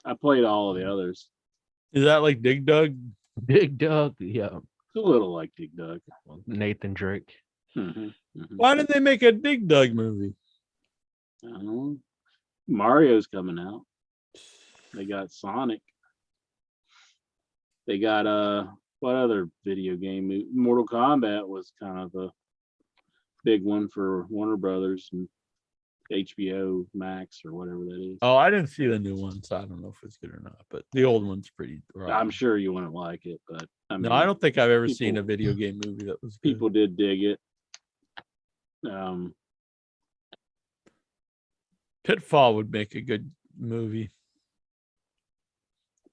I played all of the others. Is that like Dig Dug? Dig Dug, yeah. It's a little like Dig Dug. Nathan Drake. Why did they make a Dig Dug movie? I don't know. Mario's coming out. They got Sonic. They got what other video game movie? Mortal Kombat was kind of a big one for Warner Brothers and HBO Max or whatever that is. Oh, I didn't see the new one, so I don't know if it's good or not. But the old one's pretty rough. I'm sure you wouldn't like it, but I mean, no, I don't think I've ever seen a video game movie that was good. People did dig it. Pitfall would make a good movie.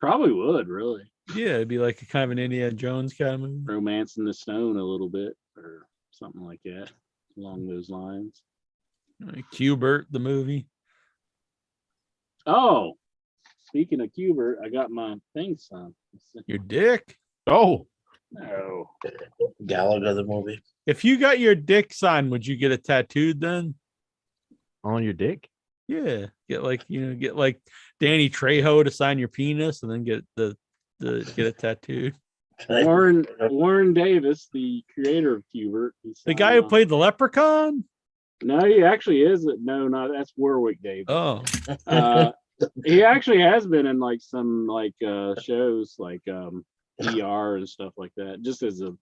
Probably would, really. Yeah, it'd be like a kind of an Indiana Jones kind of movie. Romance in the Stone a little bit or something like that along those lines. Q*bert, the movie. Oh, speaking of Q*bert, I got my thing signed. Your dick? Oh. No. Gallagher, the movie. If you got your dick signed, would you get it tattooed then? On your dick? Yeah. Get like Danny Trejo to sign your penis and then get get it tattooed. Warren Davis, the creator of Q*bert. The guy who played the Leprechaun? No, he actually is. No, that's Warwick Davis. Oh. He actually has been in like some like shows like ER and stuff like that. Just as a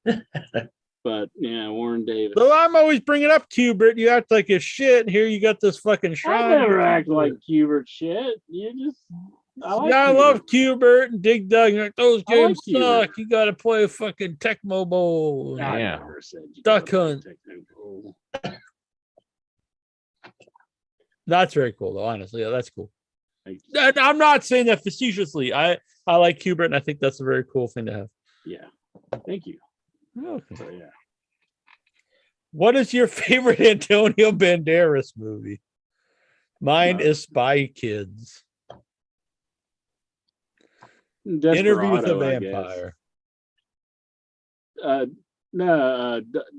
but yeah, Warren Davis. So I'm always bringing up Q*bert. You act like a shit. And here you got this fucking shrine. I never act like Q*bert shit. You just I love Q*bert and Dig Dug. Like, those games suck. You got to play a fucking Tecmo Bowl. Yeah. Duck Hunt. That's very cool, though. Honestly, yeah, that's cool. I'm not saying that facetiously. I like Q*bert, and I think that's a very cool thing to have. Yeah. Thank you. Okay. So, yeah. What is your favorite Antonio Banderas movie? Mine is Spy Kids. Interview with a Vampire.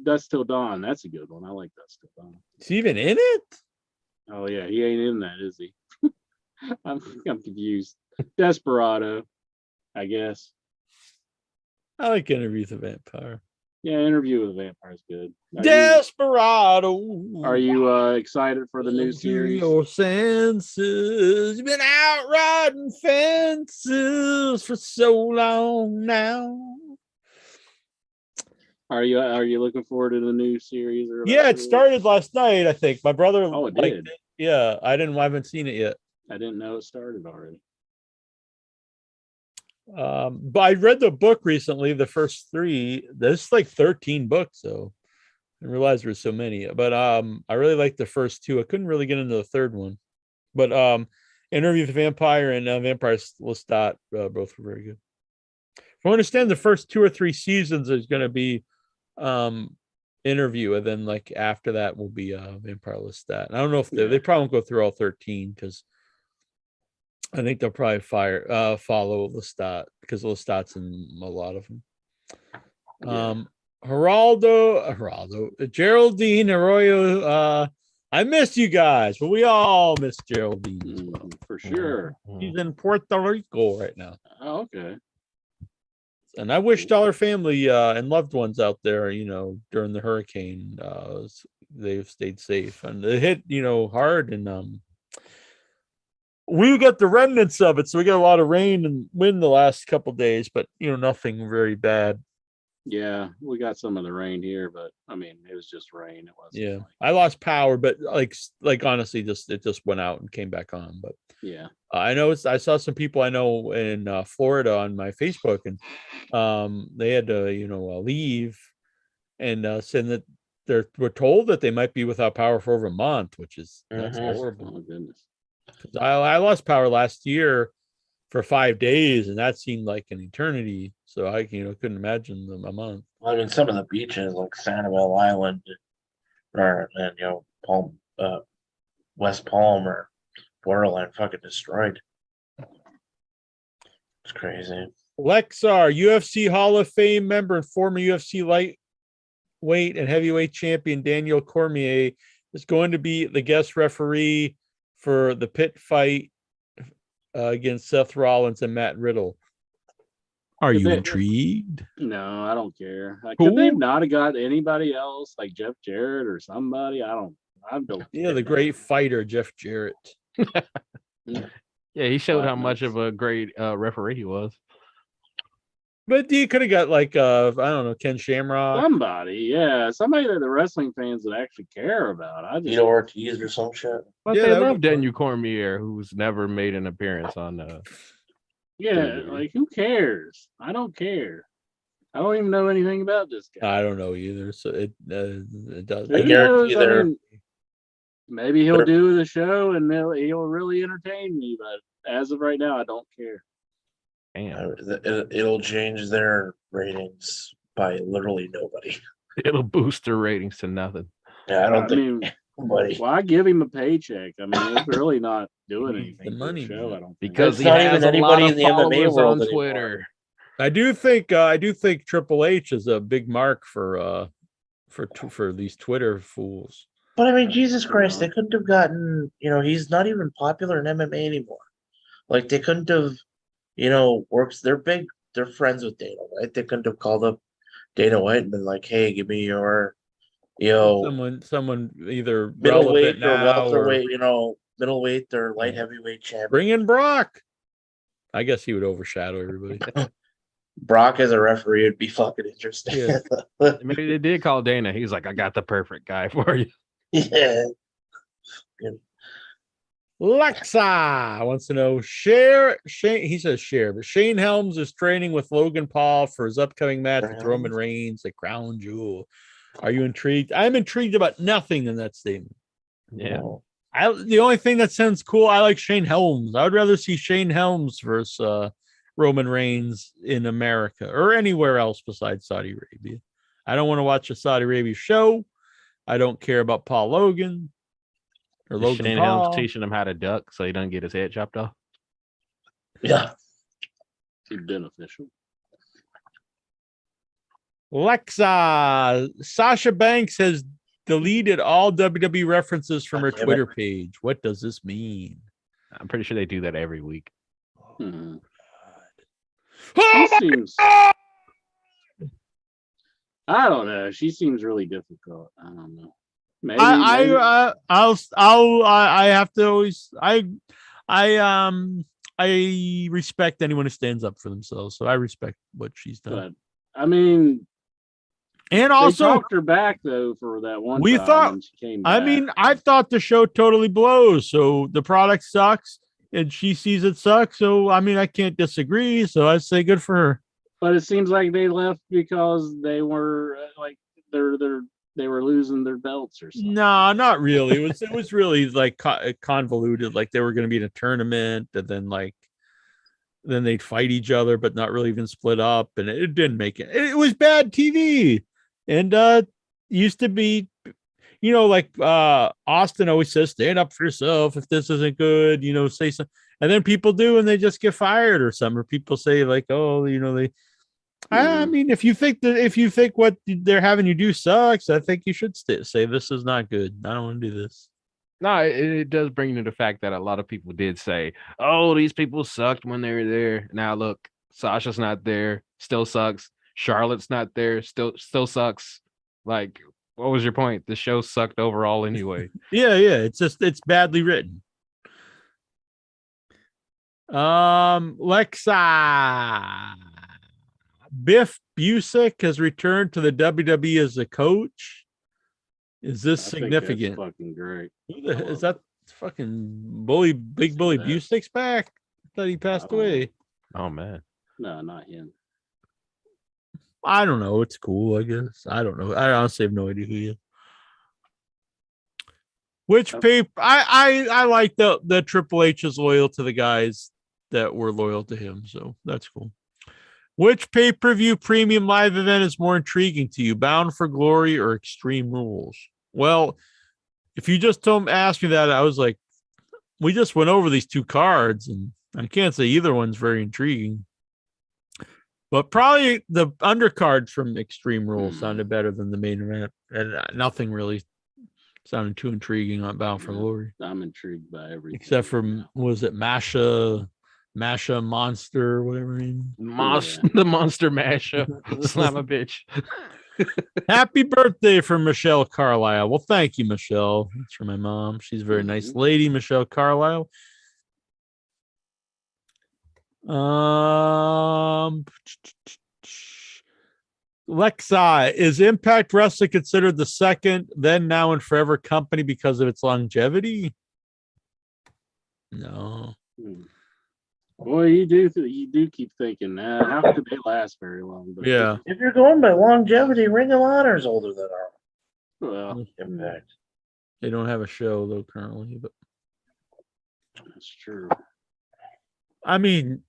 Dusk Till Dawn. That's a good one. I like Dusk Till Dawn. Is he even in it? Oh yeah, he ain't in that, is he? I'm confused. Desperado, I guess. I like Interview with a Vampire. Yeah, Interview with a Vampire is good. Desperado. Are you excited for the new series? Your senses. You've been out riding fences for so long now. Are you looking forward to the new series? Yeah, it started last night, I think. My brother. Oh, it did. Yeah, I haven't seen it yet. I didn't know it started already. But I read the book recently, the first 3. There's like 13 books, so I realized there were so many, but I really liked the first two. I couldn't really get into the third one, but Interview with the Vampire and Vampire Lestat both were very good. If I understand, the first 2 or 3 seasons is going to be Interview, and then like after that will be Vampire Lestat. And I don't know if they probably won't go through all 13 because I think they'll probably follow Lestat because Lestat's in a lot of them. Geraldine Arroyo. I miss you guys, but we all miss Geraldine for sure. She's in Puerto Rico right now. Oh, okay. And I wish all her family and loved ones out there, during the hurricane, they've stayed safe. And it hit, hard, and we got the remnants of it. So we got a lot of rain and wind the last couple of days, but nothing very bad. Yeah, we got some of the rain here, but I mean, it was just rain. It wasn't. Yeah, I lost power, but like honestly, it just went out and came back on. But yeah, I know I saw some people I know in Florida on my Facebook, and they had to leave, and saying that we're told that they might be without power for over a month, which is that's horrible. Oh goodness. I lost power last year for 5 days, and that seemed like an eternity. So I couldn't imagine a month. I mean, some of the beaches like Sanibel Island, Palm, West Palm or Borderline, fucking destroyed. It's crazy. Lexar, UFC Hall of Fame member and former UFC lightweight and heavyweight champion Daniel Cormier is going to be the guest referee for the pit fight against Seth Rollins and Matt Riddle. Are you intrigued? No, I don't care. Could they not have got anybody else like Jeff Jarrett or somebody? I don't. Yeah, the great fighter Jeff Jarrett. Yeah, he showed how much of a great referee he was. But you could have got like I don't know, Ken Shamrock. Somebody that the wrestling fans would actually care about. Tito Ortiz or some shit. But they love Daniel Cormier, who's never made an appearance on like who cares? I don't care. I don't even know anything about this guy. I don't know either. So it does. I guarantee maybe he'll do the show and he'll really entertain me. But as of right now, I don't care. Damn. It'll change their ratings by literally nobody. It'll boost their ratings to nothing. Yeah, I don't think. Why give him a paycheck? I mean, it's really not doing anything. The money, for the show, I don't think. Because he has anybody in the MMA world on Twitter. I do think Triple H is a big mark for these Twitter fools. But I mean, Jesus Christ, they couldn't have gotten. He's not even popular in MMA anymore. Like they couldn't have. Works. They're big. They're friends with Dana, right? They couldn't have called up Dana White and been like, "Hey, give me your." Someone either middleweight or welterweight, middleweight or light heavyweight champion. Bring in Brock. I guess he would overshadow everybody. Brock as a referee would be fucking interesting. Yeah. I mean, they did call Dana. He's like, I got the perfect guy for you. Yeah. Lexa wants to know Shane. He says but Shane Helms is training with Logan Paul for his upcoming match with Roman Reigns, the crown jewel. Are you intrigued? I'm intrigued about nothing in that statement. Yeah. The only thing that sounds cool, I like Shane Helms. I would rather see Shane Helms versus Roman Reigns in America or anywhere else besides Saudi Arabia. I don't want to watch a Saudi Arabia show. I don't care about Paul Logan or Logan Shane Paul. Helms teaching him how to duck so he doesn't get his head chopped off. Yeah. It's beneficial. Lexa, Sasha Banks has deleted all WWE references from her Twitter page. What does this mean? I'm pretty sure they do that every week. Hmm. I don't know. She seems really difficult. I don't know. Maybe, I have to always I respect anyone who stands up for themselves. So I respect what she's done. But, I mean, and also they talked her back though for that one. We time thought. when she came back. I mean, I thought the show totally blows. So the product sucks, and she sees it sucks. So I mean, I can't disagree. So I say good for her. But it seems like they left because they were like their they were losing their belts or something. No, not really. It was really like convoluted. Like they were going to be in a tournament, and then they'd fight each other, but not really even split up, and it didn't make it. It was bad TV, and used to be, like Austin always says, stand up for yourself. If this isn't good, say something. And then people do, and they just get fired or something. Or people say like, oh, they. I mean, if you think what they're having you do sucks, I think you should say this is not good. I don't want to do this. No, it does bring to the fact that a lot of people did say, "Oh, these people sucked when they were there." Now look, Sasha's not there, still sucks. Charlotte's not there, still sucks. Like, what was your point? The show sucked overall anyway. Yeah. It's badly written. Lexa. Biff Busick has returned to the WWE as a coach. Is this significant? That's fucking great. Is that fucking Big Bully Busick's back? I thought he passed away. Oh man. No, not him. I don't know. It's cool, I guess. I don't know. I honestly have no idea who he is. Which paper? I like the Triple H is loyal to the guys that were loyal to him, so that's cool. Which pay-per-view premium live event is more intriguing to you, Bound for Glory or Extreme Rules? Well, if you just asked me that, I was like, we just went over these two cards, and I can't say either one's very intriguing. But probably the undercard from Extreme Rules sounded better than the main event, and nothing really sounded too intriguing on Bound for Glory. I'm intrigued by everything. Except for, was it Masha Monster, whatever her name? The Monster Masha. Slam a bitch. Happy birthday from Michelle Carlisle. Well, thank you, Michelle. That's for my mom. She's a very nice lady, Michelle Carlisle. Lexa, is Impact Wrestling considered the second then, now, and forever company because of its longevity? No. Boy, you do keep thinking that. How could they last very long? But yeah. If you're going by longevity, Ring of Honor is older than our Impact. They don't have a show though currently, but that's true. I mean,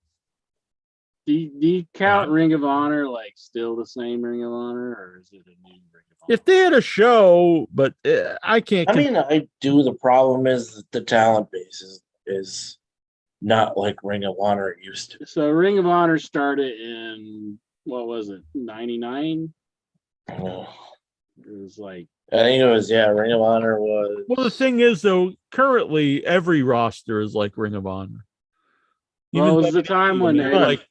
do you count Ring of Honor like still the same Ring of Honor, or is it a new Ring of Honor? If they had a show, but I can't. I do. The problem is that the talent base is not like Ring of Honor used to. So Ring of Honor started in, what was it, 99? Oh. It was like, I think it was, Ring of Honor was. Well, the thing is, though, currently every roster is like Ring of Honor. Well, it was the time when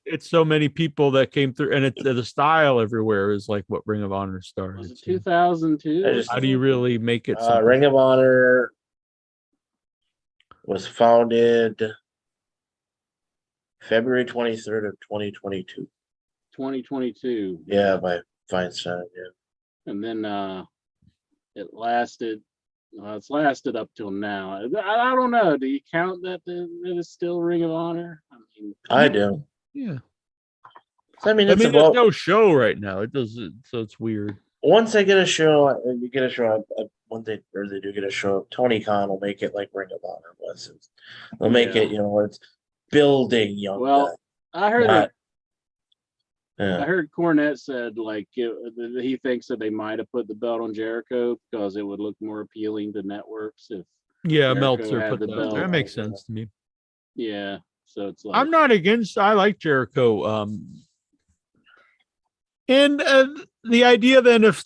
it's so many people that came through, and the style everywhere is like what Ring of Honor started. Was it 2002? How do you really make it? Ring of Honor was founded February 23rd of 2022. 2022. Yeah, by Feinstein, And then it lasted. It's lasted up till now. I don't know. Do you count that it's still Ring of Honor? I do. Yeah. It's there's no show right now. It doesn't, so it's weird. Once they get a show, you get a show. When they do get a show, Tony Khan will make it like Ring of Honor was. They'll make it, it's building young. Well, I heard that. I heard Cornette said he thinks that they might have put the belt on Jericho because it would look more appealing to networks if Meltzer put the belt. That makes sense to me. Yeah, so it's like I'm not against. I like Jericho. And the idea then, if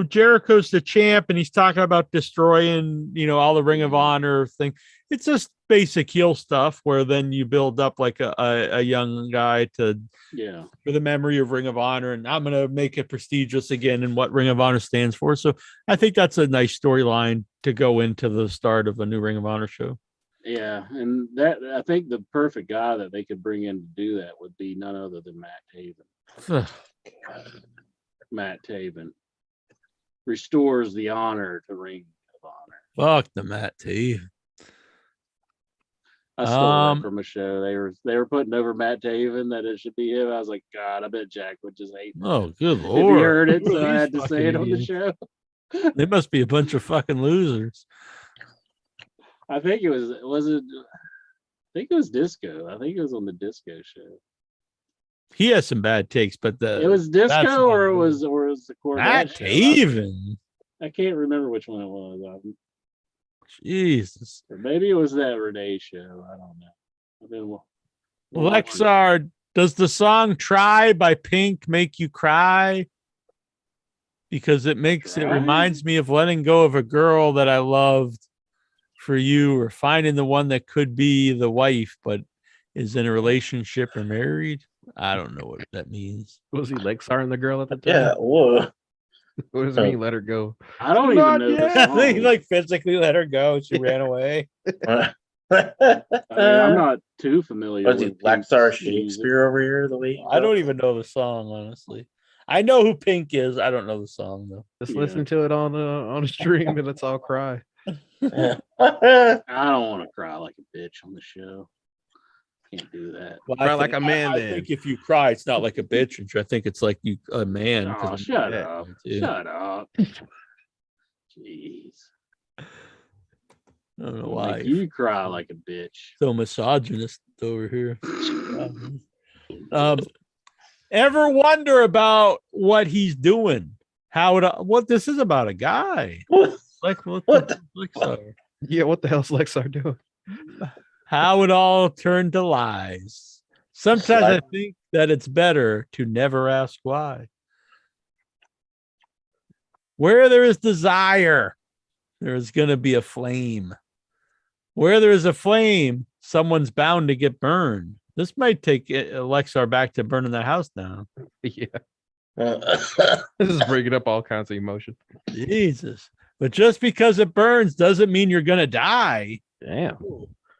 Jericho's the champ and he's talking about destroying, all the Ring of Honor thing, it's just basic heel stuff where then you build up like a young guy for the memory of Ring of Honor, and I'm going to make it prestigious again and what Ring of Honor stands for. So I think that's a nice storyline to go into the start of a new Ring of Honor show. Yeah, and that I think the perfect guy that they could bring in to do that would be none other than Matt Taven. Matt Taven restores the honor to Ring of Honor. Fuck the Matt Taven. I stole that from a show. They were putting over Matt Taven that it should be him. I was like, God, I bet Jack would just hate that. Oh, good lord! If he heard it, so I had to say it on the show. They must be a bunch of fucking losers. I think it was Disco. I think it was on the Disco show. He has some bad takes, but It was Disco or it was the Corvette Matt show. Taven. I can't remember which one it was. Jesus. Or maybe it was that Renee show. I don't know. Lexar, does the song "Try" by Pink make you cry? Because it reminds me of letting go of a girl that I loved for you, or finding the one that could be the wife, but is in a relationship or married. I don't know what that means. Was he Lexar and the girl at the time? Yeah, whoa. What does it mean? Let her go. I don't even know. They like physically let her go. She ran away. I'm not too familiar. Was he Lexar Shakespeare over here? The way I don't even know the song, honestly. I know who Pink is. I don't know the song though. Just listen to it on the stream and let's all cry. I don't want to cry like a bitch on the show. Can't do that. Well, cry like a man. I think if you cry, it's not like a bitch. I think it's like you a man. Oh, shut up! Shut up! Jeez. I don't know why you cry like a bitch. So misogynist over here. Ever wonder about what he's doing? What this is about a guy? Like what Lexar? Yeah, what the hell's Lexar doing? How it all turned to lies. Sometimes I think that it's better to never ask why. Where there is desire, there is going to be a flame. Where there is a flame, someone's bound to get burned. This might take Lexar back to burning the house down. Yeah. This is bringing up all kinds of emotion. Jesus. But just because it burns doesn't mean you're going to die. Damn.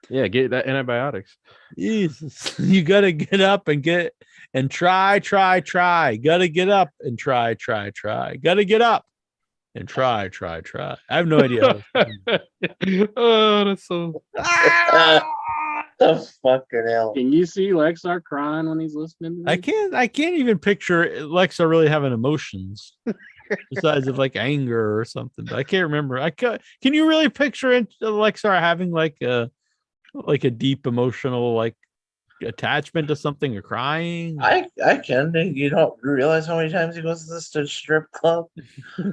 Yeah, get that antibiotics. Jesus. You got to get up and try. Got to get up and try. Got to get up and try. I have no idea. Oh, that's so... The fucking hell. Can you see Lexar crying when he's listening to this? I can't even picture Lexar really having emotions besides of like anger or something. But I can't remember. Can you really picture Lexar having like a deep emotional like attachment to something or crying? I can. You don't realize how many times he goes to this strip club.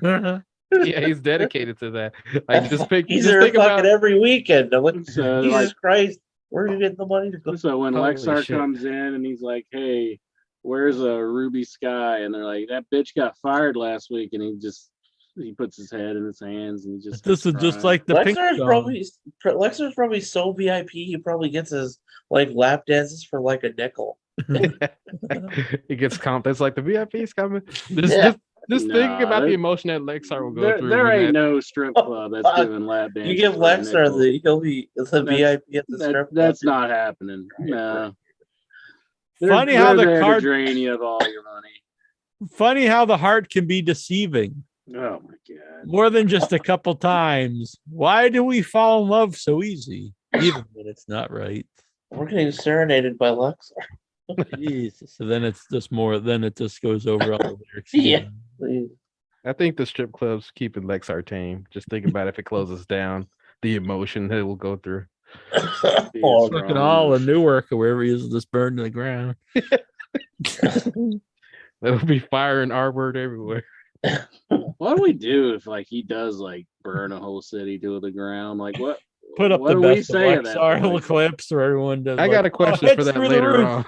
Yeah, he's dedicated to that. Like he's there fucking about every weekend. Jesus Christ. Where are you getting the money to go? So when Lexar comes in and he's like, "Hey, where's a Ruby Sky?" and they're like, "That bitch got fired last week," and he puts his head in his hands and he just. This is just like the Lexar's probably so VIP. He probably gets his like lap dances for like a nickel. He gets comped. It's like the VIP's coming. Just think about the emotion that Lexar will go through. There ain't no strip club that's doing lap dances. You give Lexar he'll be the VIP at the strip club. That's not happening. No. Funny how the card drain you of all your money. Funny how the heart can be deceiving. Oh my god! More than just a couple times. Why do we fall in love so easy, even when it's not right? We're getting serenaded by Lexar. Jesus. So then it's just more. Then it just goes over all the lyrics. Yeah. I think the strip club's keeping Lexar tame. Just think about if it closes down, the emotion that it will go through. Looking all in Newark or wherever he is, just burned to the ground. There'll be fire and R-word everywhere. What do we do if like he does like burn a whole city to the ground? Like what? Put up what the do we best say of Lexar clips where everyone does. I got a question for that later on.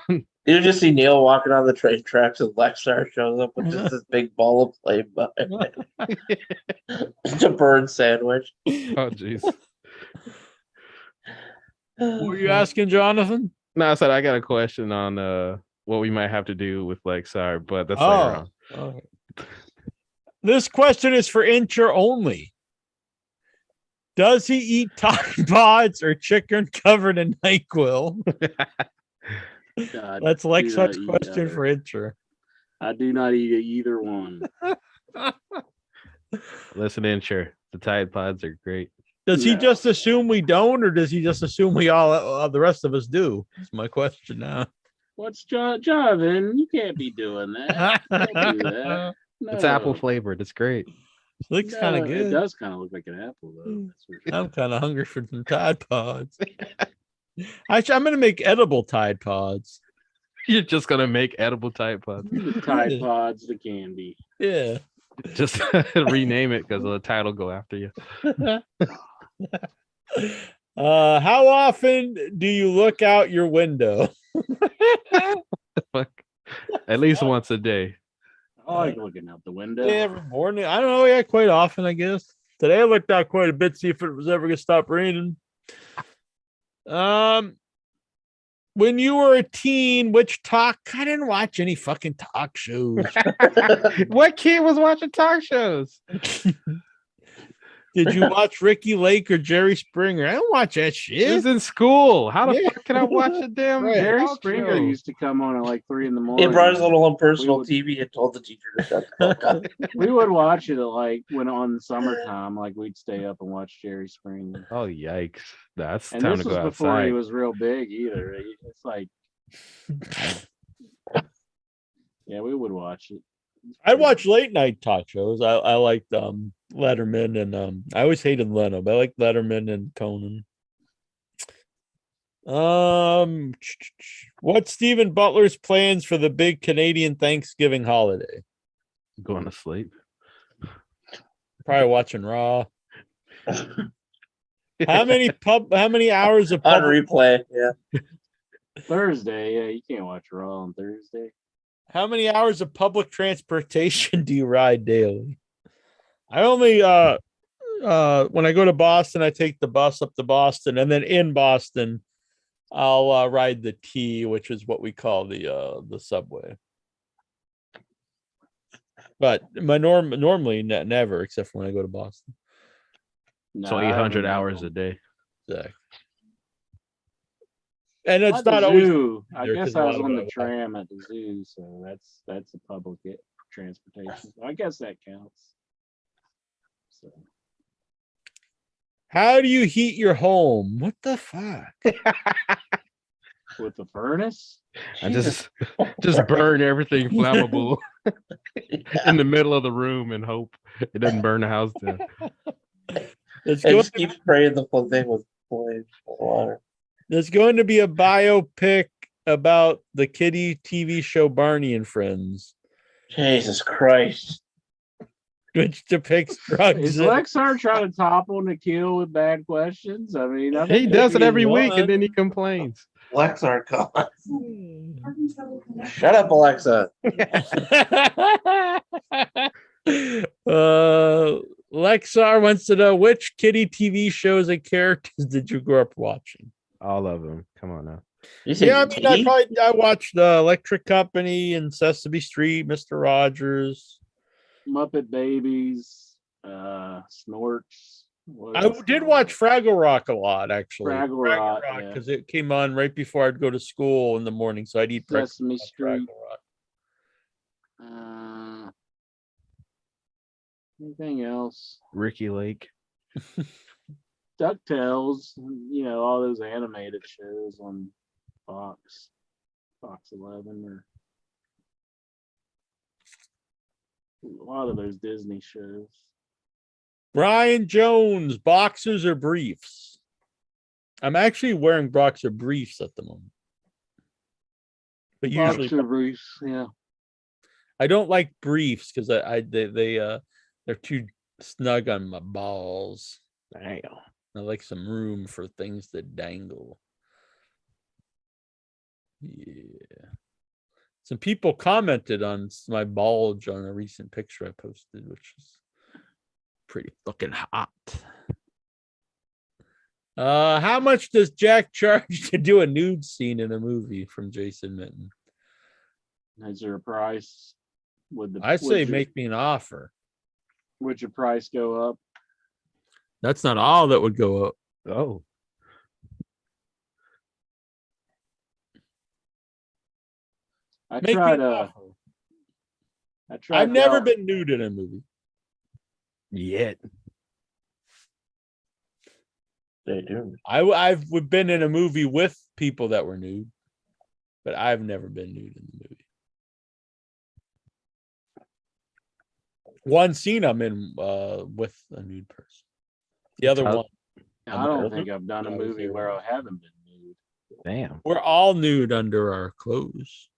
You just see Neil walking on the train tracks and Lexar shows up with just this big ball of flame behind it. It's a burn sandwich. Oh jeez. What were you asking, Jonathan? No, I said I got a question on what we might have to do with Lexar, but that's later on. This question is for Incher only. Does he eat Tide Pods or chicken covered in NyQuil? That's Lexar's question for Incher. I do not eat either one. Listen, Incher, the Tide Pods are great. Does he just assume we don't, or does he just assume we all the rest of us do? That's my question now. What's Jonathan? You can't be doing that. Don't do that. No. It's apple flavored. It's great. Looks kind of good. It does kind of look like an apple, though. I'm kind of hungry for some Tide Pods. Actually, I'm gonna make edible Tide Pods. You're just gonna make edible Tide Pods. The Tide Pods, the candy. Yeah. Just rename it because the title go after you. How often do you look out your window? At least once a day. I like looking out the window. Yeah, every morning. I don't know. Yeah, quite often, I guess. Today I looked out quite a bit, see if it was ever gonna stop raining. When you were a teen, I didn't watch any fucking talk shows. What kid was watching talk shows? Did you watch Ricky Lake or Jerry Springer? I don't watch that shit. It was in school. How the fuck can I watch a damn Jerry talk Springer show? used to come on at like 3 a.m. He brought his little impersonal TV and told the teacher to shut the fuck up. We would watch it at like when on summertime, like we'd stay up and watch Jerry Springer. Oh yikes! That's And time this to was go before outside. he was real big either. It's like, yeah, we would watch it. I watch late night talk shows. I liked Letterman and I always hated Leno, but I like Letterman and Conan. What's Stephen Butler's plans for the big Canadian Thanksgiving holiday? Going to sleep. Probably watching Raw. How many hours of on replay? Yeah. Thursday, yeah, you can't watch Raw on Thursday. How many hours of public transportation do you ride daily? I only when I go to Boston, I take the bus up to Boston, and then in Boston, I'll ride the T, which is what we call the subway. But my normally never, except for when I go to Boston. So 800 hours a day. Exactly. And it's At the not always. zoo. I there, guess 'cause I a was lot on of the it- tram at the zoo, so that's a public transportation. I guess that counts. So How do you heat your home? What the fuck? with the furnace, I just burn everything flammable in the middle of the room and hope it doesn't burn the house down. It's And going, just keep spraying the whole thing with flames water. there's going to be a biopic about the kiddie TV show Barney and Friends, Jesus Christ. which depicts drugs. is Lexar trying to topple Nikhil with bad questions? I mean, I He think does it maybe every week one. and then he complains. Lexar, come on. Shut up, Alexa. Lexar wants to know which kiddie TV shows and characters did you grow up watching? All of them. Come on now. You said Yeah, I mean, tea? I watched the Electric Company and Sesame Street, Mr. Rogers. Muppet Babies, Snorts. I did watch Fraggle Rock a lot, actually. Fraggle Rock, yeah. because it came on right before I'd go to school in the morning, so I'd eat breakfast. Sesame on Street. Fraggle Rock. Anything else? Ricky Lake. DuckTales, all those animated shows on Fox 11, or a lot of those Disney shows. Brian Jones, boxers or briefs? I'm actually wearing boxer briefs at the moment. But usually Boxer briefs, yeah. I don't like briefs because they're too snug on my balls. Damn. I like some room for things that dangle. Yeah. Some people commented on my bulge on a recent picture I posted, which is pretty fucking hot. How much does Jack charge to do a nude scene in a movie? From Jason Minton. Is there a price? I say make me an offer. Would your price go up? That's not all that would go up. Oh. I Make tried. me an offer. I tried. I've never been nude in a movie. Yet. They do. I've been in a movie with people that were nude, but I've never been nude in the movie. One scene I'm in with a nude person. The other one. I don't think I've done a movie where I haven't been nude. Damn. We're all nude under our clothes.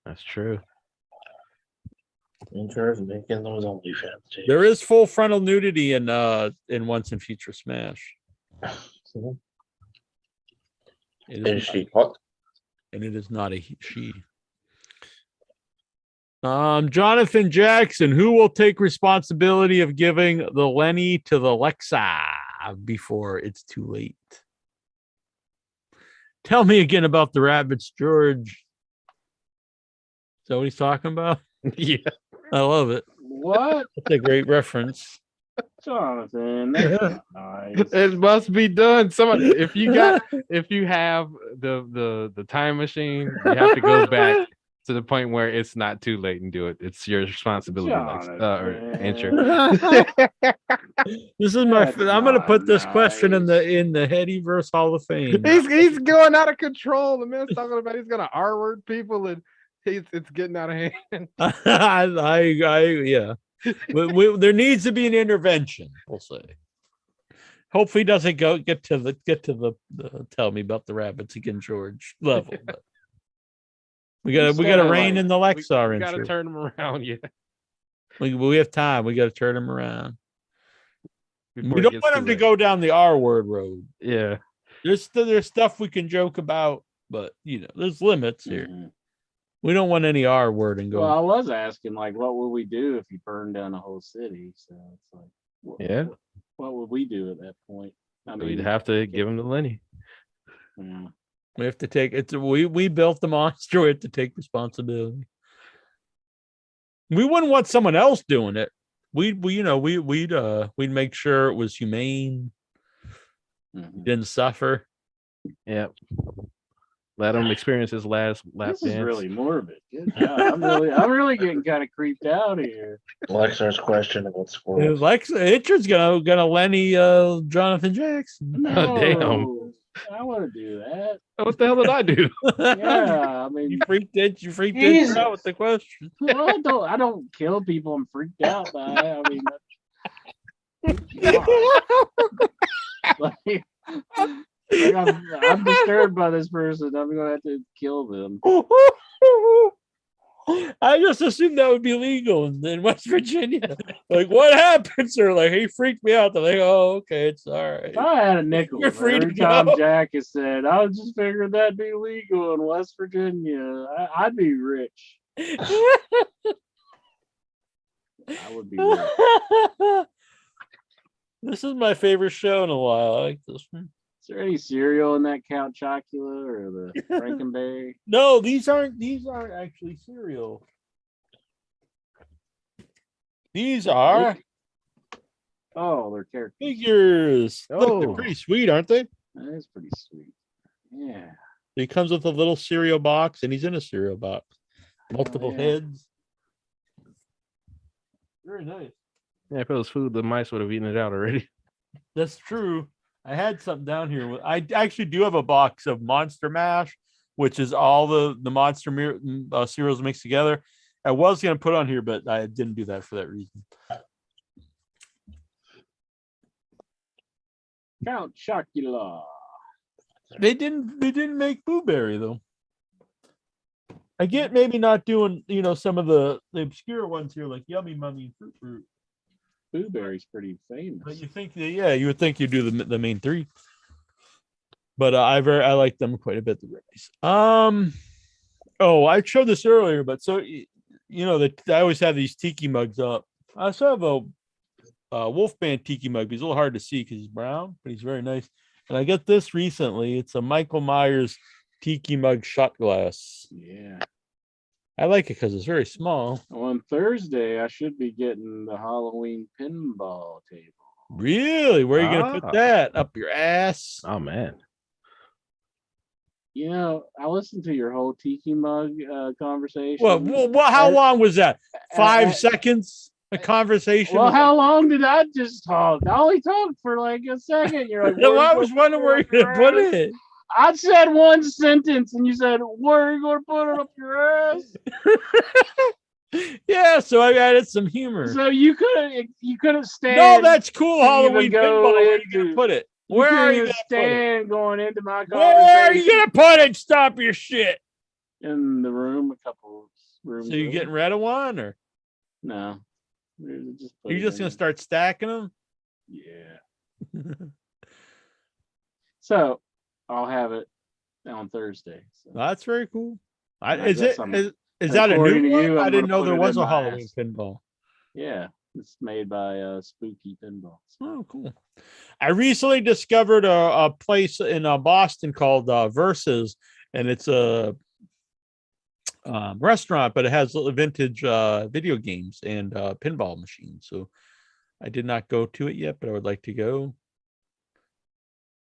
That's true. Interest making those OnlyFans tapes. There is full frontal nudity in Once and Future Smash. Is she hot? And it is not a she. Jonathan Jackson, who will take responsibility of giving the Lenny to the Lexa before it's too late? Tell me again about the rabbits, George. Is that what he's talking about? Yeah. I love it. What? That's a great reference. Jonathan, that's nice. It must be done. Someone, if you have the time machine, you have to go back to the point where it's not too late and do it. It's your responsibility, or answer. This is my. I'm going to put this question in the Headyverse Hall of Fame. He's going out of control. The man's talking about he's going to R-word people, and it's getting out of hand. Yeah. There needs to be an intervention. We'll say. Hopefully, he doesn't get to the tell me about the rabbits again, George level. But we got to rein in the Lexar. We got to turn them around. Yeah, we have time. We got to turn them around. We don't want him to go down the R word road. Yeah, there's stuff we can joke about, but there's limits here. Mm-hmm. We don't want any R word and go. Well, I was asking, like, what would we do if you burned down a whole city? So it's like, what would we do at that point? I mean, we'd have to give him to Lenny. Yeah. We have to take it. We built the monster. We have to take responsibility. We wouldn't want someone else doing it. We'd make sure it was humane. Mm-hmm. Didn't suffer. Yeah. Let him experience his last lap dance. This is really morbid. Good job. I'm really getting kind of creeped out here. Lexar's question about squirrels. Richard's gonna Lenny Jonathan Jackson. No, damn. I want to do that. What the hell did I do? Yeah, I mean, you freaked it out with the question. Well, I don't kill people. I'm freaked out by it. I mean, I'm disturbed by this person. I'm gonna have to kill them. I just assumed that would be legal in West Virginia. Like, what happens? They're like, he freaked me out. They're like, oh, okay, it's all right. If I had a nickel You're free every to time go. Jack has said, I was just figuring that'd be legal in West Virginia. I'd be rich. I would be rich. This is my favorite show in a while. I like this one. Is there any cereal in that Count Chocula or the Frankenberry? No, these aren't actually cereal. These are they're characters. figures. Oh. Look, they're pretty sweet, aren't they? That is pretty sweet. Yeah. He comes with a little cereal box, and he's in a cereal box. Multiple heads. Very nice. Yeah, if it was food, the mice would have eaten it out already. That's true. I had something down here. I actually do have a box of Monster Mash, which is all the monster cereals mixed together. I was going to put on here, but I didn't do that for that reason. Count Chocula. They didn't make Boo Berry though. I get maybe not doing some of the obscure ones here like Yummy Mummy and Fruit. Boo Berry's pretty famous. But you think you would think you do the main three. But I like them quite a bit. I showed this earlier, but so I always have these tiki mugs up. I also have a Wolfman tiki mug. He's a little hard to see because he's brown, but he's very nice. And I got this recently. It's a Michael Myers tiki mug shot glass. Yeah. I like it because it's very small. On Thursday, I should be getting the Halloween pinball table. Really? Where are you going to put that? Up your ass? Oh, man. I listened to your whole tiki mug conversation. Well, how long was that? 5 seconds? A conversation? Well, how long did I just talk? I only talked for like a second. You're like, no, I was wondering where you're going to put it. I said one sentence and you said, where are you going to put it up your ass? Yeah, so I added some humor. So you couldn't stand. No, that's cool. Halloween go pinball. Where are you gonna put it? Where are you gonna stand put it? Going into my conversation? Where are you gonna put it? Stop your shit. In the room, a couple rooms. So you getting rid of one, or no? You're just gonna start stacking them? Yeah. So I'll have it on Thursday. So. Well, that's very cool. Is that a new one? I didn't know there was a Halloween pinball. Yeah, it's made by Spooky Pinballs. Oh, cool. I recently discovered a place in Boston called Versus, and it's a restaurant, but it has vintage video games and pinball machines. So I did not go to it yet, but I would like to go.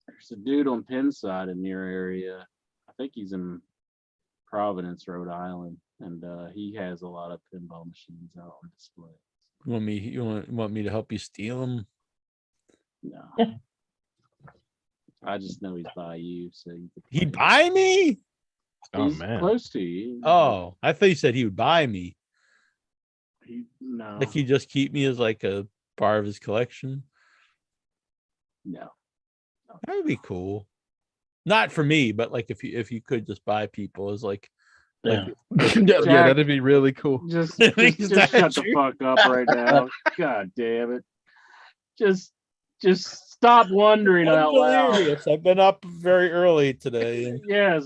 There's a dude on Pennside in your area. I think he's in Providence, Rhode Island, and he has a lot of pinball machines out on display. You want me to help you steal them? No. I just know he's by you, so he'd buy me. He's close to you. Oh, I thought you said he would buy me. No. Like he just keep me as like a part of his collection. No. That would be cool. Not for me, but like if you could just buy people as like yeah, that'd be really cool. Just shut the fuck up right now. God damn it. Just stop wondering out loud. I've been up very early today. Yes,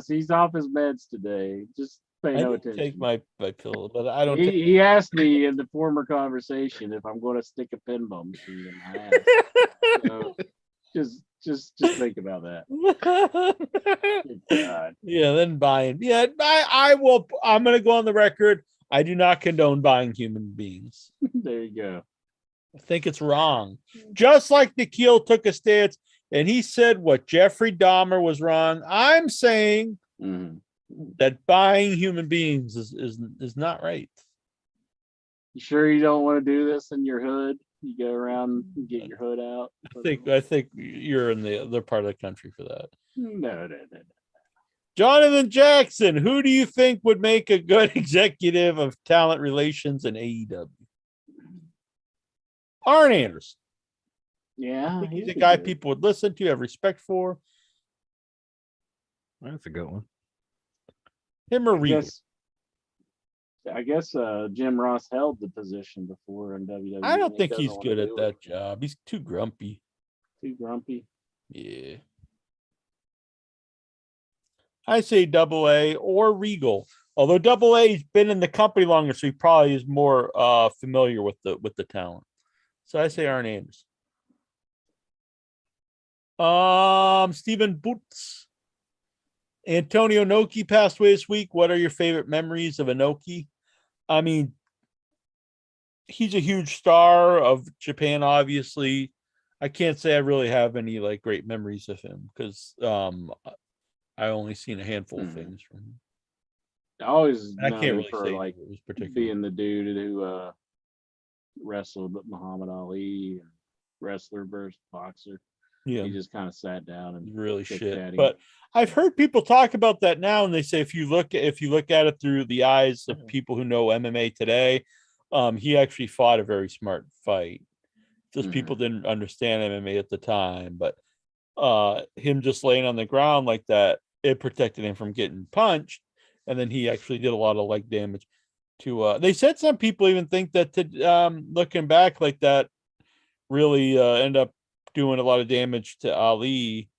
he's off his meds today. Just pay no attention. Take my pill, but I don't. He asked me in the former conversation if I'm going to stick a pinball machine in my ass. So just think about that. God. Yeah, then buying. Yeah, I will. I'm going to go on the record. I do not condone buying human beings. There you go. I think it's wrong. Just like Nikhil took a stance and he said what Jeffrey Dahmer was wrong. I'm saying that buying human beings is not right. You sure you don't want to do this in your hood? You go around and get your hood out. I think you're in the other part of the country for that. No. Jonathan Jackson, who do you think would make a good executive of talent relations in AEW? Arn Anderson. Yeah, he's a guy people would listen to, have respect for. That's a good one. Him or Regal? I guess Jim Ross held the position before in WWE. I don't think he's good at that job. He's too grumpy. Too grumpy? Yeah. I say Double A or Regal. Although Double A's been in the company longer, so he probably is more familiar with the talent. So I say Arn Anderson. Stephen Boots. Antonio Inoki passed away this week. What are your favorite memories of Inoki? I mean, he's a huge star of Japan, obviously. I can't say I really have any like great memories of him because I only seen a handful of things from him. I can't really say like being the dude who wrestled Muhammad Ali and wrestler versus boxer. Yeah, he just kind of sat down and really shit. But I've heard people talk about that now, and they say if you look at it through the eyes of people who know MMA today, he actually fought a very smart fight. Just people didn't understand MMA at the time, but him just laying on the ground like that, it protected him from getting punched, and then he actually did a lot of leg damage. They said some people even think that looking back like that really end up doing a lot of damage to Ali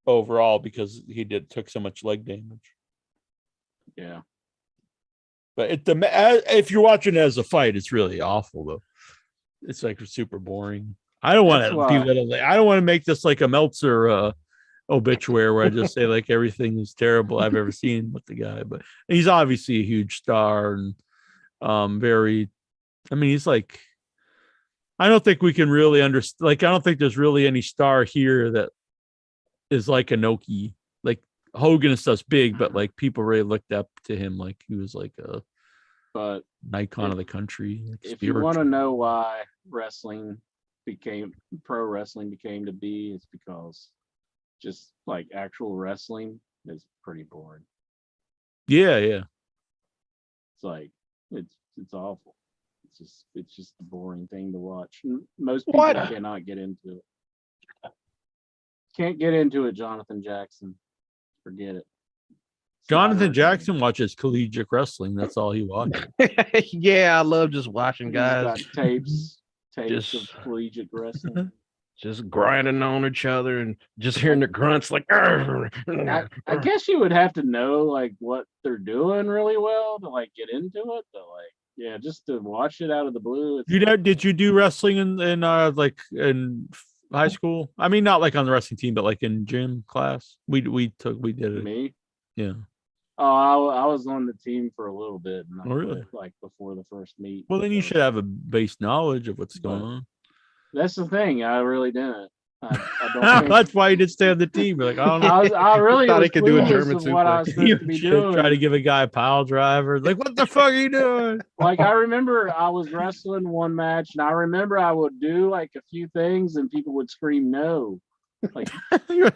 overall because he took so much leg damage. Yeah. But if you're watching it as a fight, it's really awful though. It's like super boring. I don't want to do that. I don't want to make this like a Meltzer obituary where I just say like everything is terrible I've ever seen with the guy. But he's obviously a huge star and he's like, I don't think we can really understand. Like, I don't think there's really any star here that is like Inoki. Like Hogan and stuff's big, but like people really looked up to him like he was like an icon of the country. Like if you want to know why pro wrestling became to be, it's because just like actual wrestling is pretty boring. Yeah. It's like it's it's awful. It's just a boring thing to watch. Most people cannot get into it. Can't get into it, Jonathan Jackson. Forget it. Jonathan Jackson watches collegiate wrestling. That's all he watches. Yeah, I love just watching guys. Got tapes of collegiate wrestling. Just grinding on each other and just hearing the grunts like. I guess you would have to know like what they're doing really well to like get into it. But like, yeah, just to watch it out of the blue. Did you do wrestling in high school? I mean, not like on the wrestling team, but like in gym class. We did it. Me? Yeah. Oh, I was on the team for a little bit. And really? Like before the first meet. Well, then you should have a base knowledge of what's going on. That's the thing. I really didn't. I don't That's why you did stay on the team. You're like, I don't know. I really thought was he could do a German suplex. What I was supposed to be doing. Try to give a guy a pile driver. Like, what the fuck are you doing? Like, I remember I was wrestling one match, and I remember I would do like a few things, and people would scream no. Like,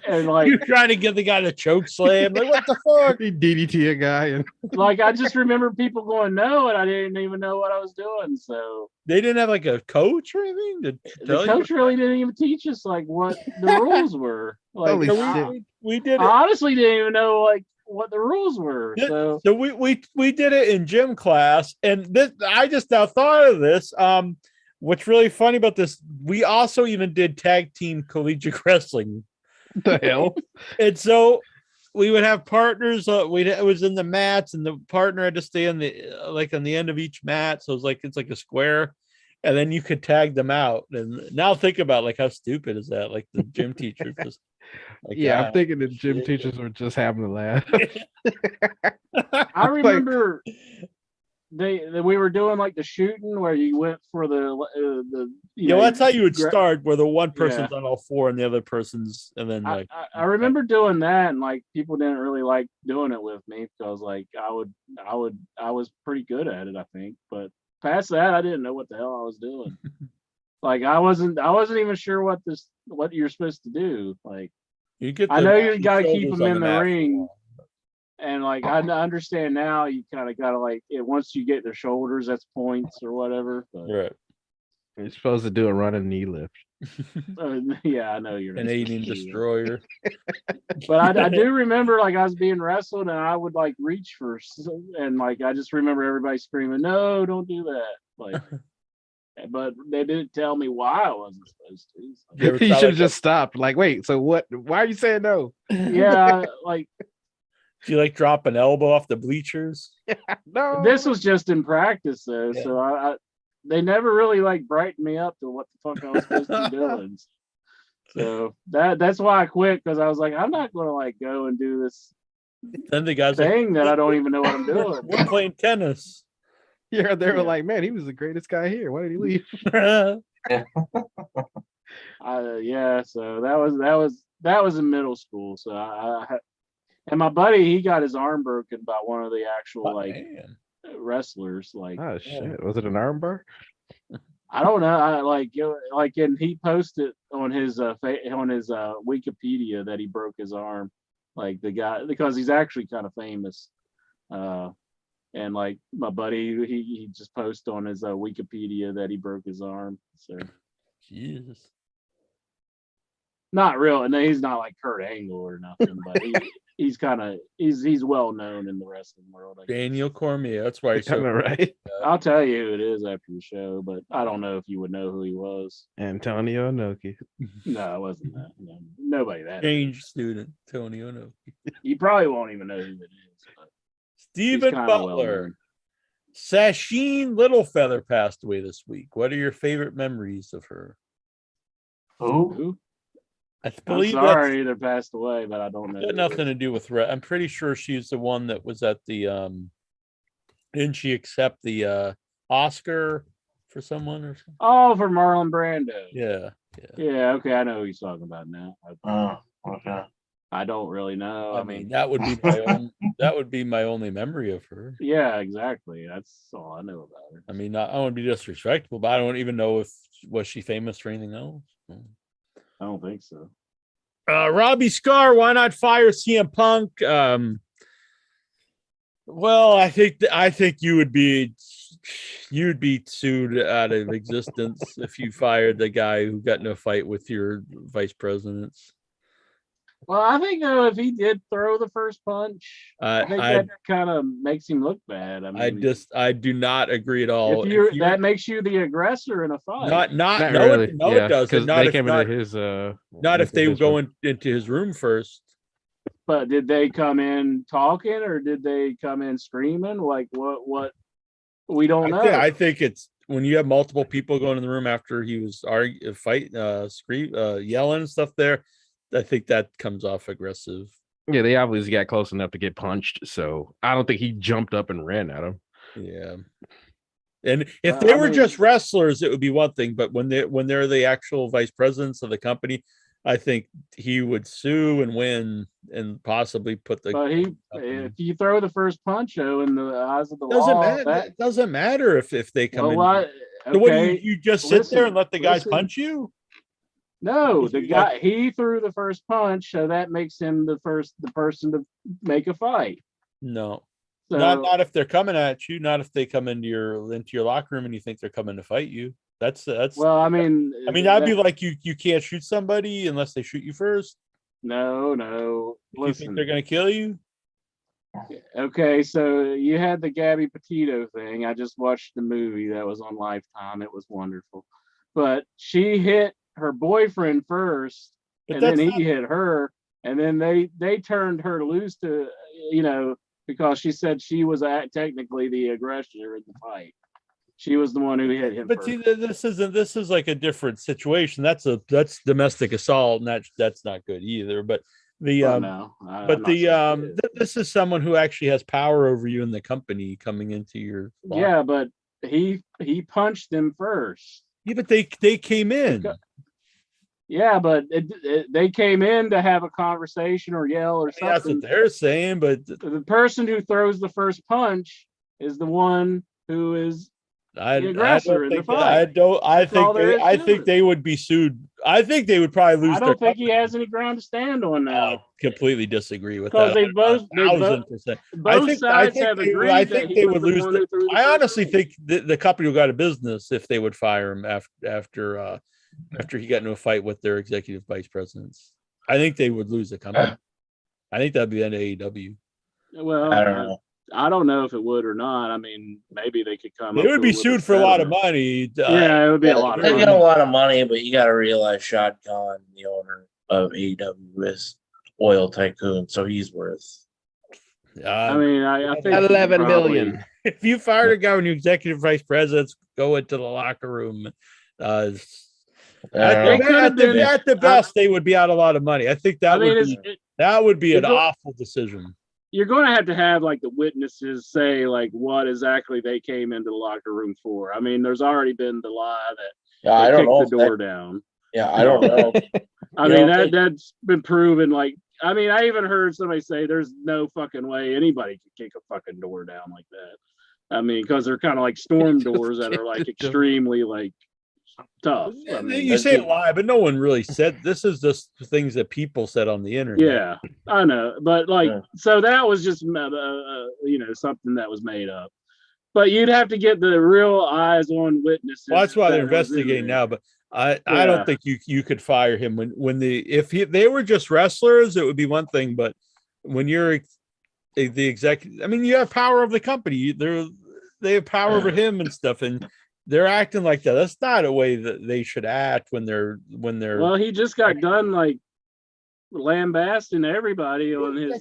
and like you're trying to get the guy to choke slam. Like, what the fuck? He DDT a guy, and like I just remember people going no, and I didn't even know what I was doing. So they didn't have like a coach or anything. The coach really didn't even teach us like what the rules were. Like we did it. I honestly didn't even know like what the rules were. So we did it in gym class, and this I just now thought of this. What's really funny about this, we also even did tag team collegiate wrestling. The hell? And so we would have partners. It was in the mats, and the partner had to stay on the end of each mat. So it's like a square, and then you could tag them out. And now think about like how stupid is that? Like the gym teachers just. Like, I'm thinking the gym teachers were just having a laugh. I remember. We were doing like the shooting where you went for the that's how you would start, where the one person's on all four and the other person's, and then like I remember doing that, and like people didn't really like doing it with me because like I was pretty good at it, I think, but past that I didn't know what the hell I was doing. Like I wasn't even sure what you're supposed to do. Like I know you got to keep them in the ring. And like I understand now, you kind of gotta like it once you get their shoulders, that's points or whatever. But, right. You're supposed to do a running knee lift. Yeah, I know you're an alien destroyer. But I do remember like I was being wrestled and I would like reach for, and like I just remember everybody screaming, "No, don't do that!" Like, but they didn't tell me why I wasn't supposed to. So. You should have just stopped. Like, wait, so what? Why are you saying no? Yeah, like. Do you like drop an elbow off the bleachers? No. This was just in practice though, so I they never really like brightened me up to what the fuck I was supposed to be doing. So that's why I quit, because I was like, I'm not gonna like go and do this then the guys thing that I don't even know what I'm doing. We're playing tennis. Yeah, they were like, man, he was the greatest guy here. Why did he leave? So that was in middle school. So and my buddy, he got his arm broken by one of the actual wrestlers. Like, oh shit, was it an arm bar? I don't know. And he posted on his Wikipedia that he broke his arm. Like the guy, because he's actually kind of famous. And like my buddy, he just posted on his Wikipedia that he broke his arm. So, Jesus. Not real, and he's not like Kurt Angle or nothing, but he's kind of he's well known in the wrestling world. Daniel Cormier, that's why he's so right. I'll tell you who it is after the show, but I don't know if you would know who he was. Antonio Inoki. No, it wasn't that. No, nobody that. Change student Antonio Inoki. You probably won't even know who it is. But Stephen Butler. Sasheen Littlefeather passed away this week. What are your favorite memories of her? Who? I believe I'm sorry they passed away, but I don't know. It had nothing to do with I'm pretty sure she's the one that was at the didn't she accept the Oscar for someone or something? Oh, for Marlon Brando. Yeah. Okay, I know who he's talking about now. Okay. I don't really know. I mean, that would be my only memory of her. Yeah, exactly. That's all I know about her. I mean, I don't want to be disrespectful, but I don't even know if was she famous for anything else. I don't think so. Robbie Scar, why not fire CM Punk? Well, I think you would be you'd be sued out of existence if you fired the guy who got in a fight with your vice presidents. Well, I think though, if he did throw the first punch, I think that kind of makes him look bad. I mean, I do not agree at all. If that makes you the aggressor in a fight. Not really. It doesn't. Not they if came not, into his not if they were going into his room first. But did they come in talking or did they come in screaming? Like what? We don't know. I think it's when you have multiple people going in the room after he was yelling and stuff there. I think that comes off aggressive. Yeah, they obviously got close enough to get punched, so I don't think he jumped up and ran at him. Yeah. And if they were just wrestlers, it would be one thing. But when they're the actual vice presidents of the company, I think he would sue and win and possibly put the. But if you throw the first punch in the eyes of the it doesn't matter if they come in. Okay, so what do you just sit there and let the guys punch you? No, the guy he threw the first punch, so that makes him the person to make a fight. No. So, not if they're coming at you, not if they come into your locker room and you think they're coming to fight you. That's well, I mean that'd be like you can't shoot somebody unless they shoot you first. No. You think they're gonna kill you? Okay, so you had the Gabby Petito thing. I just watched the movie that was on Lifetime. It was wonderful. But she hit her boyfriend first, and then he hit her, and then they turned her loose to, because she said she was technically the aggressor in the fight. She was the one who hit him. But see, this is like a different situation. That's domestic assault, and that's not good either. But this is someone who actually has power over you in the company coming into your. Yeah, but he punched him first. Yeah, but they came in. Yeah, but they came in to have a conversation or yell or something. That's what they're saying, but the person who throws the first punch is the one who is the aggressor in the fight. I think they would be sued. I think they would probably lose. I don't think he has any ground to stand on now. I completely disagree with that. Because they both 1,000%. Both sides have agreed. I think they would lose. I honestly think the company will go out of business if they would fire him after he got into a fight with their executive vice presidents. I think they would lose the company. I think that'd be the end of AEW. Well, I don't know if it would or not. I mean, maybe they could come. They would be sued for a lot of money. Yeah, it would be a lot of money. They get a lot of money, but you got to realize Shad Khan, the owner of AEW, is oil tycoon, so he's worth. I mean, I think 11 million. If you fired a guy when your executive vice presidents go into the locker room, at the best, they would be out a lot of money. I think that would be an awful decision. You're going to have like the witnesses say like what exactly they came into the locker room for. I mean, there's already been the lie that I don't know the door down. Yeah, I don't know. I mean, that's been proven. Like, I mean, I even heard somebody say there's no fucking way anybody could kick a fucking door down like that. I mean, because they're kind of like storm doors that are like extremely like tough. I mean, you say it live, but no one really said. This is just things that people said on the internet. Yeah, I know, but so that was just something that was made up. But you'd have to get the real eyes on witnesses. Well, that's why they're investigating now. But I don't think you could fire him if they were just wrestlers, it would be one thing. But when you're the executive, I mean, you have power over the company. They have power over him and stuff, and they're acting like that. That's not a way that they should act when they're. Well, he just got done like lambasting everybody on his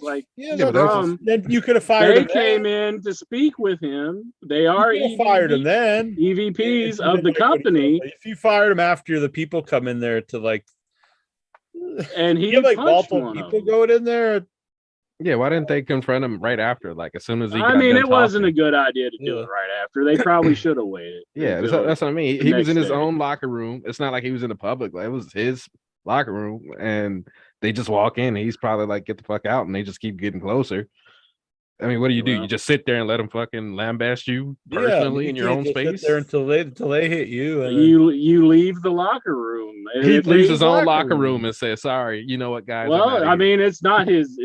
then you could have fired him. They came in to speak with him. They are fired him then EVPs of the company. If you fired him after the people come in there to and he have multiple people going in there. Yeah, why didn't they confront him right after? Like as soon as he. It wasn't a good idea to do it right after. They probably should have waited. Yeah, that's what I mean. He was in his own locker room. It's not like he was in the public. Like, it was his locker room, and they just walk in. And he's probably like, "Get the fuck out!" And they just keep getting closer. I mean, what do? You just sit there and let them fucking lambast you personally in your own space there until they hit you. And you leave the locker room. He leaves his own locker room and says, "Sorry, you know what, guys." Well, I mean, it's not his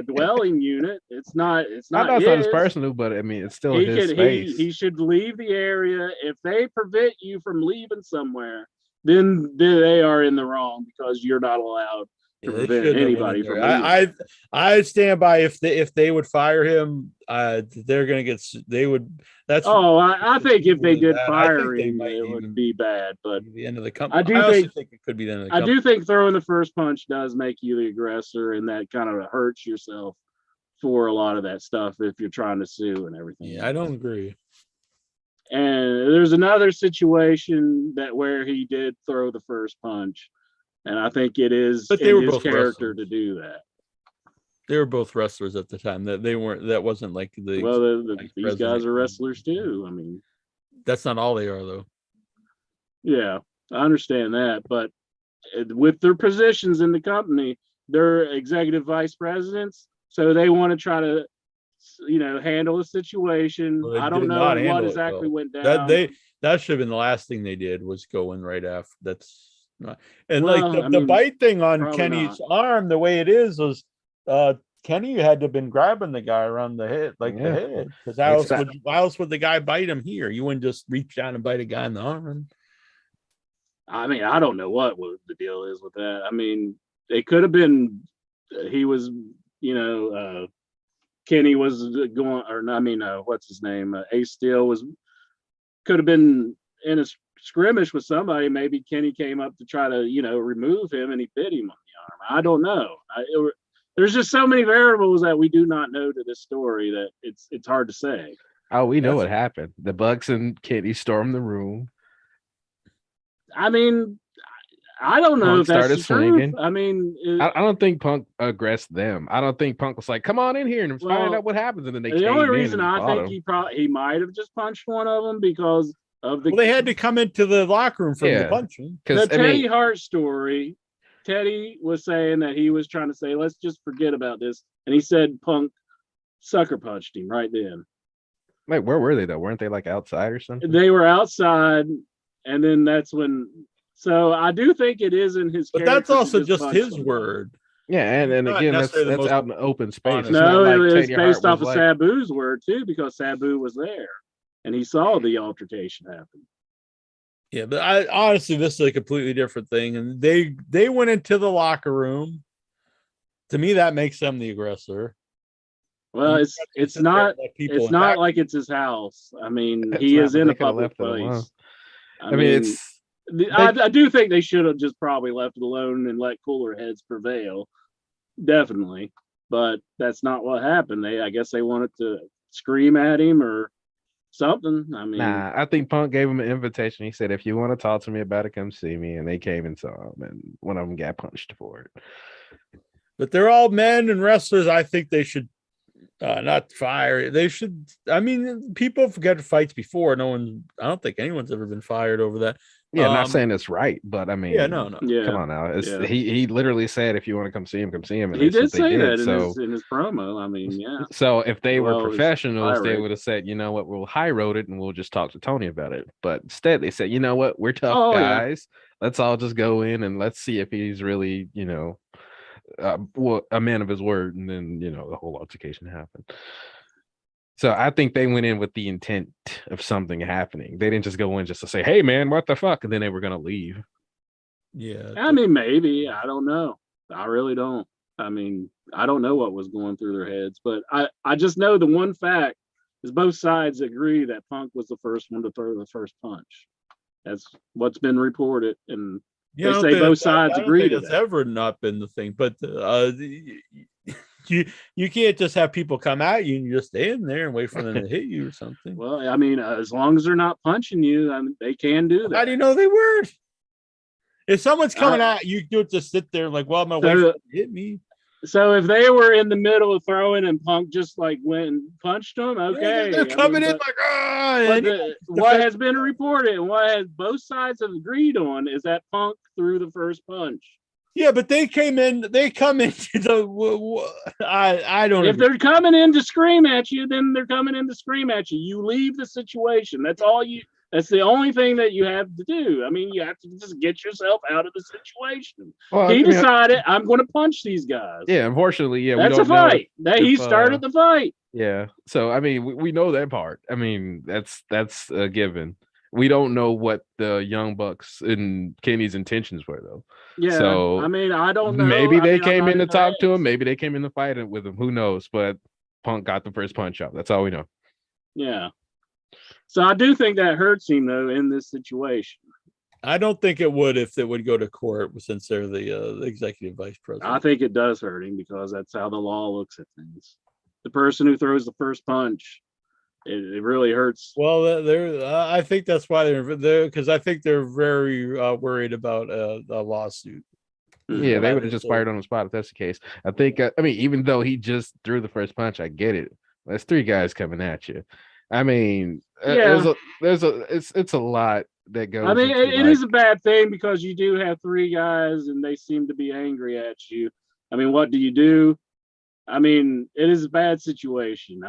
dwelling unit. It's not I know it's his. not his personal, but I mean, it's still his space. He should leave the area. If they prevent you from leaving somewhere, then they are in the wrong because you're not allowed to prevent anybody from leaving. I stand by if they would fire him, they're gonna get. They would. That's. I think if they did fire him, it would be bad. But the end of the company. I also think it could be the end of the company. I do think throwing the first punch does make you the aggressor, and that kind of hurts yourself for a lot of that stuff if you're trying to sue and everything. Yeah, I don't agree. And there's another situation where he did throw the first punch, and I think it is in his character to do that. They were both wrestlers at the time. That they weren't. That wasn't like the. Well, these guys are wrestlers too. I mean, that's not all they are, though. Yeah, I understand that, but with their positions in the company, they're executive vice presidents, so they want to try to, handle the situation. Well, I don't know what exactly went down. That should have been the last thing they did was go in right after. That's not. And the bite thing on Kenny's arm, the way it is was. Kenny had to have been grabbing the guy around the head, the head, because how else would the guy bite him here? You wouldn't just reach down and bite a guy in the arm. I mean, I don't know what the deal is with that. I mean, it could have been he was, Kenny was going, or I mean, what's his name? Ace Steel could have been in a skirmish with somebody. Maybe Kenny came up to try to, remove him, and he bit him on the arm. I don't know. There's just so many variables that we do not know to this story that it's hard to say. Oh, we know what happened. The Bucks and Kenny stormed the room. I mean, I don't know Punk if that's started swinging. I mean, I don't think Punk aggressed them. I don't think Punk was like, "Come on in here and find out what happens." And then they. The only reason I think he might have just punched one of them because of the. Well, they had to come into the locker room from the punching. The Teddy Hart story. Teddy was saying that he was trying to say, let's just forget about this. And he said Punk sucker punched him right then. Wait, where were they though? Weren't they like outside or something? They were outside, and then that's when. So I do think it is in his. But that's also just his word. Yeah, and again, that's out in the open space. No, it was based off of Sabu's word too, because Sabu was there and he saw the altercation happen. Yeah, but honestly, this is a completely different thing. And they went into the locker room. To me, that makes them the aggressor. Well, it's not like it's his house. I mean, he is in a public place. I mean, I do think they should have just probably left it alone and let cooler heads prevail. Definitely. But that's not what happened. I guess they wanted to scream at him or something. I mean, I think Punk gave him an invitation. He said, if you want to talk to me about it, come see me. And they came and saw him, and one of them got punched for it. But they're all men and wrestlers. I think they should not fire. They should. I mean, people forget fights before. I don't think anyone's ever been fired over that. Yeah, I'm not saying it's right, but I mean, no. Come on now. He literally said, if you want to come see him, come see him. And he did say that in his promo. I mean, yeah. So if they were professionals, they would have said, you know what, we'll high road it and we'll just talk to Tony about it. But instead, they said, you know what, we're tough guys. Yeah. Let's all just go in and let's see if he's really, a man of his word. And then, the whole altercation happened. So I think they went in with the intent of something happening. They didn't just go in just to say, hey, man, what the fuck? And then they were going to leave. Yeah. I mean, maybe. I don't know. I really don't. I mean, I don't know what was going through their heads. But I just know the one fact is both sides agree that Punk was the first one to throw the first punch. That's what's been reported. And they say both sides agree to that. It's ever not been the thing. But you can't just have people come at you and you just stand there and wait for them to hit you or something. Well, I mean, as long as they're not punching you, they can do that. How do you know they weren't? If someone's coming at you, you just sit there like, well, I'm gonna wait for them to hit me. So if they were in the middle of throwing and Punk just like went and punched them, okay. They're coming in like, what has been reported and what has both sides have agreed on is that Punk threw the first punch. Yeah, but they come into the. I don't. If they're coming in to scream at you, then they're coming in to scream at you. You leave the situation. That's all you. That's the only thing that you have to do. I mean, you have to just get yourself out of the situation. Well, He decided, I'm going to punch these guys. Yeah, unfortunately, yeah, that's we a don't fight. know That he started the fight. Yeah, so I mean, we know that part. I mean, that's a given. We don't know what the Young Bucks and Kenny's intentions were, though. Yeah, so I mean, I don't know. Maybe they I'm came not in to even talk to asked. him. Maybe they came in to fight with him. Who knows? But Punk got the first punch up. That's all we know. Yeah. So I do think that hurts him though in this situation. I don't think it would if it would go to court since they're the executive vice president. I think it does hurt him because that's how the law looks at things. The person who throws the first punch, it really hurts. Well, I think that's why they're there, because I think they're very worried about a lawsuit. Yeah, they would have just fired on the spot if that's the case. I think. I mean, even though he just threw the first punch, I get it. There's three guys coming at you. I mean, it's a lot that goes. I mean, into, it is a bad thing because you do have three guys and they seem to be angry at you. I mean, what do you do? I mean, it is a bad situation.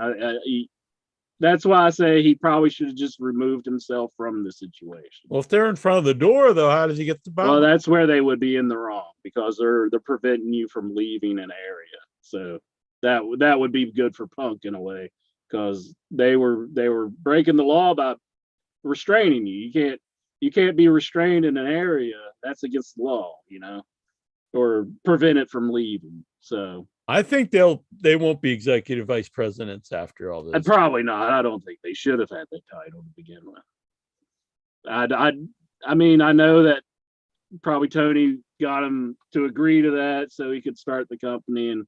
That's why I say he probably should have just removed himself from the situation. Well, if they're in front of the door, though, how does he get the ball? Well, that's where they would be in the wrong because they're preventing you from leaving an area. So that would be good for Punk in a way because they were breaking the law by restraining you. You can't be restrained in an area that's against the law, or prevent it from leaving. So I think they won't be executive vice presidents after all this. Probably not. I don't think they should have had that title to begin with. I mean, I know that probably Tony got him to agree to that so he could start the company and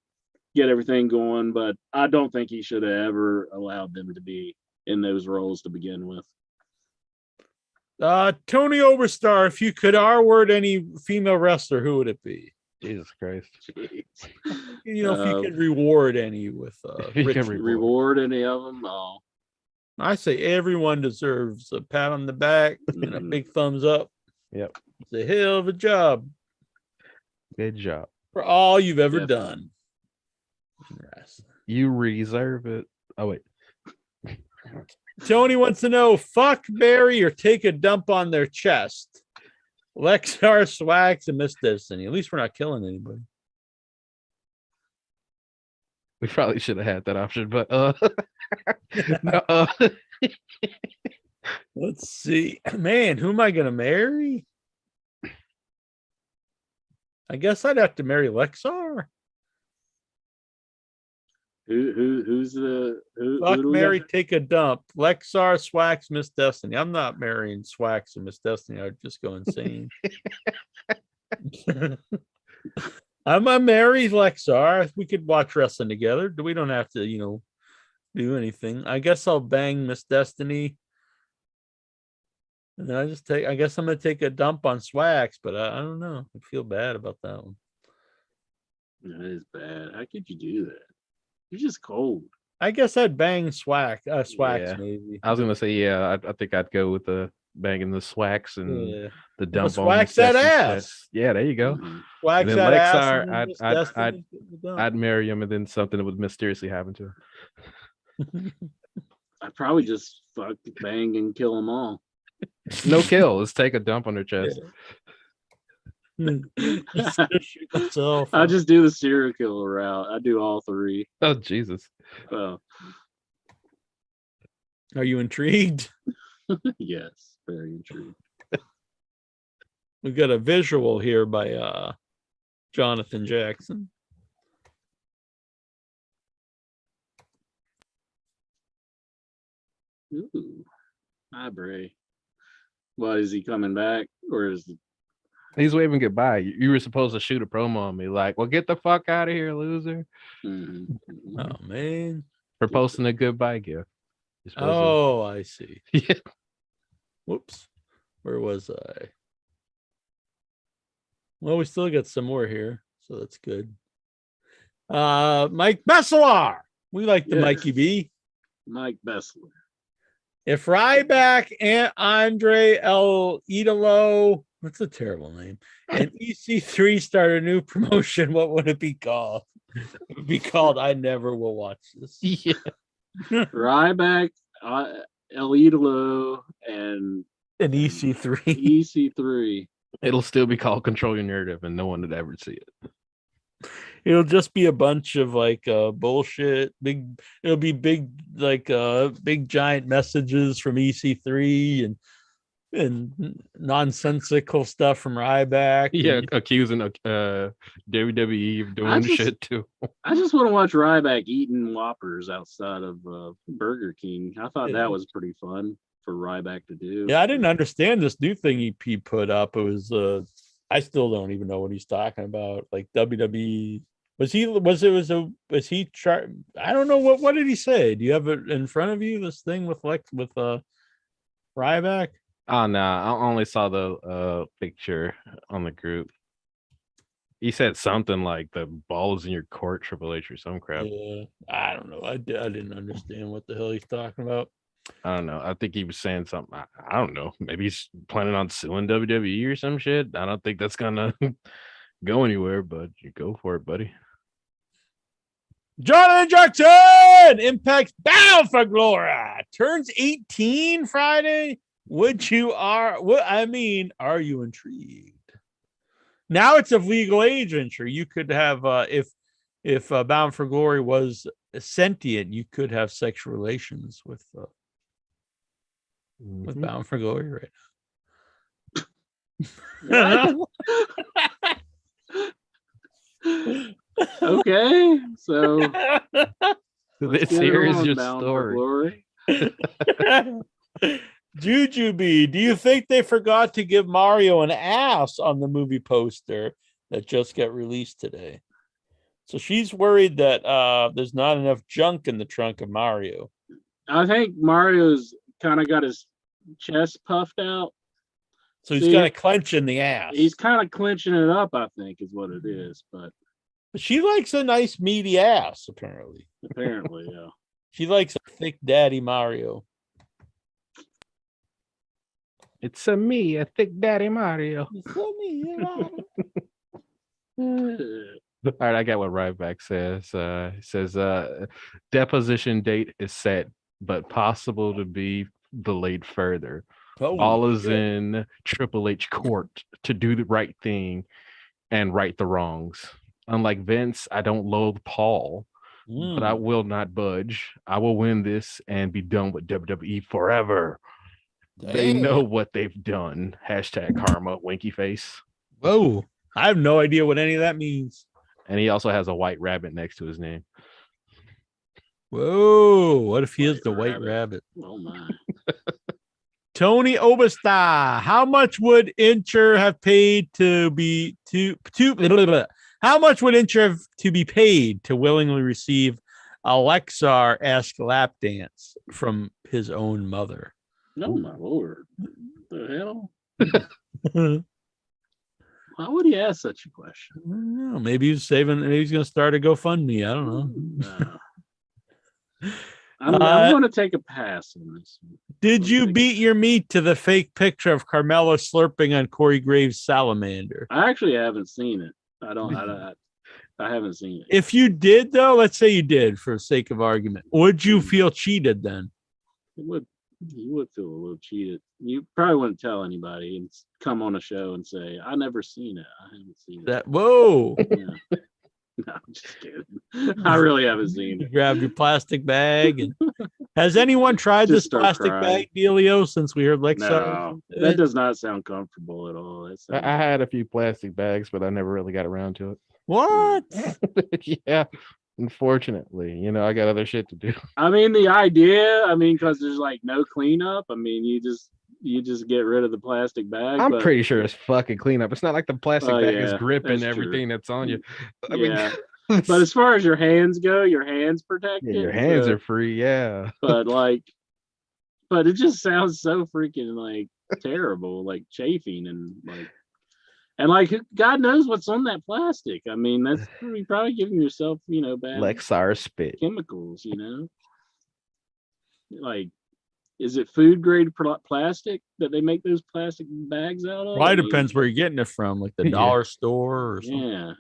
get everything going, but I don't think he should have ever allowed them to be in those roles to begin with. Tony Overstar, if you could R-word any female wrestler, who would it be? Jesus Christ. If you could reward any with reward any of them, I say everyone deserves a pat on the back and a big thumbs up. Yep. It's a hell of a job. Good job. For all you've ever done. You reserve it. Oh, wait. Tony wants to know, fuck Barry or take a dump on their chest. Lexar, Swags, and Miss Destiny. At least we're not killing anybody. We probably should have had that option, but let's see. Man, who am I gonna marry? I guess I'd have to marry Lexar. Who's the fuck Mary take a dump? Lexar, Swax, Miss Destiny. I'm not marrying Swax and Miss Destiny. I'd just go insane. I'm gonna marry Lexar. We could watch wrestling together. We don't have to, do anything. I guess I'll bang Miss Destiny. And then I guess I'm gonna take a dump on Swax, but I don't know. I feel bad about that one. That is bad. How could you do that? You're just cold. I guess I'd bang Swax maybe. I was gonna say, I think I'd go with the banging the Swax and the dump on Swax that ass. Yeah, there you go. Swax that ass. I'd marry him, and then something would mysteriously happen to him. I'd probably just fuck, bang, and kill them all. No kill. Let's take a dump on their chest. I just do the serial killer route. I do all three. Oh Jesus! Oh, are you intrigued? Yes, very intrigued. We've got a visual here by Jonathan Jackson. Ooh, hi Bray. What, is he coming back or is it? He's waving goodbye. You were supposed to shoot a promo on me, like, well, get the fuck out of here, loser. Mm-hmm. Oh man. For posting a goodbye gift. Oh, I see. Yeah. Whoops. Where was I? Well, we still got some more here, so that's good. Mike Besselar. We like the Mikey B. Mike Bessler. If Ryback and Andre El Idolo, that's a terrible name, and EC3 start a new promotion, what would it be called? It would be called I Never Will Watch This. Yeah. Ryback, El Idolo, and EC3. EC3. It'll still be called Control Your Narrative, and no one would ever see it. It'll just be a bunch of like bullshit. It'll be big big giant messages from EC3 and nonsensical stuff from Ryback. Yeah, accusing WWE of doing shit too. I just want to watch Ryback eating Whoppers outside of Burger King. I thought that was pretty fun for Ryback to do. Yeah, I didn't understand this new thing he put up. It was I still don't even know what he's talking about. Like WWE. I don't know what did he say? Do you have it in front of you? This thing with Ryback? Oh no, I only saw the picture on the group. He said something like the ball is in your court, Triple H, or some crap. Yeah, I don't know. I didn't understand what the hell he's talking about. I don't know. I think he was saying something. I don't know. Maybe he's planning on suing WWE or some shit. I don't think that's gonna go anywhere, but you go for it, buddy. Jonathan Jackson, Impact's Bound for Glory, turns 18 Friday. Are you intrigued? Now it's of legal age entry. You could have, if Bound for Glory was sentient, you could have sexual relations with Bound for Glory right now. Okay, so this here is your story. Jujubee, do you think they forgot to give Mario an ass on the movie poster that just got released today? So she's worried that there's not enough junk in the trunk of Mario. I think Mario's kind of got his chest puffed out. So he's got a clench in the ass. He's kind of clenching it up, I think, is what it is. But she likes a nice meaty ass, apparently. Apparently, yeah. She likes a thick daddy Mario. It's a thick daddy Mario. All right, I got what Ryback says. He says deposition date is set, but possible to be delayed further. All is in Triple H court to do the right thing and right the wrongs. Unlike Vince, I don't loathe Paul, but I will not budge. I will win this and be done with WWE forever. Damn. They know what they've done. Hashtag karma, winky face. Whoa. I have no idea what any of that means. And he also has a white rabbit next to his name. Whoa. What if he is the white rabbit? Oh, my. Tony Obesta, how much would Incher have paid to be how much would Incher have to be paid to willingly receive a Lexar-esque lap dance from his own mother? No, my lord. The hell? Why would he ask such a question? I don't know. Maybe he's saving. Maybe he's going to start a GoFundMe. I don't know. I'm going to take a pass on this. Did you beat your meat to the fake picture of Carmella slurping on Corey Graves' salamander? I actually haven't seen it. I haven't seen it. If you did, though, let's say you did for the sake of argument, would you feel cheated then? You would feel a little cheated. You probably wouldn't tell anybody and come on a show and say, "I never seen it. I haven't seen it." Whoa! Yeah. No, I'm just kidding. I really haven't seen it. Grab your plastic bag. And has anyone tried this plastic bag dealio since we heard Lexar? No, that does not sound comfortable at all. I had a few plastic bags, but I never really got around to it. What? Yeah. Unfortunately, I got other shit to do. I mean, the idea, because there's like no cleanup. You just get rid of the plastic bag. I'm pretty sure it's fucking cleanup. It's not like the plastic bag is gripping everything that's on you. But as far as your hands go, your hands protected. Yeah, your hands are free, yeah. But it just sounds so freaking terrible, like chafing and God knows what's on that plastic. That's you're probably giving yourself, bad Lexar spit chemicals, is it food grade plastic that they make those plastic bags out of? Probably depends where you're getting it from, like the dollar store or something. Yeah.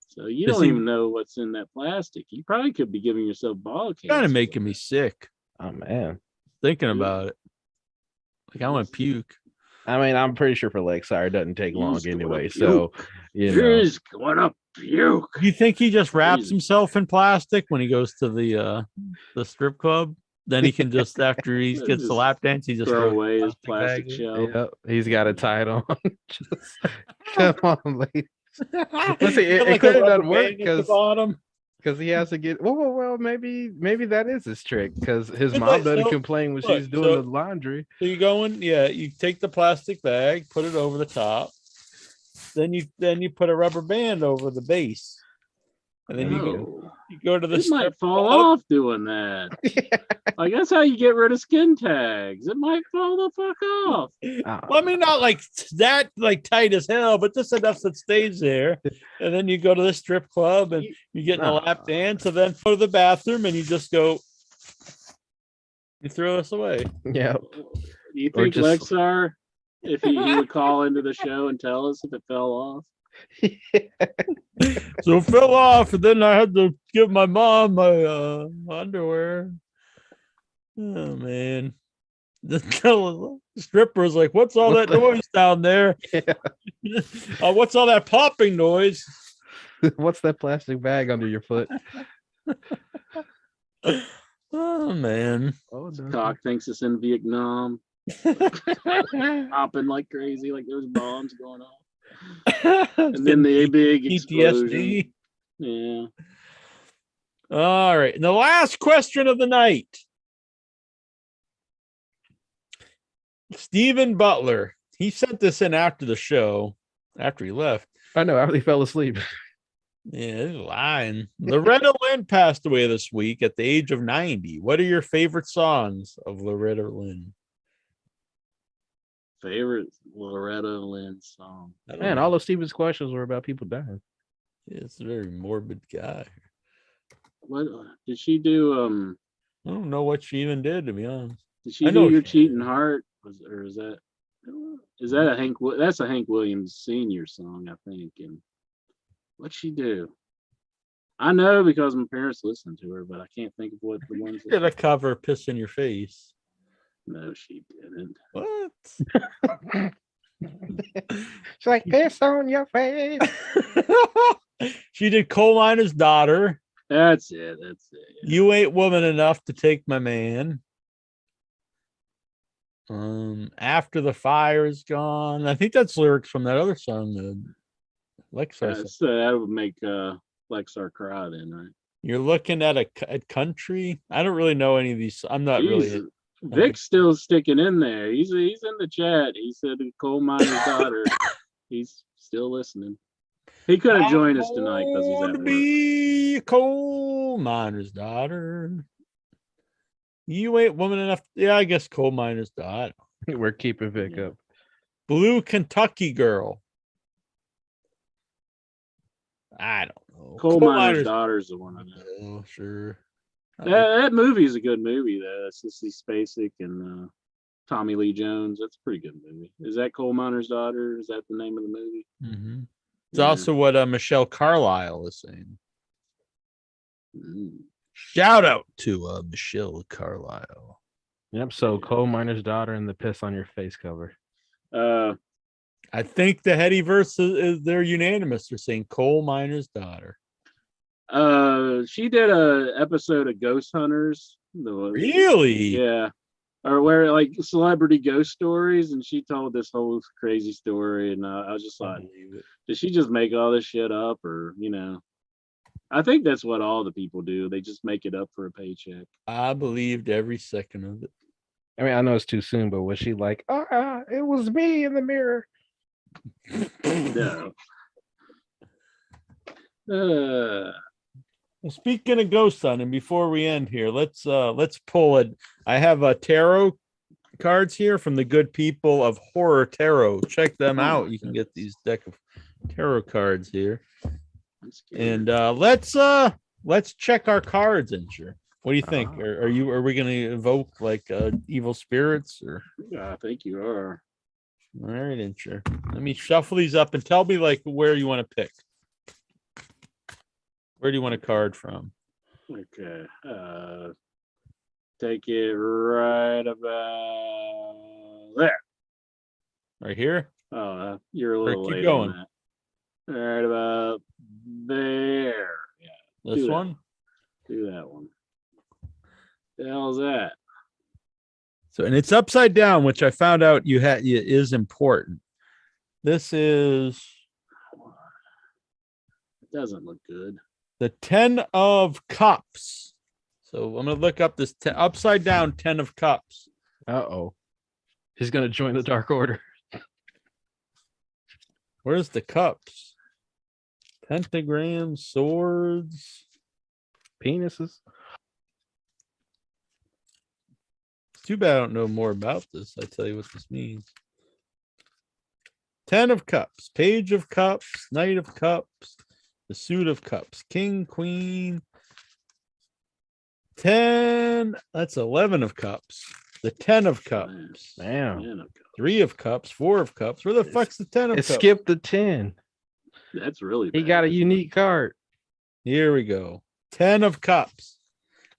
So you don't even know what's in that plastic. You probably could be giving yourself ball cancer. Kind of making me sick. Oh man. Thinking about it. Like I want to puke. I mean, I'm pretty sure for Lexar it doesn't take long He's gonna anyway. puke. So you know, He's gonna puke. Do you think he just wraps Crazy. himself in plastic when he goes to the strip club? Then he can just after he gets the Just lap dance, he just throw throws away his the plastic bag. shell. yep, he's got it tied on. Just, come on, ladies. Let's see, it Like could a have rubber done work band at the bottom. because he has to get. Well, maybe that is his trick because his But mom like, doesn't so- complain when look, she's doing so- the laundry. So you go in, yeah, you take the plastic bag, put it over the top, then you put a rubber band over the base. And then No. you go to the It might strip fall club. off doing that. Like that's how you get rid of skin tags. It might fall the fuck off. Well, I mean, not like that, like tight as hell, but just enough that stays there. And then you go to the strip club and you get in a lap dance, and then go to the bathroom and you just go, you throw this away. Yeah. Do you Or think just- Lexar, if he would call into the show and tell us if it fell off? So it fell off, and then I had to give my mom my underwear. Oh man. The stripper was like, "What's all that noise down there? What's all that popping noise?" What's that plastic bag under your foot? Oh man. Oh, no. Cock thinks it's in Vietnam. Popping like crazy, like there's bombs going off. And then the big explosion. PTSD. Yeah. All right. And the last question of the night. Stephen Butler. He sent this in after the show, after he left. I know, after he fell asleep. Yeah, he's lying. Loretta Lynn passed away this week at the age of 90. What are your favorite songs of Loretta Lynn? Favorite Loretta Lynn song. Man, all of Steven's questions were about people dying. Yeah, it's a very morbid guy. What did she do? I don't know what she even did, to be honest. Did she I know do Your she- Cheating Heart? Or is that a Hank? That's a Hank Williams Senior song, I think. And what'd she do? I know because my parents listened to her, but I can't think of what the ones. Did a cover "Piss in Your Face"? No, she didn't. What? She's like, piss on your face. She did "Coal Miner's Daughter." That's it. That's it. You ain't woman enough to take my man. After the fire is gone. I think that's lyrics from that other song. Lexar. So that would make Lexar cry then, right? You're looking at a country. I don't really know any of these. I'm not really. Vic's still sticking in there. He's in the chat. He said the coal miner's daughter. He's still listening. He couldn't join us tonight because he's at To work. be a coal miner's daughter. You ain't woman enough. Yeah, I guess coal miner's daughter. We're keeping Vic up. Blue Kentucky Girl. I don't know. Coal miner's daughter's the one I know. Oh, sure. That movie is a good movie though. It's Sissy Spacek and Tommy Lee Jones. That's a pretty good movie. Is that Coal Miner's Daughter? Is that the name of the movie? Mm-hmm. It's also what Michelle Carlisle is saying. Mm. Shout out to Michelle Carlisle. Yep. So Coal Miner's Daughter and the piss on your face cover. I think the Headyverse is they're unanimous. They're saying Coal Miner's Daughter. She did a episode of Ghost Hunters. Really? Yeah. Or where like celebrity ghost stories, and she told this whole crazy story, and I was just like, did she just make all this shit up, or I think that's what all the people do. They just make it up for a paycheck. I believed every second of it. I mean, I know it's too soon, but was she like, it was me in the mirror? No. Well, speaking of ghost hunting, before we end here, let's pull it. I have tarot cards here from the good people of Horror Tarot. Check them out. You can get these deck of tarot cards here. And let's check our cards, Incher. What do you think? Are we gonna evoke like evil spirits or? I think you are. All right, Incher. Let me shuffle these up and tell me like where you want to pick. Where do you want a card from? Okay. Take it right about there. Right here. Oh, you're a little keep late going. on that. Right about there. Yeah. This one. Do that one. The hell is that? So, and it's upside down, which I found out is important. This is. It doesn't look good. The 10 of Cups. So I'm gonna look up this upside down 10 of Cups. Uh-oh. He's gonna join the Dark Order. Where's the cups? Pentagrams, swords, penises. It's too bad I don't know more about this. I tell you what this means. 10 of Cups, Page of Cups, Knight of Cups, the Suit of Cups, King, Queen. 10, that's 11 of Cups. The 10 of Cups. Damn. 3 of Cups, 4 of Cups. Where the fuck's the 10 of It Cups? skipped the 10. That's really He bad. got a unique card. Here we go. 10 of Cups.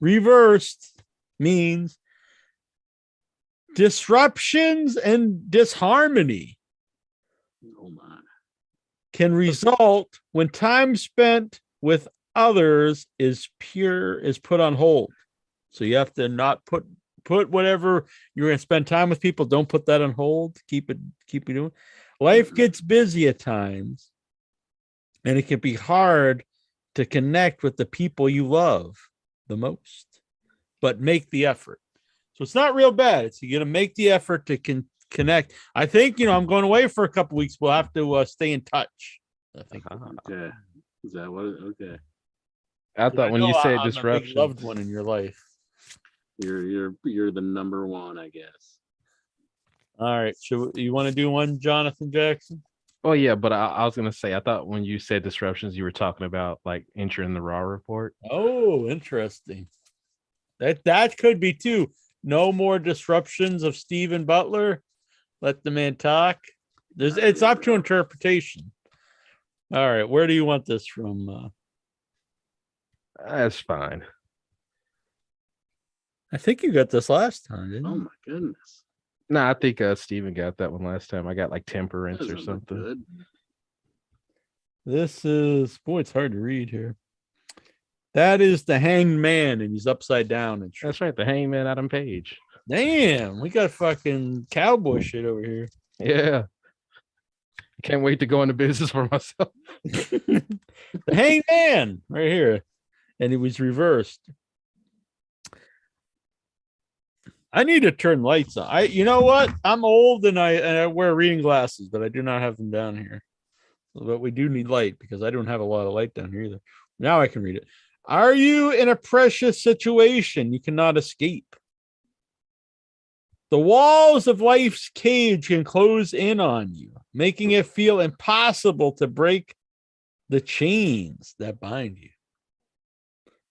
Reversed means disruptions and disharmony Oh my. can result when time spent with others is put on hold. So you have to not put whatever you're going to spend time with people. Don't put that on hold. Keep it doing. Life gets busy at times, and it can be hard to connect with the people you love the most, but make the effort. So it's not real bad. It's you're going to make the effort to connect. I think, I'm going away for a couple weeks. We'll have to stay in touch. I think. Okay. Is that what? Okay. I thought when you said I'm disruption, a big loved one in your life. You're the number one, I guess. All right. You want to do one, Jonathan Jackson? Oh yeah, but I was gonna say I thought when you said disruptions, you were talking about like entering the Raw report. Oh, interesting. That could be too. No more disruptions of Steven Butler. Let the man talk. It's up to interpretation. All right, where do you want this from? That's fine. I think you got this last time, didn't you? Oh my goodness. No, I think Steven got that one last time. I got like temperance or Doesn't look something. good. This is it's hard to read here. That is the Hanged Man, and he's upside down. And That's right, the Hangman Adam Page. Damn, we got fucking cowboy shit over here. Yeah. Can't wait to go into business for myself. The Hanged Man right here. And it was reversed. I need to turn lights on. You know what? I'm old and I wear reading glasses, but I do not have them down here. But we do need light because I don't have a lot of light down here either. Now I can read it. Are you in a precious situation you cannot escape? The walls of life's cage can close in on you, making it feel impossible to break the chains that bind you.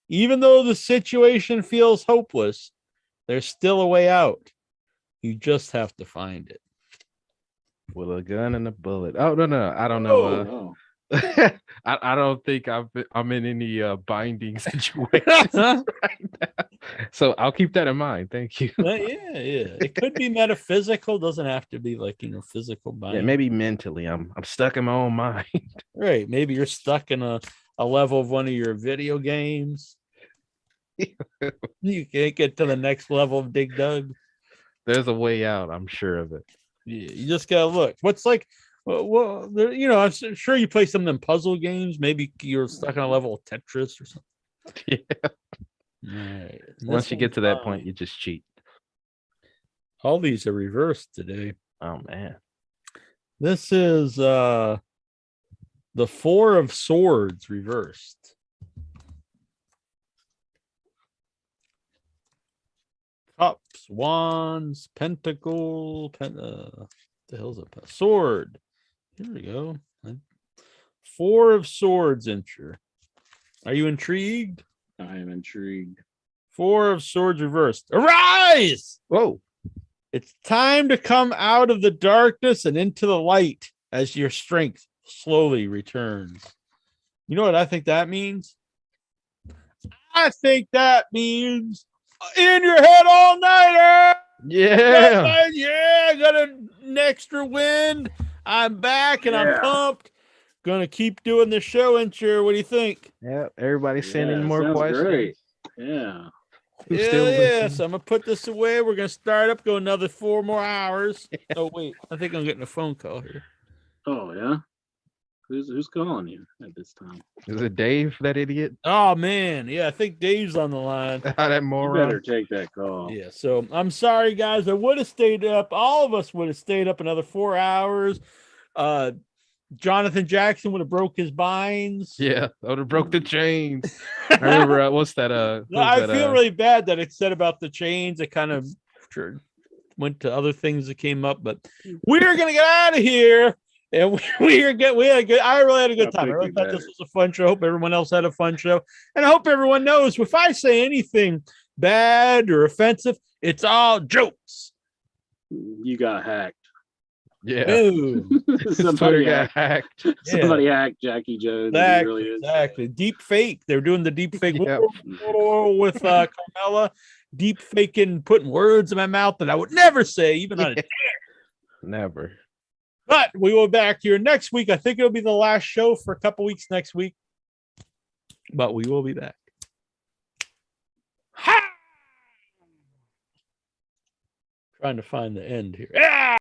Even though the situation feels hopeless, there's still a way out. You just have to find it. With a gun and a bullet. Oh no, I don't know. No. I don't think I'm in any binding situations right now. So I'll keep that in mind. Thank you. Yeah. It could be metaphysical. Doesn't have to be like physical binding. Yeah, maybe mentally. I'm stuck in my own mind. Right. Maybe you're stuck in a level of one of your video games. You can't get to the next level of Dig Dug. There's a way out. I'm sure of it. Yeah, you just gotta look. What's like? Well, I'm sure you play some of them puzzle games. Maybe you're stuck on a level of Tetris or something. Yeah. Right. Once you get to that point, you just cheat. All these are reversed today. Oh man. This is the 4 of Swords reversed. Cups, wands, pentacle, the hell's a sword? Here we go. 4 of Swords enter. Are you intrigued? I am intrigued. 4 of Swords reversed. Arise! Whoa. It's time to come out of the darkness and into the light as your strength slowly returns. You know what I think that means? I think that means in your head all nighter. Yeah. Yeah, gotta getting extra wind. I'm back and I'm pumped. Gonna keep doing the show, and sure, what do you think? Yeah, everybody sending more sounds questions. great. Yeah. So I'm gonna put this away. We're gonna start up, go another 4 more hours. Oh wait, I think I'm getting a phone call here. Oh yeah. Who's calling you at this time? Is it Dave, that idiot? Oh man, yeah, I think Dave's on the line. That moron. You better take that call. Yeah, so I'm sorry, guys. I would have stayed up. All of us would have stayed up another 4 hours. Jonathan Jackson would have broke his binds. Yeah, I would have broke the chains. I remember what's that? I feel really bad that it said about the chains. It kind of went to other things that came up, but we're gonna get out of here. And we had a good. I really had a good time. I really thought this was a fun show. Hope everyone else had a fun show, and I hope everyone knows if I say anything bad or offensive, it's all jokes. You got hacked. Yeah. Somebody got hacked. Somebody hacked Jackie Jones. Exactly. Really is. Exactly. Deep fake. They're doing the deep fake with Carmella. Deep faking, putting words in my mouth that I would never say, even on a dare. Never. But we will be back here next week. I think it'll be the last show for a couple weeks next week. But we will be back. Ha! Trying to find the end here.